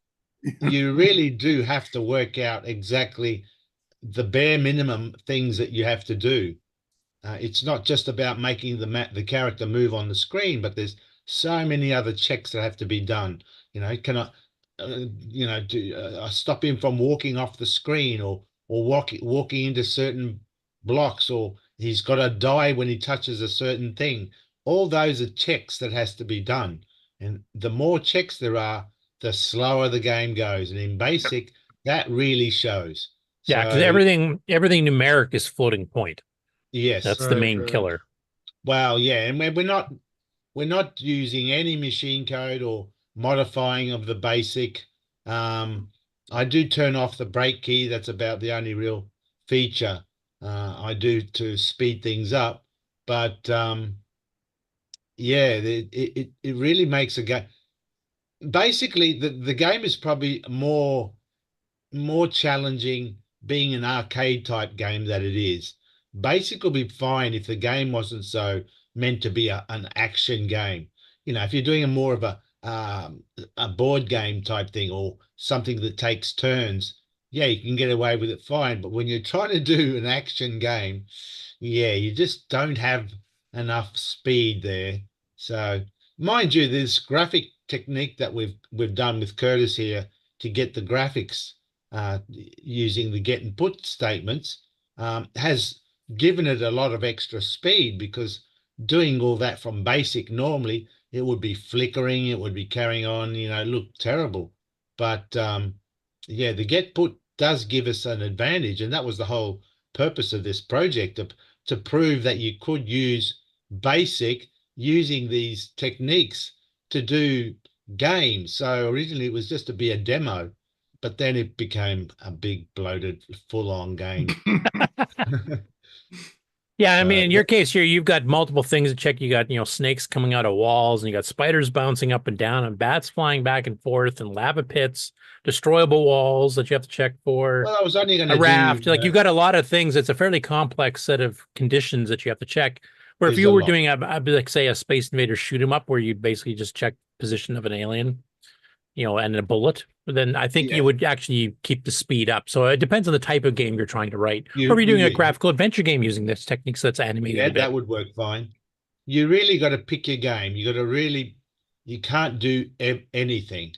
[SPEAKER 9] You really do have to work out exactly the bare minimum things that you have to do. It's not just about making the character move on the screen, but there's so many other checks that have to be done. You know, can I stop him from walking off the screen or walking into certain blocks, or he's got to die when he touches a certain thing. All those are checks that has to be done. And the more checks there are, the slower the game goes. And in basic, that really shows.
[SPEAKER 7] Yeah, because everything numeric is floating point.
[SPEAKER 9] Yes.
[SPEAKER 7] That's the main killer.
[SPEAKER 9] Well, yeah, and we're not using any machine code or modifying of the basic. I do turn off the break key. That's about the only real feature I do to speed things up. But yeah, it really makes a game. Basically, the game is probably more challenging being an arcade type game that it is. Basic will be fine if the game wasn't so meant to be an action game. You know, if you're doing more of a board game type thing or something that takes turns, yeah, you can get away with it fine. But when you're trying to do an action game, yeah, you just don't have enough speed there. So, mind you, this graphic technique that we've done with Curtis here to get the graphics using the get and put statements has given it a lot of extra speed, because doing all that from basic normally it would be flickering, it would be carrying on, you know, look terrible. But yeah, the get put does give us an advantage, and that was the whole purpose of this project, to prove that you could use basic using these techniques to do games. So originally it was just to be a demo, but then it became a big bloated full-on game.
[SPEAKER 7] Yeah, I mean, in your case here, you've got multiple things to check. You got, you know, snakes coming out of walls, and you got spiders bouncing up and down, and bats flying back and forth, and lava pits, destroyable walls that you have to check for.
[SPEAKER 9] Well, I was only going to
[SPEAKER 7] a raft. Like, you've got a lot of things. It's a fairly complex set of conditions that you have to check. Where if you were doing like say a Space Invader shoot 'em up, where you'd basically just check position of an alien, you know, and a bullet, then I think you would actually keep the speed up. So it depends on the type of game you're trying to write. Or if you're doing a graphical adventure game using this technique, so that's animated.
[SPEAKER 9] Yeah, that would work fine. You really got to pick your game. You got to you can't do anything.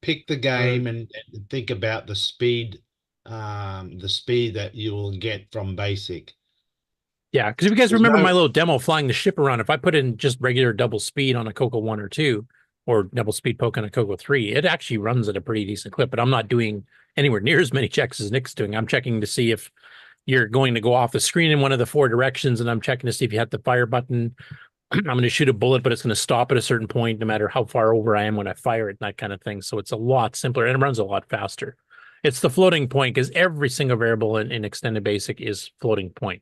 [SPEAKER 9] Pick the game and think about the speed that you will get from basic.
[SPEAKER 7] Yeah, because if you guys remember my little demo flying the ship around, if I put in just regular double speed on a CoCo 1 or 2, or double speed poke on a CoCo 3, it actually runs at a pretty decent clip, but I'm not doing anywhere near as many checks as Nick's doing. I'm checking to see if you're going to go off the screen in one of the 4 directions, and I'm checking to see if you hit the fire button. I'm going to shoot a bullet, but it's going to stop at a certain point, no matter how far over I am when I fire it, and that kind of thing. So it's a lot simpler, and it runs a lot faster. It's the floating point, because every single variable in Extended Basic is floating point,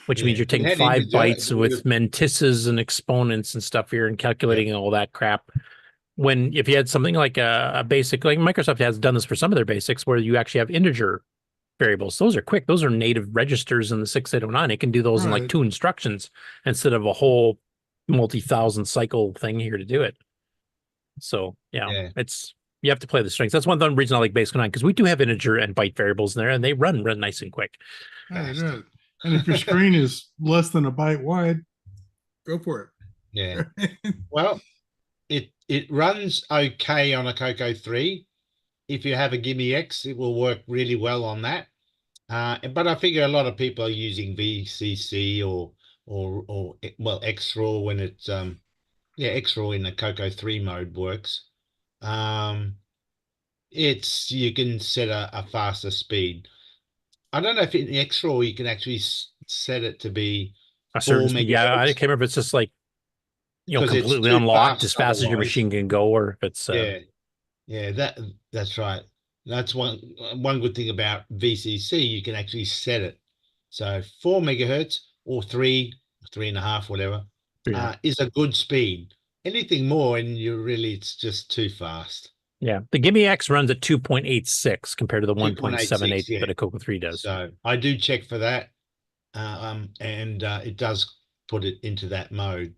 [SPEAKER 7] which means you're taking 5 bytes with mantises and exponents and stuff here and calculating all that crap. When if you had something like a basic, like Microsoft has done this for some of their basics, where you actually have integer variables. Those are quick. Those are native registers in the 6809. It can do those in like 2 instructions instead of a whole multi-thousand cycle thing here to do it. So yeah, it's, you have to play the strings. That's one reason I like Basic 9, because we do have integer and byte variables in there, and they run nice and quick.
[SPEAKER 13] Yeah, it does. And if your screen is less than a byte wide, go for it.
[SPEAKER 9] Yeah. Well, it runs okay on a CoCo 3. If you have a Gimme X, it will work really well on that. But I figure a lot of people are using VCC or well, XRAW when it's XRAW in the CoCo 3 mode works. It's, you can set a faster speed. I don't know if in XRAW you can actually set it to be
[SPEAKER 7] a certain speed. Yeah, I can't remember if it's just like, you know, completely unlocked as fast as your machine can go, or if it's that's right. That's one good thing about VCC. You can actually set it. So 4 megahertz or 3.5, whatever, is a good speed. Anything more, and it's just too fast. Yeah, the Gimme X runs at 2.86 compared to the 1.78 that a CoCo 3 does.
[SPEAKER 9] So I do check for that, and it does put it into that mode.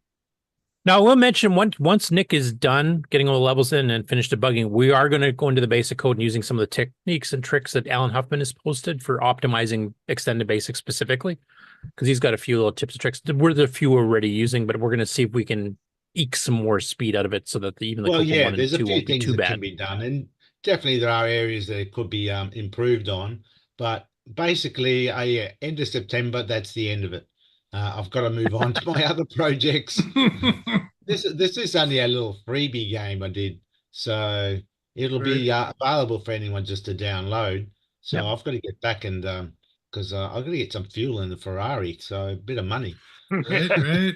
[SPEAKER 7] Now, I will mention once Nick is done getting all the levels in and finished debugging, we are going to go into the basic code and using some of the techniques and tricks that Alan Huffman has posted for optimizing Extended Basic specifically, because he's got a few little tips and tricks. We're the few we're already using, but we're going to see if we can eke some more speed out of it so that even the CoCo 1 and 2 won't be too bad.
[SPEAKER 9] Can be done, and definitely there are areas that it could be improved on. But basically, end of September, that's the end of it. I've got to move on to my other projects. This is only a little freebie game I did, so it'll be available for anyone just to download. So I've got to get back and because I've got to get some fuel in the Ferrari, so a bit of money.
[SPEAKER 13] Right.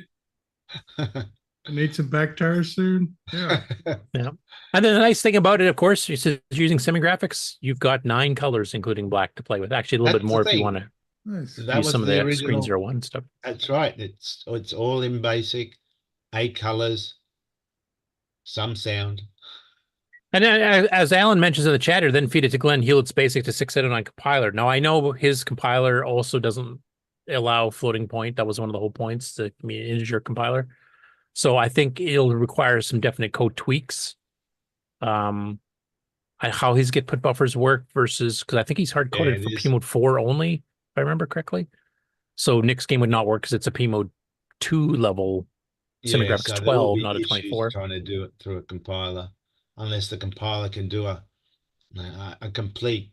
[SPEAKER 13] I need some back tires soon. Yeah.
[SPEAKER 7] Yeah. And then the nice thing about it, of course, is using semi-graphics. You've got 9 colors, including black, to play with. Actually, a little bit more if you want to.
[SPEAKER 13] Nice.
[SPEAKER 7] Use some of the Screen 01 stuff.
[SPEAKER 9] That's right. It's all in basic, 8 colors, some sound.
[SPEAKER 7] And then, as Alan mentions in the chatter, then feed it to Glenn Hewlett's basic to 609 compiler. Now, I know his compiler also doesn't allow floating point. That was one of the whole points, the integer compiler. So I think it'll require some definite code tweaks. How his get put buffers work versus, because I think he's hard coded for P mode 4 only, if I remember correctly. So Nick's game would not work because it's a P mode 2 level semi-graphics 12, not a 24.
[SPEAKER 9] Trying to do it through a compiler, unless the compiler can do a complete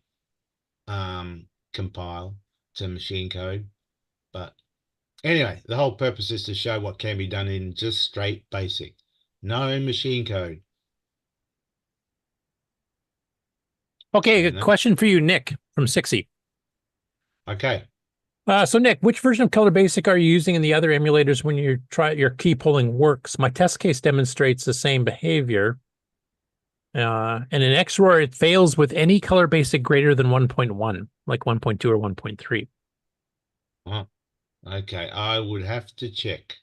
[SPEAKER 9] compile to machine code. But anyway, the whole purpose is to show what can be done in just straight basic, no machine code.
[SPEAKER 7] Okay, a question for you, Nick, from Sixy.
[SPEAKER 9] Okay.
[SPEAKER 7] So Nick, which version of Color Basic are you using in the other emulators when your key pulling works? My test case demonstrates the same behavior. And in XROAR, it fails with any Color Basic greater than 1.1, like 1.2 or 1.3.
[SPEAKER 9] Oh, okay, I would have to check.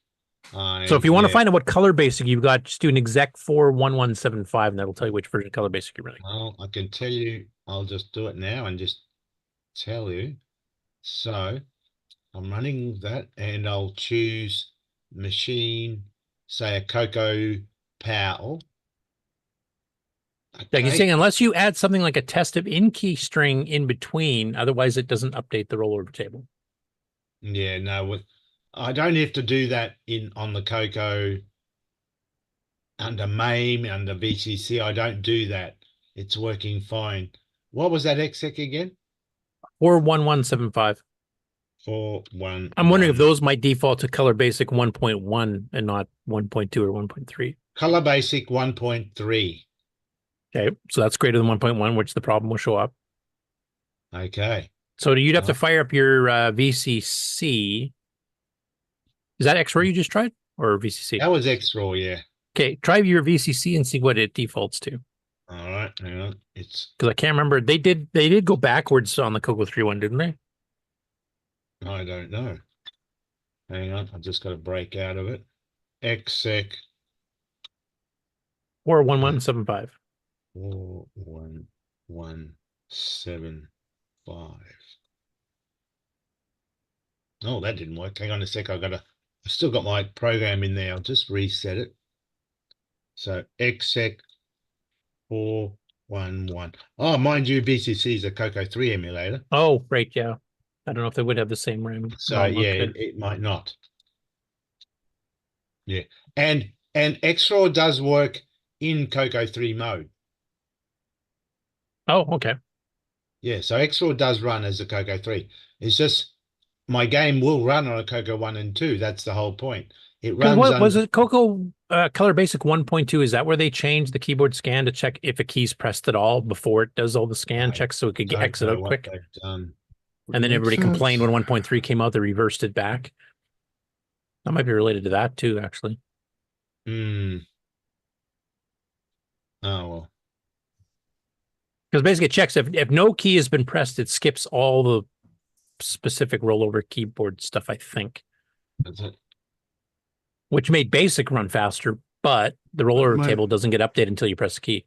[SPEAKER 7] So if you want to find out what Color Basic you've got, just do an exec 41175, and that'll tell you which version of Color Basic you're running.
[SPEAKER 9] Well, I can tell you, I'll just do it now and just tell you. So I'm running that, and I'll choose machine, say a CoCo PAL.
[SPEAKER 7] Like you're saying, unless you add something like a test of in-key string in between, otherwise it doesn't update the rollover table.
[SPEAKER 9] Yeah, no, I don't have to do that on the CoCo under MAME, under VCC. I don't do that. It's working fine. What was that exec again?
[SPEAKER 7] 41175.
[SPEAKER 9] 411.
[SPEAKER 7] I'm wondering if those might default to Color Basic 1.1 and not 1.2 or 1.3.
[SPEAKER 9] Color Basic 1.3.
[SPEAKER 7] Okay, so that's greater than 1.1, which the problem will show up.
[SPEAKER 9] Okay.
[SPEAKER 7] So you'd have to fire up your VCC. Is that X-Ray you just tried, or VCC?
[SPEAKER 9] That was X-Raw, yeah.
[SPEAKER 7] Okay, try your VCC and see what it defaults to.
[SPEAKER 9] All right, hang on. It's
[SPEAKER 7] Because I can't remember. They did go backwards on the CoCo 3 one, didn't they?
[SPEAKER 9] I don't know. Hang on, I've just got to break out of it. Exec
[SPEAKER 7] 41175.
[SPEAKER 9] 41175. Oh, that didn't work. Hang on a sec. I've still got my program in there. I'll just reset it. So exec 411. Oh, mind you, BCC is a CoCo 3 emulator.
[SPEAKER 7] Oh, right, yeah. I don't know if they would have the same RAM.
[SPEAKER 9] So yeah, it might not. Yeah, and X-Raw does work in CoCo 3 mode.
[SPEAKER 7] Oh, okay.
[SPEAKER 9] Yeah, so X-Raw does run as a CoCo 3. It's just my game will run on a CoCo 1 and 2. That's the whole point. It runs.
[SPEAKER 7] What was it? CoCo Color Basic 1.2. Is that where they changed the keyboard scan to check if a key's pressed at all before it does all the scan checks, so it could exit out quick? And then everybody complained when 1.3 came out, they reversed it back. That might be related to that too, actually.
[SPEAKER 9] Hmm. Oh well.
[SPEAKER 7] Because basically it checks if no key has been pressed, it skips all the specific rollover keyboard stuff, I think.
[SPEAKER 9] That's it.
[SPEAKER 7] Which made basic run faster, but the rollover table doesn't get updated until you press the key.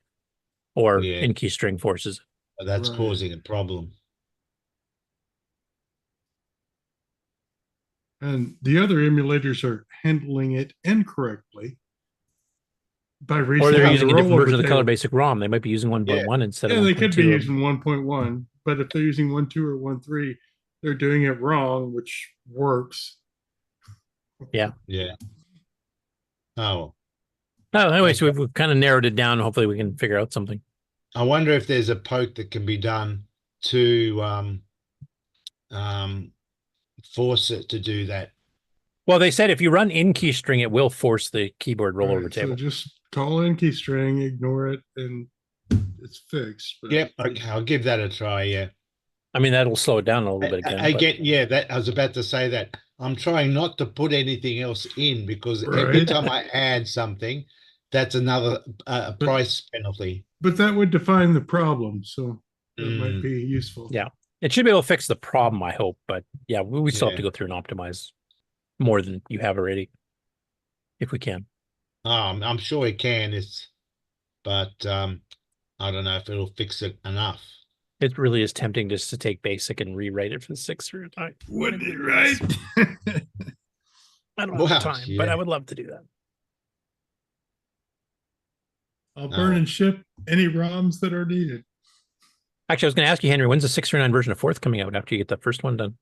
[SPEAKER 7] Or in key string forces.
[SPEAKER 9] That's causing a problem.
[SPEAKER 13] And the other emulators are handling it incorrectly by
[SPEAKER 7] Or they're using a different version of the Color Basic ROM. They might be using 1.1 instead of 1.2.
[SPEAKER 13] Yeah, they could be using 1.1, but if they're using 1.2 or 1.3, they're doing it wrong, which works.
[SPEAKER 7] Yeah.
[SPEAKER 9] Yeah. Oh.
[SPEAKER 7] Oh, anyway, so we've kind of narrowed it down. Hopefully we can figure out something.
[SPEAKER 9] I wonder if there's a poke that can be done to force it to do that.
[SPEAKER 7] Well, they said if you run in key string, it will force the keyboard rollover table.
[SPEAKER 13] So just call in key string, ignore it, and it's fixed. But
[SPEAKER 9] Yep. Okay, I'll give that a try. Yeah.
[SPEAKER 7] I mean, that'll slow it down a little bit again.
[SPEAKER 9] Yeah, that I was about to say that. I'm trying not to put anything else in because every time I add something, that's another price penalty.
[SPEAKER 13] But that would define the problem, so that might be useful.
[SPEAKER 7] Yeah, it should be able to fix the problem, I hope. But yeah, we still have to go through and optimize more than you have already, if we can.
[SPEAKER 9] I'm sure it can. But I don't know if it'll fix it enough.
[SPEAKER 7] It really is tempting just to take basic and rewrite it for the 6th time.
[SPEAKER 13] Wouldn't it, right?
[SPEAKER 7] I don't have time, but I would love to do that.
[SPEAKER 13] I'll burn and ship any ROMs that are needed.
[SPEAKER 7] Actually, I was going to ask you, Henry, when's the 609 version of 4th coming out after you get the first one done?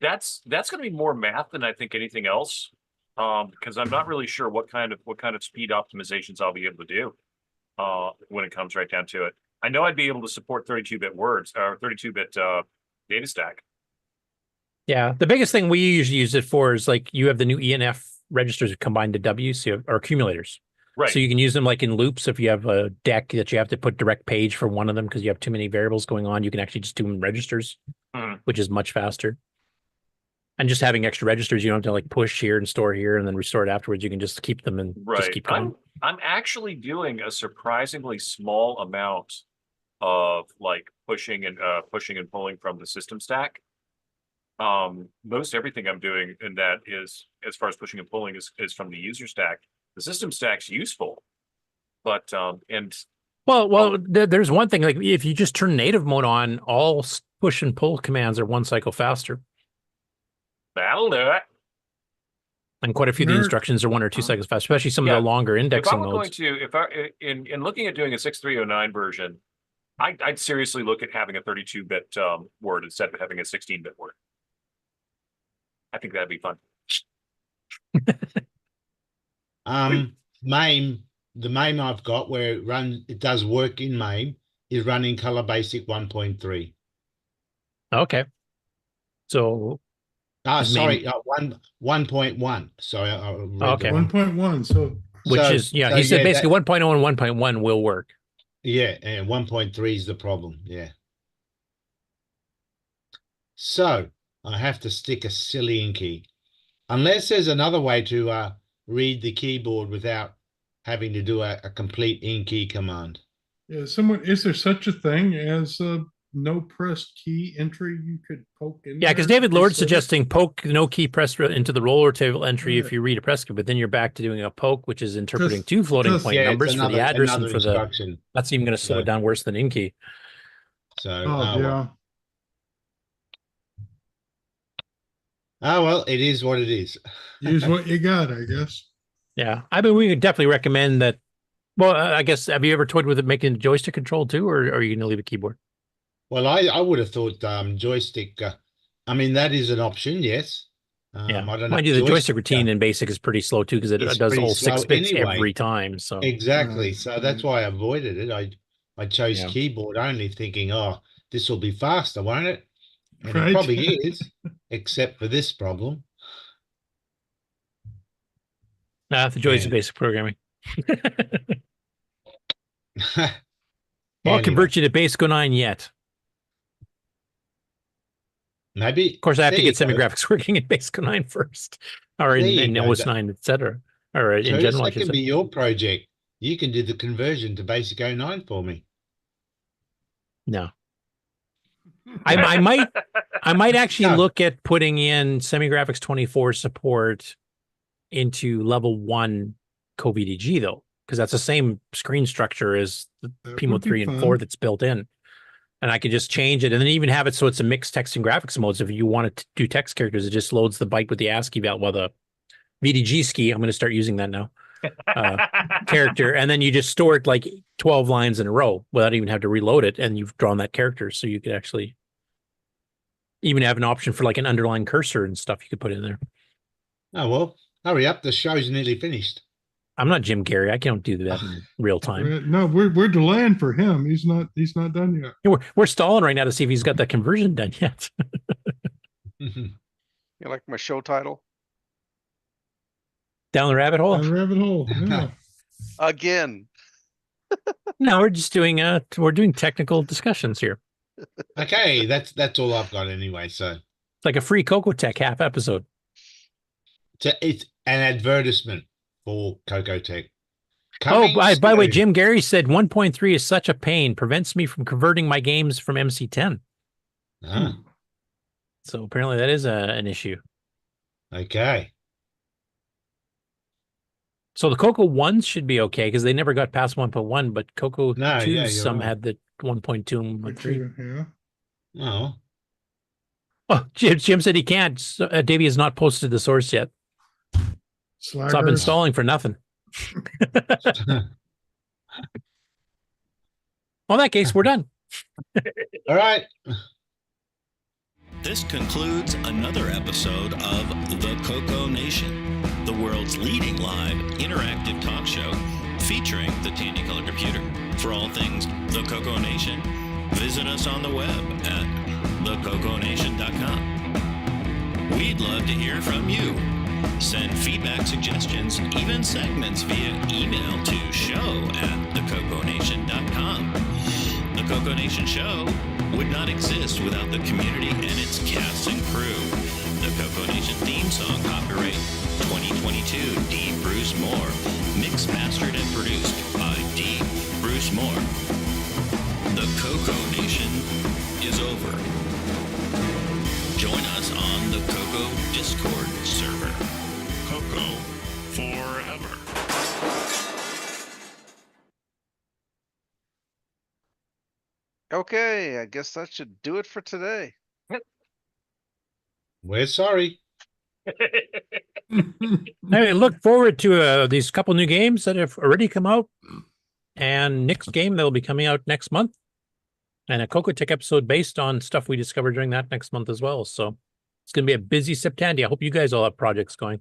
[SPEAKER 14] That's going to be more math than I think anything else, because I'm not really sure what kind of speed optimizations I'll be able to do when it comes right down to it. I know I'd be able to support 32-bit words or 32-bit data stack.
[SPEAKER 7] Yeah, the biggest thing we usually use it for is like you have the new ENF registers combined to W, so or accumulators.
[SPEAKER 14] Right.
[SPEAKER 7] So you can use them like in loops. If you have a deck that you have to put direct page for one of them because you have too many variables going on, you can actually just do them in registers, which is much faster. And just having extra registers, you don't have to like push here and store here and then restore it afterwards. You can just keep them and just keep going.
[SPEAKER 14] I'm actually doing a surprisingly small amount of like pushing and pulling from the system stack. Most everything I'm doing in that is, as far as pushing and pulling, is from the user stack. The system stack's useful, but
[SPEAKER 7] there's one thing, like if you just turn native mode on, all push and pull commands are 1 cycle faster.
[SPEAKER 14] That'll do it.
[SPEAKER 7] And quite a few of the instructions are 1 or 2 cycles faster, especially some of the longer indexing modes.
[SPEAKER 14] In looking at doing a 6309 version, I'd seriously look at having a 32-bit word instead of having a 16-bit word. I think that'd be fun.
[SPEAKER 9] MAME, the MAME I've got where it does work in MAME is running Color Basic 1.3.
[SPEAKER 7] Okay. So
[SPEAKER 9] Sorry, 1.1. Sorry, I read
[SPEAKER 7] Okay.
[SPEAKER 13] 1.1. So
[SPEAKER 7] Which
[SPEAKER 9] So-
[SPEAKER 7] is, yeah,
[SPEAKER 9] so
[SPEAKER 7] he said
[SPEAKER 9] yeah,
[SPEAKER 7] basically 1.0 and 1.1 will work.
[SPEAKER 9] Yeah, and 1.3 is the problem. Yeah. So I have to stick a silly in key. Unless there's another way to read the keyboard without having to do a complete in key command.
[SPEAKER 13] yeah, is there such a thing as a no pressed key entry you could poke in?
[SPEAKER 7] Yeah, because
[SPEAKER 13] there
[SPEAKER 7] David
[SPEAKER 13] to
[SPEAKER 7] Lord's
[SPEAKER 13] set it?
[SPEAKER 7] suggesting poke no key press into the roller table entry if you read a press key, but then you're back to doing a poke, which is interpreting two floating point
[SPEAKER 9] Yeah, it's
[SPEAKER 7] numbers for the
[SPEAKER 9] another-
[SPEAKER 7] address and
[SPEAKER 9] another
[SPEAKER 7] for the.
[SPEAKER 9] instruction.
[SPEAKER 7] That's even going to slow
[SPEAKER 9] So-
[SPEAKER 7] it down worse than in key.
[SPEAKER 9] So
[SPEAKER 13] Oh, yeah.
[SPEAKER 9] well, it is what it is.
[SPEAKER 13] Use what you got, I guess.
[SPEAKER 7] Yeah, I mean, we could definitely recommend that. Well, I guess, have you ever toyed with it making the joystick control too, or are you going to leave a keyboard?
[SPEAKER 9] Well, I would have thought joystick. I mean, that is an option, yes.
[SPEAKER 7] Yeah,
[SPEAKER 9] I don't
[SPEAKER 7] mind
[SPEAKER 9] know.
[SPEAKER 7] you, the joystick routine in BASIC is pretty slow too, because it
[SPEAKER 9] It's
[SPEAKER 7] does
[SPEAKER 9] pretty
[SPEAKER 7] all 6
[SPEAKER 9] slow
[SPEAKER 7] bits
[SPEAKER 9] anyway.
[SPEAKER 7] every time. So
[SPEAKER 9] Exactly. So that's why I avoided it. I chose
[SPEAKER 7] Yeah.
[SPEAKER 9] keyboard only, thinking, oh, this will be faster, won't it? And
[SPEAKER 13] Right.
[SPEAKER 9] it probably is, except for this problem.
[SPEAKER 7] the joys of basic programming. Well, I'll convert you to BASIC 09 yet.
[SPEAKER 9] Maybe.
[SPEAKER 7] Of course, I have to
[SPEAKER 9] there
[SPEAKER 7] get
[SPEAKER 9] you go.
[SPEAKER 7] semi-graphics working in BASIC 09 first, or
[SPEAKER 9] There
[SPEAKER 7] in
[SPEAKER 9] you go.
[SPEAKER 7] OS 9, etc. Or in
[SPEAKER 9] Curtis,
[SPEAKER 7] general, I
[SPEAKER 9] that
[SPEAKER 7] should
[SPEAKER 9] can
[SPEAKER 7] say.
[SPEAKER 9] be your project. You can do the conversion to BASIC 09 for me.
[SPEAKER 7] No. I might actually
[SPEAKER 9] No.
[SPEAKER 7] look at putting in semi-graphics 24 support into level 1 CoVDG though, because that's the same screen structure as the PMO
[SPEAKER 13] would be
[SPEAKER 7] 3 and
[SPEAKER 13] fun.
[SPEAKER 7] 4 that's built in. And I could just change it and then even have it so it's a mixed text and graphics modes. If you want to do text characters, it just loads the byte with the ASCII value. Well, the VDG ski, I'm going to start using that now. Character, and then you just store it like 12 lines in a row without even have to reload it, and you've drawn that character, so you could actually even have an option for like an underlying cursor and stuff you could put in there.
[SPEAKER 9] Oh, well, hurry up. The show's nearly finished.
[SPEAKER 7] I'm not Jim Carrey. I can't do that in real time.
[SPEAKER 13] No, we're delaying for him. He's not done yet.
[SPEAKER 7] We're stalling right now to see if he's got that conversion done yet.
[SPEAKER 5] You like my show title?
[SPEAKER 7] Down the rabbit hole.
[SPEAKER 13] Down the rabbit hole. Yeah.
[SPEAKER 5] Again.
[SPEAKER 7] No, we're just doing we're doing technical discussions here.
[SPEAKER 9] Okay, that's all I've got anyway. So
[SPEAKER 7] It's like a free Coco Tech half episode.
[SPEAKER 9] it's an advertisement for CoCo Tech.
[SPEAKER 7] Oh, by the way,
[SPEAKER 9] soon.
[SPEAKER 7] Jim Gary said 1.3 is such a pain, prevents me from converting my games from MC10.
[SPEAKER 9] Ah,
[SPEAKER 7] So apparently that is an issue.
[SPEAKER 9] okay.
[SPEAKER 7] So the Coco 1s should be okay because they never got past 1.1, but Coco
[SPEAKER 9] No,
[SPEAKER 7] 2s,
[SPEAKER 9] yeah, you're
[SPEAKER 7] some
[SPEAKER 9] right.
[SPEAKER 7] had the 1.2 and 1.3.
[SPEAKER 13] Yeah.
[SPEAKER 9] Oh,
[SPEAKER 7] Oh, Jim said he can't. So, Davey has not posted the source yet. Stop
[SPEAKER 13] Slaggers.
[SPEAKER 7] installing for nothing. Well, in that case, we're done.
[SPEAKER 9] all right.
[SPEAKER 6] This concludes another episode of the CoCoNation, the world's leading live interactive talk show featuring the Tandy Color Computer. For all things the CoCoNation, visit us on the web at thecoconation.com. We'd love to hear from you. Send feedback, suggestions, even segments via email to show@thecoconation.com. The CoCoNation show would not exist without the community and its cast and crew. The CoCoNation theme song, copyright 2022, D. Bruce Moore. Mixed, mastered, and produced by D. Bruce Moore. The CoCoNation is over. Join us on the CoCo Discord server. CoCo forever.
[SPEAKER 5] Okay, I guess that should do it for today.
[SPEAKER 9] We're sorry.
[SPEAKER 7] I look forward to these couple new games that have already come out, and next game that will be coming out next month, and a Coco Tech episode based on stuff we discovered during that next month as well. So it's going to be a busy September. I hope you guys all have projects going.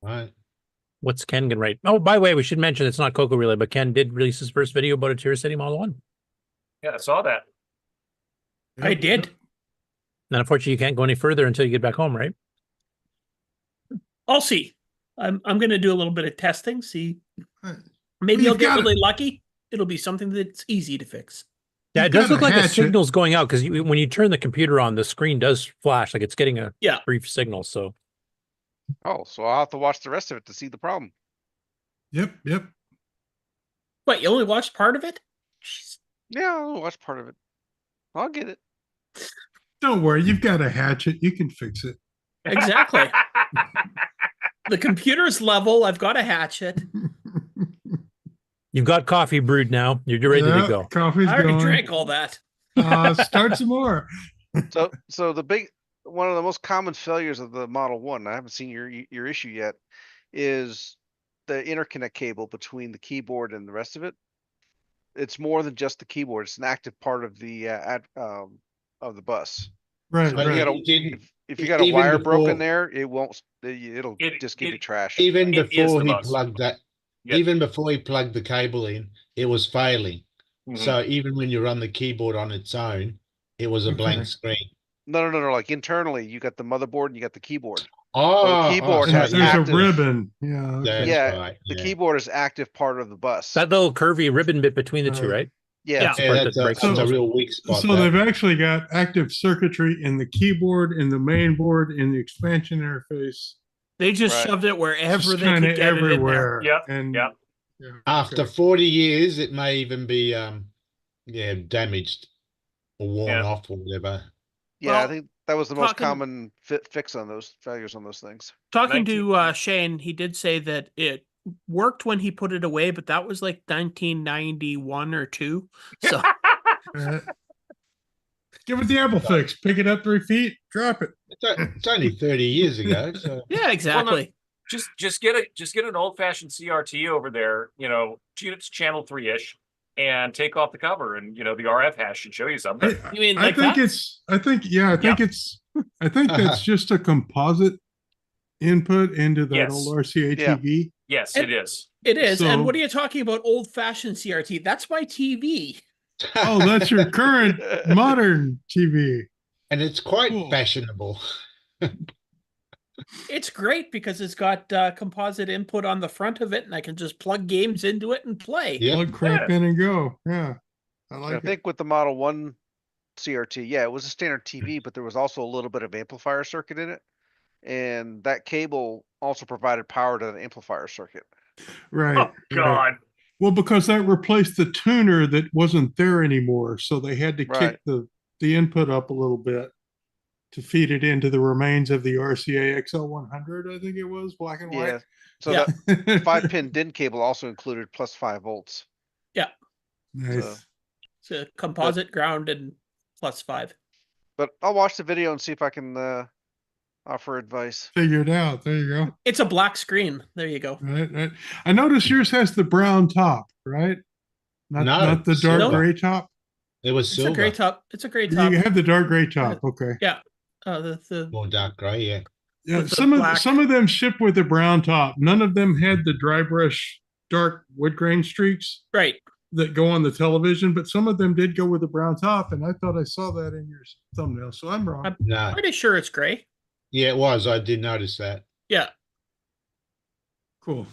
[SPEAKER 9] All right.
[SPEAKER 7] What's Ken going to write? Oh, by the way, we should mention it's not Coco really, but Ken did release his first video about a TRS80 Model 1.
[SPEAKER 14] Yeah, I saw that.
[SPEAKER 20] I did.
[SPEAKER 7] And unfortunately, you can't go any further until you get back home, right?
[SPEAKER 10] I'll see. I'm going to do a little bit of testing. See, maybe
[SPEAKER 13] Well,
[SPEAKER 10] I'll get really lucky. It'll be something that's easy to fix.
[SPEAKER 7] Yeah, it does look like a signal's going out because when you turn the computer on, the screen does flash like it's getting a brief signal. So,
[SPEAKER 5] so I'll have to watch the rest of it to see the problem.
[SPEAKER 13] Yep.
[SPEAKER 10] What, you only watched part of it? Jeez.
[SPEAKER 5] Yeah, I'll watch part of it. I'll get it.
[SPEAKER 13] Don't worry, you've got a hatchet. You can fix it.
[SPEAKER 10] Exactly. The computer's level. I've got a hatchet.
[SPEAKER 7] you've got coffee brewed now. You're ready to go.
[SPEAKER 13] Coffee's
[SPEAKER 10] I already
[SPEAKER 13] going.
[SPEAKER 10] drank all that.
[SPEAKER 13] Start some more.
[SPEAKER 5] So one of the most common failures of the Model 1, I haven't seen your issue yet, is the interconnect cable between the keyboard and the rest of it. It's more than just the keyboard. It's an active part of the of the bus.
[SPEAKER 13] Right.
[SPEAKER 5] So
[SPEAKER 13] right.
[SPEAKER 5] if you got a wire broken there, it won't. It'll just give you trash.
[SPEAKER 9] Even before he plugged that, even before he plugged the cable in, it was failing. So even when you run the keyboard on its own, it was a blank screen.
[SPEAKER 5] No. Like internally, you got the motherboard and you got the keyboard.
[SPEAKER 9] The
[SPEAKER 5] keyboard has
[SPEAKER 13] there's
[SPEAKER 5] active,
[SPEAKER 13] a ribbon. Yeah. Okay.
[SPEAKER 5] Yeah.
[SPEAKER 9] Right,
[SPEAKER 5] The keyboard is active part of the bus.
[SPEAKER 7] That little curvy ribbon bit between the two, right?
[SPEAKER 5] Yeah.
[SPEAKER 7] That's
[SPEAKER 9] a real weak spot.
[SPEAKER 13] So they've actually got active circuitry in the keyboard, in the main board, in the expansion interface.
[SPEAKER 10] They just shoved it wherever they could get
[SPEAKER 13] everywhere.
[SPEAKER 10] it
[SPEAKER 13] in there.
[SPEAKER 9] After 40 years, it may even be damaged or worn off or whatever.
[SPEAKER 5] Yeah,
[SPEAKER 10] Well,
[SPEAKER 5] I think that was the most common fix on those failures on those things.
[SPEAKER 10] Talking to Shane, he did say that it worked when he put it away, but that was like 1991 or 2. So
[SPEAKER 13] give it the apple fix. Pick it up 3 feet, drop it.
[SPEAKER 9] It's only 30 years ago. So.
[SPEAKER 10] Yeah, exactly.
[SPEAKER 14] Well, no, just get an old fashioned CRT over there. It's channel 3-ish. And take off the cover, and the RF hash should show you something.
[SPEAKER 10] You mean
[SPEAKER 13] I think that's just a composite input into that old RCA TV.
[SPEAKER 14] Yes, it is.
[SPEAKER 10] It is. And what are you talking about? Old-fashioned CRT? That's my TV.
[SPEAKER 13] Oh, that's your current modern TV.
[SPEAKER 9] And it's quite fashionable.
[SPEAKER 10] It's great because it's got composite input on the front of it, and I can just plug games into it and play.
[SPEAKER 13] Plug crap in and go. Yeah, I
[SPEAKER 5] think with the Model 1 CRT, it was a standard TV, but there was also a little bit of amplifier circuit in it, and that cable also provided power to the amplifier circuit.
[SPEAKER 13] Right.
[SPEAKER 14] Oh God.
[SPEAKER 13] Right. Well, because that replaced the tuner that wasn't there anymore, so they had to kick the input up a little bit to feed it into the remains of the RCA XL100, I think it was, black and white.
[SPEAKER 5] Yeah. So that 5-pin DIN cable also included plus 5 volts.
[SPEAKER 10] Yeah.
[SPEAKER 13] Nice.
[SPEAKER 10] It's a composite ground and plus 5.
[SPEAKER 5] But I'll watch the video and see if I can offer advice.
[SPEAKER 13] Figure it out. There you go.
[SPEAKER 10] It's a black screen. There you go.
[SPEAKER 13] Right. I noticed yours has the brown top, right? Not the dark gray top.
[SPEAKER 9] It was silver.
[SPEAKER 10] It's a gray top. It's a gray top.
[SPEAKER 13] You have the dark gray top. Okay.
[SPEAKER 10] Yeah. The
[SPEAKER 9] more dark gray,
[SPEAKER 13] yeah. Some of them ship with a brown top. None of them had the dry brush dark wood grain streaks that go on the television, but some of them did go with a brown top, and I thought I saw that in your thumbnail, so I'm wrong.
[SPEAKER 10] I'm pretty sure it's gray.
[SPEAKER 9] Yeah, it was. I did notice that.
[SPEAKER 10] Yeah.
[SPEAKER 13] Cool.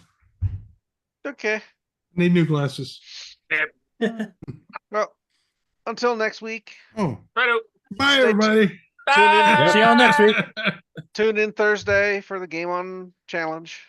[SPEAKER 5] Okay.
[SPEAKER 13] Need new glasses.
[SPEAKER 5] Well, until next week.
[SPEAKER 13] Oh.
[SPEAKER 5] Bye,
[SPEAKER 13] everybody.
[SPEAKER 5] Tune in.
[SPEAKER 7] See y'all next week.
[SPEAKER 5] Tune in Thursday for the Game On Challenge.